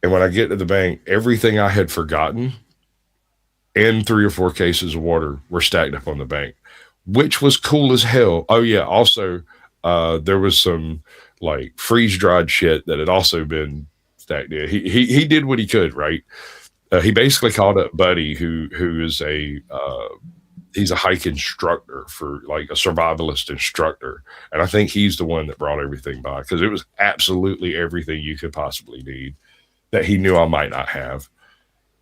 Speaker 2: And when I get to the bank, everything I had forgotten and 3 or 4 cases of water were stacked up on the bank, which was cool as hell. Oh yeah. Also, there was some like freeze dried shit that had also been stacked there. He did what he could, right? He basically called up Buddy, who is he's a hike instructor for like a survivalist instructor. And I think he's the one that brought everything by because it was absolutely everything you could possibly need that he knew I might not have.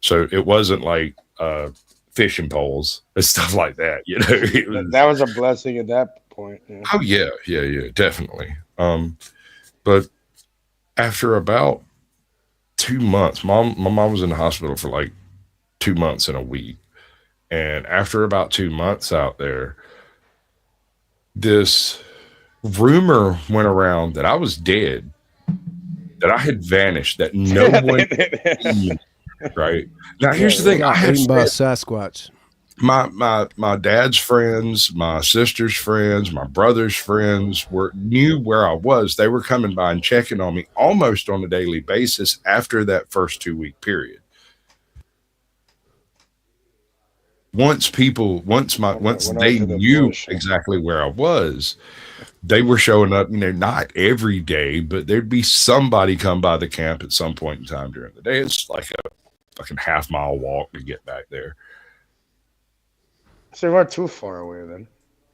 Speaker 2: So it wasn't like fishing poles and stuff like that, you know.
Speaker 17: That was a blessing at that point. Yeah.
Speaker 2: Oh yeah, definitely. But after about 2 months, my mom was in the hospital for like 2 months and a week. And after about 2 months out there, this rumor went around that I was dead, that I had vanished, that no one knew, right? Now, here's the thing. I had
Speaker 5: eaten by a Sasquatch.
Speaker 2: My dad's friends, my sister's friends, my brother's friends knew where I was. They were coming by and checking on me almost on a daily basis after that first 2-week period. Once they knew exactly where I was, they were showing up, you know, not every day, but there'd be somebody come by the camp at some point in time during the day. It's like a fucking half-mile walk to get back there.
Speaker 17: So you weren't too far away then.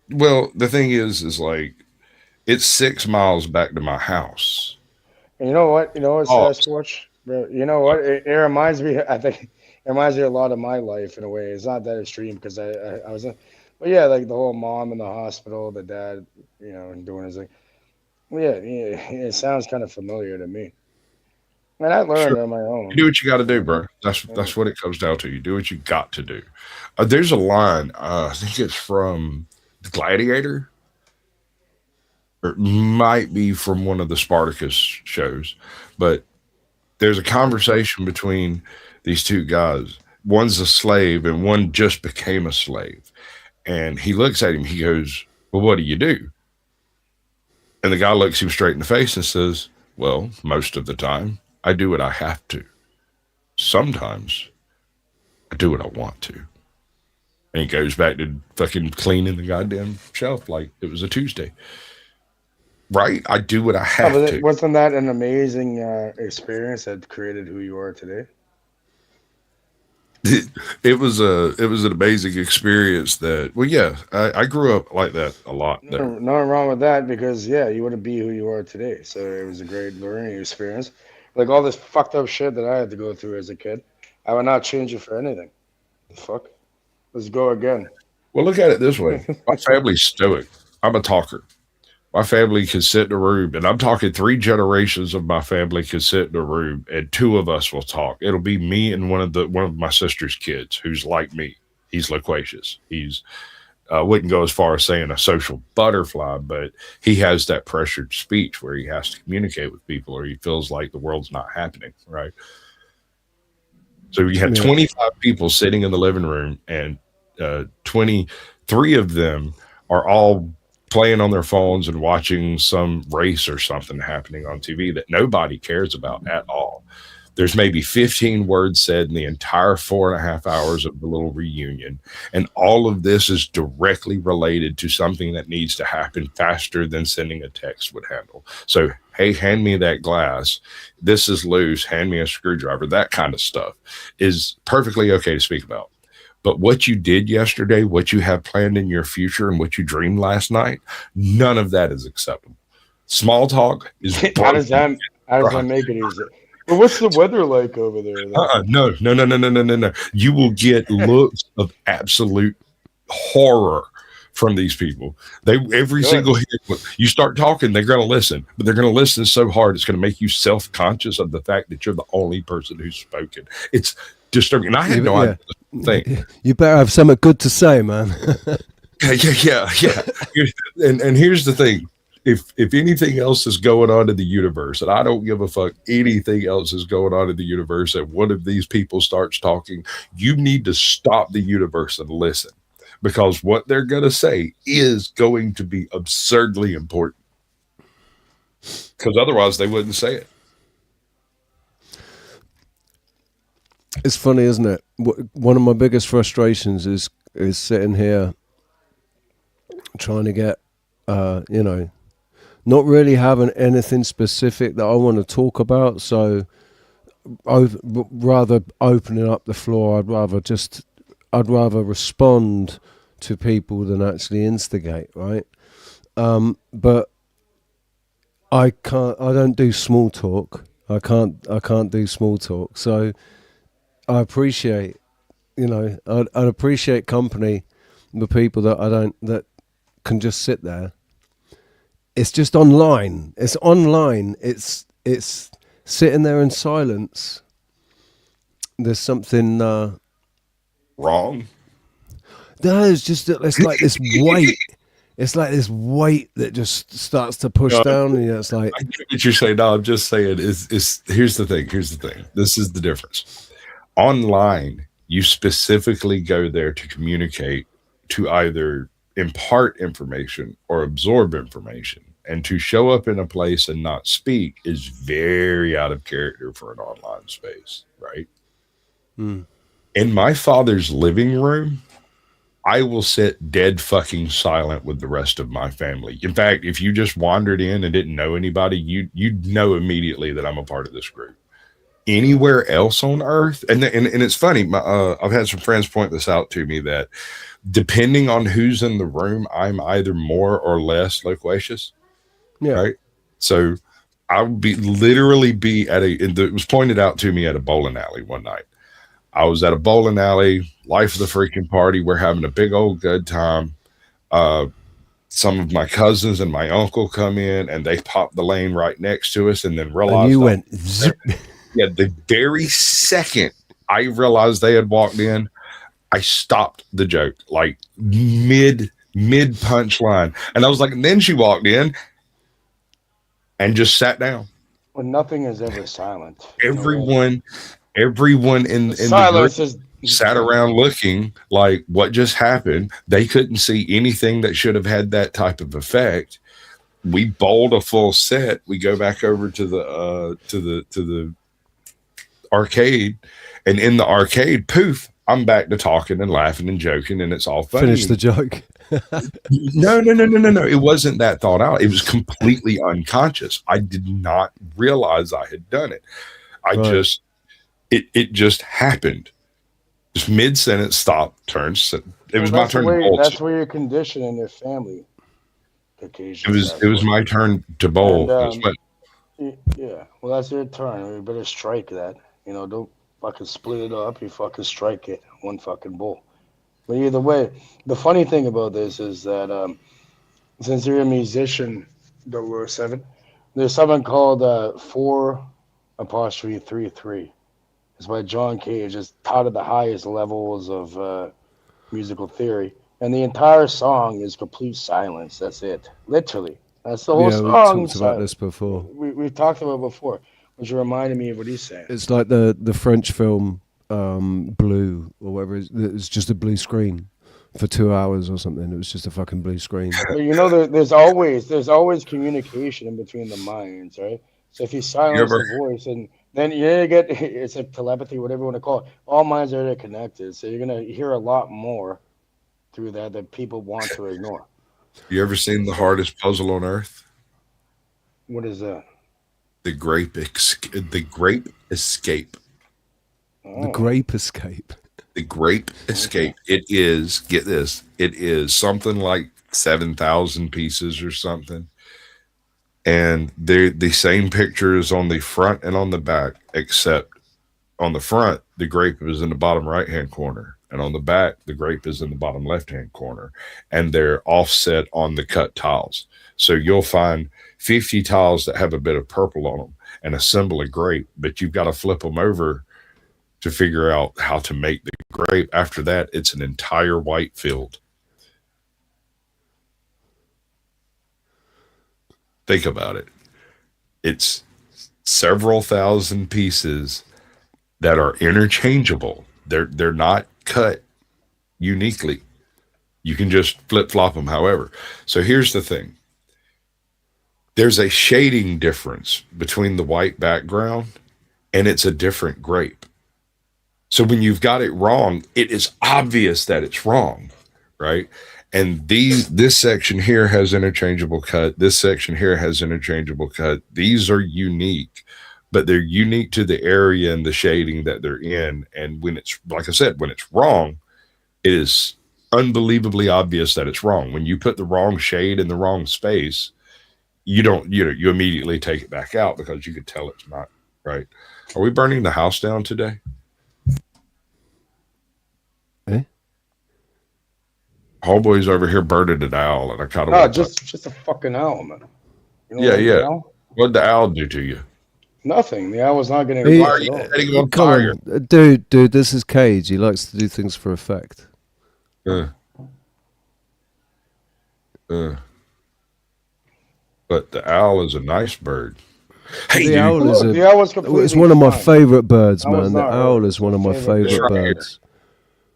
Speaker 2: Well, the thing is like it's 6 miles back to my house.
Speaker 17: And you know what? Sasquatch? Bro, you know what? It reminds me. I think it reminds me a lot of my life in a way. It's not that extreme because I was, but yeah, like the whole mom in the hospital, the dad, you know, and doing his thing. Well, yeah, it sounds kind of familiar to me. And I learned on my own.
Speaker 2: You do what you got to do, bro. That's what it comes down to. You do what you got to do. There's a line. I think it's from The Gladiator, or it might be from one of the Spartacus shows. But there's a conversation between these two guys. One's a slave, and one just became a slave. And he looks at him. He goes, "Well, what do you do?" And the guy looks him straight in the face and says, "Well, most of the time, I do what I have to. Sometimes I do what I want to." And he goes back to fucking cleaning the goddamn shelf like it was a Tuesday. Right? I do what I have to.
Speaker 17: Wasn't that an amazing experience that created who you are today?
Speaker 2: It was an amazing experience that, well, yeah, I grew up like that a lot.
Speaker 17: Nothing wrong with that because, yeah, you wouldn't be who you are today. So it was a great learning experience. Like all this fucked up shit that I had to go through as a kid, I would not change it for anything. The fuck? Let's go again.
Speaker 2: Well, look at it this way. My family's stoic. I'm a talker. My family can sit in a room, and I'm talking 3 generations of my family can sit in a room, and 2 of us will talk. It'll be me and one of my sister's kids who's like me. He's loquacious. He's wouldn't go as far as saying a social butterfly, but he has that pressured speech where he has to communicate with people, or he feels like the world's not happening, right? So you have 25 people sitting in the living room, and 23 of them are all playing on their phones and watching some race or something happening on TV that nobody cares about at all. There's maybe 15 words said in the entire 4.5 hours of the little reunion. And all of this is directly related to something that needs to happen faster than sending a text would handle. So, hey, hand me that glass. This is loose. Hand me a screwdriver. That kind of stuff is perfectly okay to speak about. But what you did yesterday, what you have planned in your future, and what you dreamed last night, none of that is acceptable. Small talk is
Speaker 17: How does that make it easy? But what's the weather like over there?
Speaker 2: No. You will get looks of absolute horror from these people. Every single hit, you start talking, they're going to listen, but they're going to listen so hard it's going to make you self-conscious of the fact that you're the only person who's spoken. It's disturbing. And I had no idea the thing.
Speaker 5: You better have something good to say, man.
Speaker 2: Yeah. And here's the thing. If anything else is going on in the universe, and I don't give a fuck anything else is going on in the universe, and one of these people starts talking, you need to stop the universe and listen. Because what they're going to say is going to be absurdly important. Because otherwise they wouldn't say it.
Speaker 5: It's funny, isn't it? One of my biggest frustrations is sitting here trying to get, not really having anything specific that I want to talk about. So rather opening up the floor, I'd rather respond to people than actually instigate, right? But I don't do small talk. I can't do small talk. So I appreciate, I'd appreciate company with people that can just sit there. It's just online. It's online. It's sitting there in silence. There's something
Speaker 2: wrong.
Speaker 5: No, it's like this weight. It's like this weight that just starts to push down. And it's like,
Speaker 2: I get what you're saying. No, I'm just saying here's the thing. This is the difference. Online, you specifically go there to communicate, to either impart information or absorb information. And to show up in a place and not speak is very out of character for an online space, right? In my father's living room, I will sit dead fucking silent with the rest of my family. In fact, if you just wandered in and didn't know anybody, you'd know immediately that I'm a part of this group. Anywhere else on earth, and it's funny, I've had some friends point this out to me, that depending on who's in the room, I'm either more or less loquacious.
Speaker 5: Yeah.
Speaker 2: Right. So I would literally be at it was pointed out to me at a bowling alley one night. I was at a bowling alley, life of the freaking party. We're having a big old good time. Some of my cousins and my uncle come in and they pop the lane right next to us, and then realized
Speaker 5: and you went zip.
Speaker 2: Yeah, the very second I realized they had walked in, I stopped the joke like mid punchline. And I was like, and then she walked in and just sat down.
Speaker 17: Well, nothing is ever silent.
Speaker 2: Everyone in the group sat around looking like, what just happened? They couldn't see anything that should have had that type of effect. We bowled a full set. We go back over to the arcade, and in the arcade, poof, I'm back to talking and laughing and joking, and it's all funny.
Speaker 5: Finish the joke.
Speaker 2: No. It wasn't that thought out. It was completely unconscious. I did not realize I had done it. It just happened. Just mid sentence, stop, turns. It was my turn to bowl.
Speaker 17: That's where you're conditioned in your family.
Speaker 2: It was my turn to bowl.
Speaker 17: Yeah, well, that's your turn. You better strike that. Don't fucking split it up. You fucking strike it one fucking bowl. But either way, the funny thing about this is that since you're a musician, 007, there's something called 4'33". It's by John Cage. It's taught at the highest levels of musical theory. And the entire song is complete silence. That's it. Literally. That's the whole song.
Speaker 5: We've talked about this before.
Speaker 17: We've talked about it before, which reminded me of what he's saying.
Speaker 5: It's like the French film Blue or whatever. It's just a blue screen for 2 hours or something. It was just a fucking blue screen.
Speaker 17: But there's always communication in between the minds, right? So if you silence the voice, and then you get, it's like telepathy, whatever you want to call it. All minds are interconnected, so you're gonna hear a lot more through that people want to ignore.
Speaker 2: You ever seen the hardest puzzle on earth?
Speaker 17: What is that?
Speaker 2: The grape escape.
Speaker 5: The grape escape.
Speaker 2: The grape escape. It is, get this, it is something like 7,000 pieces or something. And they're the same pictures on the front and on the back, except on the front, the grape is in the bottom right-hand corner. And on the back, the grape is in the bottom left-hand corner. And they're offset on the cut tiles. So you'll find 50 tiles that have a bit of purple on them and a symbol of grape, but you've got to flip them over to figure out how to make the grape. After that, it's an entire white field. Think about it. It's several thousand pieces that are interchangeable. They're not cut uniquely. You can just flip-flop them however. So here's the thing. There's a shading difference between the white background and it's a different grape. So when you've got it wrong, it is obvious that it's wrong, right? And this section here has interchangeable cut. This section here has interchangeable cut. These are unique, but they're unique to the area and the shading that they're in. And when it's, like I said, when it's wrong, it is unbelievably obvious that it's wrong. When you put the wrong shade in the wrong space, you immediately take it back out because you could tell it's not right. Are we burning the house down today? Homeboy's over here birded an owl, and I kind of
Speaker 17: just a fucking owl, man. You know
Speaker 2: yeah. What'd the owl do to you?
Speaker 17: Nothing. The owl was not getting fire.
Speaker 5: Come on, dude, this is Cage. He likes to do things for effect.
Speaker 2: But the owl is a nice bird. Hey,
Speaker 5: the owl is it's one of my favorite birds, man. The owl is one of my favorite birds.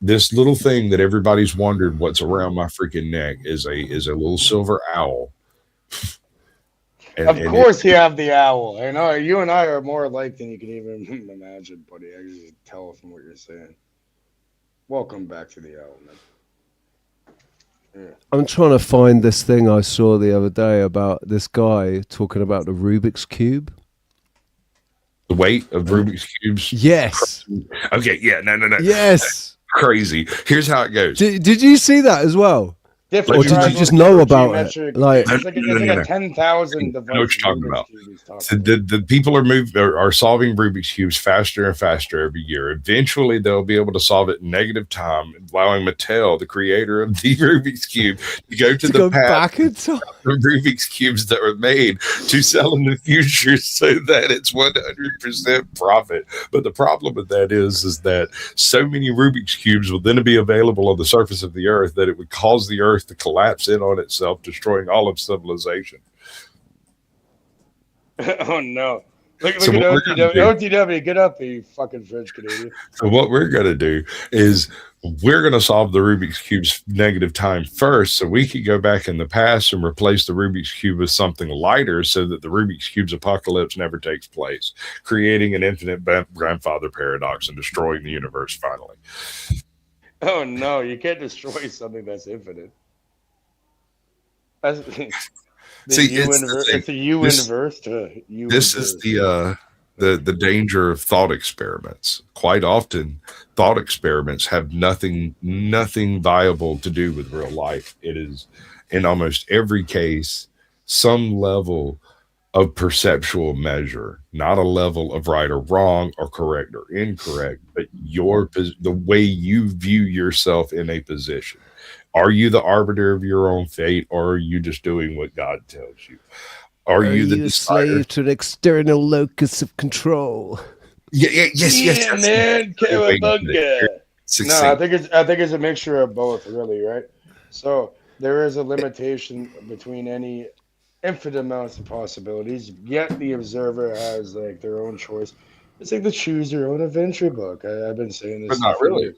Speaker 2: This little thing that everybody's wondered what's around my freaking neck is a little silver owl.
Speaker 17: Of course you have the owl. I know you and I are more alike than you can even imagine, buddy. I can just tell from what you're saying. Welcome back to the owl, man. Yeah.
Speaker 5: I'm trying to find this thing I saw the other day about this guy talking about the Rubik's Cube.
Speaker 2: The weight of Rubik's Cubes?
Speaker 5: Yes.
Speaker 2: Okay, yeah, no.
Speaker 5: Yes.
Speaker 2: Crazy. Here's how it goes.
Speaker 5: Did you see that as well? Or did you just know about it? Like,
Speaker 17: it's like a 10,000 device.
Speaker 2: I know what you're talking about. So the people are solving Rubik's Cubes faster and faster every year. Eventually, they'll be able to solve it in negative time, allowing Mattel, the creator of the Rubik's Cube, to go to the past
Speaker 5: back in time.
Speaker 2: The Rubik's Cubes that were made to sell in the future so that it's 100% profit. But the problem with that is that so many Rubik's Cubes will then be available on the surface of the Earth that it would cause the Earth to collapse in on itself, destroying all of civilization.
Speaker 17: Oh no. Look at OTW. Get up, you fucking French Canadian.
Speaker 2: So what we're going to do is we're going to solve the Rubik's Cube's negative time first, so we can go back in the past and replace the Rubik's Cube with something lighter so that the Rubik's Cube's apocalypse never takes place, creating an infinite grandfather paradox and destroying the universe finally.
Speaker 17: Oh no, you can't destroy something that's infinite. It's the universe.
Speaker 2: This is the danger of thought experiments. Quite often, thought experiments have nothing viable to do with real life. It is, in almost every case, some level of perceptual measure, not a level of right or wrong or correct or incorrect, but the way you view yourself in a position. Are you the arbiter of your own fate, or are you just doing what God tells you? Are you the
Speaker 5: slave to an external locus of control?
Speaker 2: Yes,
Speaker 17: man. No, I think it's a mixture of both, really, right? So there is a limitation between any infinite amounts of possibilities, yet the observer has like their own choice. It's like the choose your own adventure book. I've been saying this,
Speaker 2: but not really.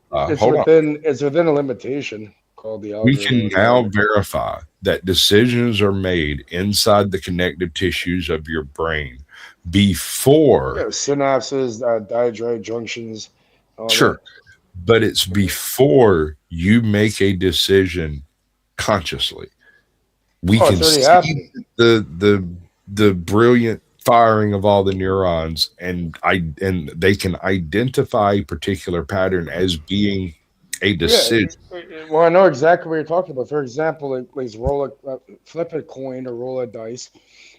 Speaker 17: It's within a limitation called the algorithm.
Speaker 2: We can now verify that decisions are made inside the connective tissues of your brain before
Speaker 17: synapses, dendrite junctions.
Speaker 2: Sure, but it's before you make a decision consciously. We can see the brilliant firing of all the neurons, and they can identify a particular pattern as being a decision.
Speaker 17: Well, I know exactly what you're talking about. For example, flip a coin or roll a dice.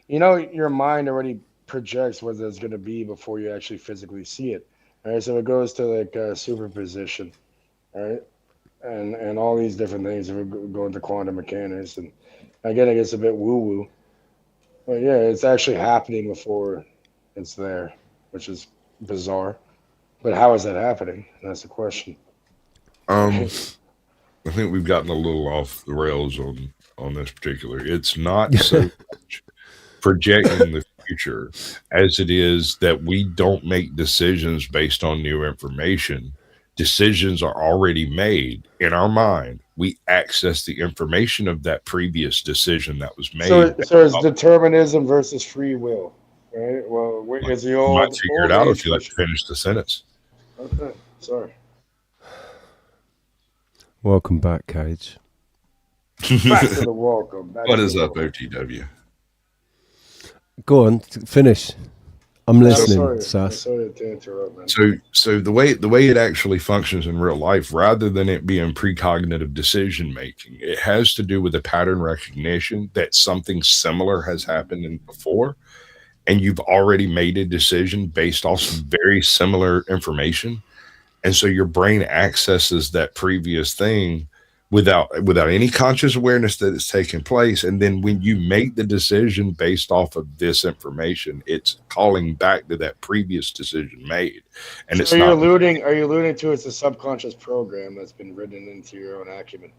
Speaker 17: You know, your mind already projects what it's going to be before you actually physically see it. All right, so it goes to like superposition, right, and all these different things. If we go into quantum mechanics, and again, it gets a bit woo-woo, but yeah, it's actually happening before it's there, which is bizarre. But how is that happening? That's the question.
Speaker 2: I think we've gotten a little off the rails on this particular. It's not so much projecting the future as it is that we don't make decisions based on new information. Decisions are already made in our mind. We access the information of that previous decision that was made.
Speaker 17: So it's determinism versus free will, right? Well, it's the old.
Speaker 2: You might figure it out if you let me finish the sentence.
Speaker 17: Okay, sorry.
Speaker 5: Welcome back, Cage.
Speaker 17: Back to the welcome.
Speaker 2: What is up, OTW?
Speaker 5: Go on, finish. I'm listening, Sass.
Speaker 17: Sorry to interrupt, man.
Speaker 2: So the way it actually functions in real life, rather than it being precognitive decision making, it has to do with a pattern recognition that something similar has happened before, and you've already made a decision based off some very similar information. And so your brain accesses that previous thing without any conscious awareness that it's taking place. And then when you make the decision based off of this information, it's calling back to that previous decision made. And
Speaker 17: so are you alluding to it's a subconscious program that's been written into your own acumen?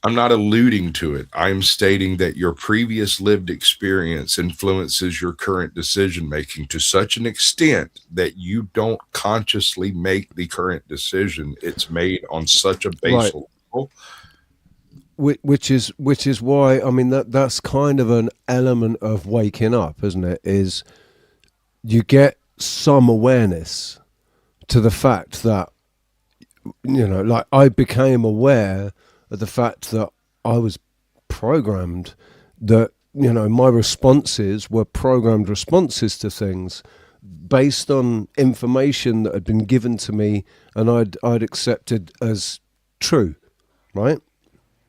Speaker 2: I'm not alluding to it. I'm stating that your previous lived experience influences your current decision making to such an extent that you don't consciously make the current decision. It's made on such a base level.
Speaker 5: Which is why, I mean, that's kind of an element of waking up, isn't it? Is you get some awareness to the fact that, you know, like I became aware of the fact that I was programmed, that, you know, my responses were programmed responses to things based on information that had been given to me and I'd accepted as true, right?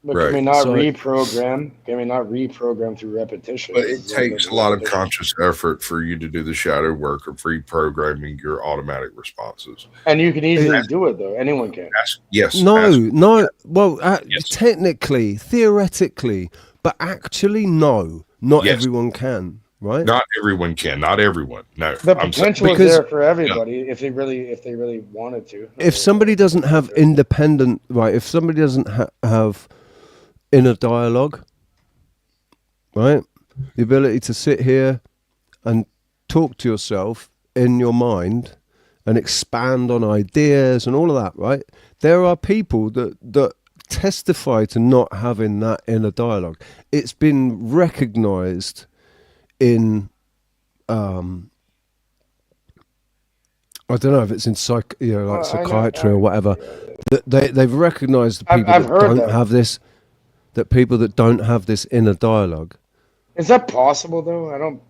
Speaker 17: But can we not reprogram? Can we not reprogram through repetition?
Speaker 2: But it takes a lot of conscious effort for you to do the shadow work of reprogramming your automatic responses.
Speaker 17: And you can easily do it, though. Anyone can.
Speaker 2: Yes.
Speaker 5: No. Well, technically, theoretically, but actually, no. Not everyone can, right?
Speaker 2: Not everyone can. Not everyone. No.
Speaker 17: The potential is there for everybody if they really wanted to.
Speaker 5: If somebody doesn't have independent, right? If somebody doesn't have inner dialogue, right? The ability to sit here and talk to yourself in your mind and expand on ideas and all of that, right? There are people that testify to not having that inner dialogue. It's been recognized in I don't know if it's in psychiatry or whatever. They've recognized the people that don't have this. That people that don't have this inner dialogue.
Speaker 17: Is that possible though? I don't.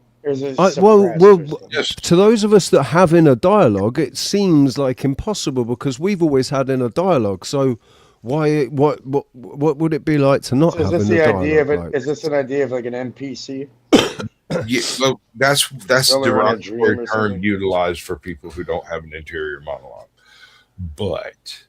Speaker 2: Yes.
Speaker 5: To those of us that have inner dialogue, it seems like impossible because we've always had inner dialogue. So why? What would it be like to not have inner dialogue?
Speaker 17: Is this an idea of like an NPC?
Speaker 2: Yeah, well, that's the derogatory term utilized for people who don't have an interior monologue. But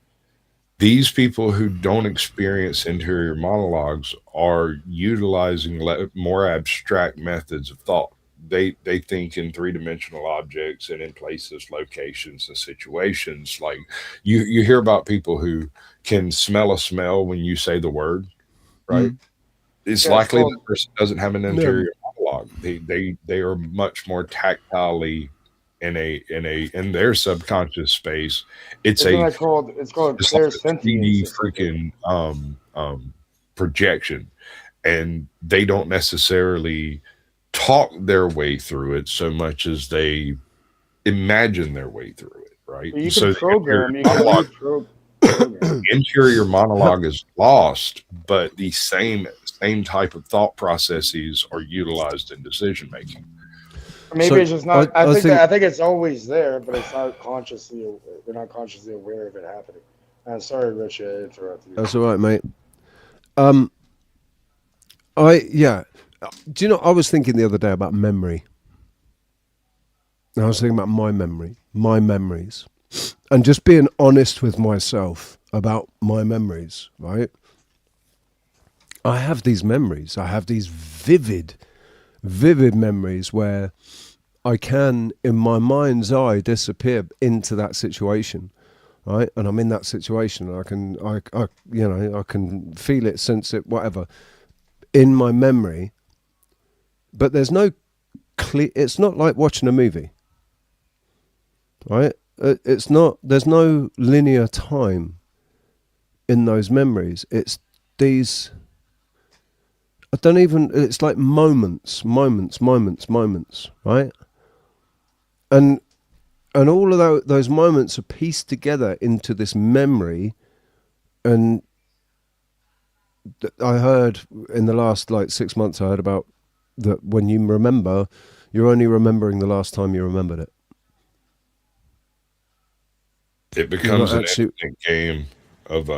Speaker 2: these people who don't experience interior monologues are utilizing more abstract methods of thought. They think in three-dimensional objects and in places, locations, and situations. Like you hear about people who can smell a smell when you say the word, right? Mm-hmm. It's likely the person doesn't have an interior monologue. They are much more tactilely in their subconscious space. It's
Speaker 17: called clairsentience.
Speaker 2: Freaking projection, and they don't necessarily talk their way through it so much as they imagine their way through it, right?
Speaker 17: You can program.
Speaker 2: Interior monologue is lost, but the same type of thought processes are utilized in decision making.
Speaker 17: Maybe it's just not. I think it's always there, but it's not consciously. They're not consciously aware of it happening. Sorry, Rich, I interrupted you.
Speaker 5: That's all right, mate. Do you know, I was thinking the other day about memory. I was thinking about my memories, and just being honest with myself about my memories, right? I have these memories. I have these vivid memories where I can, in my mind's eye, disappear into that situation, right? And I'm in that situation, and I can feel it, sense it, whatever, in my memory. But there's no clear. It's not like watching a movie, right? It's not. There's no linear time in those memories. It's these. I don't even. It's like moments, right? And all of those moments are pieced together into this memory. And I heard in the last 6 months, I heard about that when you remember, you're only remembering the last time you remembered it.
Speaker 2: It becomes an instant game of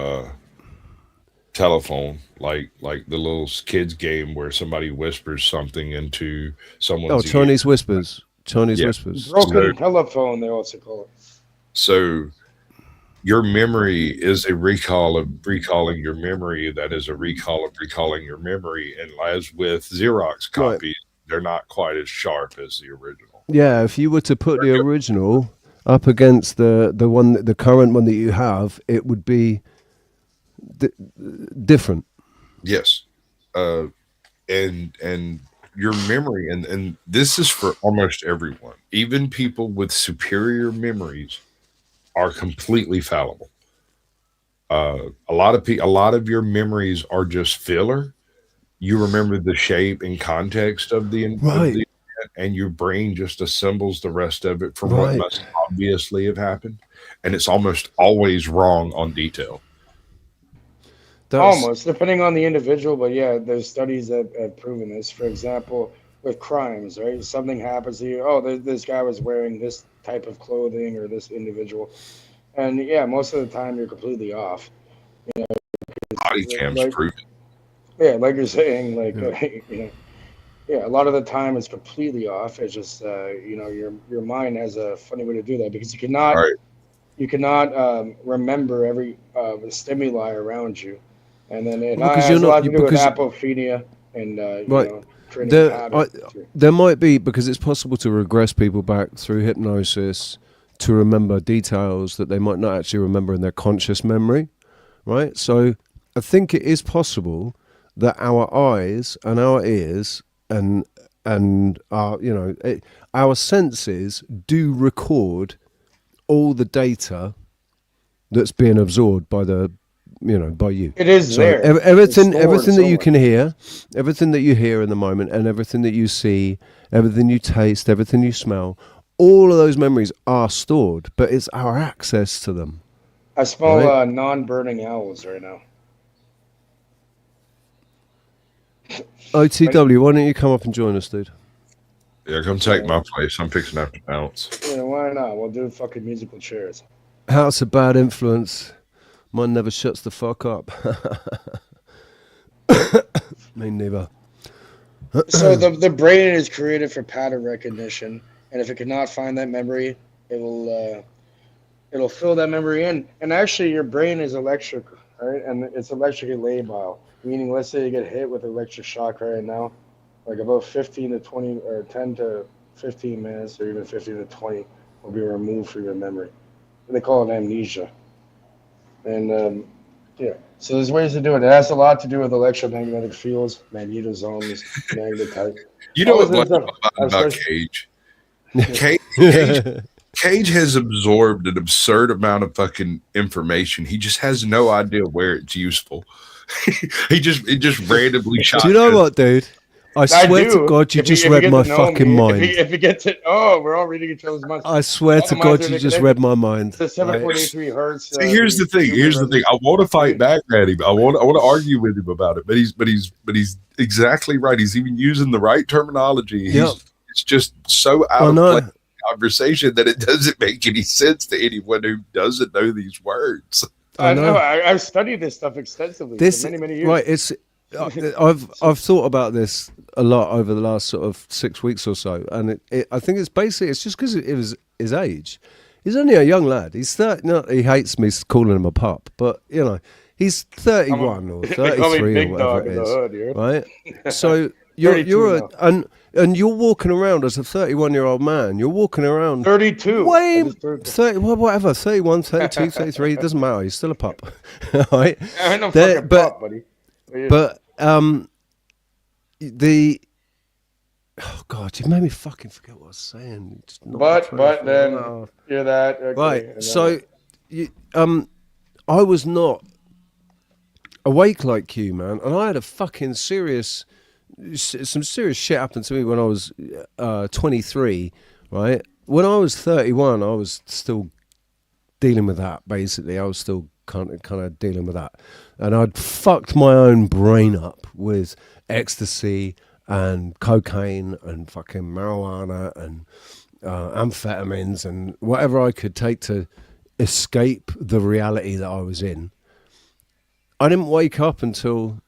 Speaker 2: telephone, like the little kids game where somebody whispers something into someone's ear.
Speaker 5: Chinese whispers. Whispers.
Speaker 17: Broken telephone, they also call it.
Speaker 2: So your memory is a recall of recalling your memory. That is a recall of recalling your memory. And as with Xerox copies, they're not quite as sharp as the original.
Speaker 5: Yeah, if you were to put the original up against the current one that you have, it would be different.
Speaker 2: Yes. And your memory, and this is for almost everyone, even people with superior memories are completely fallible. A lot of your memories are just filler. You remember the shape and context of the event, and your brain just assembles the rest of it from what must obviously have happened, and it's almost always wrong on detail.
Speaker 17: Almost, depending on the individual, but yeah, there's studies that have proven this. For example, with crimes, right? Something happens to you. Oh, this guy was wearing this type of clothing, or this individual, and yeah, most of the time you're completely off. You know,
Speaker 2: body cams prove it.
Speaker 17: Yeah, like you're saying, a lot of the time it's completely off. It's just your mind has a funny way to do that, because you cannot remember every stimuli around you. And then it has a lot to do with apophenia and training habits.
Speaker 5: There might be, because it's possible to regress people back through hypnosis to remember details that they might not actually remember in their conscious memory, right? So I think it is possible that our eyes and our ears and our senses do record all the data that's being absorbed by by you.
Speaker 17: It is there.
Speaker 5: Everything that you can hear, everything that you hear in the moment, and everything that you see, everything you taste, everything you smell, all of those memories are stored, but it's our access to them.
Speaker 17: I smell non-burning owls right now.
Speaker 5: OTW, why don't you come up and join us, dude?
Speaker 2: Yeah, come take my place. I'm fixing to bounce.
Speaker 17: Yeah, why not? We'll do fucking musical chairs.
Speaker 5: House of Bad Influence. Mine never shuts the fuck up. Me neither.
Speaker 17: So the brain is created for pattern recognition, and if it cannot find that memory, it'll fill that memory in. And actually, your brain is electric, right? And it's electrically labile, meaning, let's say you get hit with electric shock right now, like about 15 to 20 or 10 to 15 minutes, or even 15 to 20 will be removed from your memory. They call it amnesia. And so there's ways to do it. It has a lot to do with electromagnetic fields, magnetosomes, magnetite.
Speaker 2: You know what about Cage? Cage has absorbed an absurd amount of fucking information. He just has no idea where it's useful. It just randomly shot.
Speaker 5: Do you know what, dude? I swear to God, you just read my fucking mind.
Speaker 17: If you get to, we're all reading each other's minds.
Speaker 5: I swear to God, you just read my mind.
Speaker 17: The 7.83 hertz.
Speaker 2: See, here's the thing. I want to fight back at him. I want to argue with him about it. But he's exactly right. He's even using the right terminology. It's just so out of place conversation that it doesn't make any sense to anyone who doesn't know these words.
Speaker 17: I know. I've studied this stuff extensively for many years.
Speaker 5: Right, it's I've thought about this a lot over the last sort of 6 weeks or so, and I think it's just because it was his age. He's only a young lad. He's 30. No, he hates me calling him a pup, but you know, he's 31 or 33 or whatever it is,
Speaker 17: hood,
Speaker 5: right? So you're you're walking around as a 31-year-old man. You're walking around
Speaker 17: 32.
Speaker 5: 30, well, whatever, 31, 32, 33, it doesn't matter. He's still a pup, right?
Speaker 17: I ain't no fucking pup, buddy.
Speaker 5: But oh God, you made me fucking forget what I was saying.
Speaker 17: But then you're that okay,
Speaker 5: right. So I was not awake like you, man, and I had a fucking some serious shit happened to me when I was 23, right? When I was 31, I was still dealing with that. Basically, I was still kind of dealing with that, and I'd fucked my own brain up with ecstasy and cocaine and fucking marijuana and amphetamines and whatever I could take to escape the reality that I was in. I didn't wake up until,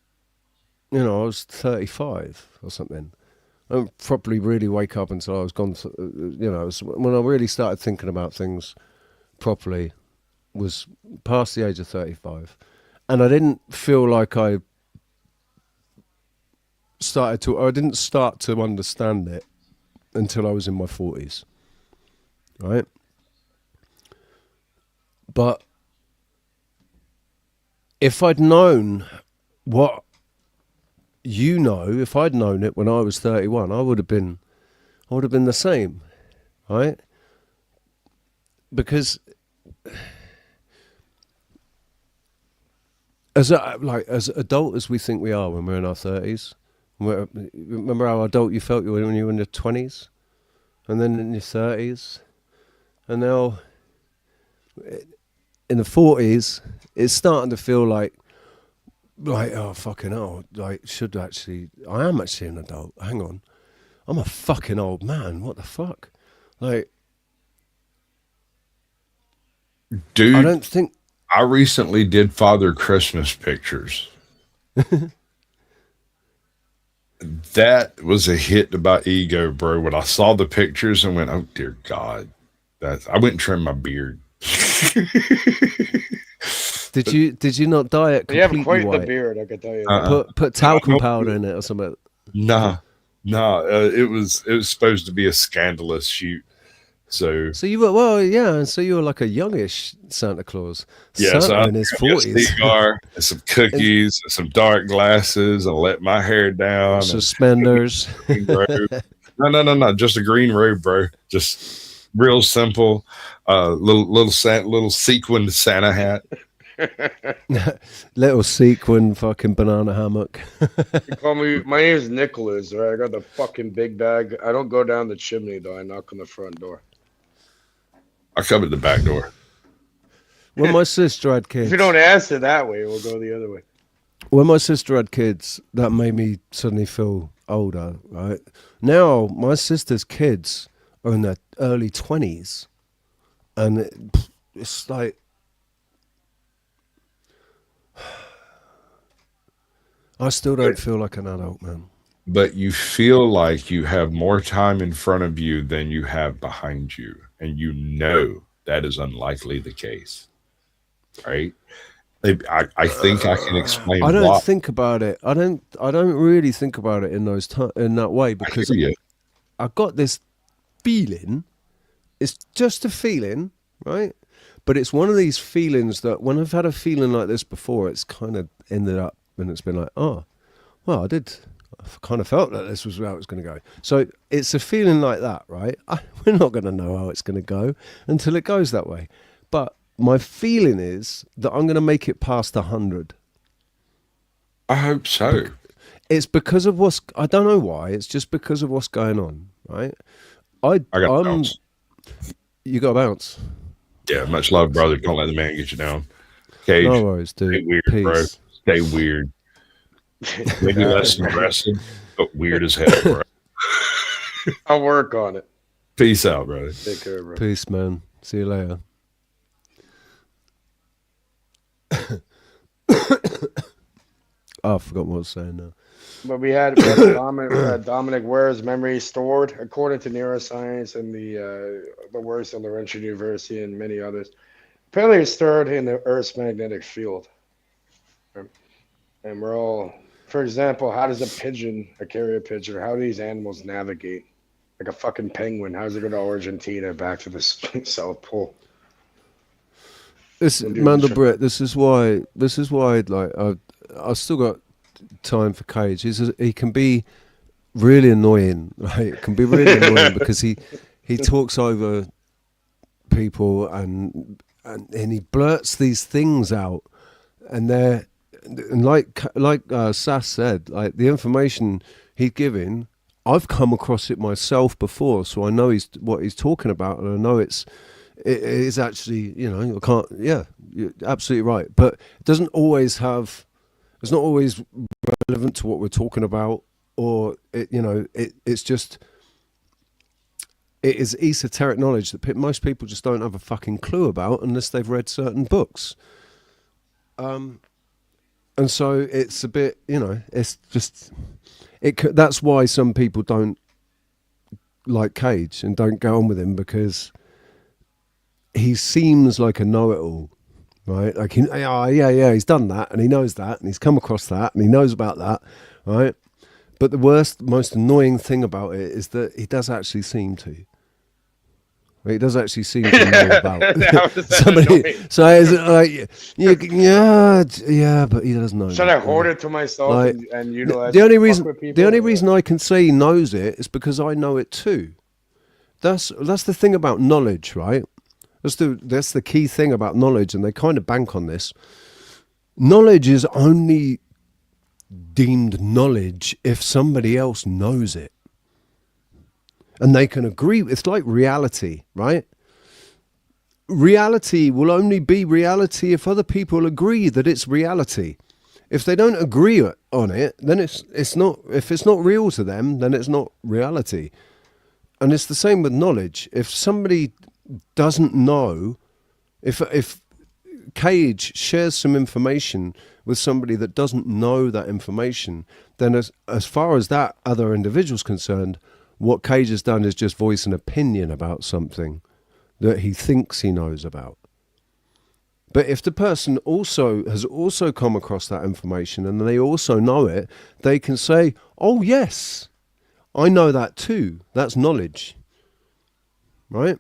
Speaker 5: I was 35 or something. I didn't properly really wake up until I was gone. When I really started thinking about things properly was past the age of 35. And I didn't feel like I didn't start to understand it until I was in my 40s, right? But if I'd known what you know, if I'd known it when I was 31, I would have been the same, right? Because as adult as we think we are when we're in our 30s, remember how adult you felt when you were in your 20s, and then in your 30s, and now in the 40s, it's starting to feel like oh fucking hell, I am actually an adult. Hang on, I'm a fucking old man. What the fuck, like,
Speaker 2: dude?
Speaker 5: I don't think
Speaker 2: I recently did Father Christmas pictures. That was a hit to my ego, bro. When I saw the pictures and went, oh dear God, I went and trimmed my beard.
Speaker 5: Did you not dye it completely
Speaker 17: you have quite
Speaker 5: white?
Speaker 17: the beard, I can tell you.
Speaker 5: Put talcum powder in it or something.
Speaker 2: No, it was supposed to be a scandalous shoot. So
Speaker 5: you were so you were like a youngish Santa Claus.
Speaker 2: Yeah,
Speaker 5: Santa in his 40s.
Speaker 2: Cigar, and some cookies, and some dark glasses, and let my hair down.
Speaker 5: Suspenders.
Speaker 2: No, just a green robe, bro. Just real simple. Little sequined Santa hat.
Speaker 5: Little sequin fucking banana hammock.
Speaker 17: You call me, my name is Nicholas, right? I got the fucking big bag. I don't go down the chimney though. I knock on the front door.
Speaker 2: I come at the back door.
Speaker 5: When my sister had kids,
Speaker 17: if you don't answer that way, we'll go the other way.
Speaker 5: When my sister had kids, that made me suddenly feel older, right? Now my sister's kids are in their early 20s, and it's like, I still don't feel like an adult, man.
Speaker 2: But you feel like you have more time in front of you than you have behind you. And you know that is unlikely the case. Right? I think I can explain why.
Speaker 5: I don't think about it. I don't really think about it in that way, because I got this feeling. It's just a feeling, right? But it's one of these feelings that when I've had a feeling like this before, it's kind of ended up and it's been like, oh, well, I kind of felt that this was how it was going to go. So it's a feeling like that, right? We're not going to know how it's going to go until it goes that way. But my feeling is that I'm going to make it past 100.
Speaker 2: I hope so.
Speaker 5: It's because of I don't know why. It's just because of what's going on, right?
Speaker 2: I got to bounce.
Speaker 5: You got to bounce.
Speaker 2: Yeah, much love, brother. Don't let the man get you down. Cage,
Speaker 5: no worries, dude.
Speaker 2: Stay weird,
Speaker 5: Peace.
Speaker 2: bro. Stay weird. Maybe less aggressive, but weird as hell, bro.
Speaker 17: I'll work on it.
Speaker 2: Peace out, brother.
Speaker 17: Take care, bro.
Speaker 5: Peace, man. See you later. I forgot what I was saying now.
Speaker 17: But we had Dominic Ware's memory stored, according to neuroscience and the works of Laurentian University and many others. Apparently, it's stored in the Earth's magnetic field. And we're all, for example, how does a carrier pigeon, how do these animals navigate? Like a fucking penguin, how does it go to Argentina back to the South Pole?
Speaker 5: This Mandelbrot, this is why like I've still got time for Cage. He can be really annoying, right? It can be really annoying because he talks over people and he blurts these things out, and like Sass said, like the information he's giving, I've come across it myself before, so I know what he's talking about, and I know it is actually, I can't. Yeah, you're absolutely right, but it doesn't always have. It's not always relevant to what we're talking about, or it's just. It is esoteric knowledge that most people just don't have a fucking clue about unless they've read certain books. And so it's a bit, it's just, that's why some people don't like Cage and don't go on with him, because he seems like a know-it-all, right? Like, he's done that and he knows that and he's come across that and he knows about that, right? But the most annoying thing about it is that he does actually seem to. He does actually seem to know about somebody. So it's like, yeah, but he does know.
Speaker 17: Should I hoard it to myself
Speaker 5: like,
Speaker 17: and utilize
Speaker 5: the only reason I can say he knows it is because I know it too. That's the thing about knowledge, right? That's the key thing about knowledge, and they kind of bank on this. Knowledge is only deemed knowledge if somebody else knows it. And they can agree. It's like reality, right? Reality will only be reality if other people agree that it's reality. If they don't agree on it, then it's not. If it's not real to them, then it's not reality. And it's the same with knowledge. If somebody doesn't know, if Cage shares some information with somebody that doesn't know that information, then as far as that other individual's concerned, what Cage has done is just voice an opinion about something that he thinks he knows about. But if the person has also come across that information and they also know it, they can say, oh yes, I know that too. That's knowledge. Right?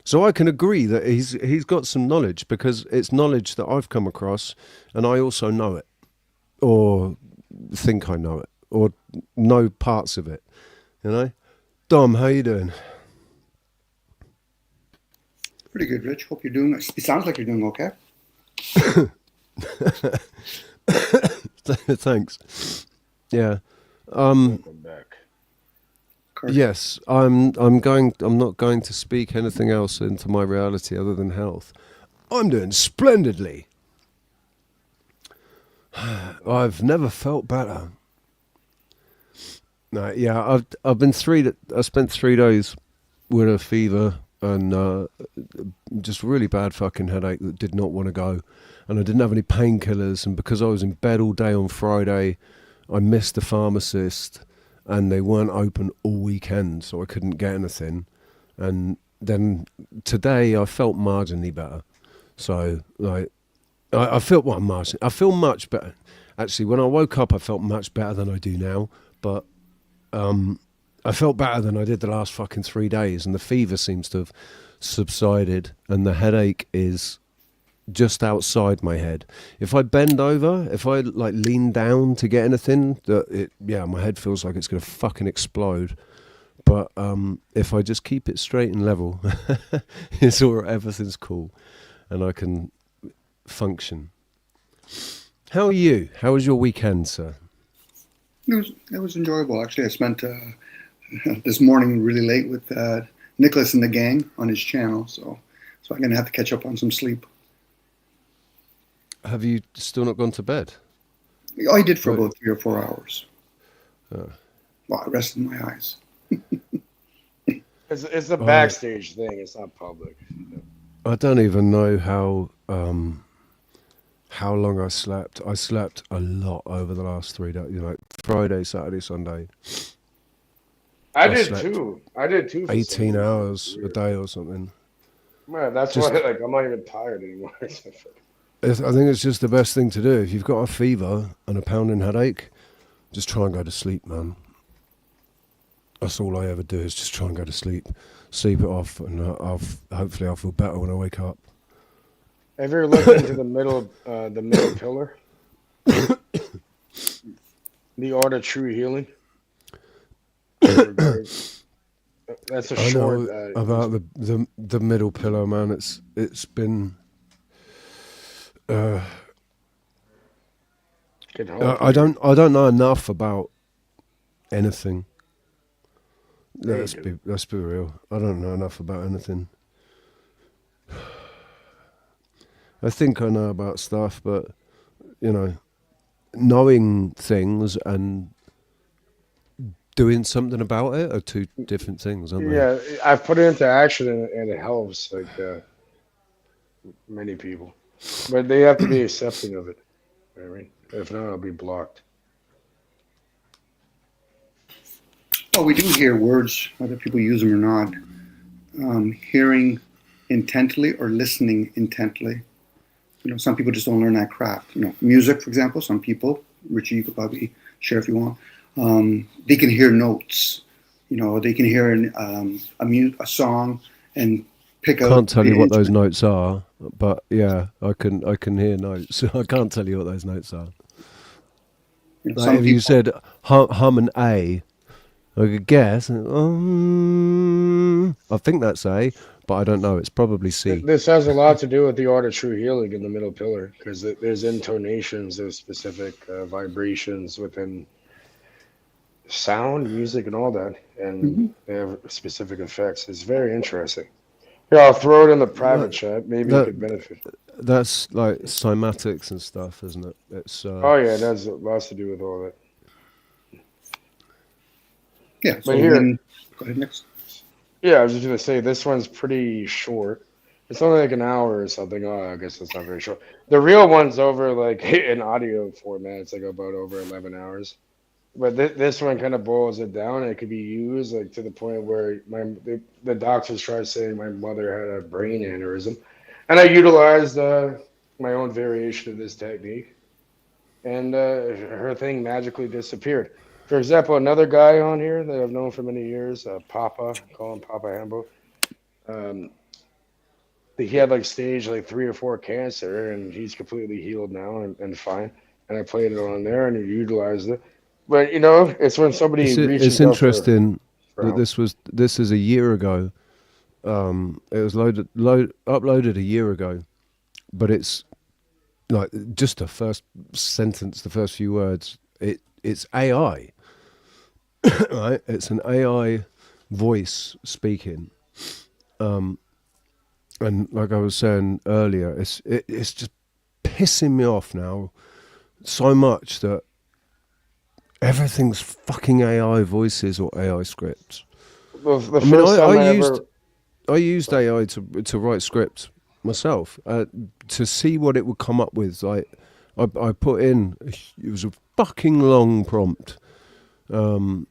Speaker 5: So I can agree that he's got some knowledge because it's knowledge that I've come across and I also know it, or think I know it, or know parts of it. Dom, how you doing?
Speaker 18: Pretty good, Rich. Hope you're doing. It sounds like you're doing okay.
Speaker 5: Thanks. Yeah. Yes, I'm not going to speak anything else into my reality other than health. I'm doing splendidly. I've never felt better. No, yeah, I spent 3 days with a fever and just really bad fucking headache that did not want to go, and I didn't have any painkillers, and because I was in bed all day on Friday, I missed the pharmacist, and they weren't open all weekend, so I couldn't get anything. And then today I felt marginally better. So like I feel much better. Actually, when I woke up, I felt much better than I do now. But I felt better than I did the last fucking 3 days, and the fever seems to have subsided, and the headache is just outside my head. If I bend over, if I like lean down to get anything, my head feels like it's going to fucking explode. But if I just keep it straight and level, everything's cool, and I can function. How are you? How was your weekend, sir?
Speaker 18: It was enjoyable, actually. I spent this morning really late with Nicholas and the gang on his channel, so I'm going to have to catch up on some sleep.
Speaker 5: Have you still not gone to bed?
Speaker 18: I did for about 3 or 4 hours. Well, I rested my eyes.
Speaker 17: It's a backstage thing. It's not public.
Speaker 5: I don't even know how long I slept. I slept a lot over the last 3 days. Friday, Saturday, Sunday.
Speaker 17: I did too. For
Speaker 5: 18 hours a day or something.
Speaker 17: Man, that's why I'm not even tired anymore.
Speaker 5: I think it's just the best thing to do. If you've got a fever and a pounding headache, just try and go to sleep, man. That's all I ever do is just try and go to sleep it off, and hopefully I'll feel better when I wake up.
Speaker 17: Have you ever looked into the middle pillar? The Art of True Healing. That's a short.
Speaker 5: About the middle pillar, man. It's been. I don't know enough about anything. Let's be real. I don't know enough about anything. I think I know about stuff, but knowing things and doing something about it are two different things, aren't they?
Speaker 17: Yeah, I've put it into action and it helps many people, but they have to be accepting of it. I mean, if not, I'll be blocked.
Speaker 18: Well, we do hear words, whether people use them or not. Hearing intently or listening intently. Some people just don't learn that craft. Music, for example, some people, Richie, you could probably share if you want, they can hear notes. They can hear a song and pick out.
Speaker 5: Can't tell you what those notes are, but yeah, I can hear notes. I can't tell you what those notes are. Like if you said hum an A, I could guess. I think that's A, but I don't know. It's probably C.
Speaker 17: This has a lot to do with the Art of True Healing in the middle pillar, because there's intonations, there's specific vibrations within sound, music, and all that, and they have specific effects. It's very interesting. Here, I'll throw it in the private chat. Maybe you could benefit.
Speaker 5: That's like cymatics and stuff, isn't it? It's
Speaker 17: oh yeah, it has lots to do with all that.
Speaker 18: Yeah,
Speaker 17: but here,
Speaker 18: go ahead next.
Speaker 17: Yeah, I was just gonna say this one's pretty short. It's only like an hour or something. Oh, I guess it's not very short. The real one's over like in audio format. It's like about over 11 hours. But this one kind of boils it down. And it could be used like to the point where the doctors tried saying my mother had a brain aneurysm, and I utilized my own variation of this technique, and her thing magically disappeared. For example, another guy on here that I've known for many years, Papa, call him Papa Hambo. He had like stage 3 or 4 cancer, and he's completely healed now and fine. And I played it on there and he utilized it. But it's when somebody
Speaker 5: it's interesting that this is a year ago. It was uploaded a year ago, but it's like just the first sentence, the first few words. It's AI, right? It's an AI voice speaking, and like I was saying earlier, it's just pissing me off now so much that everything's fucking AI voices or AI scripts.
Speaker 17: Well, I
Speaker 5: used AI to write scripts myself to see what it would come up with. Like I put in, it was a fucking long prompt, and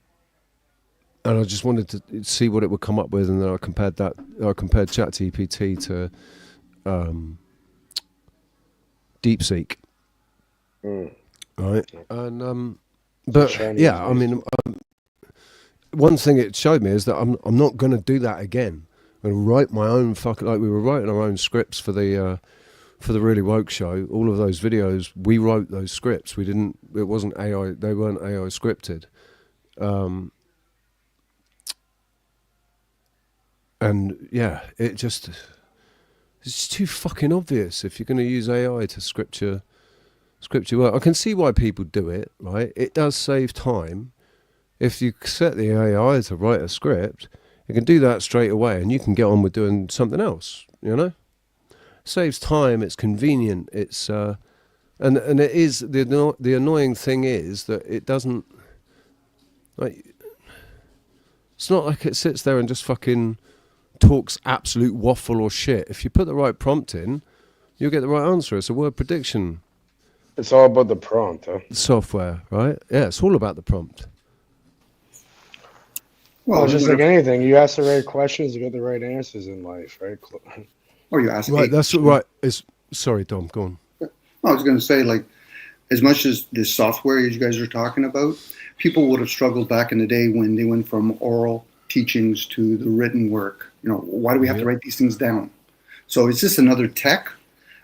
Speaker 5: I just wanted to see what it would come up with, and then I compared ChatGPT to DeepSeek, right? And but Chinese yeah, I mean, one thing it showed me is that I'm not going to do that again. I'm going to write my own fucking, like we were writing our own scripts for the Really Woke show. All of those videos, we wrote those scripts. We didn't. It wasn't AI. They weren't AI scripted. And yeah, it's too fucking obvious if you're going to use AI to script your work. I can see why people do it, right? It does save time. If you set the AI to write a script, it can do that straight away, and you can get on with doing something else. It saves time. It's convenient. It's and it is the annoying thing is that it doesn't like. It's not like it sits there and just fucking talks absolute waffle or shit. If you put the right prompt in, you'll get the right answer. It's a word prediction
Speaker 17: It's all about the prompt, huh?
Speaker 5: software, right? Yeah, it's all about the prompt.
Speaker 17: Well, just like anything, you ask the right questions, you get the right answers in life, right?
Speaker 18: Or you ask
Speaker 5: Right, that's right. Sorry, Dom, go on.
Speaker 18: I was going to say, like, as much as this software you guys are talking about, people would have struggled back in the day when they went from oral teachings to the written work. You know, why do we have to write these things down? So it's just another tech.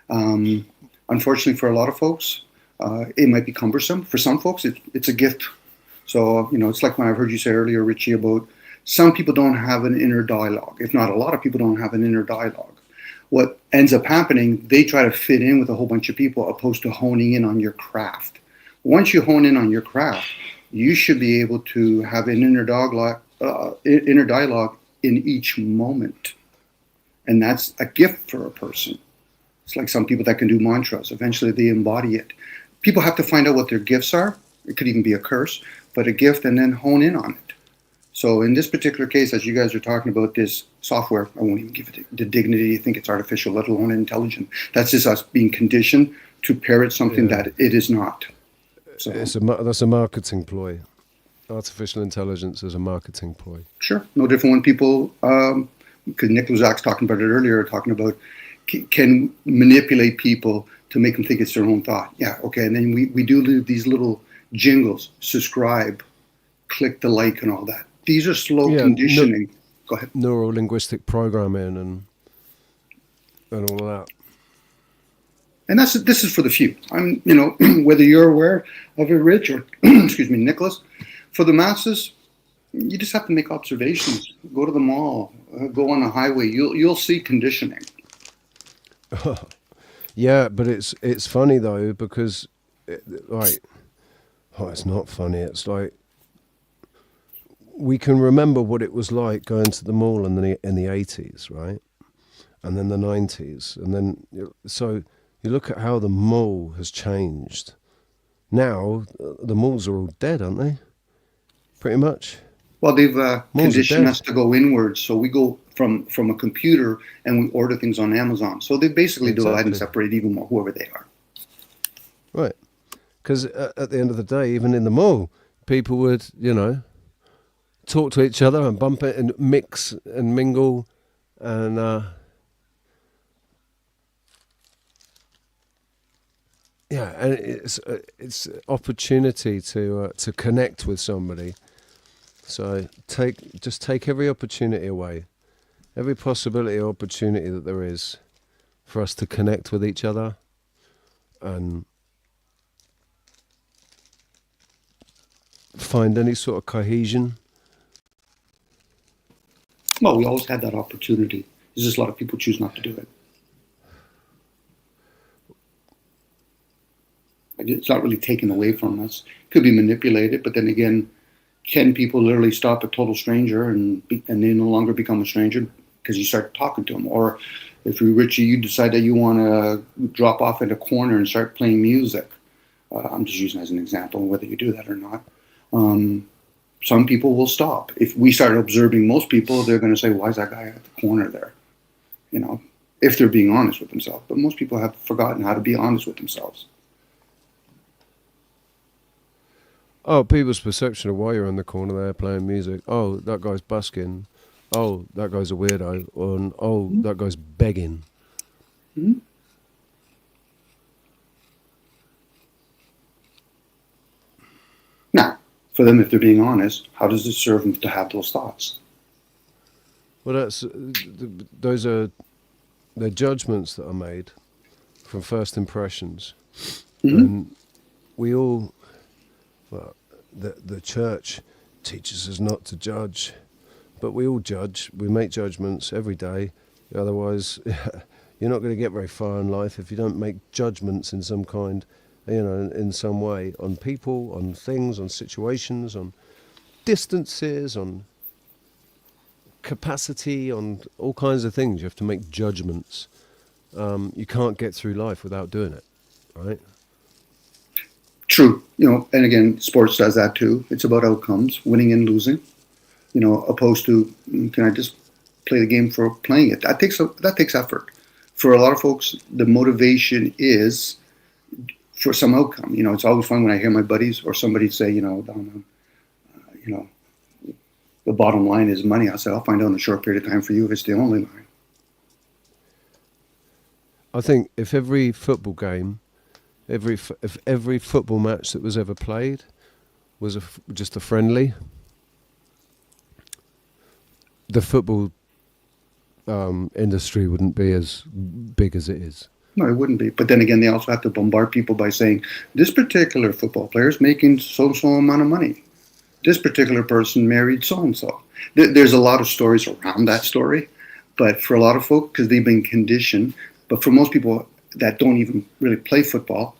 Speaker 18: Unfortunately, for a lot of folks, it might be cumbersome. For some folks, it's a gift. So, you know, it's like when I've heard you say earlier, Richie, about some people don't have an inner dialogue. If not, a lot of people don't have an inner dialogue. What ends up happening, they try to fit in with a whole bunch of people opposed to honing in on your craft. Once you hone in on your craft, you should be able to have an inner dialogue in each moment. And that's a gift for a person. It's like some people that can do mantras. Eventually they embody it. People have to find out what their gifts are. It could even be a curse, but a gift, and then hone in on it. So in this particular case, as you guys are talking about this software, I won't even give it the dignity you think it's artificial, let alone intelligent. That's just us being conditioned to parrot something that it is not. So
Speaker 5: That's a marketing ploy. Artificial intelligence is a marketing ploy.
Speaker 18: Sure. No different when people, because Nick Luzak's talking about it earlier, talking about can manipulate people to make them think it's their own thought. Yeah, okay. And then we do these little jingles, subscribe, click the like and all that. These are slow conditioning. Go ahead.
Speaker 5: Neuro-linguistic programming and all that.
Speaker 18: And this is for the few. I'm, you know, whether you're aware of it, Rich, or excuse me, Nicholas, for the masses, you just have to make observations. Go to the mall, go on the highway. You'll see conditioning.
Speaker 5: Yeah, but it's funny though because, it's not funny. It's like we can remember what it was like going to the mall in the 80s, right? And then the 90s, and then so you look at how the mall has changed. Now the malls are all dead, aren't they? Pretty much.
Speaker 18: Well, they've conditioned us to go inwards, so we go from a computer and we order things on Amazon. So they basically divide and separate even more, whoever they are.
Speaker 5: Right. Because at the end of the day, even in the mall, people would, talk to each other and bump it and mix and mingle and and it's opportunity to connect with somebody. So take every opportunity away, every possibility or opportunity that there is for us to connect with each other and find any sort of cohesion.
Speaker 18: Well, we always had that opportunity. There's just a lot of people choose not to do it. It's not really taken away from us. It could be manipulated, but then again, can people literally stop a total stranger and they no longer become a stranger because you start talking to them? Or if you're Richie, you decide that you want to drop off at a corner and start playing music. I'm just using as an example, whether you do that or not. Some people will stop. If we start observing most people, they're going to say, why is that guy at the corner there? If they're being honest with themselves. But most people have forgotten how to be honest with themselves.
Speaker 5: Oh, people's perception of why you're in the corner there playing music. Oh, that guy's busking. Oh, that guy's a weirdo. Or, that guy's begging.
Speaker 18: Mm-hmm. Now, for them, if they're being honest, how does it serve them to have those thoughts?
Speaker 5: Well, those are the judgments that are made from first impressions. Mm-hmm. And we all... Well, the church teaches us not to judge, but we all judge. We make judgments every day. Otherwise, you're not going to get very far in life if you don't make judgments in some kind, in some way, on people, on things, on situations, on distances, on capacity, on all kinds of things. You have to make judgments. You can't get through life without doing it, right?
Speaker 18: True, and again, sports does that too. It's about outcomes, winning and losing, opposed to, can I just play the game for playing it? That takes effort. For a lot of folks, the motivation is for some outcome. You know, it's always fun when I hear my buddies or somebody say, you know, the bottom line is money. I said, I'll find out in a short period of time for you if it's the only line.
Speaker 5: I think if every football game, if every football match that was ever played was just a friendly, the football industry wouldn't be as big as it is.
Speaker 18: No, it wouldn't be. But then again, they also have to bombard people by saying, this particular football player is making so-and-so amount of money. This particular person married so-and-so. There's a lot of stories around that story. But for a lot of folk, because they've been conditioned, but for most people that don't even really play football,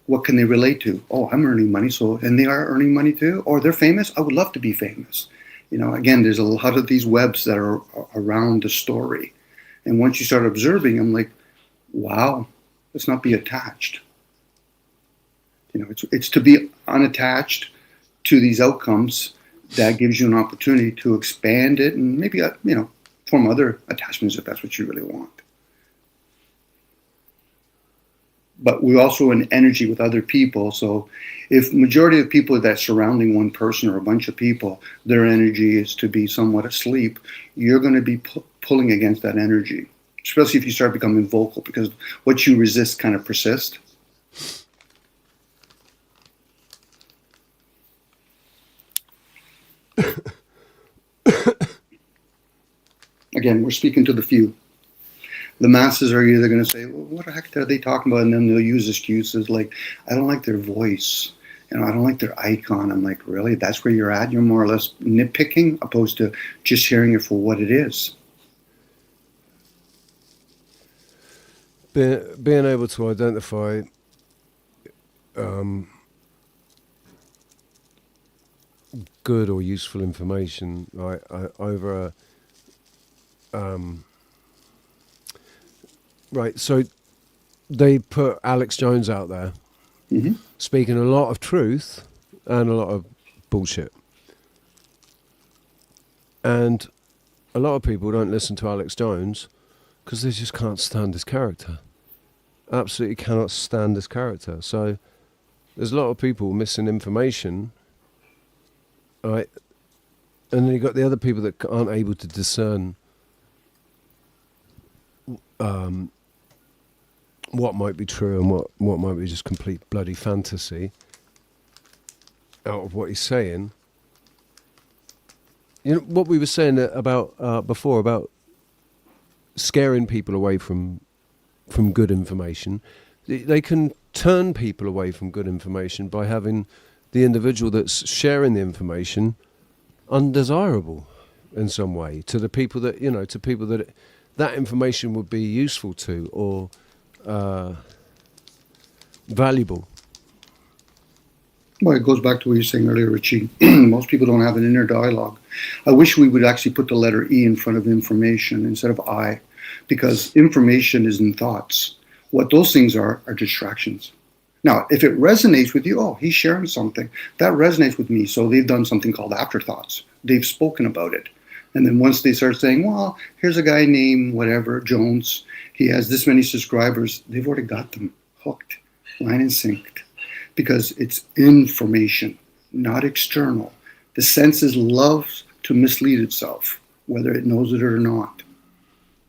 Speaker 18: what can they relate to? Oh, I'm earning money, and they are earning money too? Or they're famous? I would love to be famous. You know, again, there's a lot of these webs that are around the story. And once you start observing, I'm like, wow, let's not be attached. You know, it's to be unattached to these outcomes that gives you an opportunity to expand it and maybe, form other attachments if that's what you really want. But we're also in energy with other people. So if majority of people that's surrounding one person or a bunch of people, their energy is to be somewhat asleep, you're going to be pulling against that energy. Especially if you start becoming vocal, because what you resist kind of persists. Again, we're speaking to the few. The masses are either going to say, well, what the heck are they talking about? And then they'll use excuses like, I don't like their voice. I don't like their icon. I'm like, really? That's where you're at? You're more or less nitpicking opposed to just hearing it for what it is.
Speaker 5: Being able to identify good or useful information over right, so they put Alex Jones out there speaking a lot of truth and a lot of bullshit. And a lot of people don't listen to Alex Jones because they just can't stand his character. Absolutely cannot stand his character. So there's a lot of people missing information, right? And then you've got the other people that aren't able to discern what might be true and what might be just complete bloody fantasy out of what he's saying. You know, what we were saying about before about scaring people away from good information, they can turn people away from good information by having the individual that's sharing the information undesirable in some way to the people that, to people that information would be useful to or valuable.
Speaker 18: Well, it goes back to what you were saying earlier, Richie. Most people don't have an inner dialogue. I wish we would actually put the letter E in front of information instead of I, because information is in thoughts. What those things are distractions. Now, if it resonates with you, oh, he's sharing something. That resonates with me. So they've done something called afterthoughts. They've spoken about it. And then once they start saying, well, here's a guy named whatever, Jones. He has this many subscribers. They've already got them hooked, line and synced. Because it's information, not external. The senses loves to mislead itself, whether it knows it or not.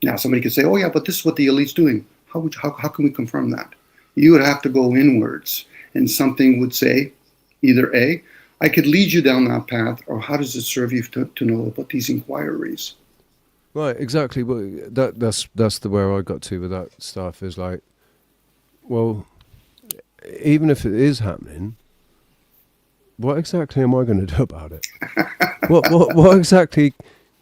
Speaker 18: Now, somebody could say, oh, yeah, but this is what the elite's doing. How can we confirm that? You would have to go inwards, and something would say, either A, I could lead you down that path, or how does it serve you to know about these inquiries?
Speaker 5: Right, exactly. Well, that's the where I got to with that stuff is like, well, even if it is happening, what exactly am I going to do about it? what exactly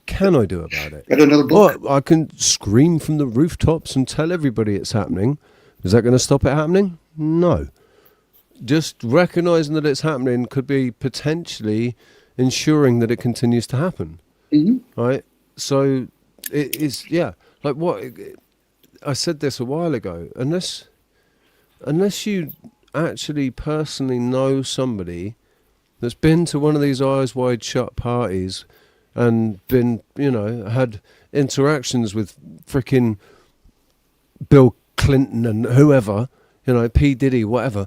Speaker 5: can I do about it?
Speaker 18: Get another book.
Speaker 5: Well, I can scream from the rooftops and tell everybody it's happening. Is that going to stop it happening? No. Just recognizing that it's happening could be potentially ensuring that it continues to happen.
Speaker 18: Mm-hmm.
Speaker 5: Right? So it is, yeah. Like what I said this a while ago. Unless you actually personally know somebody that's been to one of these eyes wide shut parties and been, had interactions with frickin' Bill Clinton and whoever, P. Diddy, whatever,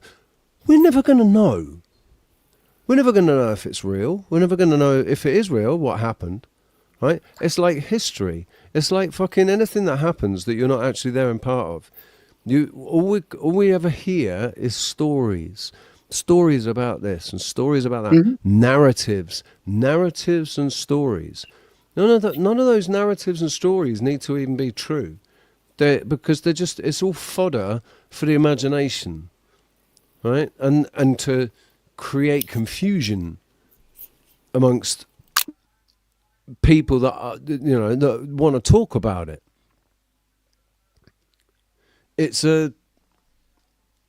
Speaker 5: we're never going to know. We're never going to know if it's real. We're never going to know if it is real, what happened, right? It's like history. It's like fucking anything that happens that you're not actually there and part of. All we ever hear is stories about this and stories about that. Narratives and stories. None of those narratives and stories need to even be true. Because it's all fodder for the imagination, right? And to create confusion amongst people that that want to talk about it. It's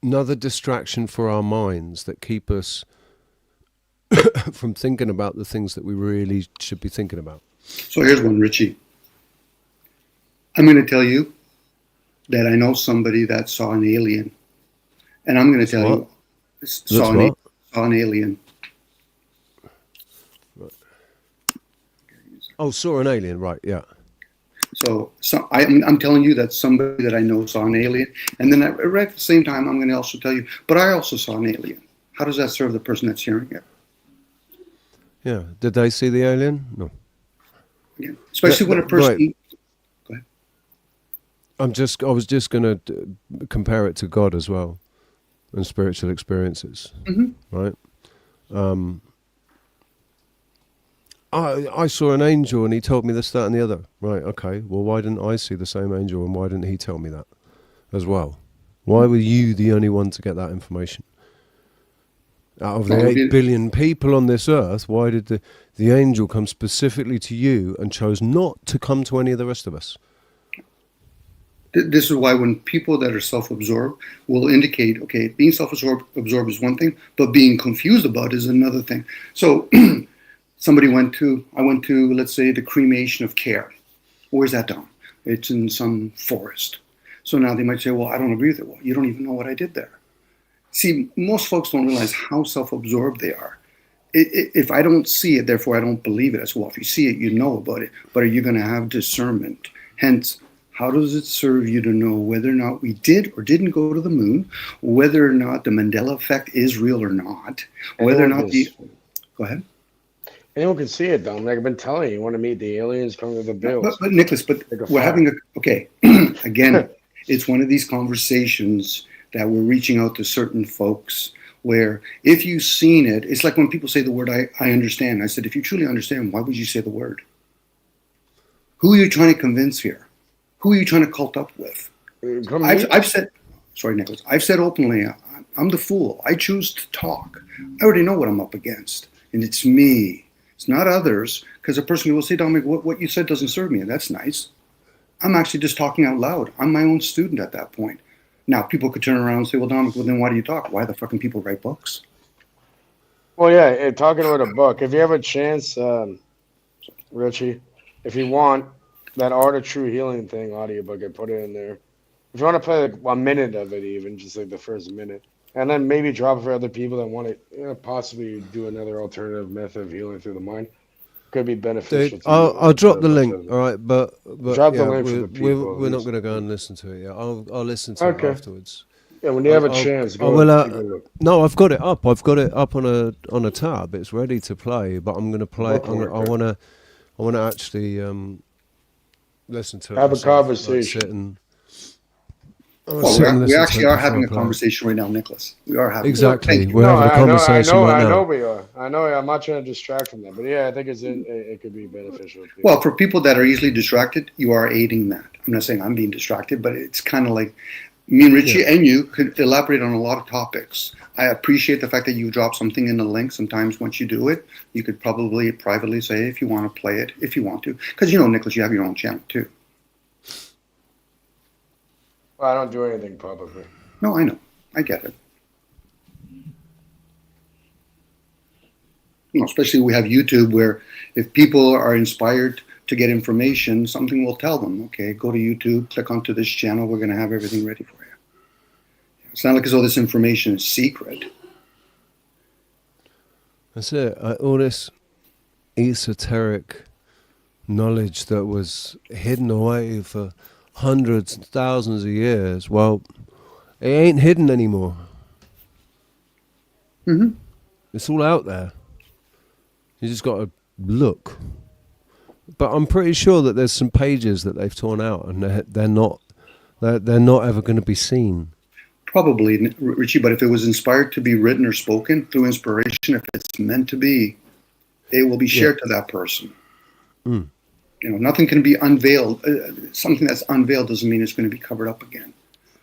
Speaker 5: another distraction for our minds that keep us from thinking about the things that we really should be thinking about.
Speaker 18: So here's one, Richie. I'm going to tell you that I know somebody that saw an alien, and I'm going to tell you saw an alien.
Speaker 5: Right. Oh, saw an alien, right? Yeah.
Speaker 18: So I'm telling you that somebody that I know saw an alien, and then right at the same time, I'm going to also tell you, but I also saw an alien. How does that serve the person that's hearing it?
Speaker 5: Yeah. Did they see the alien? No.
Speaker 18: Yeah. Especially when a person.
Speaker 5: Right. Go ahead. I was just going to compare it to God as well, and spiritual experiences, right? I saw an angel and he told me this, that, and the other. Right, okay. Well, why didn't I see the same angel and why didn't he tell me that as well? Why were you the only one to get that information? Out of the 8 billion people on this earth, why did the angel come specifically to you and chose not to come to any of the rest of us?
Speaker 18: This is why when people that are self-absorbed will indicate, okay, being self-absorbed is one thing, but being confused about it is another thing. So I went to, let's say, the cremation of care. Where's that done? It's in some forest. So now they might say, well, I don't agree with it. Well, you don't even know what I did there. See, most folks don't realize how self-absorbed they are. If I don't see it, therefore I don't believe it. I say, well, if you see it, you know about it. But are you going to have discernment? Hence, how does it serve you to know whether or not we did or didn't go to the moon, whether or not the Mandela effect is real or not, whether or not Go ahead.
Speaker 17: Anyone can see it, Dominic. I've been telling you, you want to meet the aliens, come to the bills.
Speaker 18: But Nicholas, we're having again, it's one of these conversations that we're reaching out to certain folks where if you've seen it, it's like when people say the word, I understand. I said, if you truly understand, why would you say the word? Who are you trying to convince here? Who are you trying to cult up with? I've said, sorry, Nicholas, I've said openly, I'm the fool. I choose to talk. I already know what I'm up against. And it's me. It's not others. Because a person will say, Dominic, what you said doesn't serve me. And that's nice. I'm actually just talking out loud. I'm my own student at that point. Now, people could turn around and say, well, Dominic, well, then why do you talk? Why the fucking people write books?
Speaker 17: Well, yeah, talking about a book. If you have a chance, Richie, if you want, that Art of True Healing thing, audiobook, I put it in there. If you want to play like a minute of it, even just like the first minute, and then maybe drop it for other people that want to possibly do another alternative method of healing through the mind, could be beneficial.
Speaker 5: Dude, I'll drop the link, all right? But
Speaker 17: drop the link for the people.
Speaker 5: We're not going to go and listen to it yet. I'll listen to it afterwards.
Speaker 17: Yeah, when you have a chance, go.
Speaker 5: No, I've got it up. I've got it up on a tab. It's ready to play, but I'm going to play. I want to actually listen to it.
Speaker 17: Have a conversation.
Speaker 18: We actually are having a conversation right now, Nicholas. We are having
Speaker 5: exactly. We're having a conversation right now.
Speaker 17: I know we are. I know. I'm not trying to distract from that, but yeah, I think it could be beneficial.
Speaker 18: Well, for people that are easily distracted, you are aiding that. I'm not saying I'm being distracted, but it's kind of like me and Richie and you could elaborate on a lot of topics. I appreciate the fact that you drop something in the link. Sometimes once you do it, you could probably privately say if you want to play it, if you want to, because Nicholas, you have your own channel too.
Speaker 17: Well, I don't do anything publicly.
Speaker 18: No, I know. I get it. Especially we have YouTube where if people are inspired to get information, something will tell them, okay, go to YouTube, click onto this channel. We're going to have everything ready for you. It's not like as though this information is secret.
Speaker 5: That's it. All this esoteric knowledge that was hidden away for hundreds and thousands of years, well, it ain't hidden anymore. Mm-hmm. It's all out there. You just got to look. But I'm pretty sure that there's some pages that they've torn out, and they're not ever going to be seen.
Speaker 18: Probably, Richie. But if it was inspired to be written or spoken through inspiration, if it's meant to be, it will be shared to that person.
Speaker 5: Mm.
Speaker 18: Nothing can be unveiled. Something that's unveiled doesn't mean it's going to be covered up again.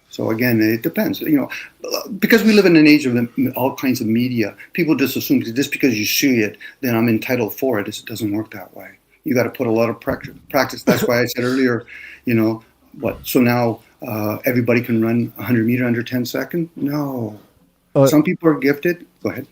Speaker 18: So again, it depends. Because we live in an age of all kinds of media, people just assume just because you see it, then I'm entitled for it. It doesn't work that way. You got to put a lot of practice. That's why I said earlier, so now everybody can run 100 meter under 10 seconds? No. Some people are gifted. Go ahead.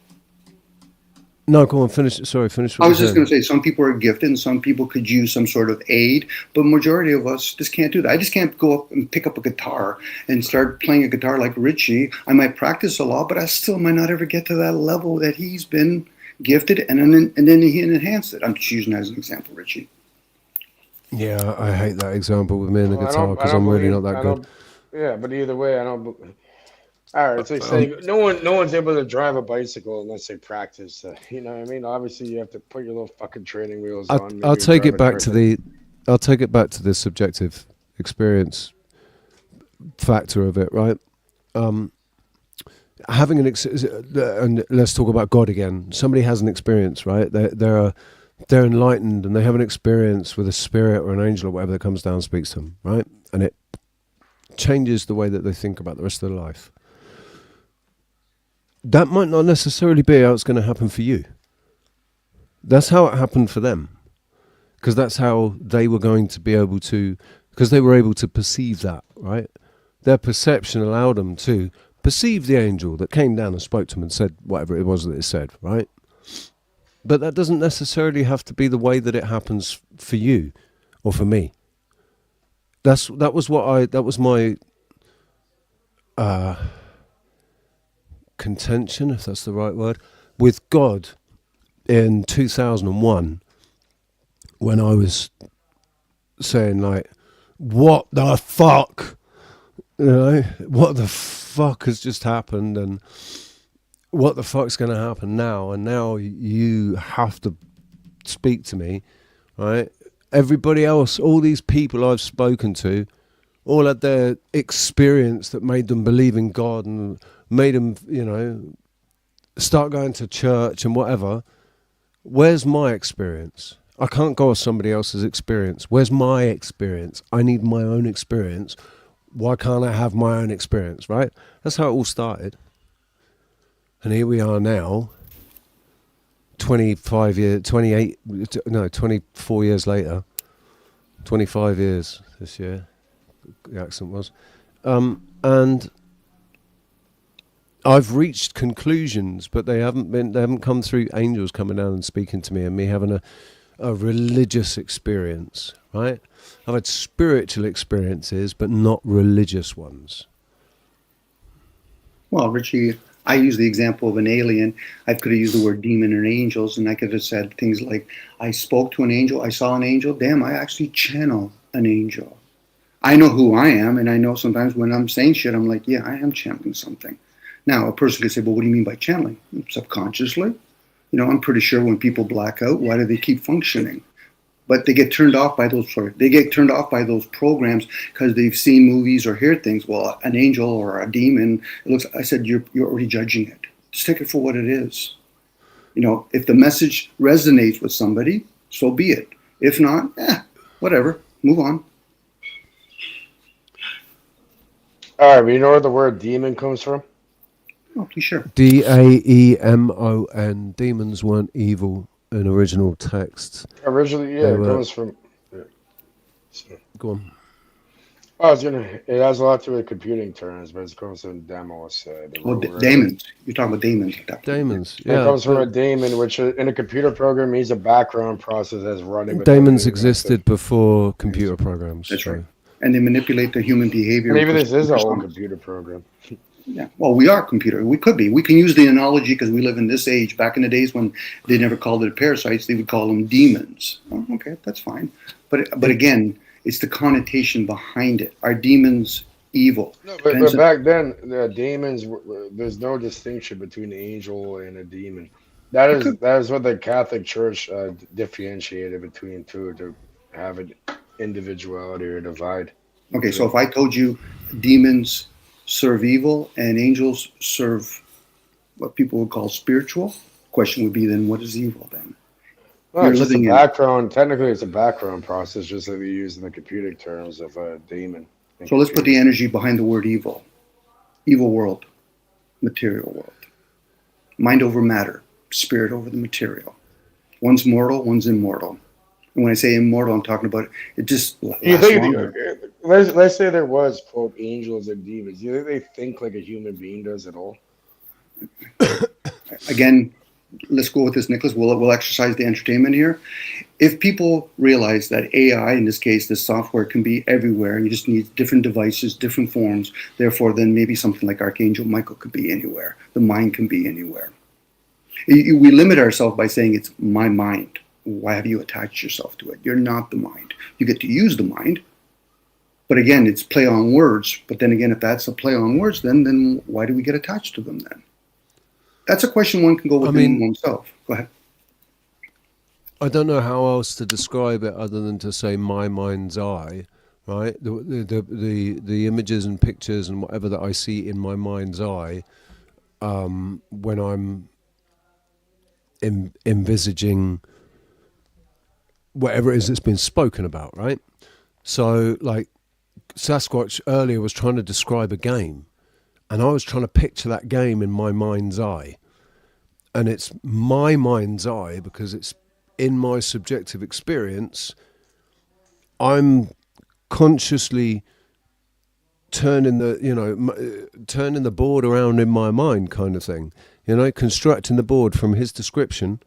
Speaker 5: No, go on, finish. Sorry, finish.
Speaker 18: I was just going to say, some people are gifted and some people could use some sort of aid, but majority of us just can't do that. I just can't go up and pick up a guitar and start playing a guitar like Richie. I might practice a lot, but I still might not ever get to that level that he's been gifted, and then he enhanced it. I'm just using that as an example, Richie.
Speaker 5: Yeah, I hate that example with me and the guitar because I'm really not that good.
Speaker 17: Yeah, but either way, I don't. All right, so say no one's able to drive a bicycle unless they practice. You know what I mean? Obviously, you have to put your little fucking training wheels on.
Speaker 5: I'll take it back to the subjective experience factor of it, right? Having and let's talk about God again. Somebody has an experience, right? They're enlightened and they have an experience with a spirit or an angel or whatever that comes down and speaks to them, right? And it changes the way that they think about the rest of their life. That might not necessarily be how it's going to happen for you. That's how it happened for them. Because that's how they were going to be able to, because they were able to perceive that, right? Their perception allowed them to perceive the angel that came down and spoke to them and said whatever it was that it said, right? But that doesn't necessarily have to be the way that it happens for you or for me. That was my contention, if that's the right word, with God in 2001 when I was saying like, what the fuck? What the fuck has just happened and what the fuck's going to happen now? And now you have to speak to me, right? Everybody else, all these people I've spoken to, all had their experience that made them believe in God and made them, start going to church and whatever. Where's my experience? I can't go with somebody else's experience. Where's my experience? I need my own experience. Why can't I have my own experience, right? That's how it all started. And here we are now, 24 years later, 25 years this year, the accent was. And I've reached conclusions, but they haven't come through angels coming down and speaking to me and me having a religious experience, right? I've had spiritual experiences, but not religious ones.
Speaker 18: Well, Richie, I use the example of an alien. I could have used the word demon and angels, and I could have said things like, I spoke to an angel, I saw an angel, damn, I actually channel an angel. I know who I am, and I know sometimes when I'm saying shit, I'm like, yeah, I am channeling something. Now, a person could say, well, what do you mean by channeling? Subconsciously. I'm pretty sure when people black out, why do they keep functioning? But they get turned off by those programs because they've seen movies or hear things. Well, an angel or a demon, I said, you're already judging it. Just take it for what it is. If the message resonates with somebody, so be it. If not, whatever, move on.
Speaker 17: All right, you know where the word demon comes from?
Speaker 18: Oh, please, sure.
Speaker 5: Daemon. Demons weren't evil in original texts.
Speaker 17: Originally, yeah, it comes from. Yeah.
Speaker 5: Go on.
Speaker 17: It has a lot to do with computing terms, but it comes from demos.
Speaker 18: Daemons. You're talking about daemons.
Speaker 5: Daemons, yeah.
Speaker 17: It comes from a daemon, which in a computer program means a background process that's running.
Speaker 5: Daemons existed before computer programs.
Speaker 18: That's right. And they manipulate the human behavior.
Speaker 17: Maybe this is a whole computer program.
Speaker 18: Yeah, well, we are computer. We could be. We can use the analogy because we live in this age. Back in the days when they never called it parasites, they would call them demons. Oh, okay, that's fine. But again, it's the connotation behind it. Are demons evil.
Speaker 17: No,
Speaker 18: Depends
Speaker 17: but
Speaker 18: on-
Speaker 17: back then, the demons, there's no distinction between an angel and a demon. That is what the Catholic Church differentiated between two to have an individuality or divide.
Speaker 18: Okay, so if I told you demons serve evil and angels serve what people would call spiritual, question would be then what is evil then?
Speaker 17: Well,
Speaker 18: You're
Speaker 17: it's just a
Speaker 18: living in-
Speaker 17: background. Technically, it's a background process, just like we use in the computer terms of a demon.
Speaker 18: So let's put the energy behind the word evil. Evil world, material world. Mind over matter, spirit over the material. One's mortal, one's immortal. And when I say immortal, I'm talking about it just lasts
Speaker 17: You think
Speaker 18: longer.
Speaker 17: let's say there was quote angels and demons. You think they think like a human being does at all?
Speaker 18: Again, let's go with this, Nicholas. We'll exercise the entertainment here. If people realize that AI, in this case, this software can be everywhere, you just need different devices, different forms, therefore then maybe something like Archangel Michael could be anywhere. The mind can be anywhere. We limit ourselves by saying it's my mind. Why have you attached yourself to it? You're not the mind. You get to use the mind. But again, it's play on words. But then again, if that's a play on words, then why do we get attached to them then? That's a question one can go within oneself. Go ahead.
Speaker 5: I don't know how else to describe it other than to say my mind's eye, right? The images and pictures and whatever that I see in my mind's eye, when I'm envisaging whatever it is that's been spoken about, right? So, like Sasquatch earlier was trying to describe a game, and I was trying to picture that game in my mind's eye. And it's my mind's eye because it's in my subjective experience. I'm consciously turning the board around in my mind, kind of thing. Constructing the board from his description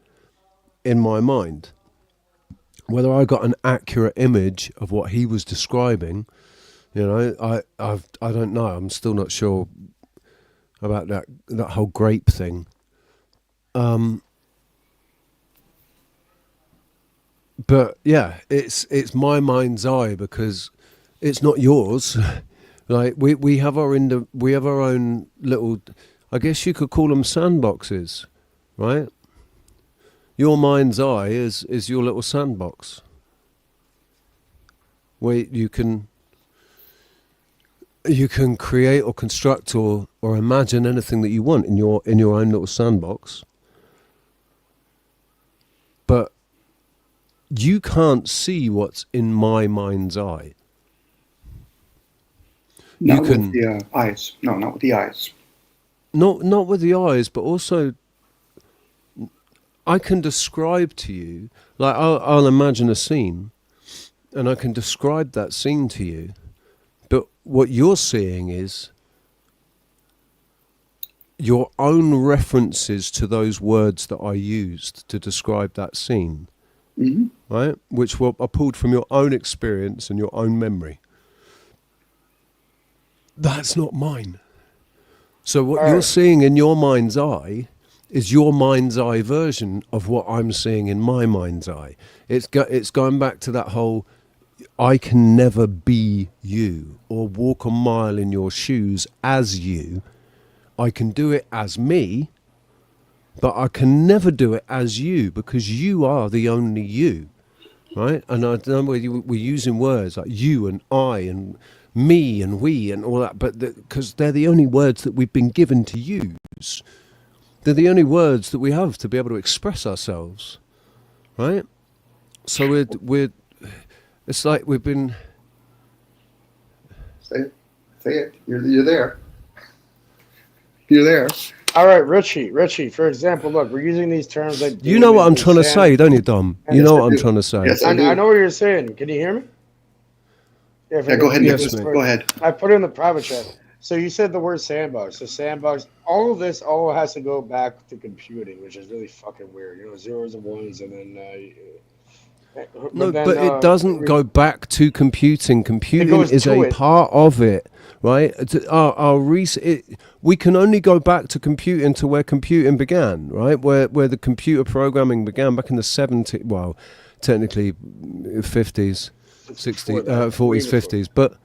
Speaker 5: in my mind. Whether I got an accurate image of what he was describing, I don't know. I'm still not sure about that whole grape thing. But yeah, it's my mind's eye because it's not yours. Like we have our own little, I guess you could call them sandboxes, right? Your mind's eye is your little sandbox where you can create or construct or imagine anything that you want in your own little sandbox. But you can't see what's in my mind's eye.
Speaker 18: Not with the eyes. No, not with the eyes.
Speaker 5: Not with the eyes, but also I can describe to you, like I'll imagine a scene and I can describe that scene to you, but what you're seeing is your own references to those words that I used to describe that scene, right? Which are pulled from your own experience and your own memory. That's not mine. So what you're seeing in your mind's eye is your mind's eye version of what I'm seeing in my mind's eye. It's going back to that whole, I can never be you or walk a mile in your shoes as you. I can do it as me, but I can never do it as you because you are the only you, right? And I don't know whether we're using words like you and I and me and we and all that, but because they're the only words that we've been given to use. They're the only words that we have to be able to express ourselves, right? So we're it's like we've been.
Speaker 18: Say it. You're there. You're there.
Speaker 17: All right, Richie. For example, look, we're using these terms like.
Speaker 5: You know what I'm trying to say, don't you, Dom? You know what I'm trying to say.
Speaker 18: Yes,
Speaker 17: I know what you're saying. Can you hear me?
Speaker 18: Yeah, go ahead. Yes, go ahead.
Speaker 17: I put it in the private chat. So you said the word sandbox. So sandbox, all of this all has to go back to computing, which is really fucking weird. Zeros and ones, and then.
Speaker 5: But it doesn't go back to computing. Computing is a part of it, right? We can only go back to computing to where computing began, right? Where the computer programming began back in the 70s. Well, technically 50s, 60s, 40s, 50s, but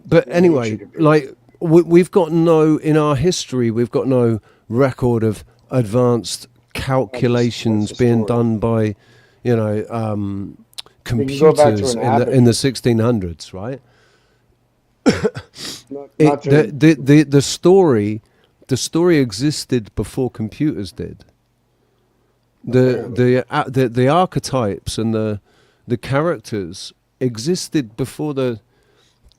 Speaker 5: But anyway, like we've got no in our history, we've got no record of advanced calculations being done by, you know, computers in the 1600s, right? The story existed before computers did. The archetypes and the characters existed before the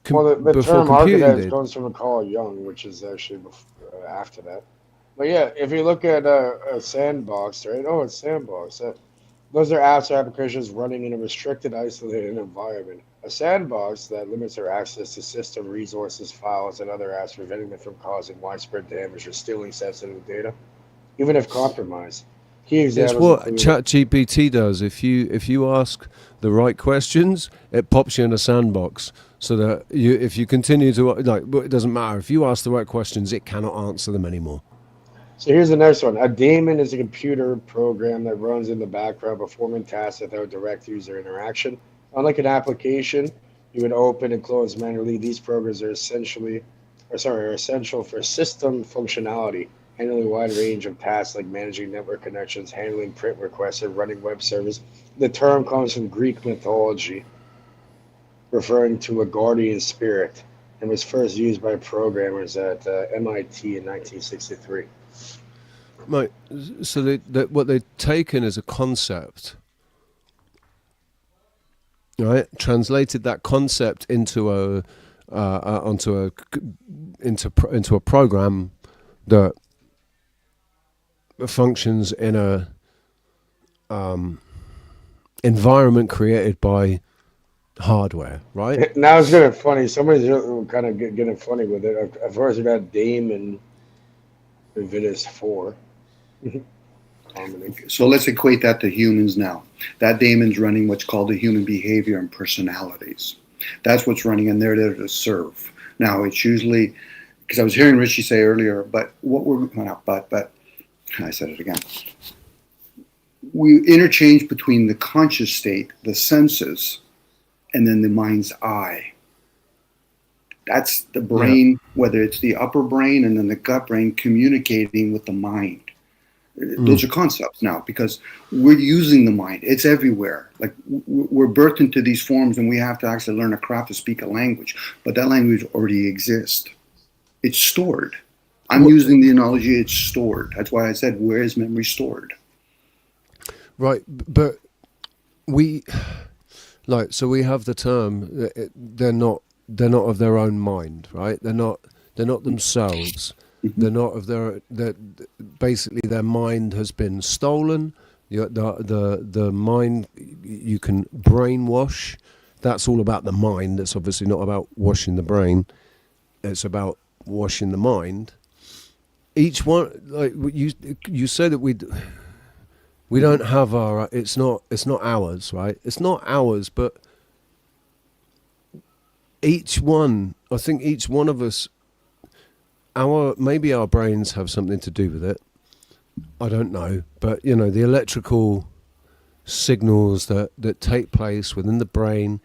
Speaker 17: term archetype comes from Carl Jung, which is actually after that. But yeah, if you look at a sandbox, right? Oh, it's sandbox. Those are apps or applications running in a restricted, isolated environment. A sandbox that limits their access to system resources, files, and other apps, preventing them from causing widespread damage or stealing sensitive data, even if compromised. Key examples.
Speaker 5: It's what ChatGPT does. If you ask the right questions, it pops you in a sandbox. So that if you continue to it doesn't matter. If you ask the right questions, it cannot answer them anymore.
Speaker 17: So here's the next one. A daemon is a computer program that runs in the background, performing tasks without direct user interaction. Unlike an application you would open and close manually, these programs are essential for system functionality, handling a wide range of tasks like managing network connections, handling print requests, and running web servers. The term comes from Greek mythology, referring to a guardian spirit, and was first used by programmers at MIT in 1963.
Speaker 5: Right. So what they've taken as a concept, right? Translated that concept into a program that functions in a environment created by hardware, right?
Speaker 17: Now it's getting funny. Somebody's kind of getting funny with it. I've heard about Daemon Vitus 4.
Speaker 18: So let's equate that to humans now. That daemon's running what's called the human behavior and personalities. That's what's running, and they're there to serve. Now, it's usually, because I was hearing Richie say earlier, but I said it again. We interchange between the conscious state, the senses, and then the mind's eye. That's the brain, whether it's the upper brain and then the gut brain communicating with the mind. Those are concepts now because we're using the mind. It's everywhere. Like we're birthed into these forms and we have to actually learn a craft to speak a language. But that language already exists. It's stored. I'm using the analogy, it's stored. That's why I said, where is memory stored? Right.
Speaker 5: But we have the term, they're not of their own mind, right? They're not themselves. They're not of basically their mind has been stolen. The mind, you can brainwash. That's all about the mind. It's obviously not about washing the brain. It's about washing the mind. Each one, like you say that we don't have our. It's not ours, right? It's not ours, but each one. I think each one of us. Maybe our brains have something to do with it. I don't know, but the electrical signals that take place within the brain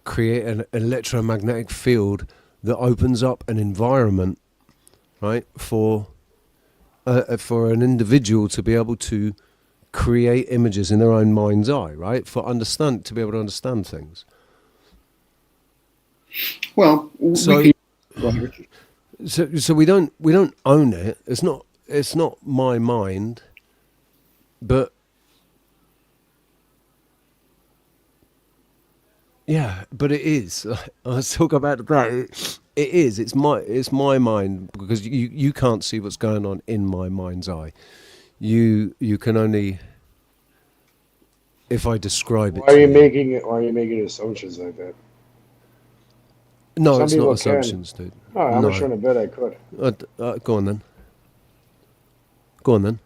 Speaker 5: create an electromagnetic field that opens up an environment, right, for an individual to be able to create images in their own mind's eye, right, to be able to understand things.
Speaker 18: Well,
Speaker 5: So we don't own it. It's not my mind, but but it is. I was talking about that. It is. It's my mind because you can't see what's going on in my mind's eye. You can only if I describe it.
Speaker 17: Why are you making assumptions like that?
Speaker 5: No,
Speaker 17: Some
Speaker 5: it's not
Speaker 17: people
Speaker 5: assumptions,
Speaker 17: can.
Speaker 5: dude.
Speaker 17: Oh, I'm not trying to bet I could.
Speaker 5: Go on then. Go on then.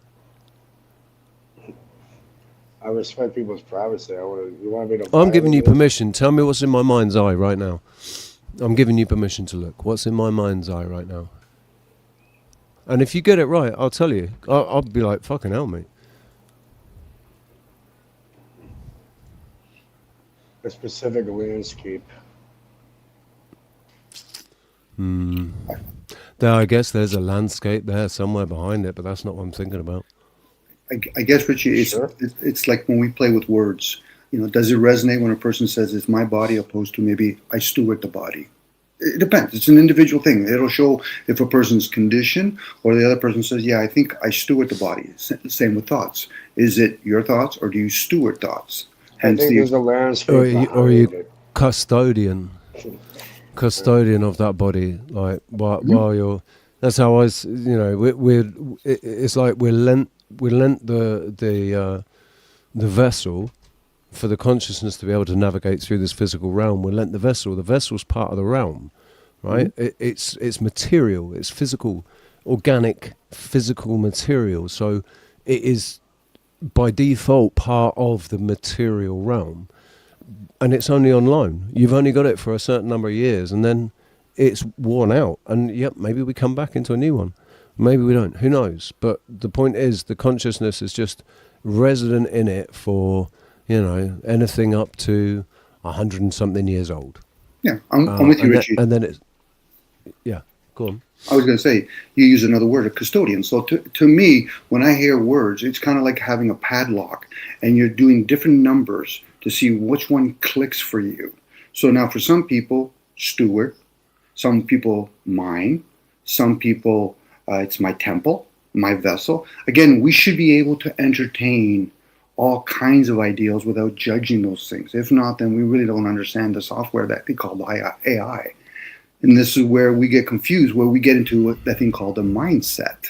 Speaker 17: I respect people's privacy. You want me to?
Speaker 5: I'm giving you permission. Tell me what's in my mind's eye right now. I'm giving you permission to look. What's in my mind's eye right now? And if you get it right, I'll tell you. I'll be like, fucking hell, mate.
Speaker 17: A specific landscape.
Speaker 5: There, I guess there's a landscape there somewhere behind it, but that's not what I'm thinking about.
Speaker 18: I guess, Richie, it's like when we play with words. You know, does it resonate when a person says it's my body opposed to maybe I steward the body? It depends. It's an individual thing. It'll show if a person's condition or the other person says, yeah, I think I steward the body. Same with thoughts. Is it your thoughts or do you steward thoughts?
Speaker 17: I think there's a landscape.
Speaker 5: Or you custodian of that body, like while you're. That's how it's like we're lent the vessel for the consciousness to be able to navigate through this physical realm. We're lent the vessel. The vessel's part of the realm, right? It's material. It's physical, organic, physical material. So it is by default part of the material realm, and it's only on loan. You've only got it for a certain number of years, and then it's worn out. And yep, maybe we come back into a new one. Maybe we don't. Who knows? But the point is, the consciousness is just resident in it for, anything up to 100 and something years old.
Speaker 18: Yeah, I'm with you, Richie.
Speaker 5: And then it's, yeah, go on.
Speaker 18: I was going to say, you use another word, a custodian. So to me, when I hear words, it's kind of like having a padlock, and you're doing different numbers to see which one clicks for you. So now for some people, steward, some people, mine, some people, it's my temple, my vessel. Again, we should be able to entertain all kinds of ideals without judging those things. If not, then we really don't understand the software that they call AI. And this is where we get confused, where we get into that thing called a mindset.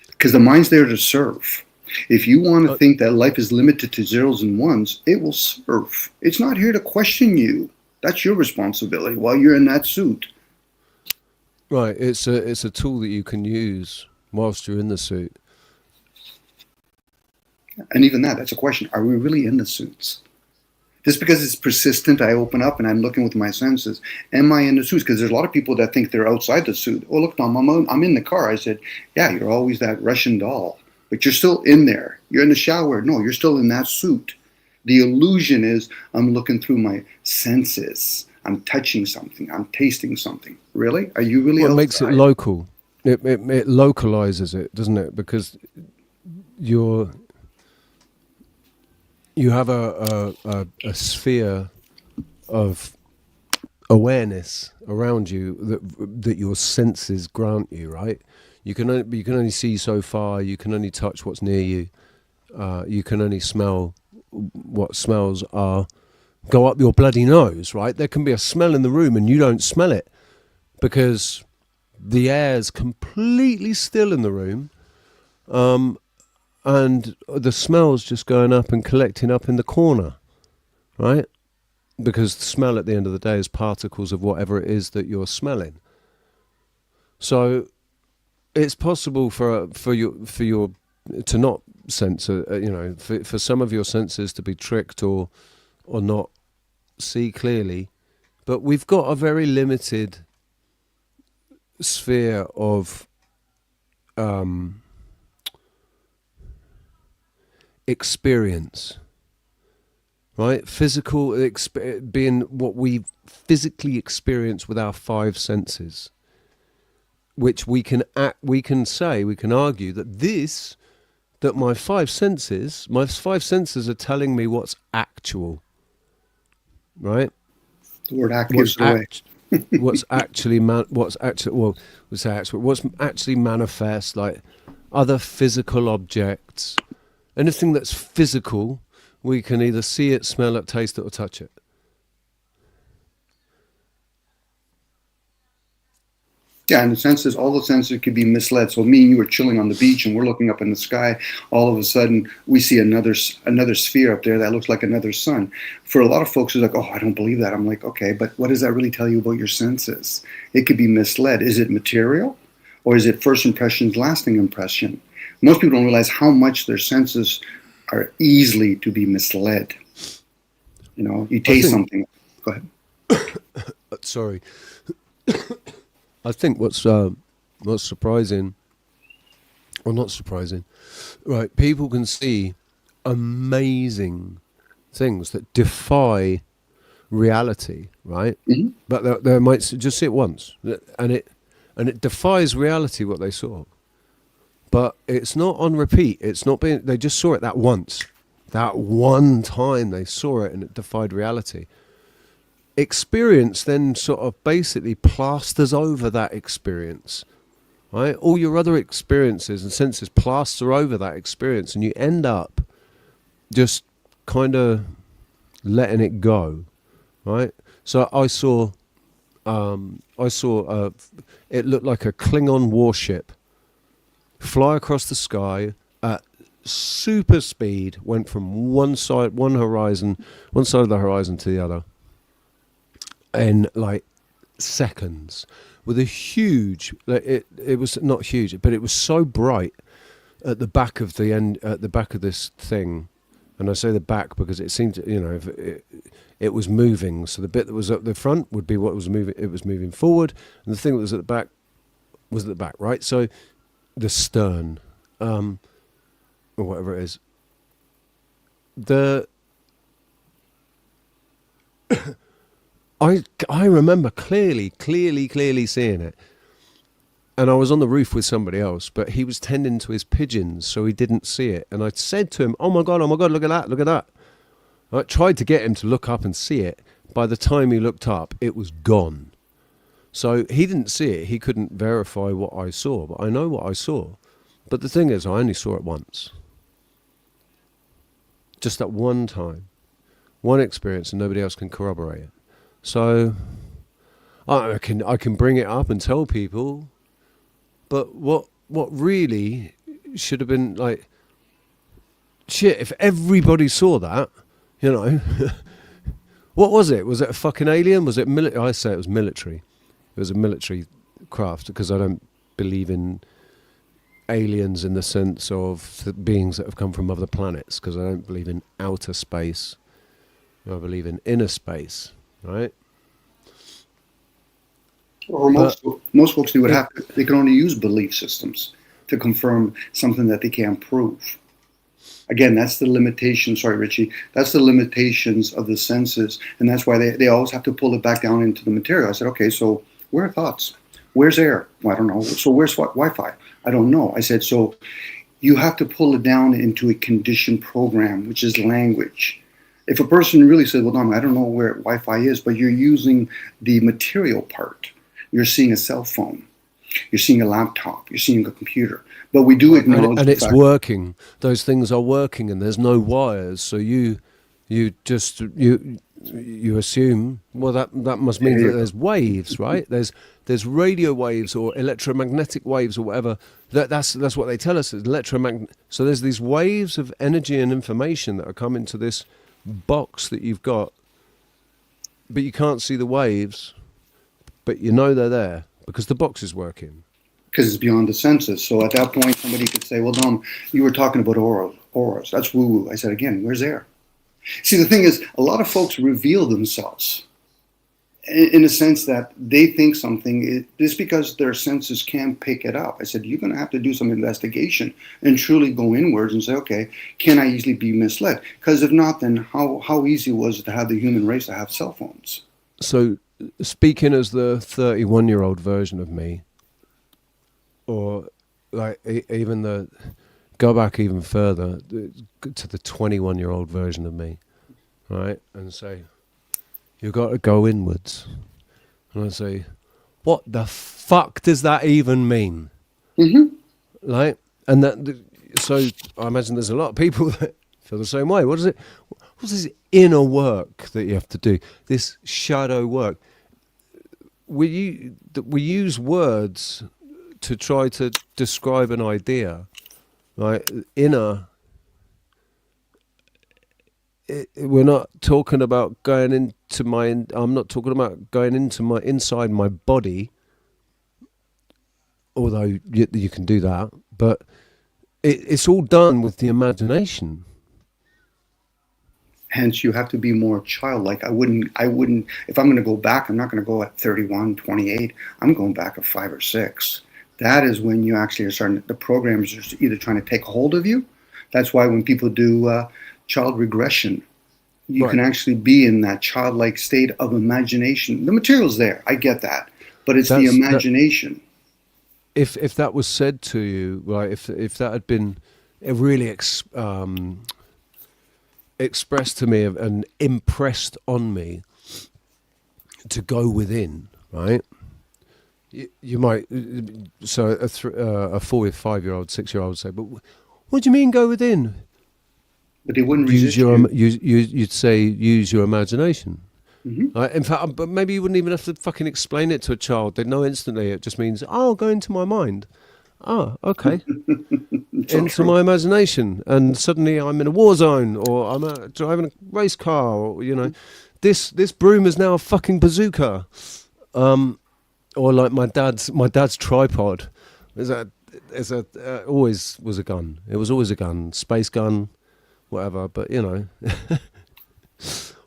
Speaker 18: Because the mind's there to serve. If you want to think that life is limited to zeros and ones, it will serve. It's not here to question you. That's your responsibility while you're in that suit.
Speaker 5: Right, it's a tool that you can use whilst you're in the suit.
Speaker 18: And even that's a question. Are we really in the suits? Just because it's persistent, I open up and I'm looking with my senses. Am I in the suits? Because there's a lot of people that think they're outside the suit. Oh, look, Mom, I'm in the car. I said, yeah, you're always that Russian doll. But you're still in there. You're in the shower. No, you're still in that suit. The illusion is I'm looking through my senses. I'm touching something. I'm tasting something. Really? Are you really outside?
Speaker 5: It makes it local. It localizes it, doesn't it? Because you have a sphere of awareness around you that your senses grant you, right? You can only see so far. You can only touch what's near you. You can only smell what smells go up your bloody nose, right? There can be a smell in the room and you don't smell it because the air's completely still in the room. And the smell's just going up and collecting up in the corner, right? Because the smell at the end of the day is particles of whatever it is that you're smelling. So it's possible for your to not censor, for some of your senses to be tricked or not see clearly, but we've got a very limited sphere of experience, right? Physical being what we physically experience with our five senses, which we can argue that my five senses are telling me what's actual, right?
Speaker 18: The word act gives it away.
Speaker 5: What's actually manifest, like other physical objects. Anything that's physical, we can either see it, smell it, taste it, or touch it.
Speaker 18: Yeah, and all the senses could be misled. So me and you are chilling on the beach and we're looking up in the sky. All of a sudden, we see another sphere up there that looks like another sun. For a lot of folks, it's like, oh, I don't believe that. I'm like, okay, but what does that really tell you about your senses? It could be misled. Is it material? Or is it first impressions, lasting impression? Most people don't realize how much their senses are easily to be misled. You taste something. Go ahead.
Speaker 5: Sorry. I think what's surprising, or not surprising, right? People can see amazing things that defy reality, right? But they might just see it once, and it defies reality what they saw. But it's not on repeat. It's not being. They just saw it that once, that one time they saw it, and it defied reality. Experience then sort of basically plasters over that experience, right? All your other experiences and senses plaster over that experience, and you end up just kind of letting it go, right? So I saw it looked like a Klingon warship fly across the sky at super speed, went from one side of the horizon to the other in like seconds, with a huge, it was not huge, but it was so bright at the back of this thing. And I say the back because it seemed to, it was moving. So the bit that was at the front would be what was moving. It was moving forward, and the thing that was at the back was at the back, right? So the stern, or whatever it is. I remember clearly seeing it. And I was on the roof with somebody else, but he was tending to his pigeons, so he didn't see it. And I said to him, oh my God, look at that. I tried to get him to look up and see it. By the time he looked up, it was gone. So he didn't see it. He couldn't verify what I saw, but I know what I saw. But the thing is, I only saw it once. Just at one time. One experience, and nobody else can corroborate it. So I can bring it up and tell people. But what really should have been like, shit, if everybody saw that, what was it? Was it a fucking alien? Was it military? I say it was military. It was a military craft, because I don't believe in aliens in the sense of the beings that have come from other planets, because I don't believe in outer space. I believe in inner space, right?
Speaker 18: Or most folks, they can only use belief systems to confirm something that they can't prove. Again, that's the limitation. Sorry, Richie. That's the limitations of the senses, and that's why they always have to pull it back down into the material. I said, okay, so where are thoughts? Where's air? Well, I don't know. So where's Wi-Fi? I don't know. I said, so you have to pull it down into a conditioned program, which is language. If a person really said, well, no, I don't know where Wi-Fi is, but you're using the material part. You're seeing a cell phone. You're seeing a laptop. You're seeing a computer. But we do acknowledge
Speaker 5: and it's working. Those things are working, and there's no wires. So you assume, well, that must mean that there's waves, right? There's radio waves or electromagnetic waves or whatever. That's what they tell us. So there's these waves of energy and information that are coming to this box that you've got, but you can't see the waves. But they're there because the box is working.
Speaker 18: Because it's beyond the senses. So at that point, somebody could say, well, Dom, you were talking about auras. That's woo-woo. I said, again, where's air? See, the thing is, a lot of folks reveal themselves in a sense that they think something is because their senses can't pick it up. I said, you're going to have to do some investigation and truly go inwards and say, okay, can I easily be misled? Because if not, then how easy was it to have the human race to have cell phones?
Speaker 5: So, speaking as the 31-year-old version of me, or like even go back even further to the 21-year-old version of me, right? And say, you've got to go inwards. And I say, what the fuck does that even mean?
Speaker 18: Mm-hmm.
Speaker 5: Like, and so I imagine there's a lot of people that feel the same way. What's this inner work that you have to do? This shadow work. We use words to try to describe an idea, like inner. We're not talking about going into my. I'm not talking about going into my inside my body. Although you can do that, but it's all done with the imagination.
Speaker 18: Hence, you have to be more childlike. I wouldn't, if I'm going to go back, I'm not going to go at 31, 28. I'm going back at 5 or 6. That is when you actually are starting, the programs are either trying to take hold of you. That's why when people do child regression, you can actually be in that childlike state of imagination. The material's there, I get that, but it's the imagination.
Speaker 5: If that was said to you, right? If that had been really expressed to me and impressed on me to go within, right? You might. So a 4 or 5-year-old, 6-year-old would say, "But what do you mean go within?"
Speaker 18: But they wouldn't
Speaker 5: use
Speaker 18: resist
Speaker 5: your.
Speaker 18: you.
Speaker 5: You'd say use your imagination.
Speaker 18: Mhm.
Speaker 5: In fact, but maybe you wouldn't even have to fucking explain it to a child. They'd know instantly. It just means, "Oh, go into my mind." Oh, okay. Into my imagination, and suddenly I'm in a war zone, or I'm driving a race car, or this broom is now a fucking bazooka, or like my dad's tripod always was a gun. It was always a gun, space gun, whatever. But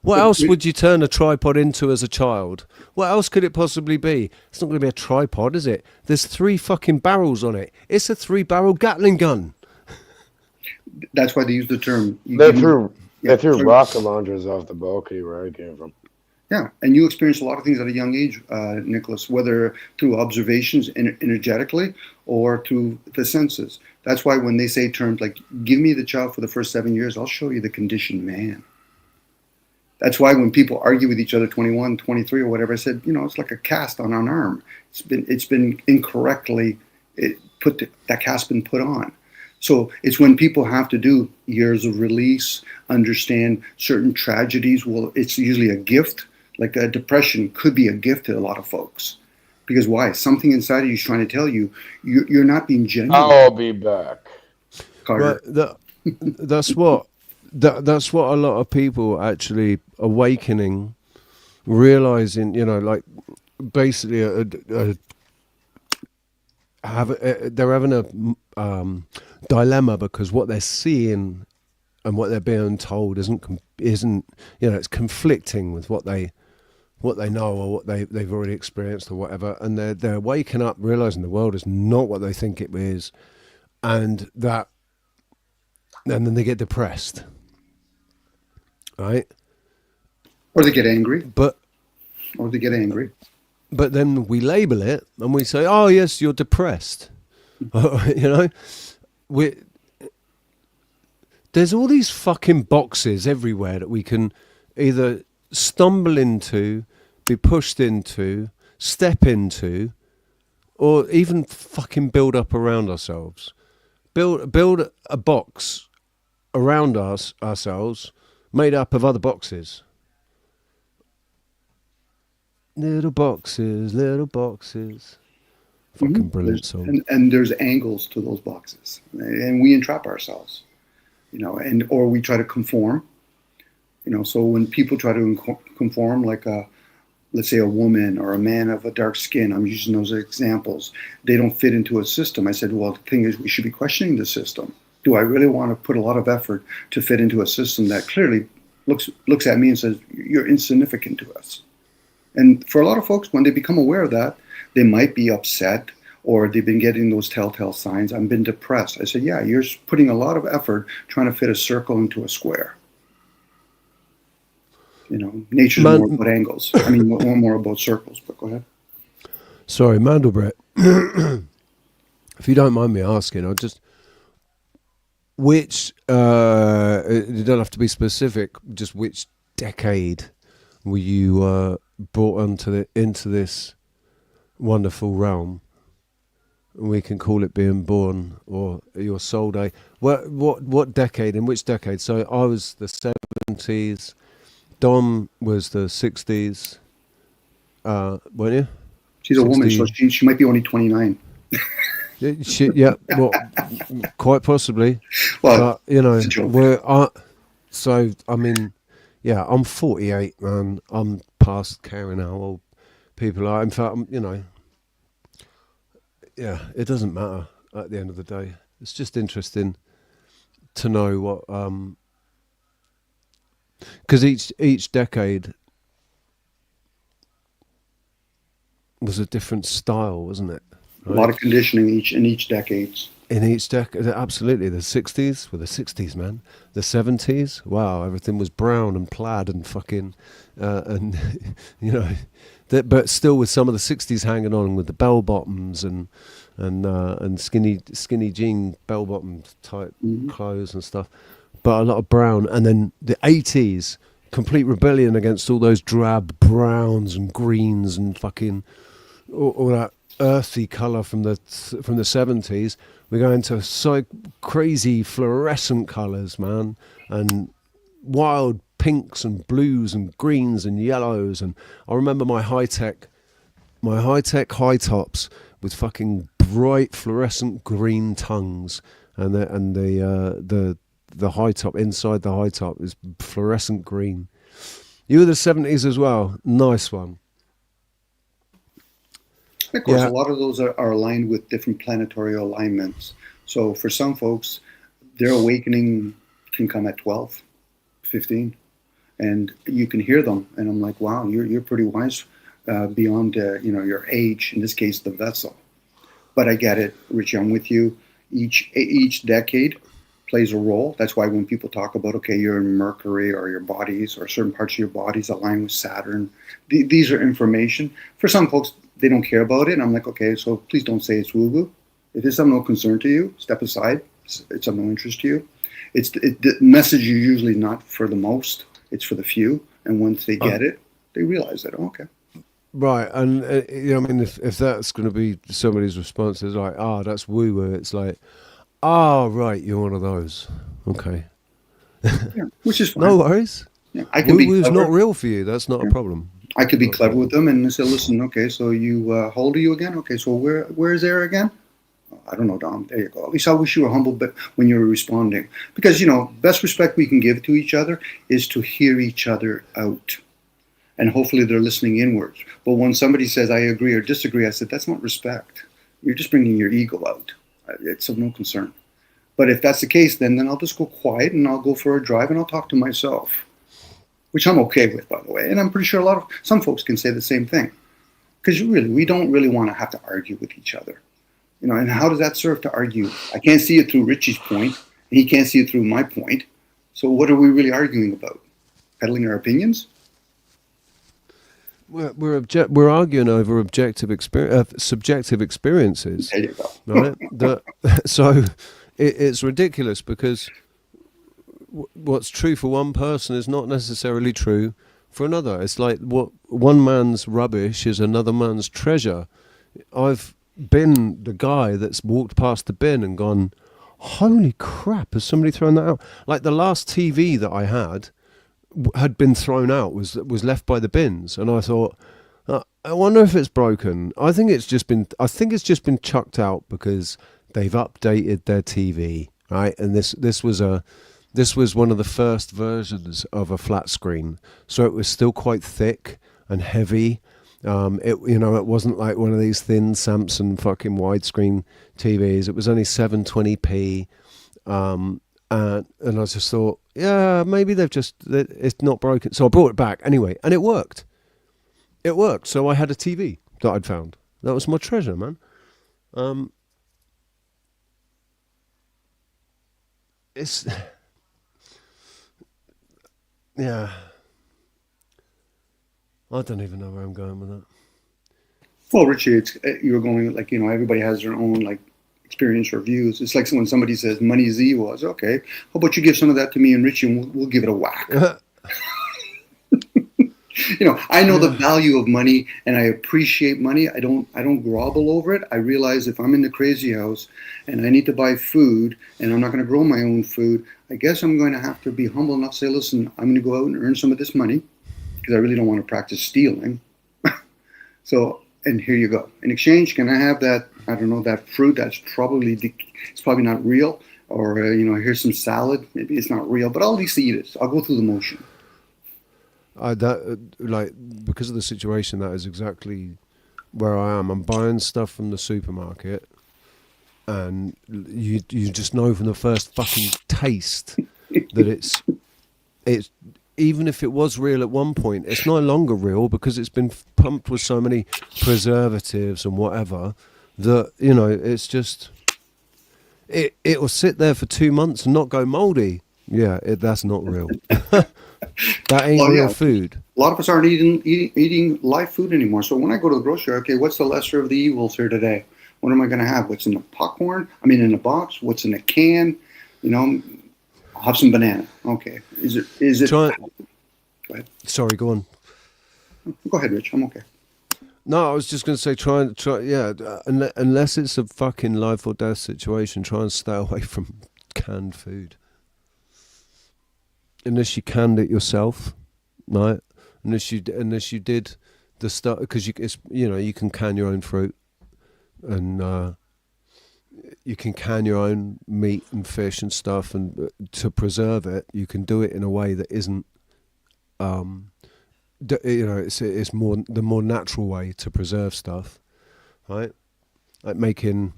Speaker 5: what else would you turn a tripod into as a child? What else could it possibly be? It's not going to be a tripod, is it? There's 3 fucking barrels on it. It's a 3-barrel Gatling gun.
Speaker 18: That's why they use the term.
Speaker 17: They threw rocket launchers off the balcony where I came from.
Speaker 18: Yeah, and you experience a lot of things at a young age, Nicholas, whether through observations energetically or through the senses. That's why when they say terms like, give me the child for the first 7 years, I'll show you the conditioned man. That's why when people argue with each other, 21, 23 or whatever, I said, it's like a cast on an arm. It's been incorrectly that cast been put on. So it's when people have to do years of release, understand certain tragedies. Well, it's usually a gift. Like a depression could be a gift to a lot of folks. Because why? Something inside of you is trying to tell you, you're not being genuine.
Speaker 17: I'll be back.
Speaker 18: Carter.
Speaker 5: That's what a lot of people actually awakening, realizing, like basically they're having a dilemma because what they're seeing and what they're being told isn't it's conflicting with what they know or what they've already experienced or whatever, and they're waking up realizing the world is not what they think it is, and then they get depressed, right?
Speaker 18: Or they get angry.
Speaker 5: But then we label it and we say, "Oh yes, you're depressed." There's all these fucking boxes everywhere that we can either stumble into, be pushed into, step into, or even fucking build up around ourselves. Build a box around ourselves made up of other boxes. Little boxes. Fucking brilliant song.
Speaker 18: And there's angles to those boxes. And we entrap ourselves. Or we try to conform. So when people try to conform, like let's say a woman or a man of a dark skin, I'm using those examples, they don't fit into a system. I said, well, the thing is, we should be questioning the system. Do I really want to put a lot of effort to fit into a system that clearly looks at me and says, you're insignificant to us? And for a lot of folks, when they become aware of that, they might be upset, or they've been getting those telltale signs. I've been depressed. I said, yeah, you're putting a lot of effort trying to fit a circle into a square. Nature's more about angles. I mean, more about circles, but go ahead.
Speaker 5: Sorry, Mandelbrot. If you don't mind me asking, which, you don't have to be specific, just which decade were you brought into this wonderful realm? We can call it being born or your soul day. What decade? In which decade? So I was the 70s. Dom was the 60s. Weren't you?
Speaker 18: She's a woman, so she might be only 29.
Speaker 5: Yeah, well, quite possibly.
Speaker 18: Well,
Speaker 5: so I mean, yeah, I'm 48, man. I'm past caring how old people are. In fact, yeah, it doesn't matter at the end of the day. It's just interesting to know what, because each decade was a different style, wasn't it?
Speaker 18: Right? A lot of conditioning in each decades.
Speaker 5: in each decade, absolutely. The 60s were the 60s, man. The 70s, wow, everything was brown and plaid and fucking, and you know, but still with some of the 60s hanging on with the bell bottoms and skinny jean bell bottom type clothes and stuff, but a lot of brown. And then the 80s, complete rebellion against all those drab browns and greens and fucking all that earthy colour from the 70s. We go into so crazy fluorescent colours, man, and wild pinks and blues and greens and yellows. And I remember my high-tech high tops with fucking bright fluorescent green tongues, and the high top, inside the high top, is fluorescent green. You were the 70s as well. Nice one.
Speaker 18: Of course, a lot of those are aligned with different planetary alignments. So for some folks, their awakening can come at 12, 15, and you can hear them. And I'm like, wow, you're pretty wise beyond your age. In this case, the vessel. But I get it, Richie. I'm with you. Each decade plays a role. That's why when people talk about, okay, you're in Mercury, or your bodies or certain parts of your bodies align with Saturn, these are information. For some folks, they don't care about it. And I'm like, okay, so please don't say it's woo-woo. If it's of no concern to you, step aside. It's of no interest to you. The message is usually not for the most. It's for the few. And once they get it, they realize that, okay.
Speaker 5: Right. And, I mean, if that's going to be somebody's response, is like, that's woo-woo. It's like, right, you're one of those. Okay.
Speaker 18: Yeah, which is fine.
Speaker 5: No worries.
Speaker 18: Yeah, I can
Speaker 5: woo-woo's not real for you. That's not a problem.
Speaker 18: I could be clever with them and say, listen, okay, so you, how old are you again? Okay, so where is there again? I don't know, Dom. There you go. At least I wish you were humble but when you were responding. Because, best respect we can give to each other is to hear each other out. And hopefully they're listening inwards. But when somebody says, I agree or disagree, I said, that's not respect. You're just bringing your ego out. It's of no concern. But if that's the case, then I'll just go quiet and I'll go for a drive and I'll talk to myself. Which I'm okay with, by the way. And I'm pretty sure some folks can say the same thing. Because we don't really want to have to argue with each other. And how does that serve to argue? I can't see it through Richie's point, and he can't see it through my point. So what are we really arguing about? Peddling our opinions?
Speaker 5: We're arguing over subjective experiences.
Speaker 18: There you go.
Speaker 5: Right? So it's ridiculous because what's true for one person is not necessarily true for another. It's like what one man's rubbish is another man's treasure. I've been the guy that's walked past the bin and gone, holy crap, has somebody thrown that out? Like the last TV that I had been thrown out, was left by the bins, and I thought, I wonder if it's broken. I think it's just been chucked out because they've updated their TV, right? And this was one of the first versions of a flat screen, so it was still quite thick and heavy. It wasn't like one of these thin Samsung fucking widescreen TVs. It was only 720p, and I just thought, yeah, maybe it's not broken. So I brought it back anyway, and it worked. It worked. So I had a TV that I'd found. That was my treasure, man. Yeah. I don't even know where I'm going with that.
Speaker 18: Well, Richie, you're going like, everybody has their own experience or views. It's like when somebody says money is evil. I say, okay, how about you give some of that to me and Richie, and we'll give it a whack. I know the value of money and I appreciate money. I don't grovel over it. I realize if I'm in the crazy house and I need to buy food and I'm not going to grow my own food, I guess I'm going to have to be humble enough to say, listen, I'm going to go out and earn some of this money because I really don't want to practice stealing. And here you go. In exchange, can I have that, I don't know, that fruit that's probably not real, or, here's some salad. Maybe it's not real, but I'll at least eat it. I'll go through the motion.
Speaker 5: Because of the situation, that is exactly where I am. I'm buying stuff from the supermarket, and you just know from the first fucking taste that it's even if it was real at one point, it's no longer real because it's been pumped with so many preservatives and whatever that, it's just, it will sit there for 2 months and not go moldy. Yeah, that's not real. That ain't real food.
Speaker 18: A lot of us aren't eating live food anymore. So when I go to the grocery, okay, what's the lesser of the evils here today? What am I going to have? What's in the popcorn? I mean, in the box? What's in a can? You know, I'll have some banana. Okay. Is it?
Speaker 5: Go
Speaker 18: ahead.
Speaker 5: Sorry, go on.
Speaker 18: Go ahead, Rich. I'm okay.
Speaker 5: No, I was just going to say, try. Yeah, unless it's a fucking life or death situation, try and stay away from canned food. Unless you canned it yourself, right? Unless you did the stuff, because you can can your own fruit, and you can can your own meat and fish and stuff, and to preserve it, you can do it in a way that isn't, it's more the more natural way to preserve stuff, right? Like making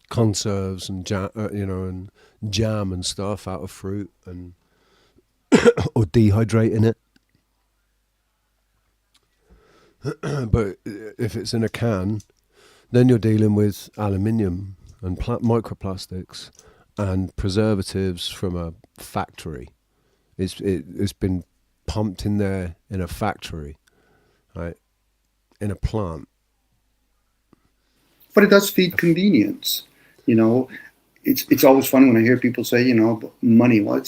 Speaker 5: conserves and and jam and stuff out of fruit, and or dehydrating it. But if it's in a can, then you're dealing with aluminium and microplastics and preservatives from a factory. It's been pumped in there in a factory, right? In a plant.
Speaker 18: But it does feed convenience, you know. It's always funny when I hear people say, you know, money. Well,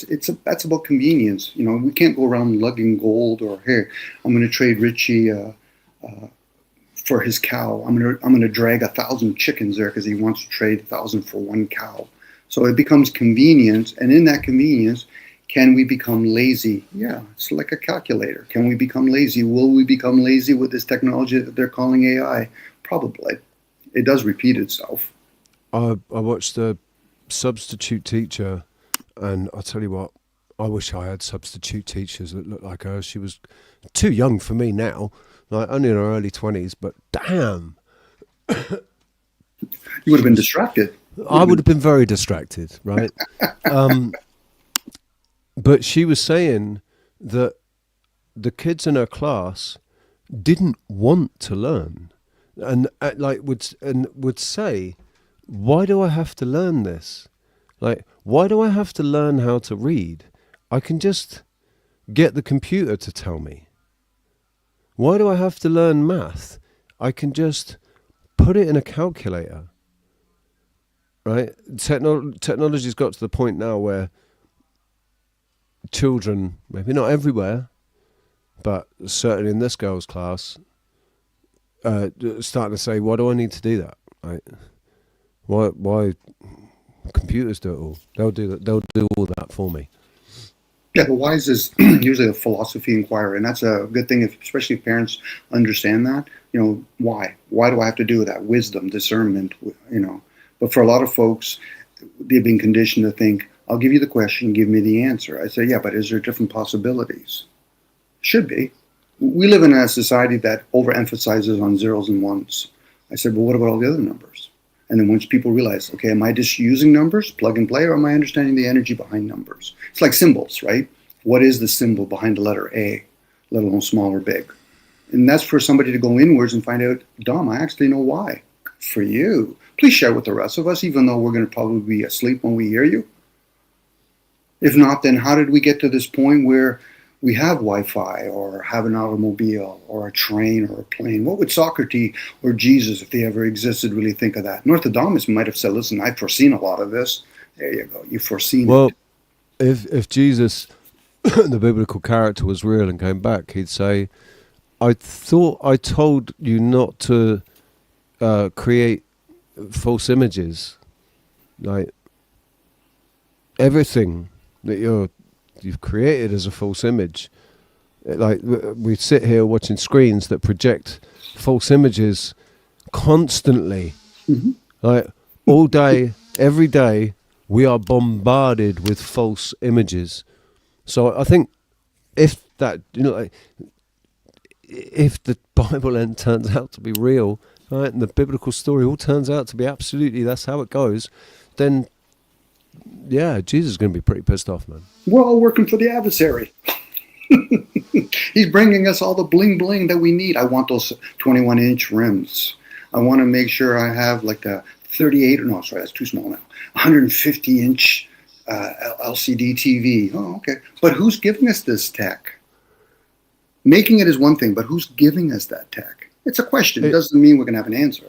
Speaker 18: that's about convenience. You know, we can't go around lugging gold, or here, I'm going to trade Richie for his cow. I'm going to drag 1,000 chickens there because he wants to trade 1,000 for one cow. So it becomes convenience, and in that convenience, can we become lazy? Yeah, it's like a calculator. Can we become lazy? Will we become lazy with this technology that they're calling AI? Probably. It does repeat itself.
Speaker 5: I watched the substitute teacher, and I'll tell you what, I wish I had substitute teachers that looked like her. She was too young for me now, like only in her early 20s, but damn.
Speaker 18: You would have been distracted.
Speaker 5: I would have been very distracted, right? But she was saying that the kids in her class didn't want to learn, and would say, why do I have to learn this? Like, why do I have to learn how to read? I can just get the computer to tell me. Why do I have to learn math? I can just put it in a calculator. Right? Technology's got to the point now where children, maybe not everywhere, but certainly in this girl's class, starting to say, why do I need to do that? Right? Why computers do it all? They'll do that. They'll do all that for me.
Speaker 18: Yeah, the wise is usually a philosophy inquiry, and that's a good thing, especially if parents understand that. You know, why? Why do I have to do that? Wisdom, discernment, you know. But for a lot of folks, they've been conditioned to think, I'll give you the question, give me the answer. I say, yeah, but is there different possibilities? Should be. We live in a society that overemphasizes on zeros and ones. I said, well, what about all the other numbers? And then once people realize, okay, am I just using numbers, plug and play, or am I understanding the energy behind numbers? It's like symbols, right? What is the symbol behind the letter A, let alone small or big? And that's for somebody to go inwards and find out, Dom, I actually know why. For you. Please share with the rest of us, even though we're going to probably be asleep when we hear you. If not, then how did we get to this point where we have Wi-Fi or have an automobile or a train or a plane? What would Socrates or Jesus, if they ever existed, really think of that? Nostradamus might have said, listen, I've foreseen a lot of this. There you go. You've foreseen it.
Speaker 5: If Jesus, the biblical character, was real and came back, he'd say, I thought I told you not to create false images. Like, everything that you've created as a false image. Like, we sit here watching screens that project false images constantly.
Speaker 18: Mm-hmm.
Speaker 5: Like, all day, every day, we are bombarded with false images. So I think if that, like, if the Bible then turns out to be real, right, and the biblical story all turns out to be absolutely, that's how it goes, then yeah, Jesus is going to be pretty pissed off, man.
Speaker 18: We're all working for the adversary. He's bringing us all the bling bling that we need. I want those 21-inch rims. I want to make sure I have like the 38, or no, sorry, that's too small now. 150-inch LCD TV. Oh, okay. But who's giving us this tech? Making it is one thing, but who's giving us that tech? It's a question. It doesn't mean we're going to have an answer.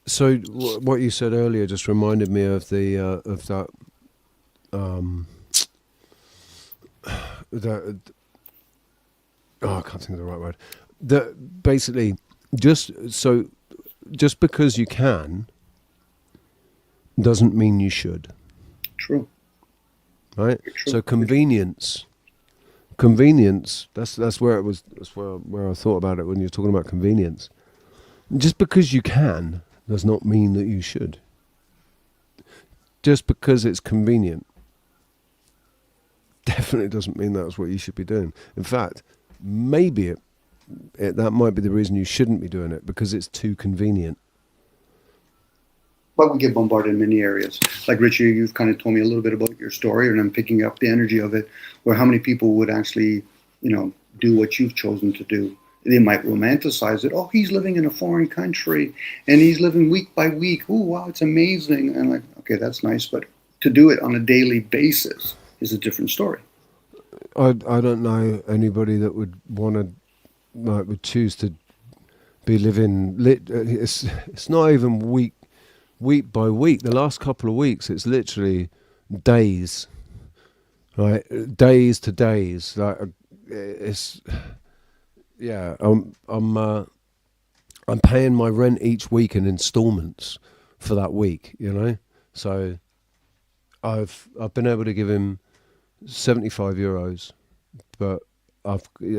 Speaker 5: So what you said earlier just reminded me of the of that I can't think of the right word. That basically just because you can doesn't mean you should.
Speaker 18: True.
Speaker 5: Right? True. So convenience. That's where it was. That's where I thought about it when you're talking about convenience. Just because you can does not mean that you should. Just because it's convenient definitely doesn't mean that's what you should be doing. In fact, maybe that might be the reason you shouldn't be doing it, because it's too convenient.
Speaker 18: But we get bombarded in many areas. Like Richie, you've kind of told me a little bit about your story, and I'm picking up the energy of it, where how many people would actually, do what you've chosen to do. They might romanticize it. Oh, he's living in a foreign country, and he's living week by week. Oh, wow, it's amazing. And like, okay, that's nice, but to do it on a daily basis is a different story.
Speaker 5: I don't know anybody that would want to, would choose to be living. It's not even week by week. The last couple of weeks, it's literally days, right? Days to days. Like it's, yeah. I'm paying my rent each week in installments for that week. So I've been able to give him €75, but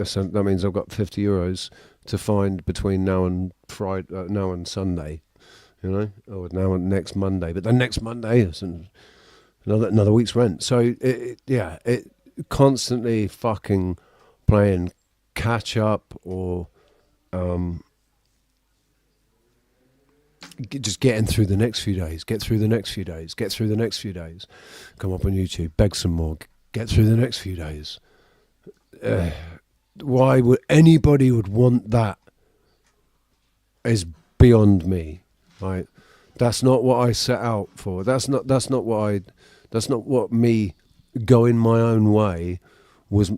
Speaker 5: so that means I've got €50 to find between now and now and Sunday. Or now and next Monday, but then next Monday is another week's rent. So it constantly fucking playing catch up, or just getting through the next few days. Get through the next few days. Get through the next few days. Come up on YouTube, beg some more. Get through the next few days. Why would anybody would want that? Is beyond me. Right, that's not what I set out for. That's not what me going my own way was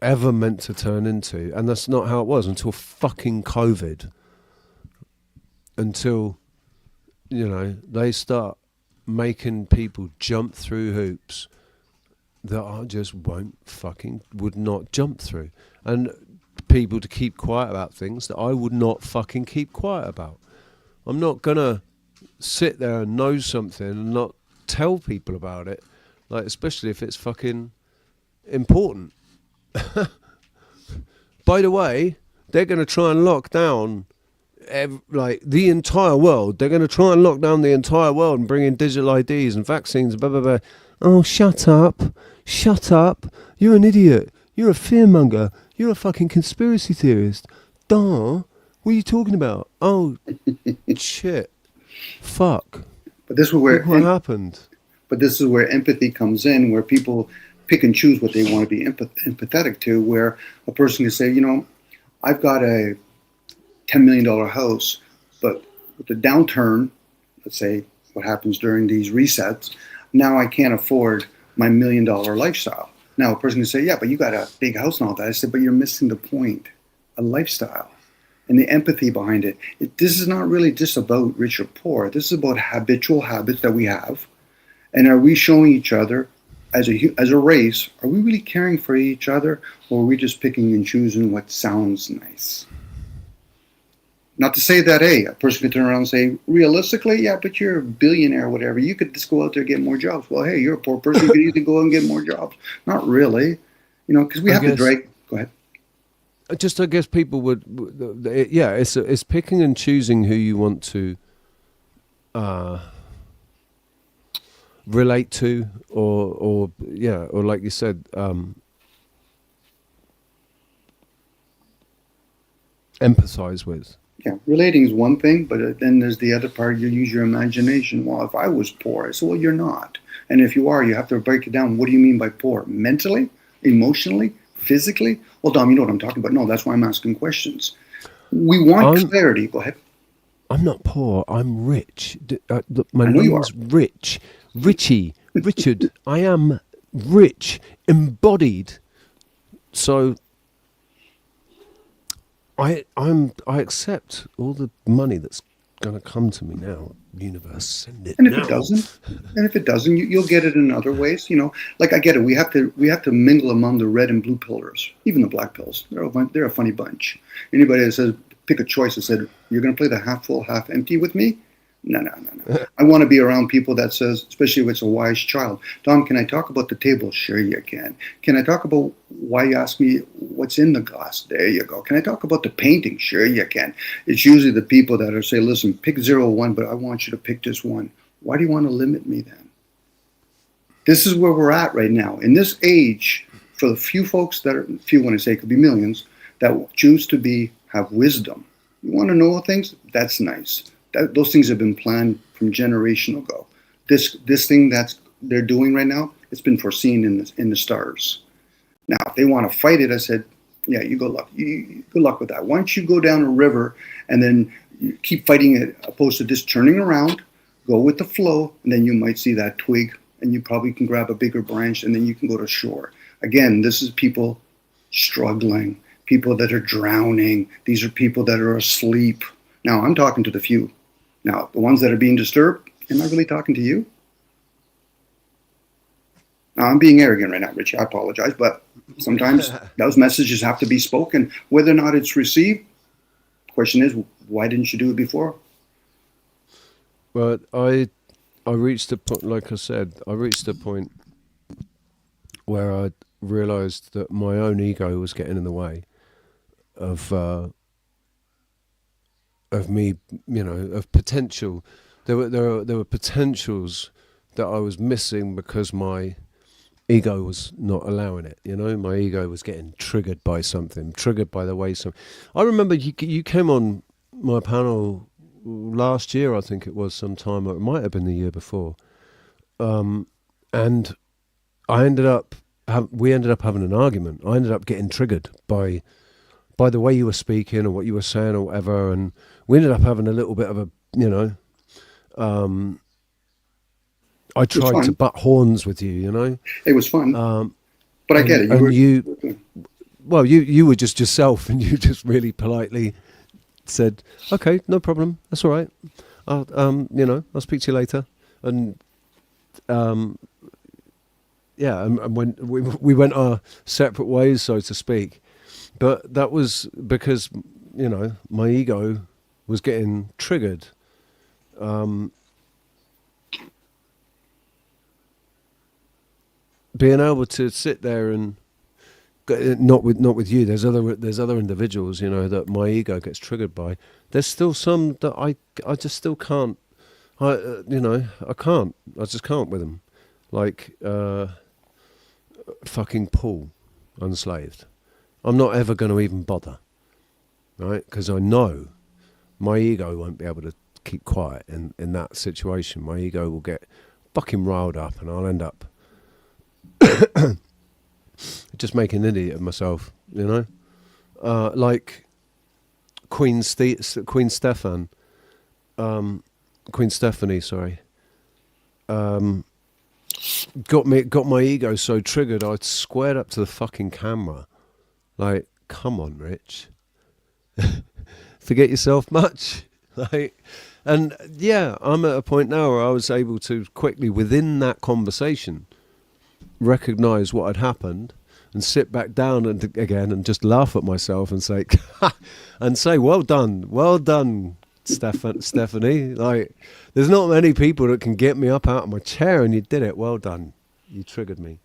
Speaker 5: ever meant to turn into, and that's not how it was until fucking COVID. Until they start making people jump through hoops that I just would not jump through, and people to keep quiet about things that I would not fucking keep quiet about. I'm not gonna sit there and know something and not tell people about it, like especially if it's fucking important. By the way, they're gonna try and lock down the entire world. They're gonna try and lock down the entire world and bring in digital IDs and vaccines. Blah blah blah. Oh, shut up! Shut up! You're an idiot. You're a fearmonger. You're a fucking conspiracy theorist. Duh. What are you talking about? Oh, shit. Fuck.
Speaker 18: But this is where
Speaker 5: what happened.
Speaker 18: But this is where empathy comes in, where people pick and choose what they want to be empathetic to, where a person can say, I've got a $10 million house, but with the downturn, let's say what happens during these resets, now I can't afford my $1 million lifestyle. Now a person can say, yeah, but you got a big house and all that. I said, but you're missing the point, a lifestyle. And the empathy behind it. This is not really just about rich or poor. This is about habitual habits that we have. And are we showing each other, as a race, are we really caring for each other, or are we just picking and choosing what sounds nice? Not to say that, a person could turn around and say, realistically, yeah, but you're a billionaire or whatever. You could just go out there and get more jobs. Well, hey, you're a poor person. You could easily go out and get more jobs. Not really. Because we have to drag. Go ahead.
Speaker 5: I guess people would, it's picking and choosing who you want to relate to, or like you said, empathize with.
Speaker 18: Yeah, relating is one thing, but then there's the other part. You use your imagination. Well, if I was poor, I said, well, you're not. And if you are, you have to break it down. What do you mean by poor? Mentally, emotionally, physically? Well, Dom, you know what I'm talking about. No, that's why I'm asking questions. We want clarity. Go ahead.
Speaker 5: I'm not poor. I'm rich. Look, my
Speaker 18: I know you
Speaker 5: name's Rich. Richie. Richard. I am rich, embodied. So I accept all the money that's going to come to me now. Universe, send it
Speaker 18: And if
Speaker 5: now.
Speaker 18: it doesn't, you'll get it in other ways. Like I get it. We have to mingle among the red and blue pillars, even the black pills. They're a funny bunch. Anybody that says pick a choice and said you're going to play the half full, half empty with me, no. I want to be around people that says, especially if it's a wise child, Tom, can I talk about the table? Sure you can. Can I talk about why you ask me what's in the glass? There you go. Can I talk about the painting? Sure you can. It's usually the people that are say, listen, pick 0 or 1, but I want you to pick this one. Why do you want to limit me then? This is where we're at right now. In this age, for the few folks that are, few when I say it could be millions, that will choose to have wisdom. You want to know things? That's nice. Those things have been planned from generation ago. This thing that's they're doing right now, it's been foreseen in the stars. Now, if they want to fight it, I said, yeah, you go luck. Good luck with that. Why don't you go down a river and then you keep fighting it, opposed to just turning around, go with the flow, and then you might see that twig, and you probably can grab a bigger branch, and then you can go to shore. Again, this is people struggling, people that are drowning. These are people that are asleep. Now, I'm talking to the few. Now, the ones that are being disturbed, am I really talking to you? Now, I'm being arrogant right now, Richie. I apologize, but sometimes those messages have to be spoken. Whether or not it's received, the question is, why didn't you do it before?
Speaker 5: Well, I reached a point, like I said, where I realised that my own ego was getting in the way of me, of potential. There were potentials that I was missing because my ego was not allowing it. My ego was getting triggered by something, triggered by the way I remember you came on my panel last year, I think it was sometime, or it might have been the year before, and we ended up having an argument. I ended up getting triggered by the way you were speaking or what you were saying or whatever, and we ended up having a little bit of a, I tried to butt horns with you,
Speaker 18: It was fun, but I get it.
Speaker 5: You were just yourself, and you just really politely said, "Okay, no problem, that's all right. I'll speak to you later." And and when we went our separate ways, so to speak. But that was because, my ego was getting triggered. Being able to sit there and not with you. There's other individuals, that my ego gets triggered by. There's still some that I just still can't. I can't. I just can't with them. Like fucking Paul, unslaved. I'm not ever going to even bother, right? Because I know my ego won't be able to keep quiet in that situation. My ego will get fucking riled up, and I'll end up just making an idiot of myself, like Queen Stephanie, sorry. Got my ego so triggered, I squared up to the fucking camera. Like, come on, Rich. Forget yourself much? And yeah, I'm at a point now where I was able to quickly, within that conversation, recognize what had happened and sit back down and just laugh at myself and say, well done, Stephanie. Like, there's not many people that can get me up out of my chair, and you did it. Well done. You triggered me.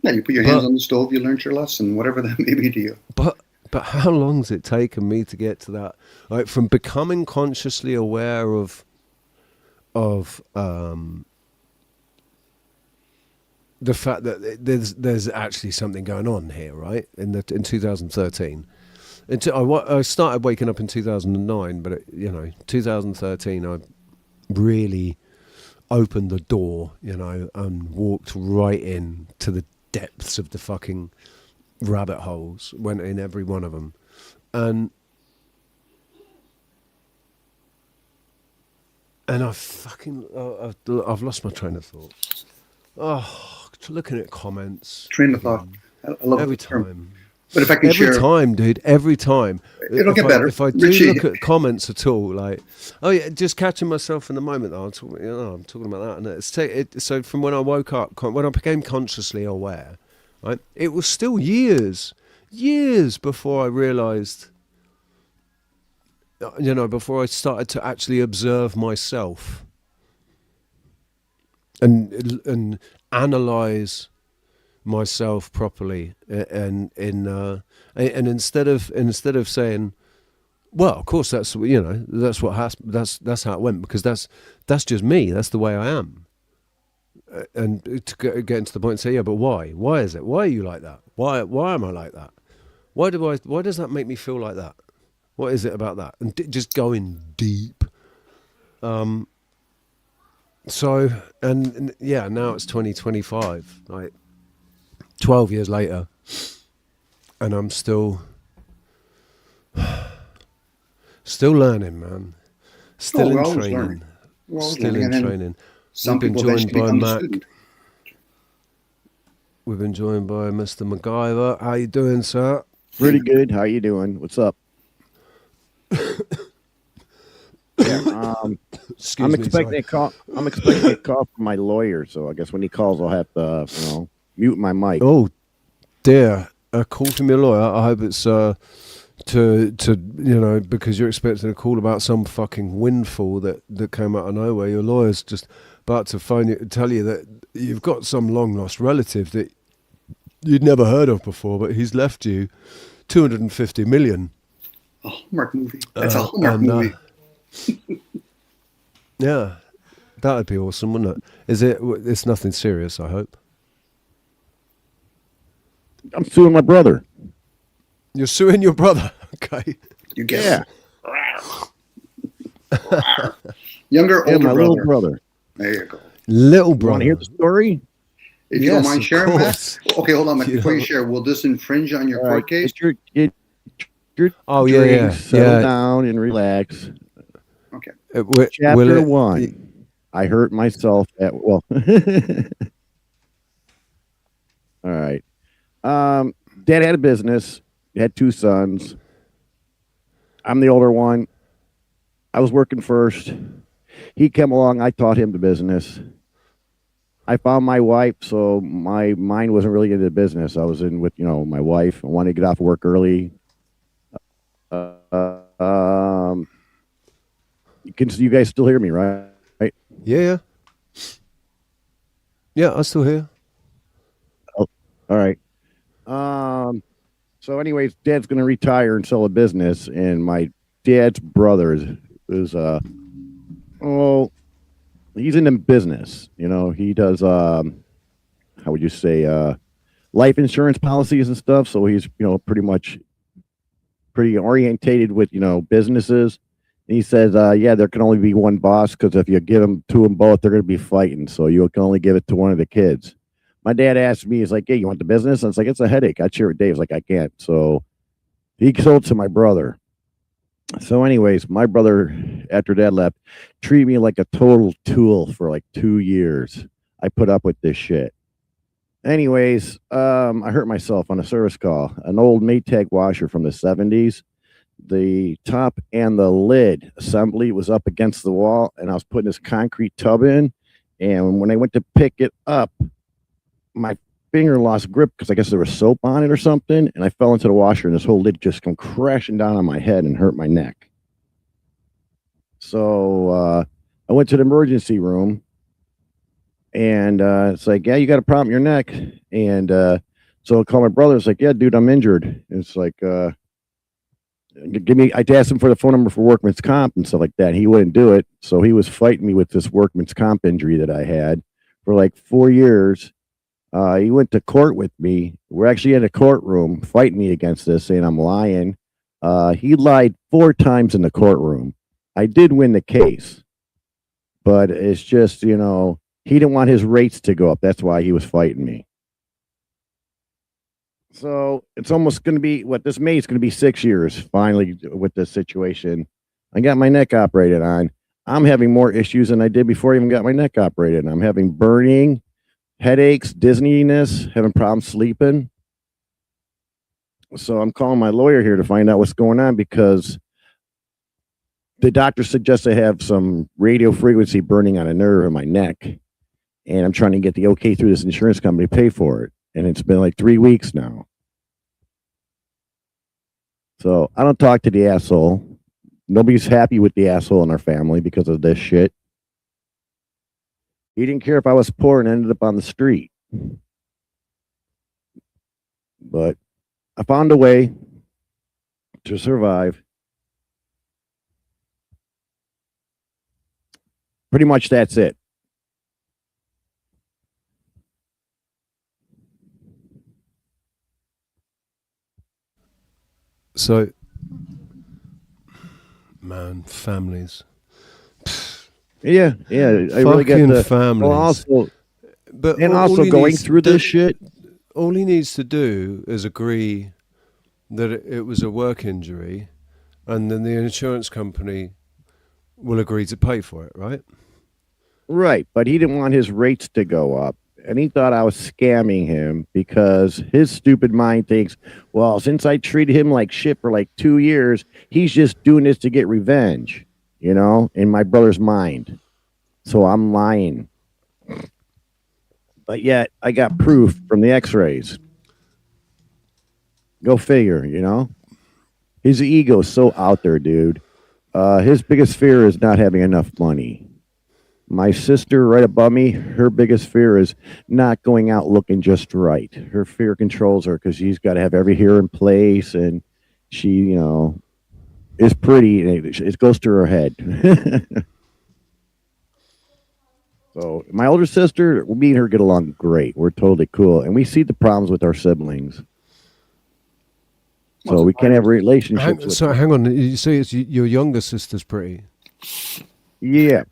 Speaker 18: Yeah, you put your hands on the stove, you learned your lesson, whatever that may be to you.
Speaker 5: But how long's it taken me to get to that? Like, from becoming consciously aware of the fact that there's actually something going on here, right? In 2013, I started waking up in 2009, but 2013 I really opened the door, and walked right in to the depths of the fucking rabbit holes, went in every one of them, and And I've lost my train of thought. Oh, looking at comments.
Speaker 18: Train of thought. I love
Speaker 5: every
Speaker 18: the term.
Speaker 5: time.
Speaker 18: But if I can
Speaker 5: every
Speaker 18: share,
Speaker 5: time, dude, every time.
Speaker 18: It'll get better.
Speaker 5: If I do
Speaker 18: Richie.
Speaker 5: look at comments at all, like, oh yeah, just catching myself in the moment. Though, I'm talking about that, and so from when I woke up, when I became consciously aware, right, it was still years before I realised, before I started to actually observe myself and analyse myself properly, and instead of saying, well, of course that's that's how it went, because that's just me, that's the way I am, and to get into the point and say, yeah, but why is it, why are you like that, why am I like that, why does that make me feel like that, what is it about that, and just going deep. So and yeah, now it's 2025, like 12 years later, and I'm still learning, man. Still in training. Still in training.
Speaker 18: Some
Speaker 5: We've been
Speaker 18: people
Speaker 5: joined by
Speaker 18: become a
Speaker 5: Mac.
Speaker 18: student.
Speaker 5: We've been joined by Mr. MacGyver. How you doing, sir?
Speaker 19: Pretty good. How you doing? What's up? Yeah, I'm expecting a call. I'm expecting a call from my lawyer, so I guess when he calls, I'll have to, mute my mic.
Speaker 5: Oh, dear! A call from your lawyer. I hope it's because you're expecting a call about some fucking windfall that came out of nowhere. Your lawyer's just about to phone you to tell you that you've got some long lost relative that you'd never heard of before, but he's left you 250 million.
Speaker 18: A Hallmark movie. That's a Hallmark movie.
Speaker 5: Yeah, that would be awesome, wouldn't it? Is it? It's nothing serious, I hope.
Speaker 19: I'm suing my brother.
Speaker 5: You're suing your brother? Okay.
Speaker 18: You get
Speaker 19: Yeah.
Speaker 18: Younger,
Speaker 19: Yeah,
Speaker 18: older
Speaker 19: my
Speaker 18: brother.
Speaker 19: little brother.
Speaker 18: There you go.
Speaker 5: Little
Speaker 19: You
Speaker 5: brother.
Speaker 19: want to hear the story?
Speaker 18: If you don't mind sharing, Matt.
Speaker 5: course.
Speaker 18: Okay, hold on, Matt. Before you share, will this infringe on your court case?
Speaker 19: Get your
Speaker 5: Oh,
Speaker 19: drink,
Speaker 5: yeah.
Speaker 19: settle down and relax.
Speaker 18: Okay.
Speaker 19: Chapter 1. I hurt myself at well. All right. Dad had a business. He had 2 sons. I'm the older one. I was working first. He came along. I taught him the business. I found my wife, so my mind wasn't really into the business. I was in with, my wife. I wanted to get off work early. You guys still hear me, right?
Speaker 5: Yeah. Yeah, I still hear.
Speaker 19: Oh, all right. So anyways, Dad's going to retire and sell a business, and my dad's brother is he's in the business. He does how would you say life insurance policies and stuff. So he's pretty orientated with businesses. And he says, there can only be one boss, because if you give them to them both, they're going to be fighting. So you can only give it to one of the kids. My dad asked me, he's like, hey, you want the business? And it's like, it's a headache. I'd share with Dave. He's like, I can't. So he sold to my brother. So anyways, my brother, after Dad left, treated me like a total tool for like 2 years. I put up with this shit. Anyways, I hurt myself on a service call. An old Maytag washer from the 70s. The top and the lid assembly was up against the wall, and I was putting this concrete tub in. And when I went to pick it up, my finger lost grip because I guess there was soap on it or something, and I fell into the washer, and this whole lid just come crashing down on my head and hurt my neck. So I went to the emergency room, and it's like, yeah, you got a problem in your neck. And so I called my brother. It's like, yeah, dude, I'm injured. And it's like, I asked him for the phone number for workman's comp and stuff like that. He wouldn't do it. So he was fighting me with this workman's comp injury that I had for like 4 years. He went to court with me. We're actually in a courtroom fighting me against this, saying I'm lying. He lied 4 times in the courtroom. I did win the case, but it's just, he didn't want his rates to go up. That's why he was fighting me. So it's almost going to be, this May is going to be 6 years finally with this situation. I got my neck operated on. I'm having more issues than I did before I even got my neck operated. I'm having burning, headaches, dizziness, having problems sleeping. So I'm calling my lawyer here to find out what's going on because the doctor suggests I have some radio frequency burning on a nerve in my neck. And I'm trying to get the okay through this insurance company to pay for it. And it's been like 3 weeks now. So I don't talk to the asshole. Nobody's happy with the asshole in our family because of this shit. He didn't care if I was poor and ended up on the street. But I found a way to survive. Pretty much that's it.
Speaker 5: So, man, families.
Speaker 19: Yeah, I really get
Speaker 5: Fucking
Speaker 19: the
Speaker 5: families.
Speaker 19: Well, also,
Speaker 5: But
Speaker 19: and
Speaker 5: all
Speaker 19: also
Speaker 5: he
Speaker 19: going
Speaker 5: needs-
Speaker 19: through this shit.
Speaker 5: All he needs to do is agree that it was a work injury, and then the insurance company will agree to pay for it, right?
Speaker 19: Right, but he didn't want his rates to go up. And he thought I was scamming him because his stupid mind thinks, well, since I treated him like shit for like 2 years, he's just doing this to get revenge, you know, in my brother's mind. So I'm lying. But yet I got proof from the x-rays. Go figure, you know? His ego's so out there, dude. His biggest fear is not having enough money. My sister right above me, her biggest fear is not going out looking just right. Her fear controls her because she's got to have every hair in place, and she, you know, is pretty. And it goes to her head. So my older sister, me and her get along great. We're totally cool, and we see the problems with our siblings. So we can't have relationships.
Speaker 5: Hang on. You say it's your younger sister's pretty.
Speaker 19: Yeah.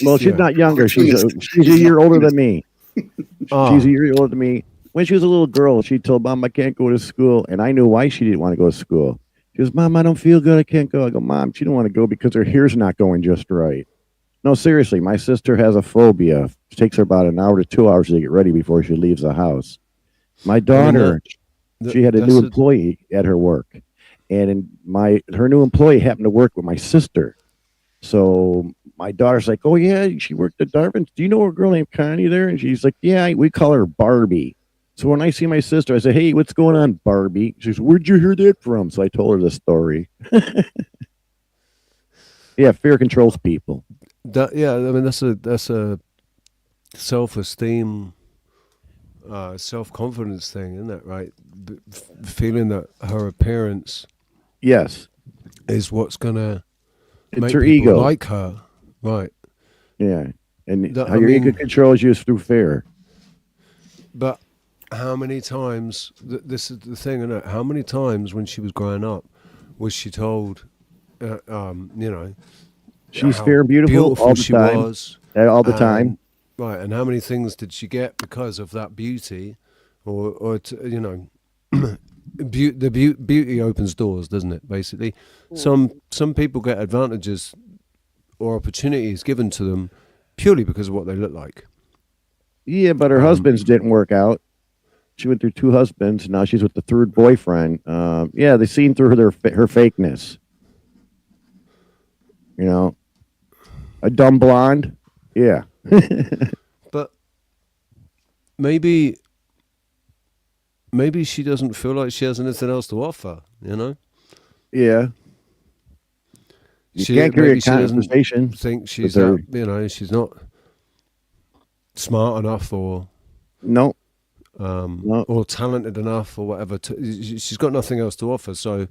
Speaker 19: Well, she's
Speaker 5: Yeah.
Speaker 19: not younger. She's a year older than me. She's a year older than me. When she was a little girl, she told Mom, I can't go to school. And I knew why she didn't want to go to school. She goes, Mom, I don't feel good. I can't go. I go, Mom, she don't want to go because her hair's not going just right. No, seriously, my sister has a phobia. It takes her about an hour to 2 hours to get ready before she leaves the house. My daughter, she had a new employee at her work. And her new employee happened to work with my sister. So my daughter's like, oh, yeah, she worked at Darvin's. Do you know a girl named Connie there? And she's like, yeah, we call her Barbie. So when I see my sister, I say, hey, what's going on, Barbie? She says, where'd you hear that from? So I told her the story. Yeah, fear controls people.
Speaker 5: I mean, that's a self-esteem, self-confidence thing, isn't it, right? Feeling that her appearance
Speaker 19: yes,
Speaker 5: is what's going to make
Speaker 19: her
Speaker 5: people
Speaker 19: ego.
Speaker 5: like her. Right.
Speaker 19: Yeah. And how your ego controls you is through fear.
Speaker 5: But how many times, this is the thing, isn't it? How many times when she was growing up was she told, you know,
Speaker 19: she's
Speaker 5: how
Speaker 19: fair and beautiful all the
Speaker 5: she
Speaker 19: time.
Speaker 5: was.
Speaker 19: All the time.
Speaker 5: Right. And how many things did she get because of that beauty? Or you know, beauty opens doors, doesn't it, basically? Some people get advantages or opportunities given to them purely because of what they look like.
Speaker 19: Yeah, but her husbands didn't work out. She went through 2 husbands. Now she's with the 3rd boyfriend. Yeah, they seen through her fakeness. You know, a dumb blonde. Yeah.
Speaker 5: But maybe she doesn't feel like she has anything else to offer, you know?
Speaker 19: Yeah. You can't carry a conversation.
Speaker 5: Think she's that, you know, she's not smart enough or or talented enough or whatever. She's got nothing else to offer, so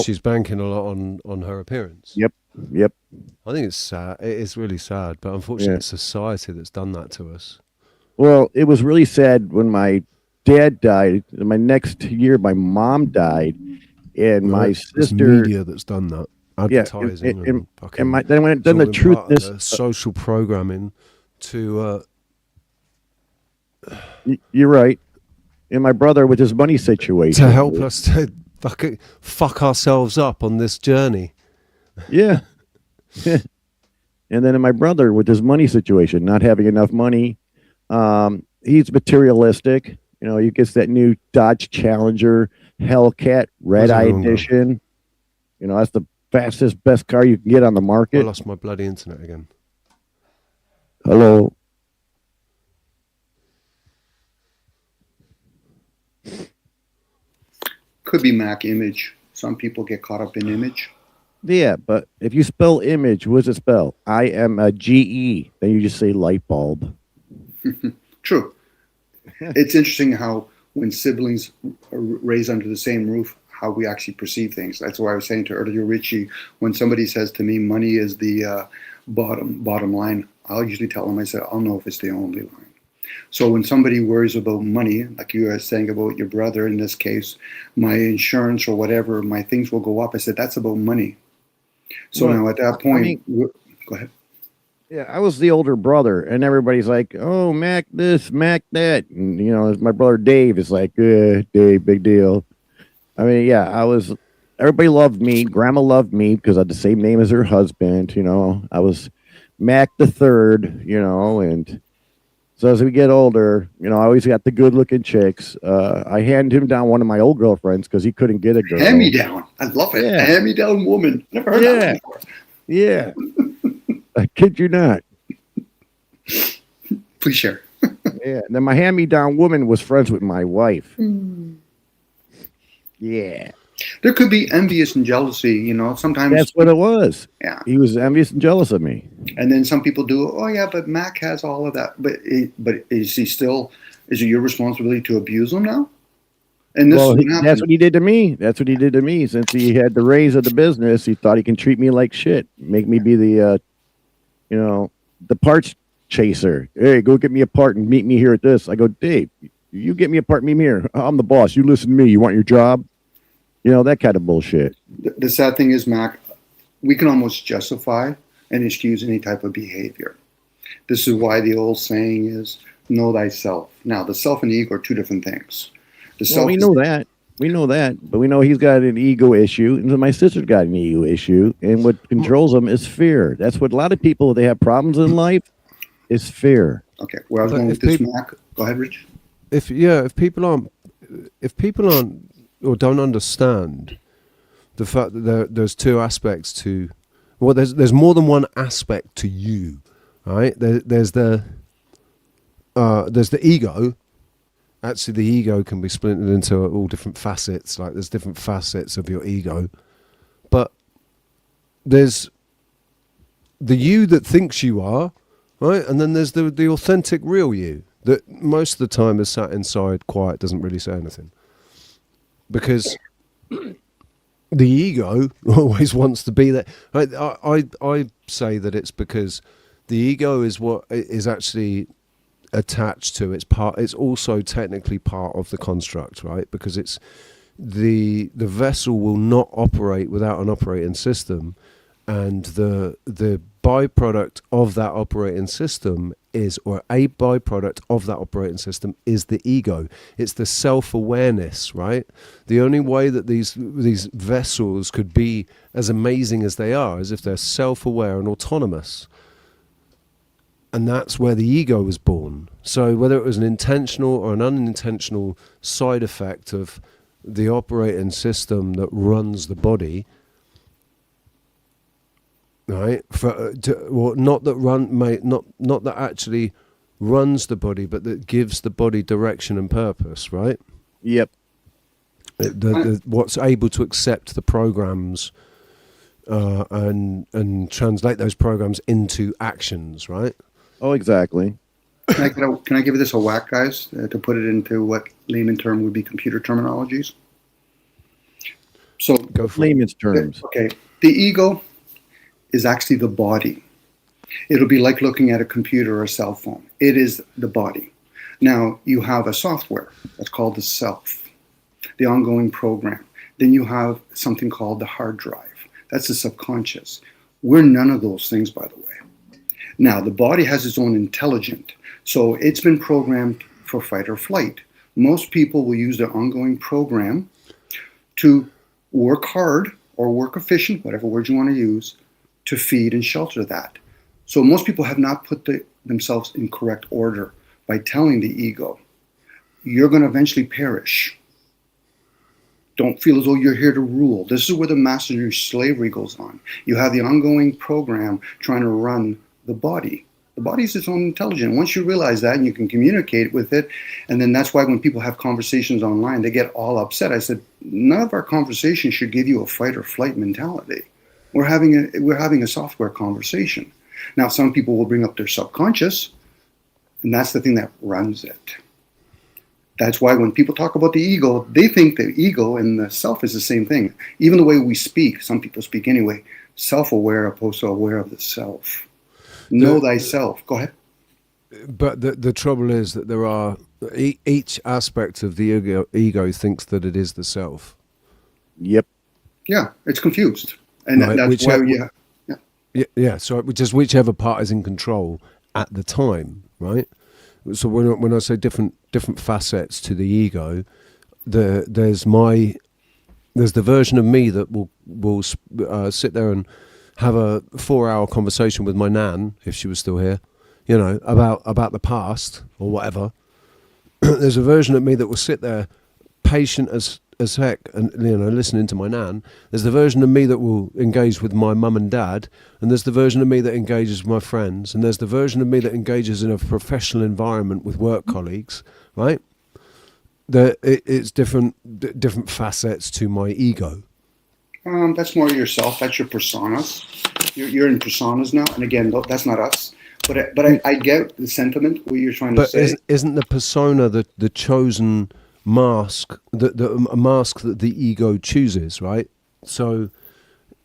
Speaker 5: she's banking a lot on her appearance.
Speaker 19: Yep.
Speaker 5: I think it's sad. It is really sad, but unfortunately, it's society that's done that to us.
Speaker 19: Well, it was really sad when my dad died. My next year, my mom died, and my
Speaker 5: It's
Speaker 19: sister.
Speaker 5: media that's done that. Advertising
Speaker 19: and
Speaker 5: fucking,
Speaker 19: then the truthness,
Speaker 5: social programming to.
Speaker 19: You're right. And my brother with his money situation
Speaker 5: To help us to fuck ourselves up on this journey.
Speaker 19: Yeah. And then my brother with his money situation, not having enough money, he's materialistic. You know, he gets that new Dodge Challenger Hellcat Red Eye Edition. You know, that's the fastest, best car you can get on the market.
Speaker 20: I lost my bloody internet again.
Speaker 19: Hello.
Speaker 18: Could be Mac image. Some people get caught up in image.
Speaker 19: Yeah, but if you spell image, what does it spell? IMGE. Then you just say light bulb.
Speaker 18: True. It's interesting how when siblings are raised under the same roof, how we actually perceive things. That's why I was saying to earlier, Richie, when somebody says to me, money is the bottom line, I'll usually tell them, I said, I'll know if it's the only line. So when somebody worries about money, like you were saying about your brother in this case, my insurance or whatever, my things will go up. I said, that's about money. So
Speaker 19: Well,
Speaker 18: now at that point,
Speaker 19: I mean,
Speaker 18: go ahead.
Speaker 19: Yeah, I was the older brother, and everybody's like, "Oh, Mac this, Mac that," and you know, my brother Dave is like, Dave, big deal." I mean, yeah, I was. Everybody loved me. Grandma loved me because I had the same name as her husband. You know, I was Mac the third. You know, and so as we get older, you know, I always got the good-looking chicks. I handed him down one of my old girlfriends because he couldn't get a girl.
Speaker 18: Hand me down. I love it.
Speaker 19: Yeah.
Speaker 18: Hand me down woman. Never heard that before.
Speaker 19: Yeah. I kid you not.
Speaker 18: Please share.
Speaker 19: Yeah. And then my hand-me-down woman was friends with my wife. Yeah.
Speaker 18: There could be envious and jealousy, you know, sometimes.
Speaker 19: That's what it was.
Speaker 18: Yeah.
Speaker 19: He was envious and jealous of me.
Speaker 18: And then some people do, oh yeah, but Mac has all of that. But is it your responsibility to abuse him now? And this
Speaker 19: Well,
Speaker 18: is what
Speaker 19: that's what he did to me. That's what he did to me. Since he had the raise of the business, he thought he can treat me like shit. Make me be the, the parts chaser. Hey, go get me a part and meet me here at this. I go, Dave, you get me a part, meet me here. I'm the boss. You listen to me. You want your job? You know, that kind of bullshit.
Speaker 18: The sad thing is, Mac, we can almost justify and excuse any type of behavior. This is why the old saying is, know thyself. Now, the self and the ego are two different things. The self
Speaker 19: we know that. We know that. But we know he's got an ego issue. And my sister's got an ego issue. And what controls them is fear. That's what a lot of people, they have problems in life, is fear.
Speaker 18: Okay. Where I was going with this, Mac. Go ahead, Rich.
Speaker 20: If people aren't or don't understand the fact that there's two aspects to, well, there's more than one aspect to you, right? There's the ego. Actually, the ego can be splintered into all different facets. Like there's different facets of your ego, but there's the you that thinks you are, right? And then there's the authentic, real you that most of the time is sat inside, quiet, doesn't really say anything, because the ego always wants to be there. I say that it's because the ego is what is actually attached to it's also technically part of the construct, right? Because it's the vessel will not operate without an operating system, and the byproduct of that operating system is, or a byproduct of that operating system is the ego. It's the self-awareness, right? The only way that these vessels could be as amazing as they are is if they're self-aware and autonomous. And that's where the ego was born. So whether it was an intentional or an unintentional side effect of the operating system that runs the body, right? Not that actually runs the body, but that gives the body direction and purpose, right?
Speaker 19: Yep.
Speaker 20: What's able to accept the programs and translate those programs into actions, right?
Speaker 19: Oh, exactly.
Speaker 18: Can I give this a whack, guys, to put it into what layman term would be computer terminologies? So,
Speaker 19: go for layman's terms.
Speaker 18: Okay, the ego is actually the body. It'll be like looking at a computer or a cell phone. It is the body. Now, you have a software that's called the self, the ongoing program. Then you have something called the hard drive. That's the subconscious. We're none of those things, by the way. Now, the body has its own intelligence, so it's been programmed for fight or flight. Most people will use their ongoing program to work hard or work efficient, whatever word you want to use, to feed and shelter that. So most people have not put themselves in correct order by telling the ego, you're going to eventually perish. Don't feel as though you're here to rule. This is where the master slavery goes on. You have the ongoing program trying to run the body. The body is its own intelligence. Once you realize that and you can communicate with it, and then that's why when people have conversations online, they get all upset. I said, none of our conversations should give you a fight or flight mentality. We're having a software conversation. Now, some people will bring up their subconscious, and that's the thing that runs it. That's why when people talk about the ego, they think the ego and the self is the same thing. Even the way we speak, some people speak anyway, self-aware opposed to aware of the self. Know thyself. Go ahead.
Speaker 20: But the trouble is that there are each aspect of the ego thinks that it is the self.
Speaker 19: Yep.
Speaker 18: Yeah, it's confused, and
Speaker 20: right,
Speaker 18: that's why we.
Speaker 20: Yeah. So just whichever part is in control at the time, right? So when I say different facets to the ego, there's the version of me that will sit there and have a 4-hour conversation with my nan, if she was still here, about the past or whatever. There's a version of me that will sit there patient as heck and listening to my nan. There's the version of me that will engage with my mum and dad, and there's the version of me that engages with my friends, and there's the version of me that engages in a professional environment with work colleagues, right? It's different facets to my ego.
Speaker 18: That's more yourself. That's your personas. You're in personas now, and again, that's not us. But I get the sentiment what you're trying to say.
Speaker 20: But isn't the persona the chosen mask, a mask that the ego chooses, right? So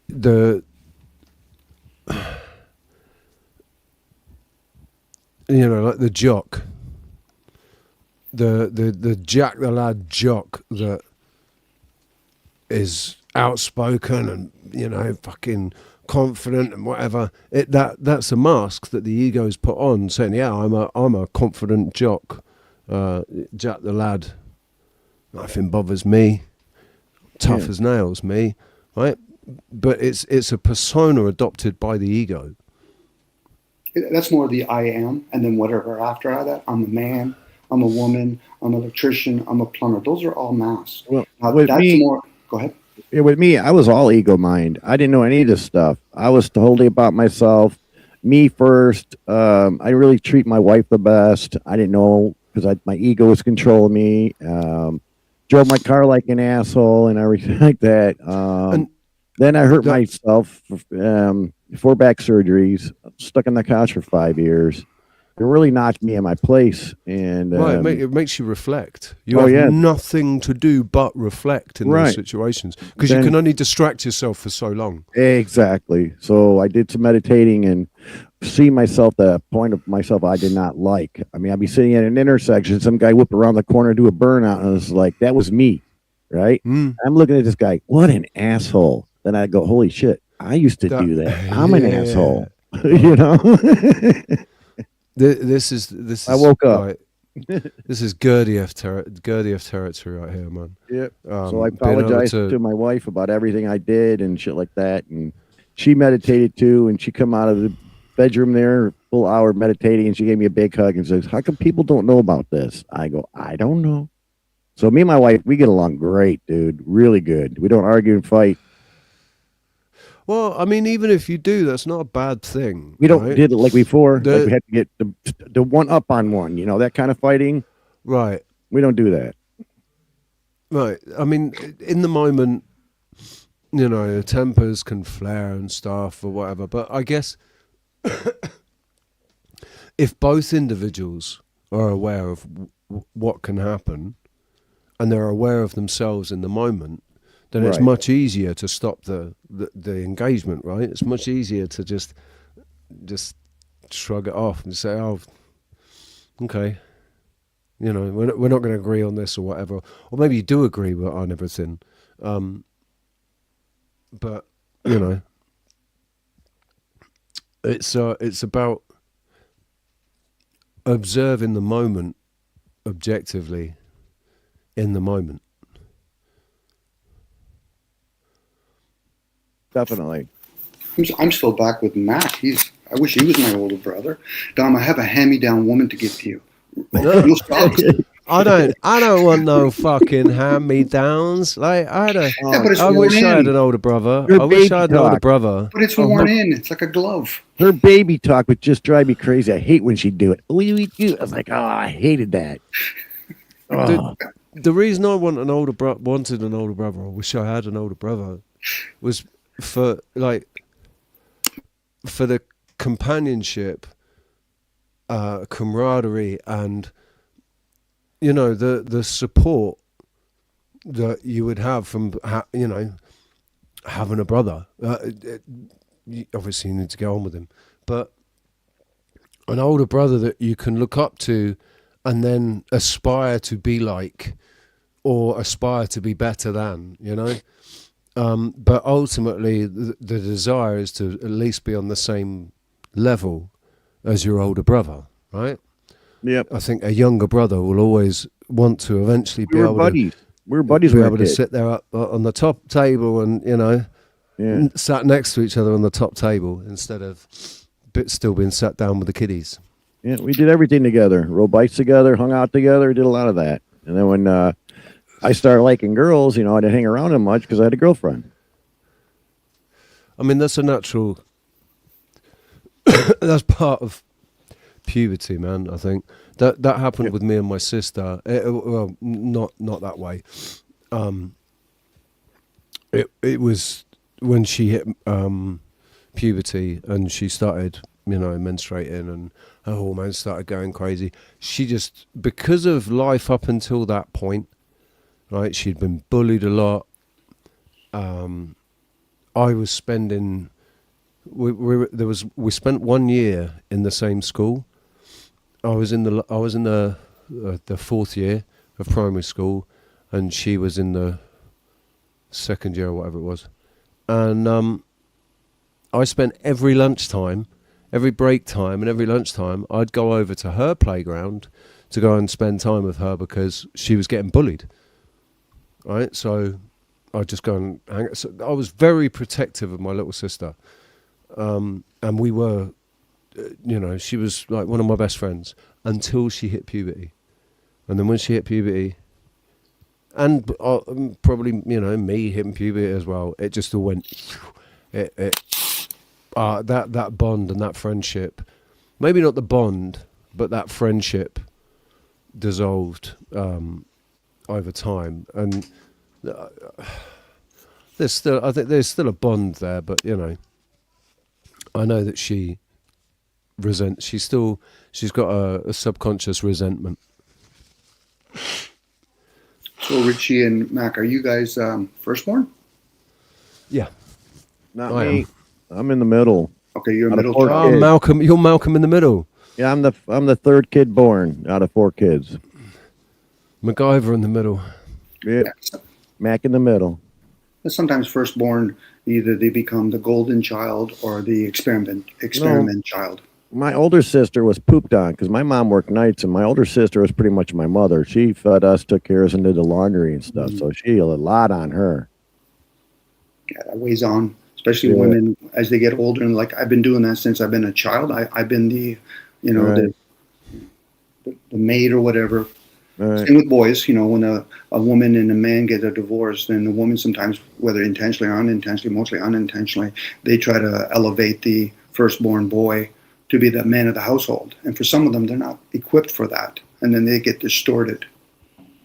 Speaker 20: like the jock, the Jack the Lad jock that is outspoken and fucking confident and whatever, that's a mask that the ego's put on, saying, yeah, I'm a confident jock, Jack the Lad, nothing bothers me, tough as nails, me, right? But it's a persona adopted by the ego.
Speaker 18: That's more the I am, and then whatever after that, I'm a man, I'm a woman, I'm an electrician, I'm a plumber. Those are all masks.
Speaker 19: Well,
Speaker 18: more. Go ahead.
Speaker 19: Yeah, with me, I was all ego mind. I didn't know any of this stuff. I was totally about myself, me first. I really treat my wife the best. I didn't know because my ego was controlling me. Drove my car like an asshole and everything like that. Then I hurt myself. 4 back surgeries. Stuck on the couch for 5 years. It really knocked me in my place, and
Speaker 20: it makes you reflect. You have nothing to do but reflect in those situations, because you can only distract yourself for so long.
Speaker 19: Exactly. So I did some meditating and see myself, the point of myself I did not like. I mean, I'd be sitting at an intersection, some guy whip around the corner, do a burnout, and I was like, that was me, right? I'm looking at this guy, what an asshole. Then I go, holy shit, I used to do that. I'm an asshole,
Speaker 20: This is.
Speaker 19: I woke up.
Speaker 20: Like, this is Gurdjieff territory right here, man.
Speaker 19: Yep. So I apologized to my wife about everything I did and shit like that, and she meditated too. And she come out of the bedroom there, full hour meditating, and she gave me a big hug and says, "How come people don't know about this?" I go, "I don't know." So me and my wife, we get along great, dude. Really good. We don't argue and fight.
Speaker 20: Well, I mean, even if you do, that's not a bad thing.
Speaker 19: We don't did it like before. Like we had to get the one up on one, that kind of fighting.
Speaker 20: Right.
Speaker 19: We don't do that.
Speaker 20: Right. I mean, in the moment, the tempers can flare and stuff or whatever. But I guess if both individuals are aware of what can happen and they're aware of themselves in the moment, then it's much easier to stop the engagement, right? It's much easier to just shrug it off and say, "Oh, okay, we're not going to agree on this or whatever," or maybe you do agree on everything, but it's about observing the moment objectively in the moment.
Speaker 19: Definitely.
Speaker 18: I'm still back with Matt. I wish he was my older brother. Dom, I have a hand-me-down woman to give to you. Real socks.
Speaker 20: I don't want no fucking hand-me-downs. Like I had a,
Speaker 18: Yeah, but it's
Speaker 20: I wish
Speaker 18: worn
Speaker 20: I had
Speaker 18: in.
Speaker 20: an older brother.
Speaker 19: Her
Speaker 20: I wish I
Speaker 19: baby
Speaker 20: had an older
Speaker 19: talk.
Speaker 20: brother.
Speaker 18: But it's worn in. It's like a glove.
Speaker 19: Her baby talk would just drive me crazy. I hate when she'd do it. What do we do? I was like, oh, I hated that.
Speaker 20: The reason I wanted an older brother, or wish I had an older brother, was for the companionship, camaraderie, and the support that you would have from having a brother. Obviously, you need to go on with him, but an older brother that you can look up to, and then aspire to be like, or aspire to be better than. But ultimately, the desire is to at least be on the same level as your older brother, right?
Speaker 19: Yep.
Speaker 20: I think a younger brother will always want to eventually be able
Speaker 19: buddies. We were
Speaker 20: to
Speaker 19: buddies
Speaker 20: be
Speaker 19: with
Speaker 20: able
Speaker 19: our
Speaker 20: to
Speaker 19: kids.
Speaker 20: sit there up on the top table and sat next to each other on the top table instead of still being sat down with the kiddies.
Speaker 19: Yeah, we did everything together. Rode bikes together, hung out together, did a lot of that. And then when I started liking girls, I didn't hang around them much because I had a girlfriend.
Speaker 20: I mean, that's a natural. That's part of puberty, man. I think that happened with me and my sister. Well, not that way. It was when she hit puberty and she started, menstruating, and her hormones started going crazy. She just, because of life up until that point, right? She'd been bullied a lot. I was spending. We spent 1 year in the same school. I was in the fourth year of primary school, and she was in the second year or whatever it was. And I spent every lunchtime, every break time, and every lunchtime, I'd go over to her playground to go and spend time with her because she was getting bullied. Right, so I'd just go and hang. So I was very protective of my little sister. And we were, she was like one of my best friends until she hit puberty. And then when she hit puberty, and probably, me hitting puberty as well, it just all went, that bond and that friendship, maybe not the bond, but that friendship dissolved over time. And I think there's still a bond there, but, I know that she resents. She's got a subconscious resentment.
Speaker 18: So Richie and Mac, are you guys firstborn?
Speaker 20: Yeah.
Speaker 19: Not me. I'm in the middle.
Speaker 18: Okay, you're
Speaker 19: Out of
Speaker 18: middle
Speaker 19: four
Speaker 18: child.
Speaker 19: kids.
Speaker 20: Malcolm, you're Malcolm in the middle.
Speaker 19: Yeah, I'm the third kid born out of 4 kids.
Speaker 20: MacGyver in the middle.
Speaker 19: Yeah. Mac in the middle.
Speaker 18: Sometimes firstborn, either they become the golden child or the experiment child.
Speaker 19: My older sister was pooped on because my mom worked nights, and my older sister was pretty much my mother. She fed us, took care of us, and did the laundry and stuff. So she had a lot on her.
Speaker 18: Yeah, that weighs on, especially women as they get older. And like I've been doing that since I've been a child. I've been the, the maid or whatever. Right. Same with boys, when a woman and a man get a divorce, then the woman sometimes, whether intentionally or unintentionally, mostly unintentionally, they try to elevate the firstborn boy to be the man of the household. And for some of them, they're not equipped for that. And then they get distorted.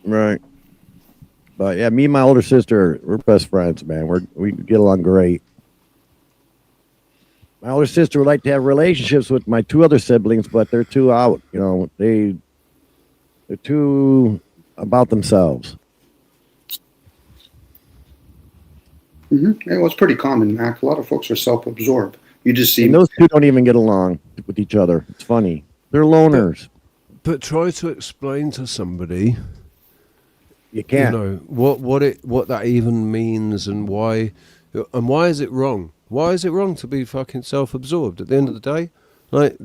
Speaker 19: Right. But yeah, me and my older sister, we're best friends, man. We get along great. My older sister would like to have relationships with my 2 other siblings, but they're too out. They're too about themselves.
Speaker 18: Mm-hmm. Yeah, well, it's pretty common, Mac. A lot of folks are self-absorbed. You just see...
Speaker 19: And those 2 don't even get along with each other. It's funny. They're loners.
Speaker 20: But try to explain to somebody...
Speaker 19: You can't.
Speaker 20: What that even means and why is it wrong? Why is it wrong to be fucking self-absorbed? At the end of the day, like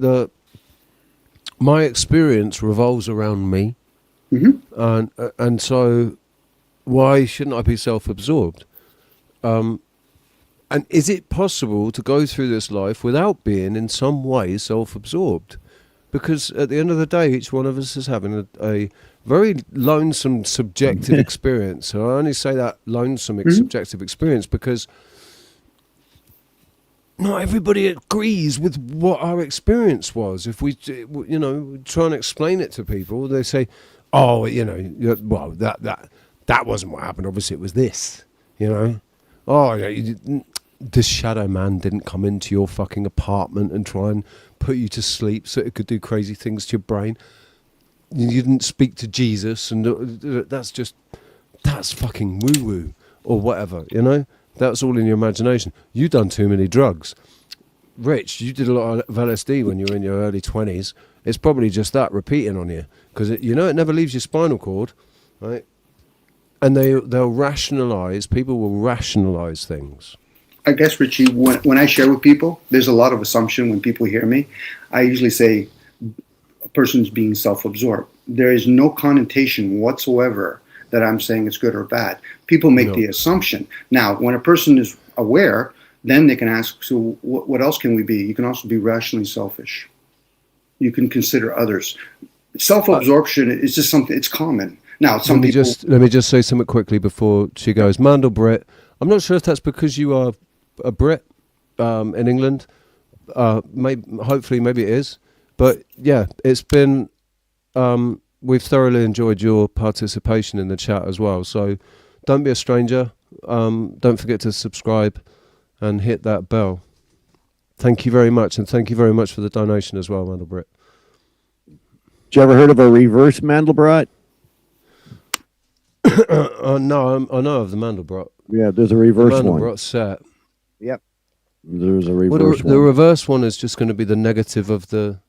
Speaker 20: my experience revolves around me, and so why shouldn't I be self-absorbed? And is it possible to go through this life without being in some way self-absorbed? Because at the end of the day, each one of us is having a very lonesome subjective experience. So I only say that lonesome subjective experience because not everybody agrees with what our experience was. If we, try and explain it to people, they say, "Oh, well, that wasn't what happened. Obviously, it was this." Oh, this shadow man didn't come into your fucking apartment and try and put you to sleep so it could do crazy things to your brain. You didn't speak to Jesus, and that's fucking woo-woo or whatever, That's all in your imagination. You've done too many drugs. Rich, you did a lot of LSD when you were in your early 20s. It's probably just that repeating on you because it never leaves your spinal cord, right? And they'll rationalize. People will rationalize things.
Speaker 18: I guess, Richie, when I share with people, there's a lot of assumption when people hear me. I usually say a person's being self-absorbed. There is no connotation whatsoever that I'm saying it's good or bad. People make the assumption. Now, when a person is aware, then they can ask, so what else can we be? You can also be rationally selfish. You can consider others. Self-absorption is just something, it's common. Now, let me
Speaker 20: just say something quickly before she goes. Mandel Brit, I'm not sure if that's because you are a Brit in England. Hopefully, maybe it is. But yeah, it's been... we've thoroughly enjoyed your participation in the chat as well. So don't be a stranger. Don't forget to subscribe and hit that bell. Thank you very much. And thank you very much for the donation as well, Mandelbrot.
Speaker 19: Did you ever heard of a reverse Mandelbrot?
Speaker 20: No, I know of the Mandelbrot.
Speaker 19: Yeah, there's a reverse one.
Speaker 20: Mandelbrot set.
Speaker 19: Yep. There's a reverse one.
Speaker 20: The reverse one is just going to be the negative of the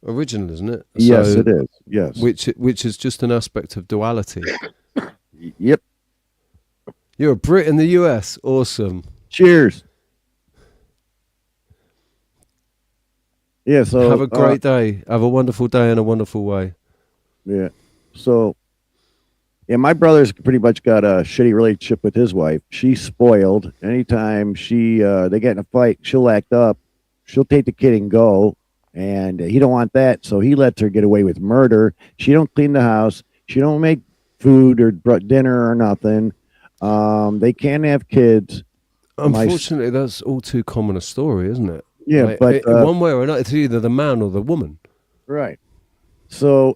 Speaker 20: original, isn't it?
Speaker 19: Yes, it is. Yes.
Speaker 20: Which is just an aspect of duality.
Speaker 19: Yep.
Speaker 20: You're a Brit in the US. Awesome.
Speaker 19: Cheers. Yeah, so
Speaker 20: have a great day. Have a wonderful day in a wonderful way.
Speaker 19: Yeah. So my brother's pretty much got a shitty relationship with his wife. She's spoiled. Anytime they get in a fight, she'll act up. She'll take the kid and go. And he don't want that, so he lets her get away with murder. She don't clean the house. She don't make food or dinner or nothing. They can't have kids.
Speaker 20: Unfortunately, that's all too common a story, isn't it?
Speaker 19: Yeah, but
Speaker 20: one way or another, it's either the man or the woman.
Speaker 19: Right. So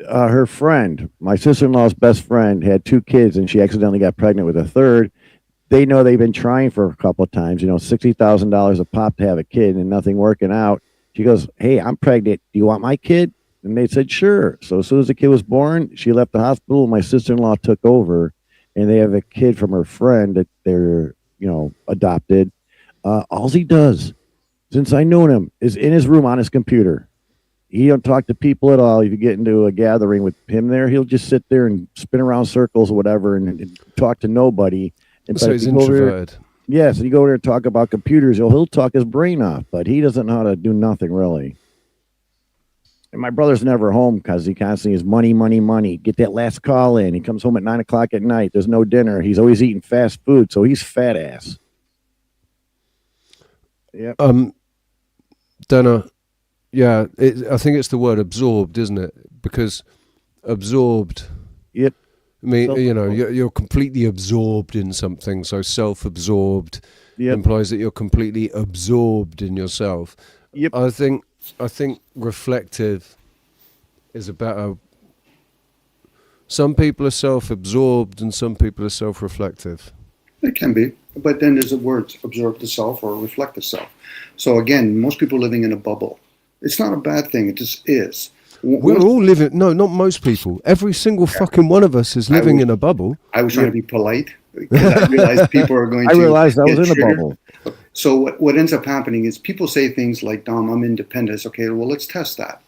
Speaker 19: her friend, my sister-in-law's best friend, had 2 kids, and she accidentally got pregnant with a third. They know they've been trying for a couple of times, $60,000 a pop to have a kid and nothing working out. She goes, "Hey, I'm pregnant. Do you want my kid?" And they said, "Sure." So as soon as the kid was born, she left the hospital. My sister-in-law took over, and they have a kid from her friend that they're, adopted. All he does, since I known him, is in his room on his computer. He don't talk to people at all. If you get into a gathering with him there, he'll just sit there and spin around circles or whatever and talk to nobody. And
Speaker 20: so he's introverted.
Speaker 19: Yes, and you go over there and talk about computers, he'll talk his brain off, but he doesn't know how to do nothing really. And my brother's never home because he constantly is money, money, money. Get that last call in. He comes home at 9 o'clock at night. There's no dinner. He's always eating fast food, so he's fat ass. Yeah.
Speaker 20: Dana, yeah, I think it's the word absorbed, isn't it? Because absorbed.
Speaker 19: Yep.
Speaker 20: I mean, you're completely absorbed in something. So self-absorbed implies that you're completely absorbed in yourself.
Speaker 19: Yep.
Speaker 20: I think reflective is a better. Some people are self-absorbed and some people are self-reflective.
Speaker 18: It can be, but then there's a word, absorb the self or reflect the self. So again, most people are living in a bubble. It's not a bad thing. It just is.
Speaker 20: We're all living. No, not most people. Every single fucking one of us is living in a bubble.
Speaker 18: I was trying to be polite because I realized people are going to.
Speaker 19: I realized I was in a bubble.
Speaker 18: So what ends up happening is people say things like, "Dom, I'm independent." It's okay, well, let's test that.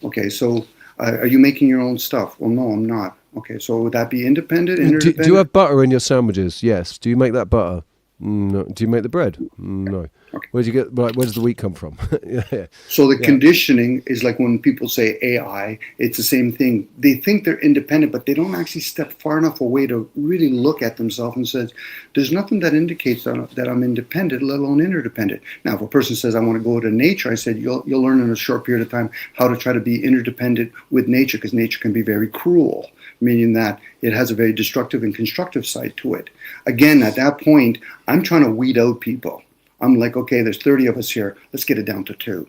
Speaker 18: Okay, so are you making your own stuff? Well, no, I'm not. Okay, so would that be independent?
Speaker 20: Do you have butter in your sandwiches? Yes. Do you make that butter? No. Do you make the bread? No. Where'd you get? Like, where does the wheat come from? Yeah.
Speaker 18: So the conditioning is like when people say AI, it's the same thing. They think they're independent, but they don't actually step far enough away to really look at themselves and says, there's nothing that indicates that I'm independent, let alone interdependent. Now, if a person says, I want to go to nature, I said, you'll learn in a short period of time how to try to be interdependent with nature, because nature can be very cruel, meaning that it has a very destructive and constructive side to it. Again, at that point, I'm trying to weed out people. I'm like, okay, there's 30 of us here. Let's get it down to 2.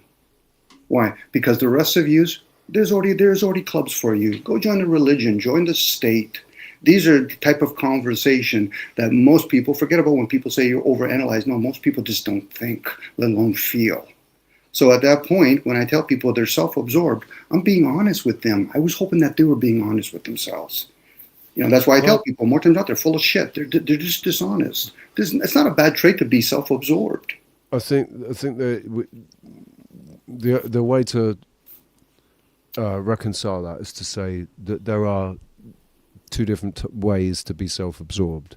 Speaker 18: Why? Because the rest of you, there's already clubs for you. Go join a religion, join the state. These are the type of conversation that most people forget about when people say you overanalyze. No, most people just don't think, let alone feel. So at that point, when I tell people they're self-absorbed, I'm being honest with them. I was hoping that they were being honest with themselves. That's why I tell people more times out, they're full of shit. They're just dishonest. It's not a bad trait to be self-absorbed.
Speaker 20: I think that the way to reconcile that is to say that there are 2 different ways to be self-absorbed,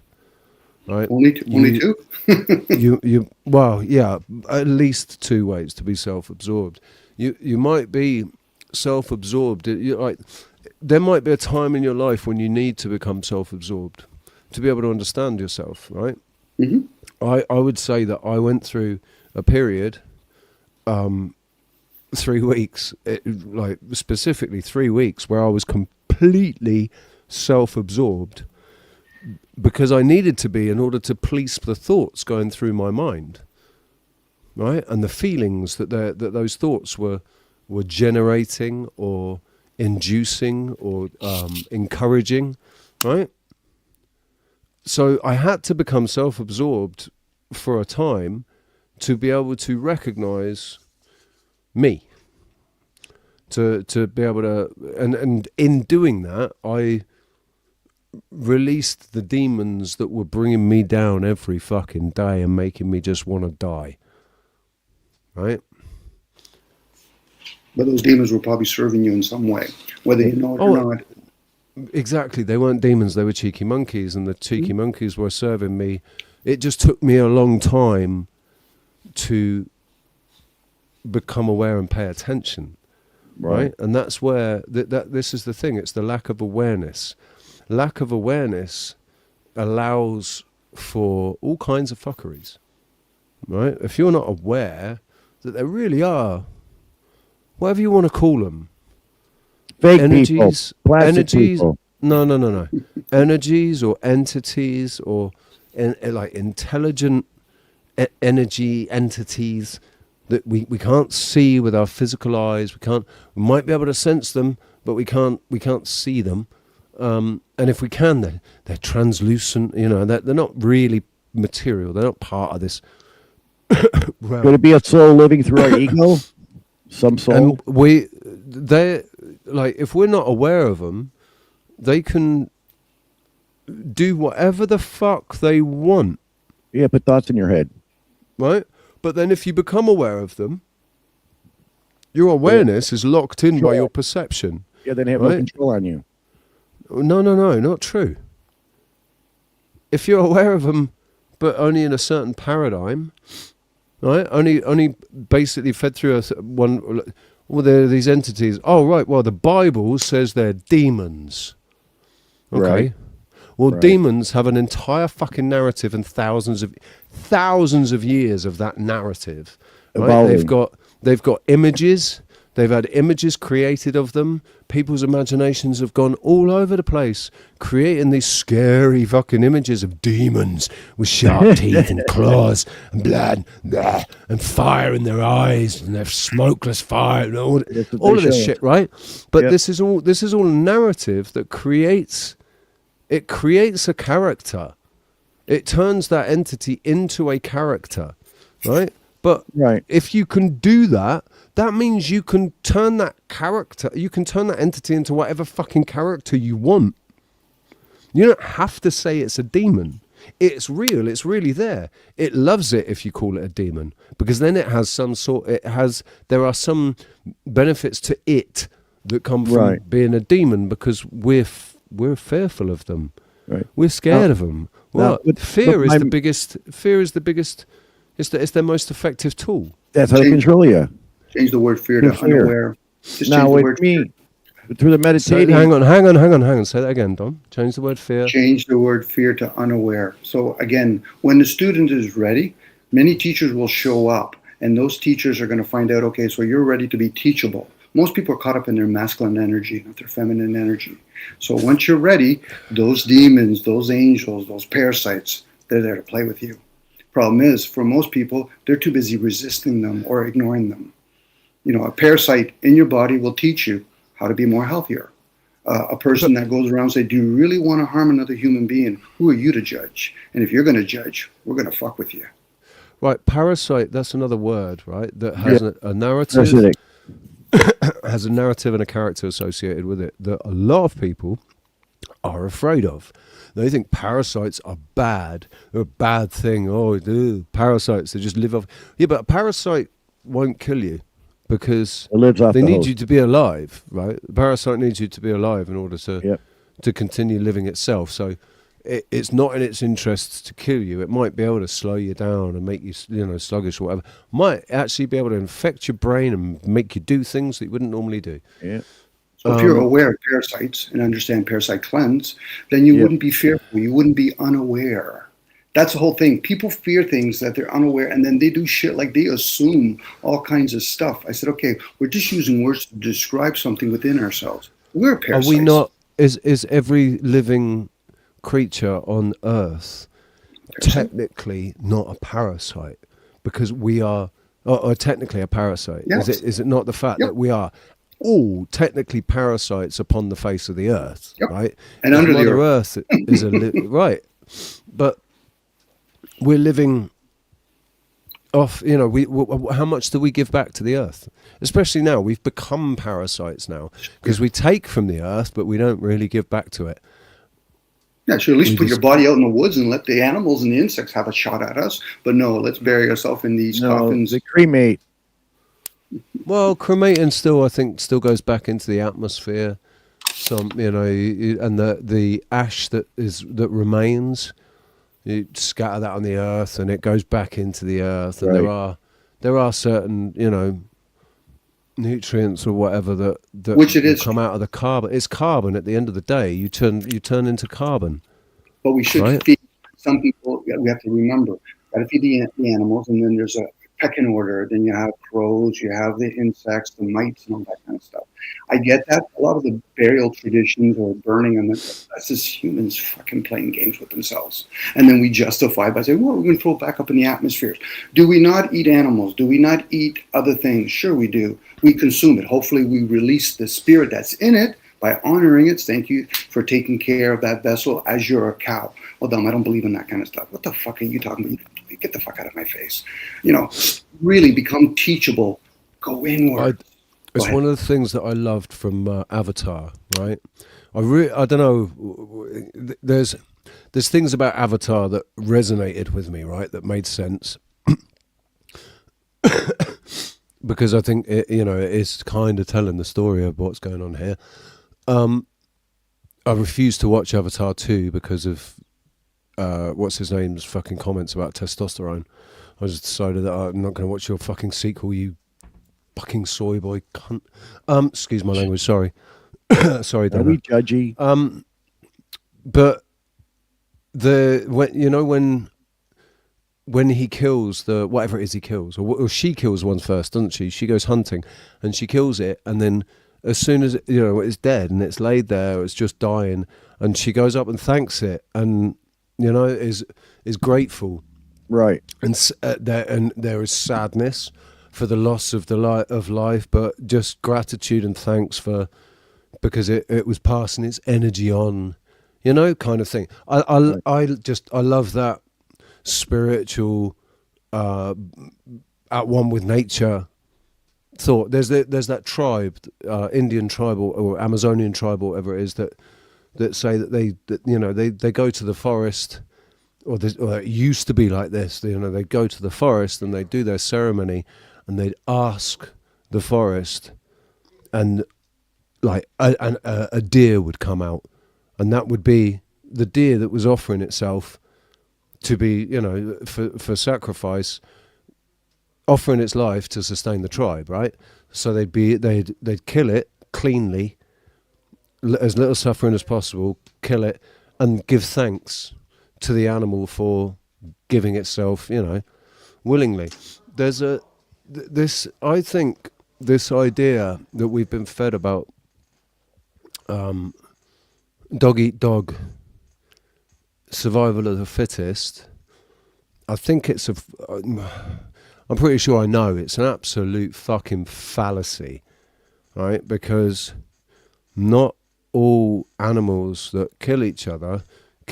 Speaker 20: right?
Speaker 18: Only 2.
Speaker 20: Well, yeah, at least 2 ways to be self-absorbed. You might be self-absorbed. There might be a time in your life when you need to become self-absorbed to be able to understand yourself, right?
Speaker 18: Mm-hmm.
Speaker 20: I would say that I went through a period, 3 weeks, specifically 3 weeks, where I was completely self-absorbed because I needed to be in order to police the thoughts going through my mind, right? And the feelings that those thoughts were generating or inducing or encouraging, right? So I had to become self-absorbed for a time to be able to recognize me, to be able to, and in doing that, I released the demons that were bringing me down every fucking day and making me just want to die, right?
Speaker 18: But those demons were probably serving you in some way, whether you know it or not.
Speaker 20: Exactly. They weren't demons, they were cheeky monkeys, and the cheeky monkeys were serving me. It just took me a long time to become aware and pay attention, right? And that's where this is the thing. It's the lack of awareness. Lack of awareness allows for all kinds of fuckeries, right? If you're not aware that there really are, whatever you want to call them,
Speaker 19: fake
Speaker 20: energies,
Speaker 19: people.
Speaker 20: No. Energies or entities or like intelligent energy entities that we can't see with our physical eyes. We might be able to sense them, but we can't see them. And if we can, they're translucent. They're not really material. They're not part of this realm.
Speaker 19: Could it be a soul living through our ego? Some soul.
Speaker 20: And they're like, if we're not aware of them, they can do whatever the fuck they want.
Speaker 19: Yeah, put thoughts in your head.
Speaker 20: Right? But then if you become aware of them, your awareness is locked in by your perception.
Speaker 19: Yeah, they have no control on you.
Speaker 20: No, not true. If you're aware of them, but only in a certain paradigm, right? Only basically fed through one. Well, there are these entities. Oh, right. Well, the Bible says they're demons. Okay.
Speaker 19: Right.
Speaker 20: Well, demons have an entire fucking narrative and thousands of years of that narrative. Right? They've got images. They've had images created of them. People's imaginations have gone all over the place, creating these scary fucking images of demons with sharp teeth and claws and blood and fire in their eyes, and their smokeless fire and all of this shit, right? But this is all narrative that creates a character. It turns that entity into a character, right? But if you can do that, that means you can turn that character, you can turn that entity into whatever fucking character you want. You don't have to say it's a demon. It's real, it's really there. It loves it if you call it a demon, because then it has there are some benefits to it that come from being a demon, because we're fearful of them. Right. We're scared of them. Well, fear is the biggest It's their most effective tool.
Speaker 19: That's how they control you.
Speaker 18: Change the word fear to
Speaker 19: Fear.
Speaker 18: unaware. Just
Speaker 19: Now
Speaker 18: change the
Speaker 19: with
Speaker 18: word
Speaker 19: me, through the
Speaker 20: So,
Speaker 19: meditating.
Speaker 20: hang on. Say that again, Dom. Change the word fear.
Speaker 18: Change the word fear to unaware. So again, when the student is ready, many teachers will show up, and those teachers are going to find out, okay, so you're ready to be teachable. Most people are caught up in their masculine energy, not their feminine energy. So once you're ready, those demons, those angels, those parasites, they're there to play with you. Problem is, for most people, they're too busy resisting them or ignoring them. You know, a parasite in your body will teach you how to be more healthier. A person that goes around and say, do you really want to harm another human being? Who are you to judge? And if you're going to judge, we're going to fuck with you.
Speaker 20: Right, parasite, that's another word, right? That has a narrative.
Speaker 19: Parasitic.
Speaker 20: Has a narrative and a character associated with it that a lot of people are afraid of. They think parasites are bad. They're a bad thing. Oh, parasites, they just live off. Yeah, but a parasite won't kill you because
Speaker 19: It lives off
Speaker 20: they
Speaker 19: the
Speaker 20: need
Speaker 19: host.
Speaker 20: you to be alive, right? The parasite needs you to be alive in order to continue living itself. So it's not in its interests to kill you. It might be able to slow you down and make you, sluggish or whatever. Might actually be able to infect your brain and make you do things that you wouldn't normally do.
Speaker 19: Yeah.
Speaker 18: So if you're aware of parasites and understand parasite cleanse, then you wouldn't be fearful. You wouldn't be unaware. That's the whole thing. People fear things that they're unaware, and then they do shit like they assume all kinds of stuff. I said, okay, we're just using words to describe something within ourselves. We're parasites.
Speaker 20: Are we not? Is every living creature on Earth technically not a parasite? Because we are, or technically a parasite.
Speaker 18: Yes.
Speaker 20: Is it not the fact that we are all technically parasites upon the face of the Earth, right?
Speaker 18: And under the
Speaker 20: Mother Earth is right, but we're living off. How much do we give back to the Earth? Especially now, we've become parasites now because we take from the Earth, but we don't really give back to it.
Speaker 18: Yeah, so at least put your body out in the woods and let the animals and the insects have a shot at us. But no, let's bury ourselves in these coffins.
Speaker 19: They cremate.
Speaker 20: Well, cremating I think still goes back into the atmosphere. And the ash that remains, you scatter that on the earth, and it goes back into the earth. And there are certain nutrients or whatever that
Speaker 18: Which it is.
Speaker 20: come out of the carbon. It's carbon at the end of the day. You turn into carbon.
Speaker 18: But we should feed some people. We have to remember, got to feed the animals, and then there's a pecking order. Then you have crows, you have the insects, the mites, and all that kind of stuff. I get that. A lot of the burial traditions or burning, and that's just humans fucking playing games with themselves. And then we justify by saying, well, we're going to throw it back up in the atmosphere. Do we not eat animals? Do we not eat other things? Sure we do. We consume it. Hopefully we release the spirit that's in it by honoring it. Thank you for taking care of that vessel as you're a cow. Well, Dom, I don't believe in that kind of stuff. What the fuck are you talking about? Get the fuck out of my face. Really become teachable. Go inward.
Speaker 20: It's one of the things that I loved from Avatar, right? I don't know. There's things about Avatar that resonated with me, right? That made sense. Because I think it is kind of telling the story of what's going on here. I refused to watch Avatar 2 because of what's his name's fucking comments about testosterone. I just decided that I'm not going to watch your fucking sequel, you fucking soy boy cunt. Excuse my language, sorry. Sorry, Dana.
Speaker 19: Are we judgy?
Speaker 20: But when he kills the whatever it is he kills, or she kills one first, doesn't she? She goes hunting and she kills it, and then as soon as it's dead and it's laid there, it's just dying, and she goes up and thanks it, and is grateful,
Speaker 19: right?
Speaker 20: And there is sadness for the loss of of life, but just gratitude and thanks because it was passing its energy on, kind of thing. I love that spiritual, at one with nature thought. There's that tribe, Indian tribe or Amazonian tribe or whatever it is that say that they go to the forest, or it used to be like this. They go to the forest and they do their ceremony, and they'd ask the forest, and like a deer would come out, and that would be the deer that was offering itself to be for sacrifice. offering its life to sustain the tribe, right? So they'd kill it cleanly, as little suffering as possible, kill it, and give thanks to the animal for giving itself, willingly. There's I think this idea that we've been fed about dog eat dog, survival of the fittest, I think I'm pretty sure I know it's an absolute fucking fallacy, right? Because not all animals that kill each other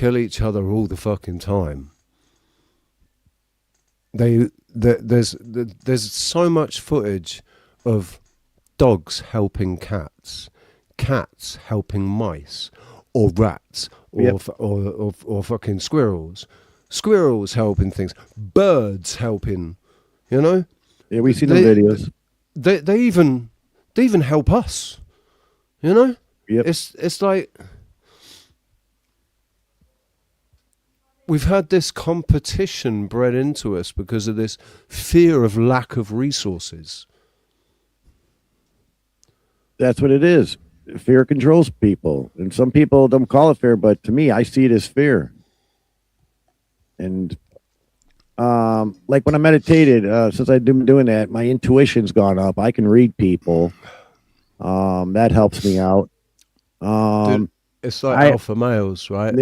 Speaker 20: all the fucking time. There's so much footage of dogs helping cats helping mice, or rats, or fucking squirrels helping things, birds helping,
Speaker 19: Yeah, we see the videos.
Speaker 20: They even help us, Yep. It's like we've had this competition bred into us because of this fear of lack of resources.
Speaker 19: That's what it is. Fear controls people. And some people don't call it fear, but to me, I see it as fear. And like when I meditated, since I've been doing that, my intuition's gone up. I can read people. That helps me out.
Speaker 20: Dude, it's like alpha males, right?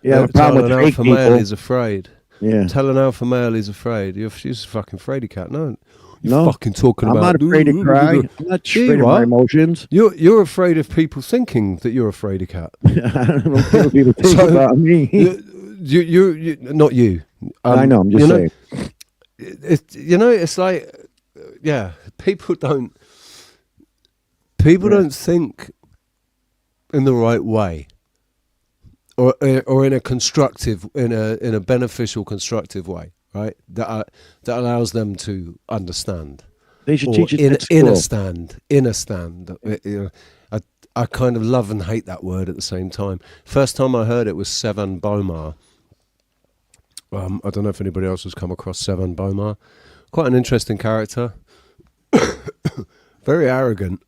Speaker 19: Yeah, the problem with
Speaker 20: an
Speaker 19: fake
Speaker 20: alpha male
Speaker 19: people
Speaker 20: is afraid.
Speaker 19: Yeah.
Speaker 20: Tell an alpha male he's afraid. She's a fucking fraidy cat. No, you're fucking talking
Speaker 19: I'm
Speaker 20: about.
Speaker 19: not afraid to cry. I'm not afraid of my emotions.
Speaker 20: You're afraid of people thinking that you're a fraidy cat.
Speaker 19: I don't know what people think about me.
Speaker 20: You not you.
Speaker 19: I know. I'm just saying.
Speaker 20: It's like, people don't think in the right way, or in a constructive, in a beneficial, constructive way, right? That allows them to understand.
Speaker 19: They should teach it at school.
Speaker 20: Understand. I kind of love and hate that word at the same time. First time I heard it was Sevan Bomar. I don't know if anybody else has come across Sevan Bomar. Quite an interesting character. Very arrogant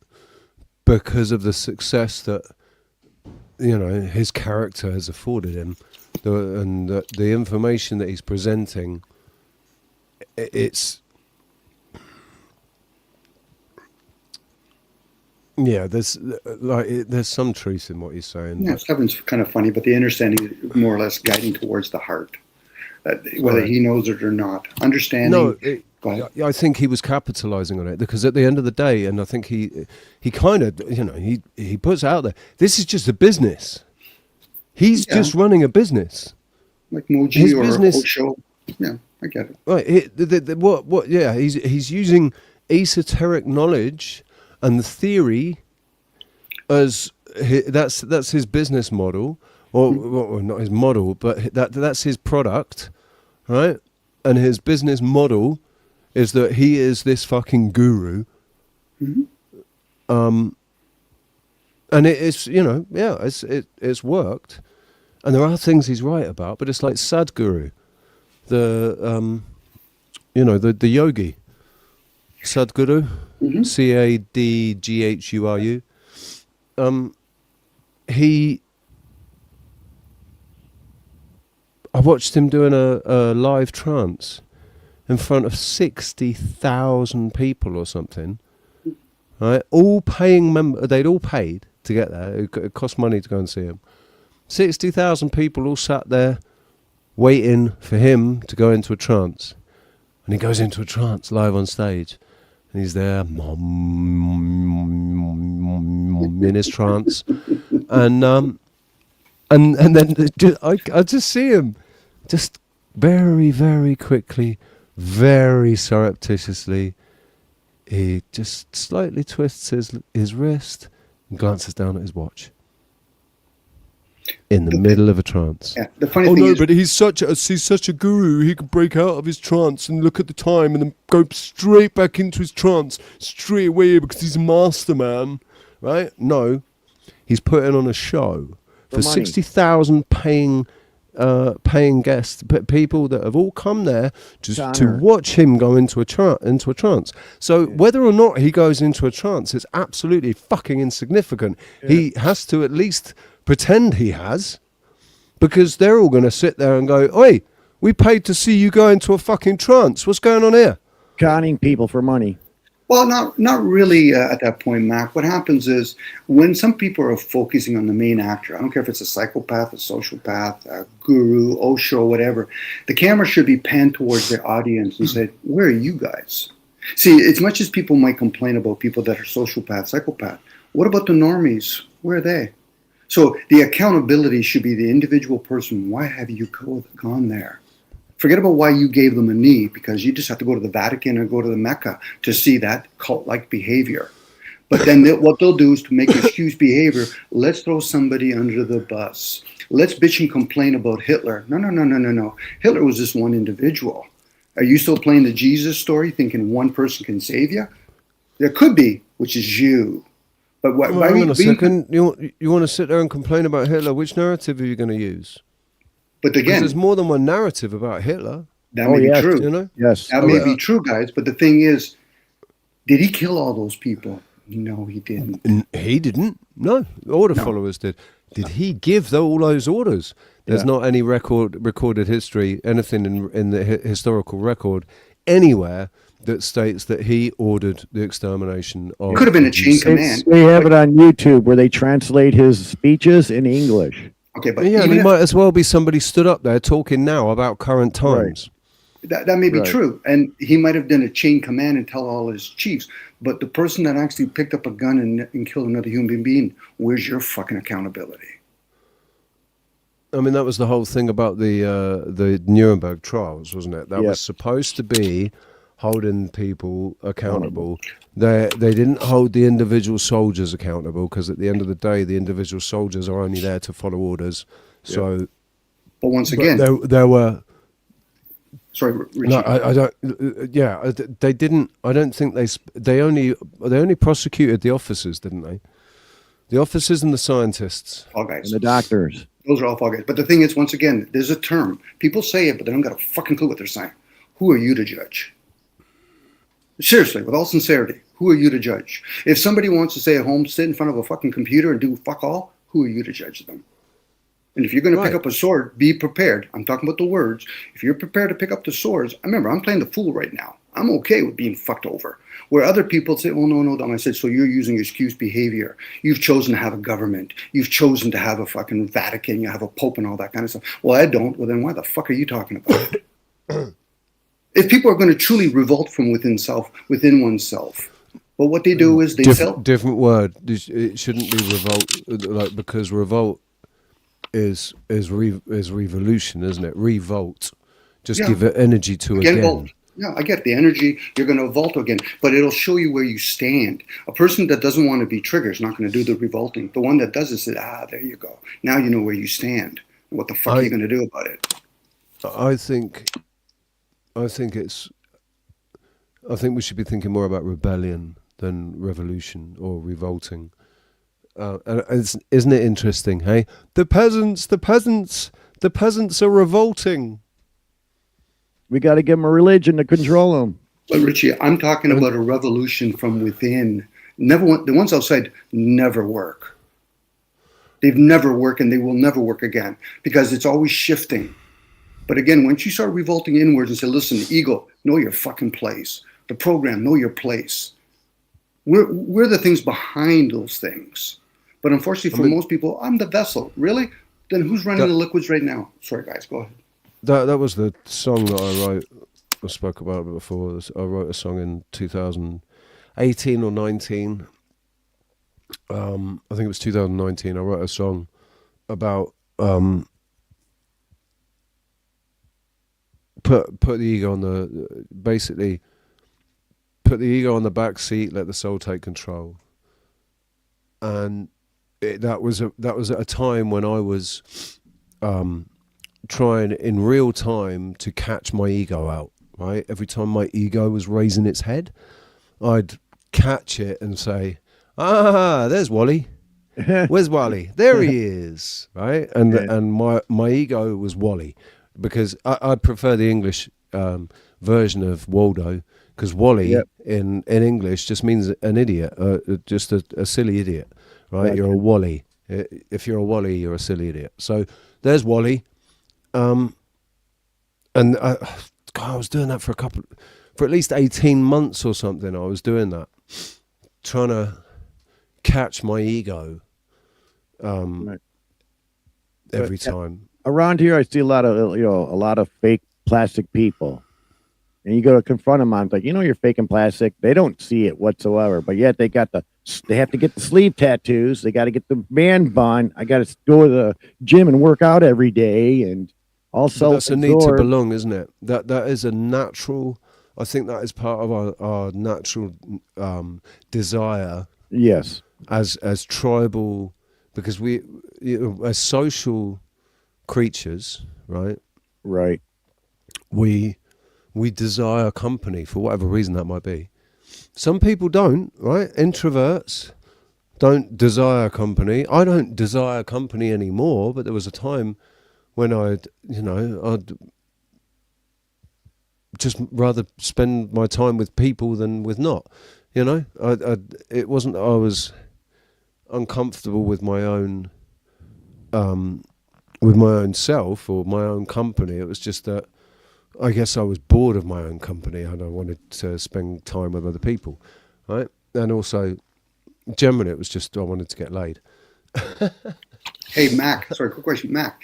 Speaker 20: because of the success that his character has afforded him, and the information that he's presenting. There's some truth in what he's saying.
Speaker 18: Yeah, Sevan's kind of funny, but the understanding is more or less guiding towards the heart. Whether he knows it or not. Understanding.
Speaker 20: No, I think he was capitalizing on it because at the end of the day, and I think he kind of, he puts out there, this is just a business. He's just running a business.
Speaker 18: Like Moji or Osho. Yeah, I get it.
Speaker 20: Right. He's using esoteric knowledge and theory as that's his business model, or not his model, but that's his product. Right, and his business model is that he is this fucking guru, and it's it's worked, and there are things he's right about, but it's like Sadhguru, the yogi, Sadhguru, Cadghuru, I watched him doing a live trance in front of 60,000 people or something, right? All paying they'd all paid to get there. It cost money to go and see him. 60,000 people all sat there waiting for him to go into a trance. And he goes into a trance live on stage. And he's there in his trance. And then I just see him just very, very quickly, very surreptitiously, he just slightly twists his wrist and glances down at his watch in the middle of a trance.
Speaker 18: Yeah, the funny thing is,
Speaker 20: but he's such a guru. He can break out of his trance and look at the time and then go straight back into his trance straight away because he's a master man, right? No, he's putting on a show for 60,000 paying paying guests, but people that have all come there just to
Speaker 19: Honor.
Speaker 20: watch him go into a trance. So whether or not he goes into a trance is absolutely fucking insignificant. He has to at least pretend he has, because they're all going to sit there and go, "Oi, we paid to see you go into a fucking trance. What's going on here?"
Speaker 19: Conning people for money.
Speaker 18: Well, not really at that point, Mac. What happens is when some people are focusing on the main actor, I don't care if it's a psychopath, a sociopath, a guru, Osho, whatever, the camera should be panned towards their audience and say, where are you guys? See, as much as people might complain about people that are sociopath, psychopath, what about the normies? Where are they? So the accountability should be the individual person. Why have you gone there? Forget about why you gave them a knee, because you just have to go to the Vatican or go to the Mecca to see that cult-like behavior. But then what they'll do is to make excuse behavior, let's throw somebody under the bus. Let's bitch and complain about Hitler. No. Hitler was just one individual. Are you still playing the Jesus story, thinking one person can save you? There could be, which is you. But why
Speaker 20: Hang on a second. You want to sit there and complain about Hitler? Which narrative are you going to use?
Speaker 18: But again,
Speaker 20: there's more than one narrative about Hitler.
Speaker 18: That may be true.
Speaker 20: You know?
Speaker 19: Yes.
Speaker 18: That may be true, guys. But the thing is, did he kill all those people? No, he didn't.
Speaker 20: He didn't. No, order followers did. Did he give all those orders? There's not any recorded history, anything in the historical record anywhere that states that he ordered the extermination of.
Speaker 18: Could have been a chain command.
Speaker 19: They have it on YouTube where they translate his speeches in English.
Speaker 18: Okay, but
Speaker 20: yeah, he might as well be somebody stood up there talking now about current times.
Speaker 18: Right. That may be true, and he might have done a chain command and tell all his chiefs. But the person that actually picked up a gun and killed another human being, where's your fucking accountability?
Speaker 20: I mean, that was the whole thing about the Nuremberg trials, wasn't it? That was supposed to be holding people accountable. They didn't hold the individual soldiers accountable, because at the end of the day, the individual soldiers are only there to follow orders. So,
Speaker 18: but once again,
Speaker 20: there were.
Speaker 18: Sorry, Richie.
Speaker 20: No, I don't. Yeah, they didn't. I don't think they only prosecuted the officers, didn't they? The officers and the scientists.
Speaker 18: All guys.
Speaker 19: And the doctors.
Speaker 18: Those are all fall guys. But the thing is, once again, there's a term. People say it, but they don't got a fucking clue what they're saying. Who are you to judge? Seriously, with all sincerity, who are you to judge? If somebody wants to stay at home, sit in front of a fucking computer and do fuck all, who are you to judge them? And if you're going to pick up a sword, be prepared. I'm talking about the words. If you're prepared to pick up the swords, remember, I'm playing the fool right now. I'm okay with being fucked over. Where other people say, oh, no. I said, so you're using excuse behavior. You've chosen to have a government. You've chosen to have a fucking Vatican. You have a pope and all that kind of stuff. Well, I don't. Well, then why the fuck are you talking about it? If people are going to truly revolt from within oneself, but what they do is they
Speaker 20: different word. It shouldn't be revolt, because revolt is revolution, isn't it? Revolt. Just give it energy to again.
Speaker 18: Volt. Yeah, I get the energy. You're going to vault again, but it'll show you where you stand. A person that doesn't want to be triggered is not going to do the revolting. The one that does it says, there you go. Now you know where you stand. What the fuck are you going to do about it?
Speaker 20: I think we should be thinking more about rebellion than revolution or revolting. Isn't it interesting? Hey, the peasants are revolting.
Speaker 19: We got to give them a religion to control them.
Speaker 18: But Richie, I'm talking about a revolution from within. The ones outside never work. They've never worked, and they will never work again, because it's always shifting. But again, once you start revolting inwards and say, listen, ego, know your fucking place. The program, know your place. We're the things behind those things. But unfortunately for most people, I'm the vessel. Really? Then who's running the liquids right now? Sorry, guys, go ahead.
Speaker 20: That was the song that I wrote. I spoke about it before. I wrote a song in 2018 or 19. I think it was 2019. I wrote a song about put the ego on put the ego on the back seat, let the soul take control. And that was at a time when I was trying in real time to catch my ego out, right? Every time my ego was raising its head, I'd catch it and say, there's Wally. Where's Wally? There he is, right? And my ego was Wally, because I prefer the English version of Waldo, because Wally in English just means an idiot, just a silly idiot, right? You're a Wally. If you're a Wally, you're a silly idiot. So there's Wally, and I was doing that for at least 18 months or something. I was doing that, trying to catch my ego every time.
Speaker 19: Around here, I see a lot of fake plastic people. And you go to confront them on, like, you're faking plastic. They don't see it whatsoever, but yet they have to get the sleeve tattoos. They got to get the man bun. I got to go to the gym and work out every day, and also
Speaker 20: that's a need to belong, isn't it? That is a natural. I think that is part of our natural desire.
Speaker 19: Yes,
Speaker 20: as tribal, because we as social creatures, right?
Speaker 19: Right.
Speaker 20: We desire company for whatever reason that might be. Some people don't, right? Introverts don't desire company. I don't desire company anymore, but there was a time when I'd just rather spend my time with people than with not. It wasn't that I was uncomfortable with my own self or my own company. It was just that I guess I was bored of my own company and I wanted to spend time with other people, right? And also, generally, it was just I wanted to get laid.
Speaker 18: Hey, Mac, sorry, quick question. Mac,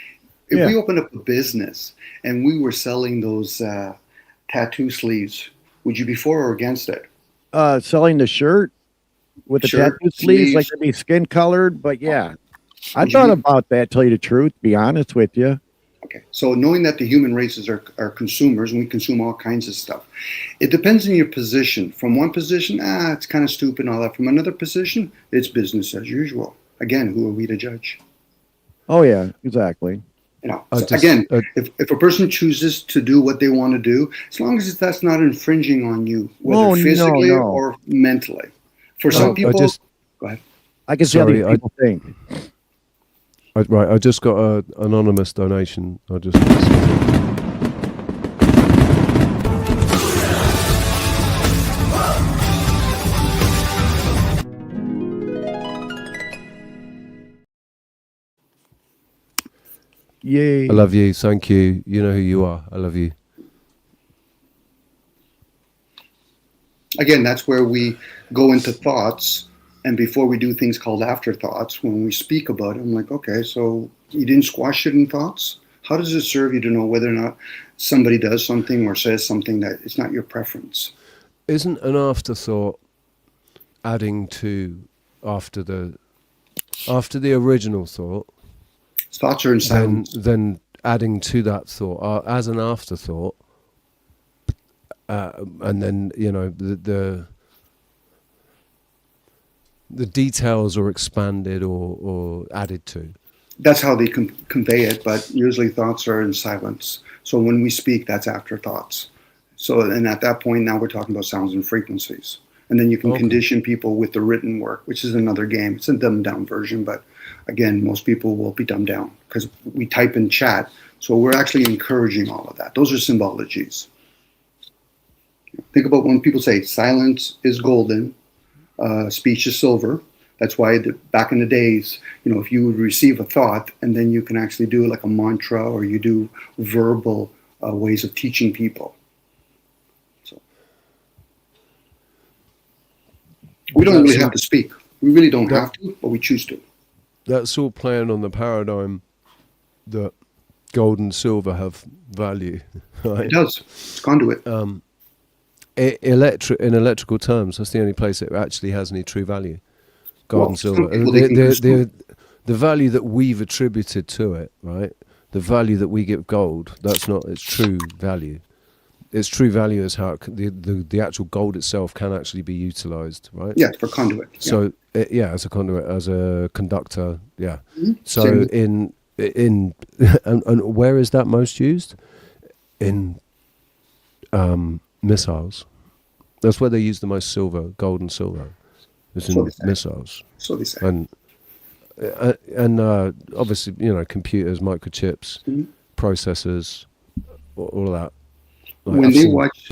Speaker 18: if we opened up a business and we were selling those tattoo sleeves, would you be for or against it?
Speaker 19: Selling the shirt with the tattoo sleeves, like to be skin colored, but yeah. I thought about that, tell you the truth, be honest with you.
Speaker 18: Okay, so knowing that the human races are consumers and we consume all kinds of stuff, it depends on your position. From one position, it's kind of stupid and all that. From another position, it's business as usual. Again, who are we to judge?
Speaker 19: Oh yeah, exactly.
Speaker 18: If a person chooses to do what they want to do, as long as that's not infringing on you, whether physically or mentally. For some people, go ahead.
Speaker 19: I can see how these people think.
Speaker 20: I just got an anonymous donation.
Speaker 19: Yay.
Speaker 20: I love you. Thank you. You know who you are. I love you.
Speaker 18: Again, that's where we go into thoughts. And before we do things called afterthoughts, when we speak about it, I'm like, okay, so you didn't squash it in thoughts? How does it serve you to know whether or not somebody does something or says something that it's not your preference?
Speaker 20: Isn't an afterthought adding to after the original thought?
Speaker 18: Thoughts are in silence.
Speaker 20: Then adding to that thought as an afterthought, and then the details are expanded or added to.
Speaker 18: That's how they convey it, but usually thoughts are in silence. So when we speak, that's afterthoughts. So, and at that point, now we're talking about sounds and frequencies. And then you can condition people with the written work, which is another game. It's a dumbed down version, but again, most people will be dumbed down because we type in chat. So we're actually encouraging all of that. Those are symbologies. Think about when people say silence is golden, speech is silver. That's why back in the days, if you would receive a thought and then you can actually do like a mantra or you do verbal ways of teaching people. So we don't really have to speak. We really don't have to, but we choose to.
Speaker 20: That's all playing on the paradigm that gold and silver have value. Right?
Speaker 18: It does. It's conduit.
Speaker 20: In electrical terms, that's the only place it actually has any true value. Gold and silver. The value that we've attributed to it, right? The value that we give gold, that's not its true value. Its true value is how the actual gold itself can actually be utilized, right?
Speaker 18: Yeah, for conduit.
Speaker 20: So as a conduit, as a conductor, yeah.
Speaker 18: Mm-hmm.
Speaker 20: So in and where is that most used? In missiles. That's where they use the most silver, gold and silver. It's in missiles.
Speaker 18: So they say.
Speaker 20: and obviously, computers, microchips, processors, all of that. Like,
Speaker 18: When
Speaker 20: I've
Speaker 18: they
Speaker 20: seen
Speaker 18: watch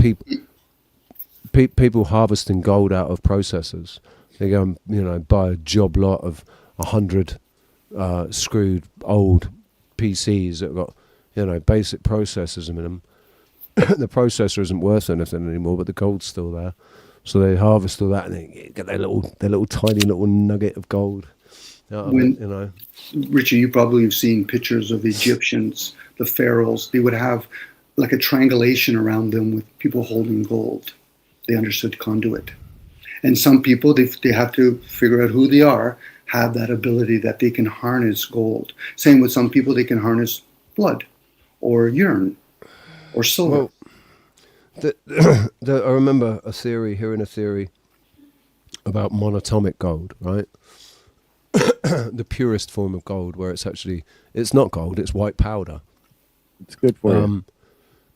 Speaker 20: people harvesting gold out of processors, they go and buy a job lot of 100 screwed old PCs that got basic processors in them. The processor isn't worth anything anymore, but the gold's still there. So they harvest all that and they get their little tiny little nugget of gold out of it,
Speaker 18: Richard, you probably have seen pictures of Egyptians, the pharaohs. They would have like a triangulation around them with people holding gold. They understood conduit. And some people, they have to figure out who they are, have that ability that they can harness gold. Same with some people, they can harness blood or urine or silver.
Speaker 20: Well, I remember hearing a theory about monatomic gold, right? The purest form of gold, where it's not gold, it's white powder.
Speaker 19: It's good for you.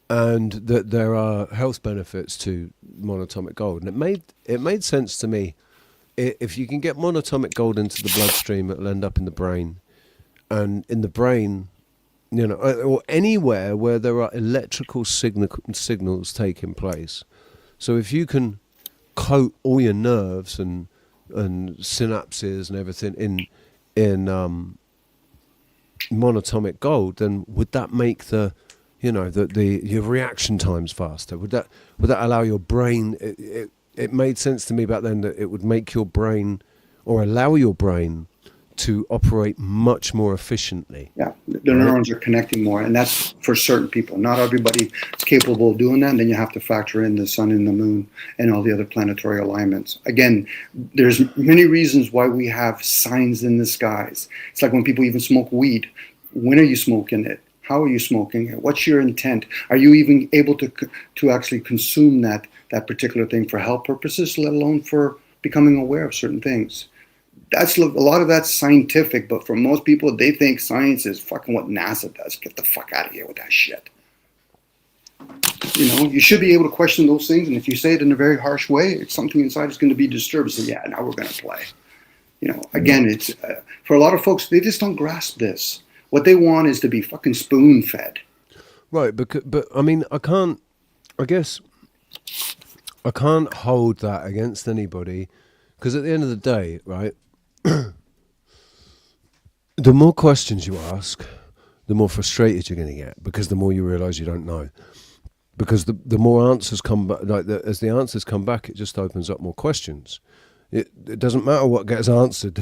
Speaker 20: And that there are health benefits to monatomic gold. And it made sense to me. If you can get monatomic gold into the bloodstream, it'll end up in the brain. And in the brain, or anywhere where there are electrical signals taking place. So if you can coat all your nerves and synapses and everything in monatomic gold, then would that make your reaction times faster? Would that allow your brain? It made sense to me back then that it would make your brain, or allow your brain, to operate much more efficiently.
Speaker 18: Yeah, the neurons are connecting more, and that's for certain people. Not everybody is capable of doing that, and then you have to factor in the sun and the moon and all the other planetary alignments. Again, there's many reasons why we have signs in the skies. It's like when people even smoke weed. When are you smoking it? How are you smoking it? What's your intent? Are you even able to actually consume that particular thing for health purposes, let alone for becoming aware of certain things? A lot of that's scientific, but for most people, they think science is fucking what NASA does. Get the fuck out of here with that shit. You should be able to question those things, and if you say it in a very harsh way, it's something inside is going to be disturbed. So yeah, now we're going to play. Again, it's for a lot of folks, they just don't grasp this. What they want is to be fucking spoon-fed.
Speaker 20: Right, but I mean, I guess I can't hold that against anybody, because at the end of the day, right, the more questions you ask, the more frustrated you're going to get, because the more you realise you don't know. Because the more answers come back, as the answers come back, it just opens up more questions. It doesn't matter what gets answered.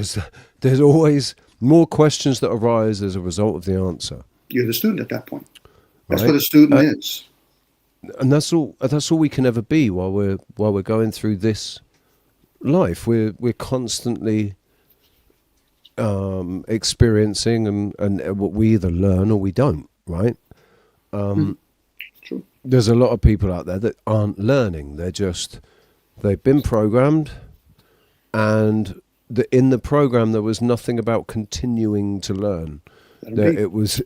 Speaker 20: There's always more questions that arise as a result of the answer.
Speaker 18: You're the student at that point. That's
Speaker 20: right?
Speaker 18: what a student is.
Speaker 20: And that's all we can ever be while we're going through this life. We're constantly experiencing and what we either learn or we don't, right?
Speaker 18: True.
Speaker 20: There's a lot of people out there that aren't learning. They've been programmed, and in the program there was nothing about continuing to learn. That it was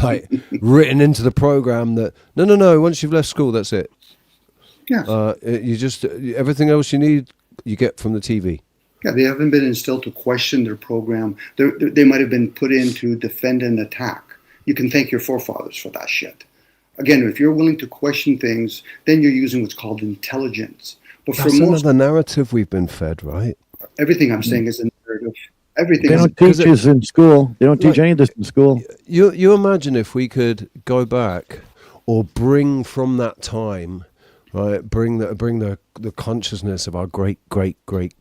Speaker 20: like written into the program that no, once you've left school, that's it.
Speaker 18: Yeah.
Speaker 20: You just everything else you need you get from the TV.
Speaker 18: Yeah, they haven't been instilled to question their program. They might have been put in to defend and attack. You can thank your forefathers for that shit. Again, if you're willing to question things, then you're using what's called intelligence. But
Speaker 20: That's another narrative we've been fed, right?
Speaker 18: Everything I'm saying is a narrative. Everything.
Speaker 19: They don't teach us in school. They don't teach any of this in school.
Speaker 20: You imagine if we could go back or bring from that time, right? Bring the consciousness of our great grandfather.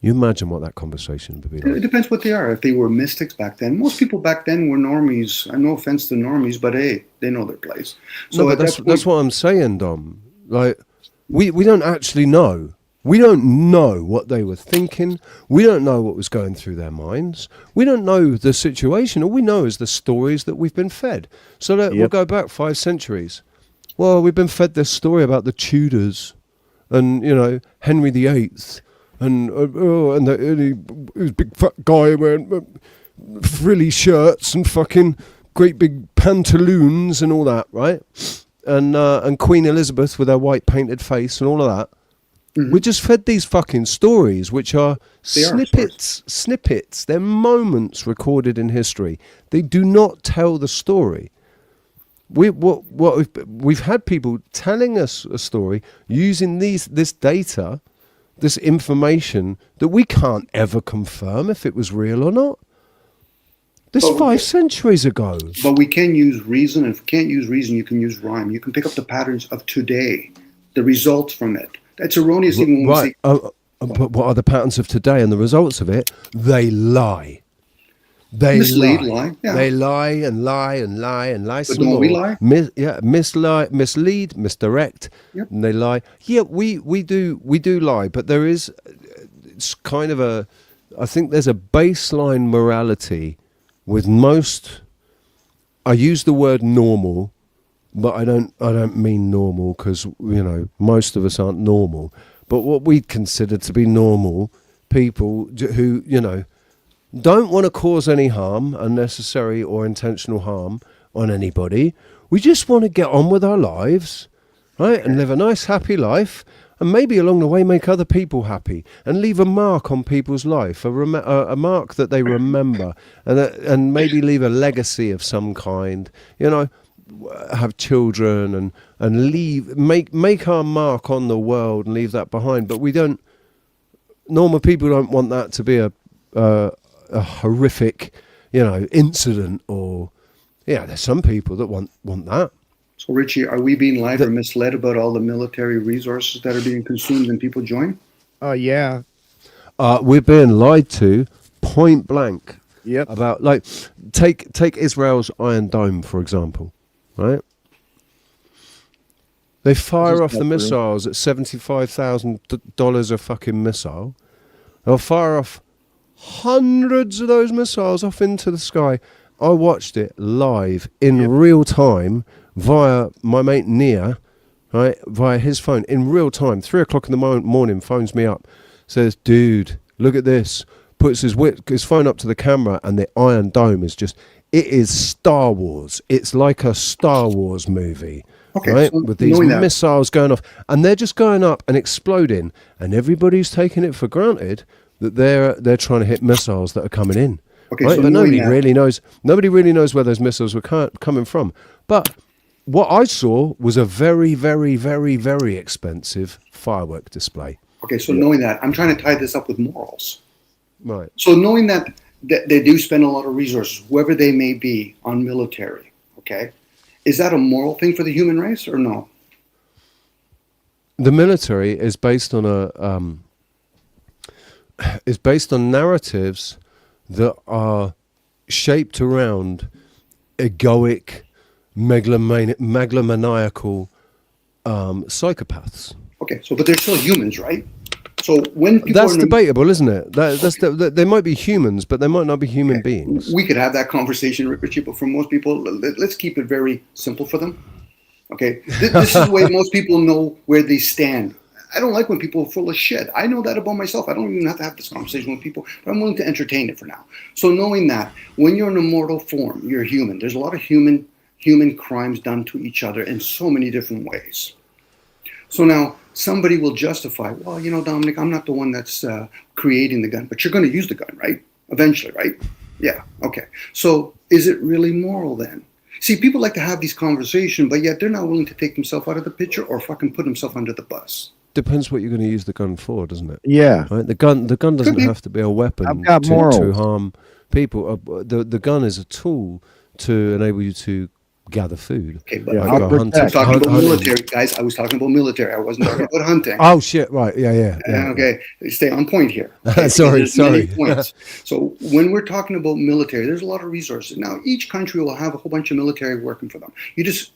Speaker 20: You imagine what that conversation would be like.
Speaker 18: It depends what they are. If they were mystics back then, most people back then were normies. No offense to normies, but hey, they know their place. So
Speaker 20: no, but that's what I'm saying, Dom. Like we don't actually know. We don't know what they were thinking. We don't know what was going through their minds. We don't know the situation. All we know is the stories that we've been fed. So we'll go back 5 centuries. Well, we've been fed this story about the Tudors and, Henry VIII and he was a big fat guy wearing frilly shirts and fucking great big pantaloons and all that, right? And Queen Elizabeth with her white painted face and all of that. We're just fed these fucking stories, which are
Speaker 18: They are
Speaker 20: snippets. They're moments recorded in history. They do not tell the story. We've had people telling us a story using this data, this information that we can't ever confirm if it was real or not. This 5 centuries ago.
Speaker 18: But we can use reason, and if we can't use reason, you can use rhyme. You can pick up the patterns of today, the results from it. That's erroneous even when we say...
Speaker 20: But what are the patterns of today and the results of it? They lie. They
Speaker 18: Mislead,
Speaker 20: lie.
Speaker 18: lie, yeah.
Speaker 20: They lie and lie and lie and lie.
Speaker 18: But
Speaker 20: some
Speaker 18: don't we
Speaker 20: more.
Speaker 18: lie?
Speaker 20: Mislead, misdirect, and they lie. Yeah, we do lie, but there is, it's kind of a, I think there's a baseline morality with most. I use the word normal, but I don't mean normal because most of us aren't normal. But what we'd consider to be normal people who don't want to cause any harm, unnecessary or intentional harm on anybody. We just want to get on with our lives, right? And live a nice, happy life. And maybe along the way make other people happy and leave a mark on people's life, a mark that they remember, and maybe leave a legacy of some kind, have children and leave, make our mark on the world and leave that behind. But normal people don't want that to be a horrific, incident, or there's some people that want that.
Speaker 18: So Richie, are we being lied or misled about all the military resources that are being consumed and people join?
Speaker 19: Oh yeah.
Speaker 20: We're being lied to point blank.
Speaker 19: Yep.
Speaker 20: About take Israel's Iron Dome for example, right? They fire off the missiles at $75,000 a fucking missile. They'll fire off hundreds of those missiles off into the sky. I watched it live in real time via my mate Nia, right? Via his phone in real time. 3 o'clock in the morning, phones me up, says, "Dude, look at this." Puts his phone up to the camera, and the Iron Dome is it is Star Wars. It's like a Star Wars movie.
Speaker 18: Okay,
Speaker 20: right?
Speaker 18: so
Speaker 20: With these
Speaker 18: knowing
Speaker 20: missiles going off, and they're just going up and exploding, and everybody's taking it for granted that they're trying to hit missiles that are coming in.
Speaker 18: Okay,
Speaker 20: right?
Speaker 18: so
Speaker 20: But
Speaker 18: knowing that-
Speaker 20: nobody really knows where those missiles were coming from. But what I saw was a very, very, very, very expensive firework display.
Speaker 18: Okay, so knowing that, I'm trying to tie this up with morals.
Speaker 20: Right.
Speaker 18: So knowing that they do spend a lot of resources, whoever they may be, on military, okay, is that a moral thing for the human race or no?
Speaker 20: The military is based on narratives that are shaped around egoic, megalomaniacal psychopaths.
Speaker 18: Okay, so but they're still humans, right? So when people
Speaker 20: That's debatable, isn't it? They might be humans, but they might not be human beings.
Speaker 18: we could have that conversation, Richie, but for most people, let's keep it very simple for them. Okay, this is the way most people know where they stand. I don't like when people are full of shit. I know that about myself. I don't even have to have this conversation with people, but I'm willing to entertain it for now. So knowing that when you're in a mortal form, you're human. There's a lot of human crimes done to each other in so many different ways. So now somebody will justify, well, Dominic, I'm not the one that's creating the gun, but you're going to use the gun, right? Eventually, right? Yeah, okay. So is it really moral then? See, people like to have these conversations, but yet they're not willing to take themselves out of the picture or fucking put themselves under the bus.
Speaker 20: Depends what you're going to use the gun for, doesn't it?
Speaker 19: Yeah.
Speaker 20: Right? The gun doesn't have to be a weapon
Speaker 19: I've got
Speaker 20: to
Speaker 19: morals.
Speaker 20: harm people. The gun is a tool to enable you to gather food.
Speaker 18: Okay, but
Speaker 20: Like
Speaker 18: I
Speaker 20: go
Speaker 18: was
Speaker 20: hunting.
Speaker 18: talking about
Speaker 20: Hunting.
Speaker 18: military, guys. I was talking about military. I wasn't talking about hunting.
Speaker 20: Oh shit! Right? Yeah.
Speaker 18: Okay, stay on point here. Okay?
Speaker 20: Sorry.
Speaker 18: There's many points. So when we're talking about military, there's a lot of resources. Now each country will have a whole bunch of military working for them. You just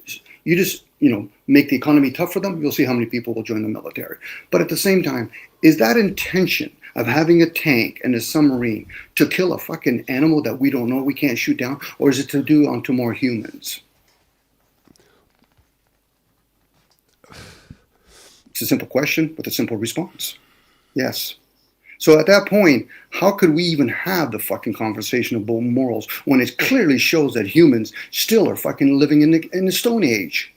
Speaker 18: make the economy tough for them. You'll see how many people will join the military. But at the same time, is that intention of having a tank and a submarine to kill a fucking animal that we don't know, we can't shoot down, or is it to do onto more humans? It's a simple question with a simple response. Yes. So at that point, how could we even have the fucking conversation about morals when it clearly shows that humans still are fucking living in the Stone Age?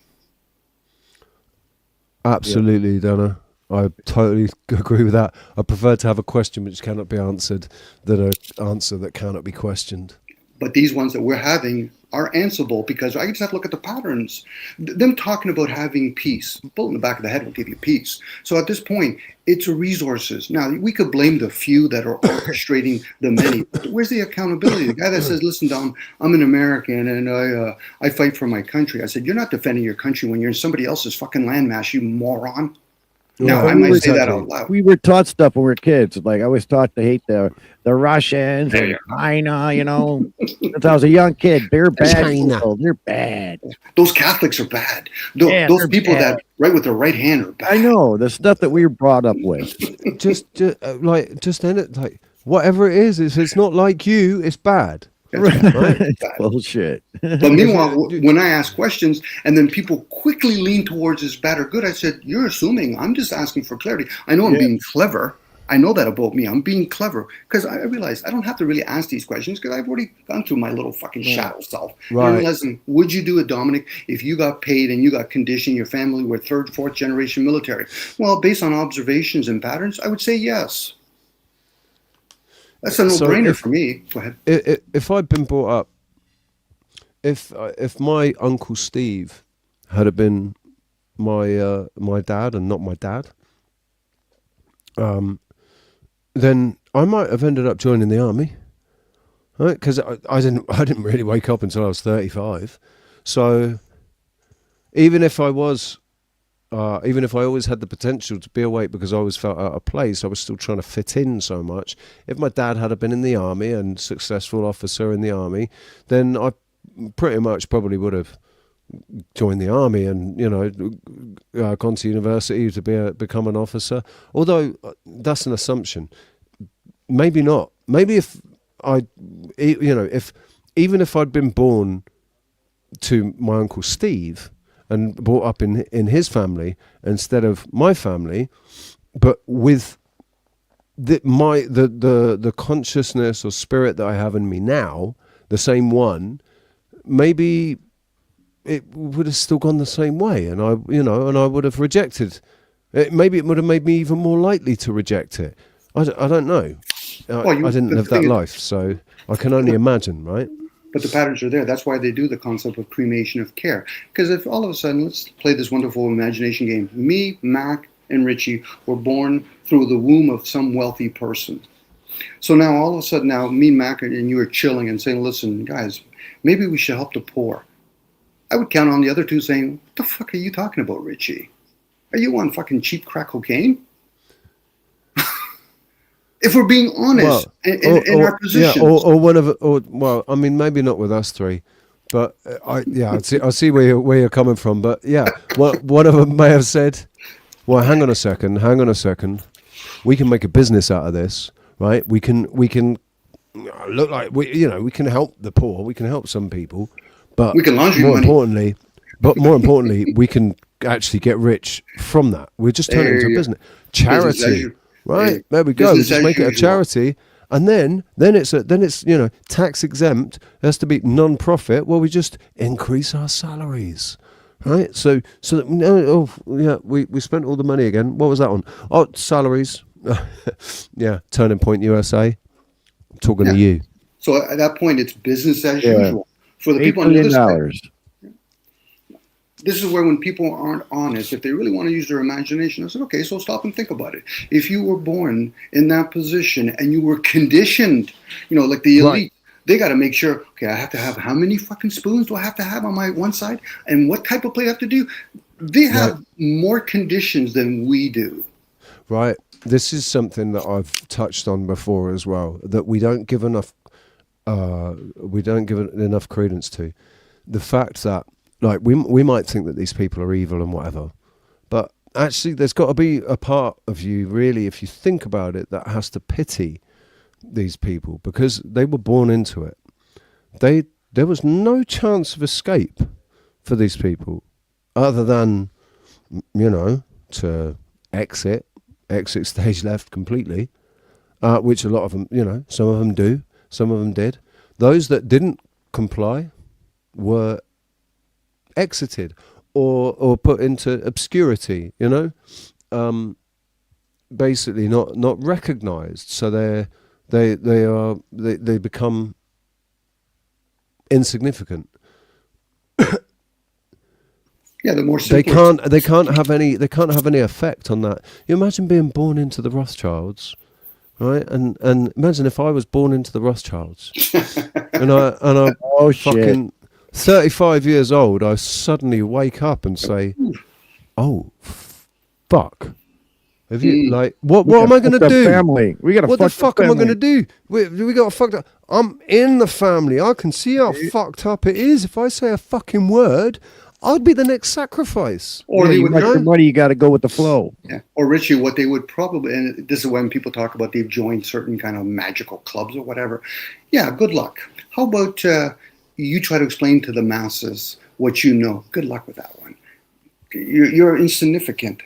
Speaker 20: Absolutely, Donna. I totally agree with that. I prefer to have a question which cannot be answered than an answer that cannot be questioned.
Speaker 18: But these ones that we're having are answerable because I just have to look at the patterns. Them talking about having peace, bullet in the back of the head will give you peace. So at this point, it's resources. Now, we could blame the few that are orchestrating the many. But where's the accountability? The guy that says, listen, Dom, I'm an American and I fight for my country. I said, you're not defending your country when you're in somebody else's fucking landmass, you moron. Now, I might say that out loud.
Speaker 19: We were taught stuff when we were kids. Like, I was taught to hate the Russians and China, you know. Since I was a young kid, they're bad. People. They're bad.
Speaker 18: Those Catholics are bad. Those people that write with their right hand are bad.
Speaker 19: I know. The stuff that we were brought up with.
Speaker 20: just end it. Like, whatever it is, if it's not like you, it's bad.
Speaker 19: Right? Bullshit.
Speaker 18: But meanwhile, when I ask questions and then people quickly lean towards is bad or good, I said, you're assuming. I'm just asking for clarity. I know I'm being clever. I know that about me. I'm being clever because I realize I don't have to really ask these questions because I've already gone through my little fucking shadow self.
Speaker 20: Right.
Speaker 18: And I realized, would you do it, Dominic, if you got paid and you got conditioned, your family were third, fourth generation military? Well, based on observations and patterns, I would say yes. That's a no-brainer for me. Go ahead.
Speaker 20: If I'd been brought up, if my Uncle Steve had been my my dad and not my dad, then I might have ended up joining the army, right? Because I didn't really wake up until I was 35. So even if I always had the potential to be awake because I always felt out of place, I was still trying to fit in so much. If my dad had been in the army and successful officer in the army, then I pretty much probably would have joined the army and, you know, gone to university to become an officer. Although that's an assumption. Maybe not. Maybe if even if I'd been born to my Uncle Steve and brought up in his family instead of my family, but with the consciousness or spirit that I have in me now, the same one, maybe it would have still gone the same way, and I would have rejected it. Maybe it would have made me even more likely to reject it. I don't know. I didn't live that life, so I can only imagine, right?
Speaker 18: But the patterns are there. That's why they do the concept of cremation of care. Because if all of a sudden, let's play this wonderful imagination game. Me, Mac, and Richie were born through the womb of some wealthy person. So now all of a sudden, me, Mac, and you are chilling and saying, listen, guys, maybe we should help the poor. I would count on the other two saying, what the fuck are you talking about, Richie? Are you on fucking cheap crack cocaine? If we're being honest in our positions.
Speaker 20: Yeah, I mean, maybe not with us three, but I see where you're coming from. But yeah, one of them may have said, well, hang on a second. We can make a business out of this, right? We can look like we can help the poor. We can help some people. But
Speaker 18: we can laundry
Speaker 20: more
Speaker 18: money.
Speaker 20: More importantly, we can actually get rich from that. We're just turning it into a business. Charity, right? There we go. We just make it a charity, and then it's tax exempt. It has to be non-profit. Well, we just increase our salaries, right? So that we spent all the money again. What was that on? Oh, salaries. Yeah, Turning Point USA. I'm talking to you.
Speaker 18: So at that point, it's business as usual. For the people on the other side, this is where when people aren't honest, if they really want to use their imagination, I said, okay, so stop and think about it. If you were born in that position and you were conditioned, like the elite, they got to make sure, okay, I have to have how many fucking spoons do I have to have on my one side? And what type of plate I have to do? They have more conditions than we do.
Speaker 20: Right. This is something that I've touched on before as well, that we don't give enough credence to. The fact that, like, we might think that these people are evil and whatever, but actually there's got to be a part of you, really, if you think about it, that has to pity these people because they were born into it. There was no chance of escape for these people other than, to exit stage left completely, which a lot of them, some of them do, some of them did. Those that didn't comply were exited or put into obscurity, basically not recognised. So they become insignificant.
Speaker 18: Yeah, the more
Speaker 20: they can't have any effect on that. You imagine being born into the Rothschilds, right? And imagine if I was born into the Rothschilds, and I fucking 35 years old, I suddenly wake up and say, "Oh, fuck." Have you what am I going to do?
Speaker 19: Family. We gotta.
Speaker 20: What the fuck am I going to
Speaker 19: family.
Speaker 20: do? We got fucked up. I'm in the family. I can see how fucked up it is. If I say a fucking word, I'd be the next sacrifice.
Speaker 18: Or
Speaker 19: you got your money. You got to go with the flow.
Speaker 18: Yeah. Or Richie, what they would probably, and this is when people talk about they've joined certain kind of magical clubs or whatever. Yeah, good luck. How about you try to explain to the masses what you know? Good luck with that one. You're insignificant.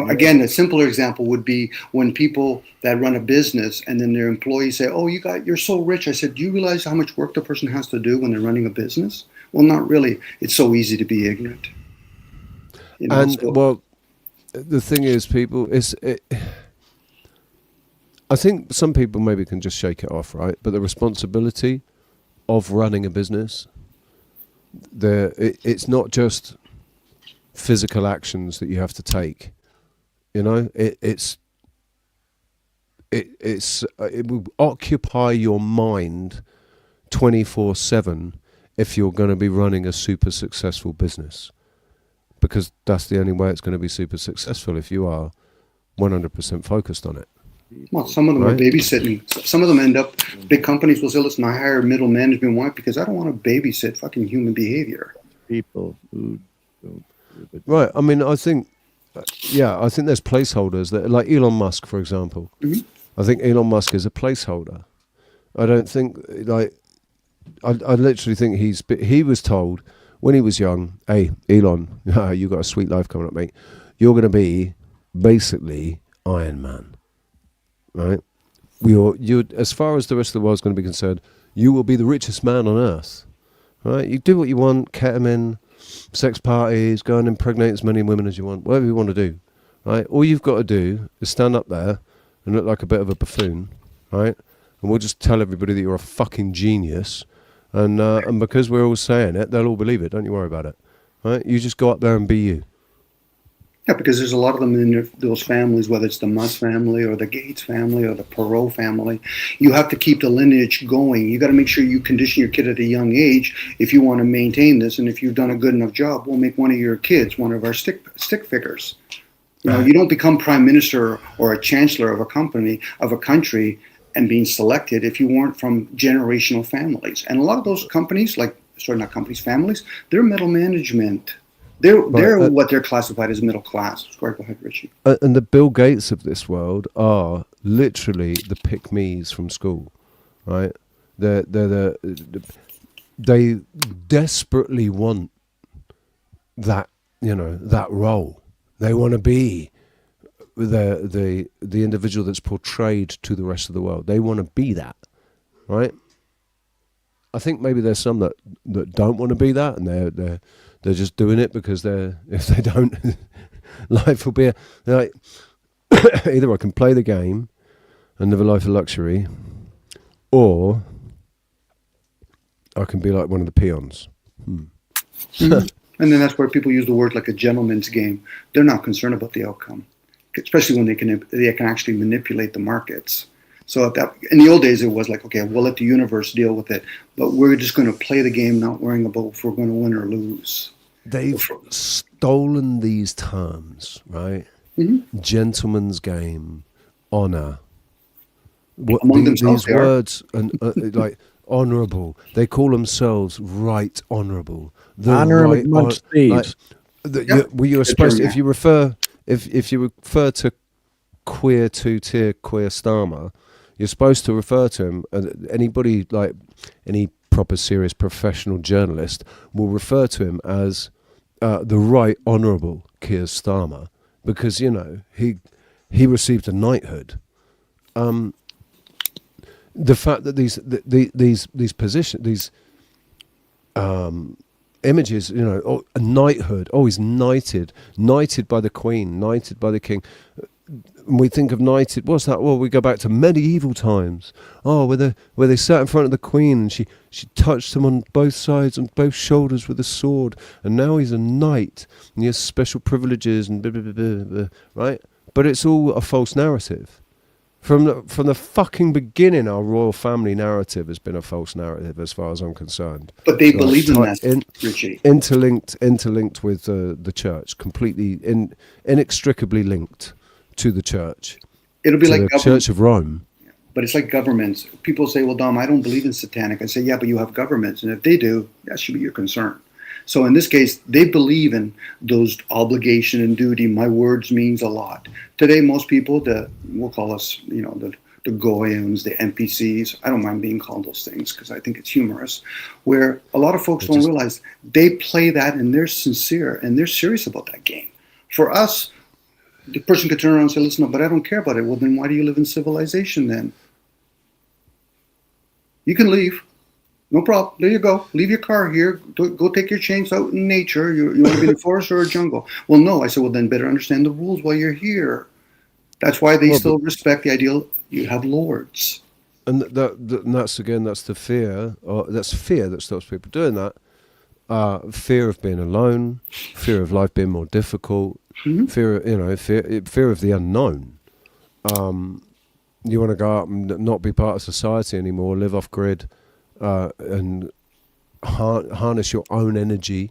Speaker 18: Again, a simpler example would be when people that run a business and then their employees say, "Oh, you're so rich." I said, "Do you realize how much work the person has to do when they're running a business?" Well, not really. It's so easy to be ignorant.
Speaker 20: Well, the thing is, people, I think some people maybe can just shake it off, right? But the responsibility of running a business, it's not just physical actions that you have to take. It will occupy your mind 24/7 if you're going to be running a super successful business, because that's the only way it's going to be super successful, if you are 100% focused on it.
Speaker 18: Well, some of them are babysitting. Some of them end up, big companies will say, "Listen, I hire middle management. Why? Because I don't want to babysit fucking human behavior."
Speaker 19: People who don't.
Speaker 20: Right. I mean, I think there's placeholders that, like Elon Musk, for example.
Speaker 18: Mm-hmm.
Speaker 20: I think Elon Musk is a placeholder. I don't think, I literally think he was told when he was young, "Hey, Elon, you got a sweet life coming up, mate. You're going to be basically Iron Man, right? You, as far as the rest of the world's going to be concerned, you will be the richest man on earth, right? You do what you want, ketamine, sex parties, go and impregnate as many women as you want, whatever you want to do, right? All you've got to do is stand up there and look like a bit of a buffoon, right? And we'll just tell everybody that you're a fucking genius, and because we're all saying it, they'll all believe it. Don't you worry about it, right? You just go up there and be you."
Speaker 18: Yeah, because there's a lot of them in those families, whether it's the Musk family or the Gates family or the Perot family. You have to keep the lineage going. You got to make sure you condition your kid at a young age if you want to maintain this. And if you've done a good enough job, we'll make one of your kids one of our stick figures. You don't become prime minister or a chancellor of a country and being selected if you weren't from generational families. And a lot of those companies, families, they're middle management. They're what they're classified as middle class. Sorry, go ahead, Richie.
Speaker 20: And the Bill Gates of this world are literally the pick-me's from school, right? They desperately want that, that role. They want to be the individual that's portrayed to the rest of the world. They want to be that, right? I think maybe there's some that don't want to be that, and they're just doing it because if they don't, life will be like either I can play the game and live a life of luxury, or I can be like one of the peons.
Speaker 18: Mm-hmm. And then that's where people use the word like a gentleman's game. They're not concerned about the outcome, especially when they can actually manipulate the markets. So in the old days, it was like, okay, we'll let the universe deal with it, but we're just going to play the game, not worrying about if we're going to win or lose.
Speaker 20: They've stolen these terms, right?
Speaker 18: Mm-hmm.
Speaker 20: Gentleman's game, honor.
Speaker 18: These
Speaker 20: words, and like honorable. They call themselves right honorable.
Speaker 19: Honor amongst thieves.
Speaker 20: You're supposed to, if you refer to queer two-tier queer Starmer, you're supposed to refer to him. Anybody, like any proper serious professional journalist, will refer to him as the Right Honourable Keir Starmer, because he received a knighthood. The fact that these positions, these images, a knighthood, he's knighted by the Queen, knighted by the King. we think of knighted. What's that? Well, we go back to medieval times. Oh, where they sat in front of the queen and she touched him on both sides, on both shoulders with a sword. And now he's a knight and he has special privileges and blah, blah, blah, blah, blah, right? But it's all a false narrative. From the fucking beginning, our royal family narrative has been a false narrative, as far as I'm concerned.
Speaker 18: But they believe in that, Richie.
Speaker 20: Interlinked with the church, completely inextricably linked to the church.
Speaker 18: It'll be
Speaker 20: to
Speaker 18: like
Speaker 20: the
Speaker 18: government.
Speaker 20: Church of Rome.
Speaker 18: But it's like governments. People say, well, Dom, I don't believe in satanic. I say, yeah, but you have governments. And if they do, that should be your concern. So in this case, they believe in those obligation and duty. My words means a lot. Today, most people, we'll call us, the goyams, the NPCs. I don't mind being called those things because I think it's humorous. Where a lot of folks don't realize they play that and they're sincere and they're serious about that game. For us, the person could turn around and say, listen, but I don't care about it. Well, then why do you live in civilization then? You can leave. No problem. There you go. Leave your car here. Go take your chance out in nature. You want to be in a forest or a jungle? Well, no. I said, well, then better understand the rules while you're here. That's why they still respect the ideal. You have lords.
Speaker 20: And that's the fear. That's fear that stops people doing that. Fear of being alone. Fear of life being more difficult.
Speaker 18: Mm-hmm.
Speaker 20: Fear of the unknown. You want to go out and not be part of society anymore. Live off grid. And harness your own energy.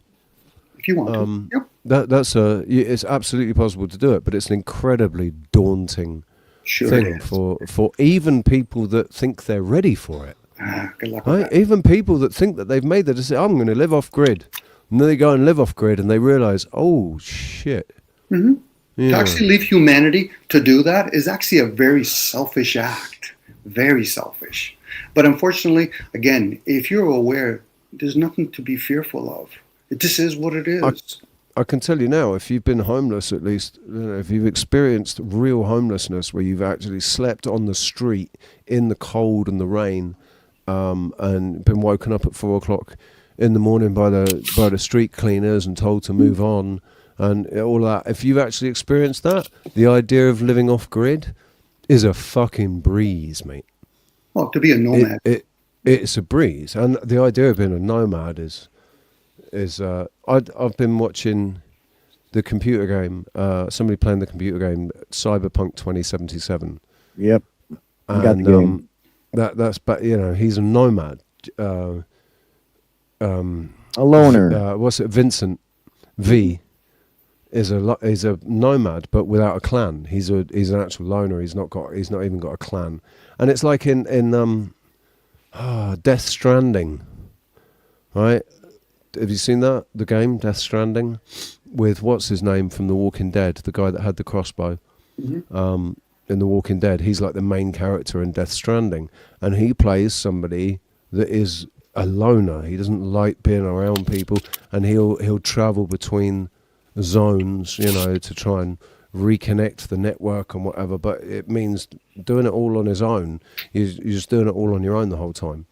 Speaker 18: If you want to. Yep.
Speaker 20: It's absolutely possible to do it, but it's an incredibly daunting thing for even people that think they're ready for it.
Speaker 18: Good luck
Speaker 20: right?
Speaker 18: with that.
Speaker 20: Even people that think that they've made the decision, I'm going to live off grid. And then they go and live off grid and they realize, oh, shit.
Speaker 18: Mm-hmm.
Speaker 20: Yeah.
Speaker 18: To actually leave humanity to do that is actually a very selfish act. Very selfish. But unfortunately, again, if you're aware, there's nothing to be fearful of. This is what it is.
Speaker 20: I can tell you now, if you've been homeless, at least, if you've experienced real homelessness where you've actually slept on the street in the cold and the rain, and been woken up at 4 o'clock in the morning by the street cleaners and told to move on and all that, if you've actually experienced that, the idea of living off grid is a fucking breeze, mate.
Speaker 18: Well, to be a nomad.
Speaker 20: It's a breeze. And the idea of being a nomad is I've been watching the computer game, somebody playing the computer game Cyberpunk 2077.
Speaker 19: Yep.
Speaker 20: And
Speaker 19: got the game.
Speaker 20: But he's a nomad.
Speaker 19: A loner.
Speaker 20: What's it? Vincent V is a nomad, but without a clan. He's an actual loner. He's not even got a clan. And it's like in Death Stranding, right? Have you seen that? The game Death Stranding, with what's his name from The Walking Dead, the guy that had the crossbow.
Speaker 18: Mm-hmm.
Speaker 20: In The Walking Dead, he's like the main character in Death Stranding, and he plays somebody that is a loner. He doesn't like being around people, and he'll travel between zones, to try and reconnect the network and whatever. But it means doing it all on his own. You're just doing it all on your own the whole time.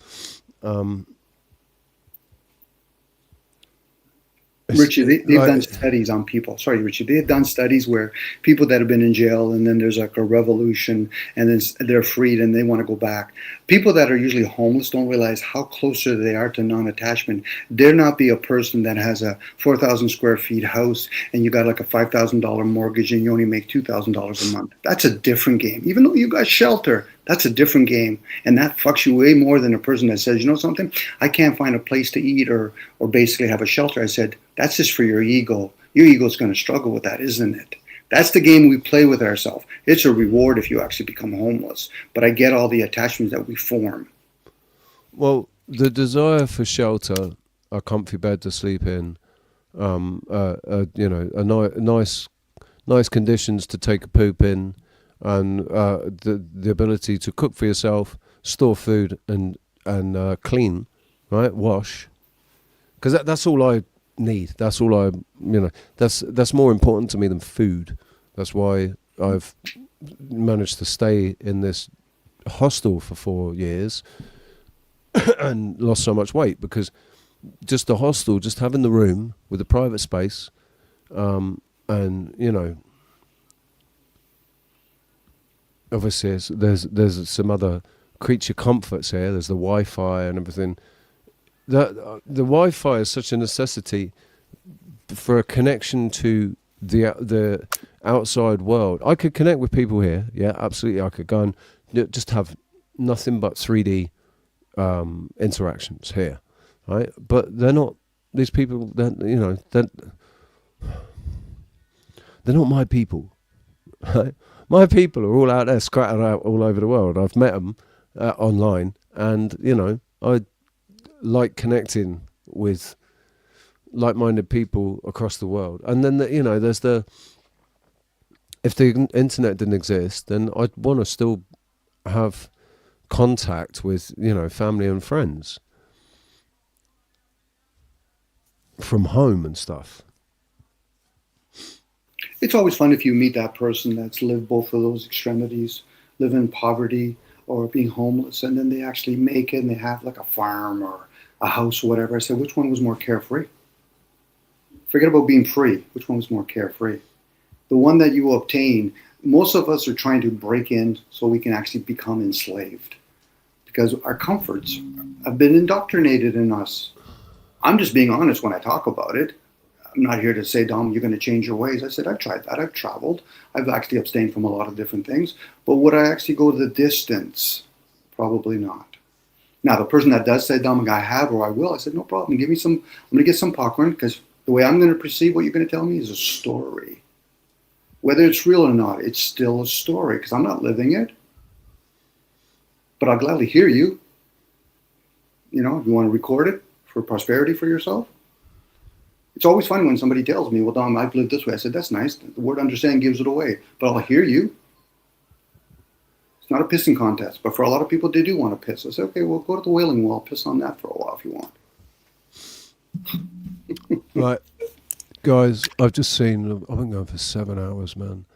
Speaker 18: Richie, they've done studies on people. Sorry, Richie. They've done studies where people that have been in jail and then there's like a revolution and then they're freed and they want to go back. People that are usually homeless don't realize how closer they are to non-attachment. Dare not be a person that has a 4,000 square feet house and you got like a $5,000 mortgage and you only make $2,000 a month. That's a different game. Even though you got shelter, that's a different game. And that fucks you way more than a person that says, you know something, I can't find a place to eat or basically have a shelter. I said, that's just for your ego. Your ego's going to struggle with that, isn't it? That's the game we play with ourselves. It's a reward if you actually become homeless. But I get all the attachments that we form.
Speaker 20: Well, the desire for shelter, a comfy bed to sleep in, nice conditions to take a poop in, and the ability to cook for yourself, store food, and clean, right? Wash, because that's all I need. That's all that's more important to me than food. That's why I've managed to stay in this hostel for 4 years and lost so much weight, because just the hostel, just having the room with the private space, and obviously there's some other creature comforts here. There's the Wi-Fi and everything. The Wi-Fi is such a necessity for a connection to the outside world. I could connect with people here. Yeah, absolutely. I could go and just have nothing but 3D interactions here, right? But they're not. These people, they're not my people. Right? My people are all out there, scattered out all over the world. I've met them online, and I like connecting with like-minded people across the world. And then there's if the internet didn't exist, then I'd want to still have contact with family and friends from home and stuff.
Speaker 18: It's always fun if you meet that person that's lived both of those extremities, live in poverty or being homeless, and then they actually make it and they have like a farm or a house or whatever. I said, which one was more carefree? Forget about being free. Which one was more carefree? The one that you obtain, most of us are trying to break in so we can actually become enslaved because our comforts have been indoctrinated in us. I'm just being honest when I talk about it. I'm not here to say, Dom, you're going to change your ways. I said, I've tried that. I've traveled. I've actually abstained from a lot of different things. But would I actually go the distance? Probably not. Now, the person that does say, Dom, I have or I will, I said, no problem. Give me some, I'm going to get some popcorn because the way I'm going to perceive what you're going to tell me is a story. Whether it's real or not, it's still a story because I'm not living it. But I'll gladly hear you. If you want to record it for prosperity for yourself. It's always funny when somebody tells me, well, Dom, I've lived this way. I said, that's nice. The word understand gives it away. But I'll hear you. It's not a pissing contest. But for a lot of people, they do want to piss. I said, okay, well, go to the Wailing Wall. Piss on that for a while if you want.
Speaker 20: Right. Guys, I've just seen, I've been going for 7 hours, man.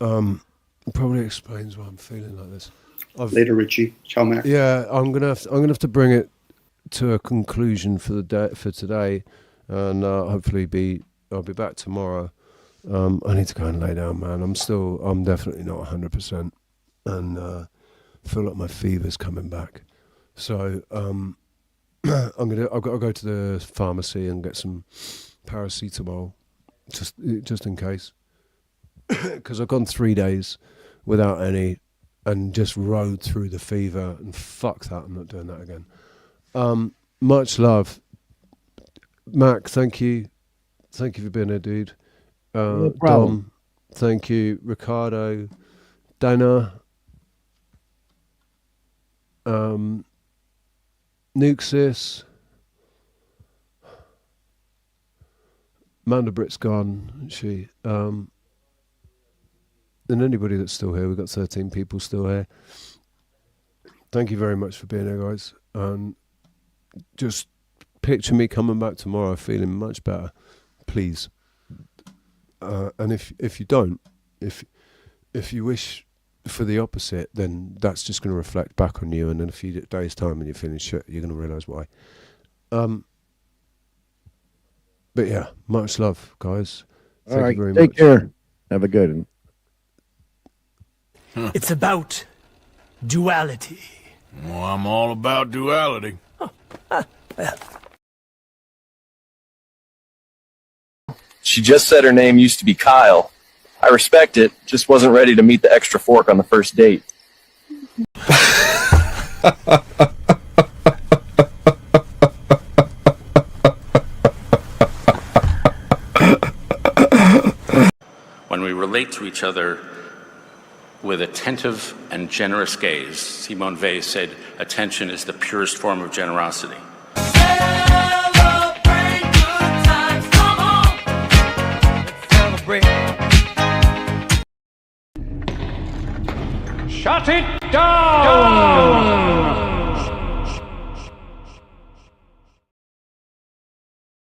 Speaker 20: It probably explains why I'm feeling like this.
Speaker 18: Later, Richie. Ciao, Mac.
Speaker 20: Yeah, I'm gonna have to bring it to a conclusion for today. And hopefully I'll be back tomorrow. I need to go and lay down, man. I'm definitely not 100%, and feel like my fever's coming back. So I've got to go to the pharmacy and get some paracetamol, just in case, because I've gone 3 days without any, and just rode through the fever. And fuck that, I'm not doing that again. Much love. Mac, thank you for being here, dude.
Speaker 19: No problem.
Speaker 20: Dom, thank you. Ricardo, Dana, Nuxis, Amanda Britt's gone, isn't she? And anybody that's still here, we've got 13 people still here. Thank you very much for being here, guys. Just picture me coming back tomorrow feeling much better, please. And if you don't, if you wish for the opposite, then that's just going to reflect back on you, and in a few days' time when you're feeling shit, you're going to realise why. But yeah, much love, guys. Thank you very much.
Speaker 19: Take care. Have a good one.
Speaker 21: It's about duality.
Speaker 22: Well, I'm all about duality.
Speaker 23: She just said her name used to be Kyle. I respect it, just wasn't ready to meet the extra fork on the first date.
Speaker 24: When we relate to each other with attentive and generous gaze, Simone Weil said, attention is the purest form of generosity.
Speaker 25: Shut it down!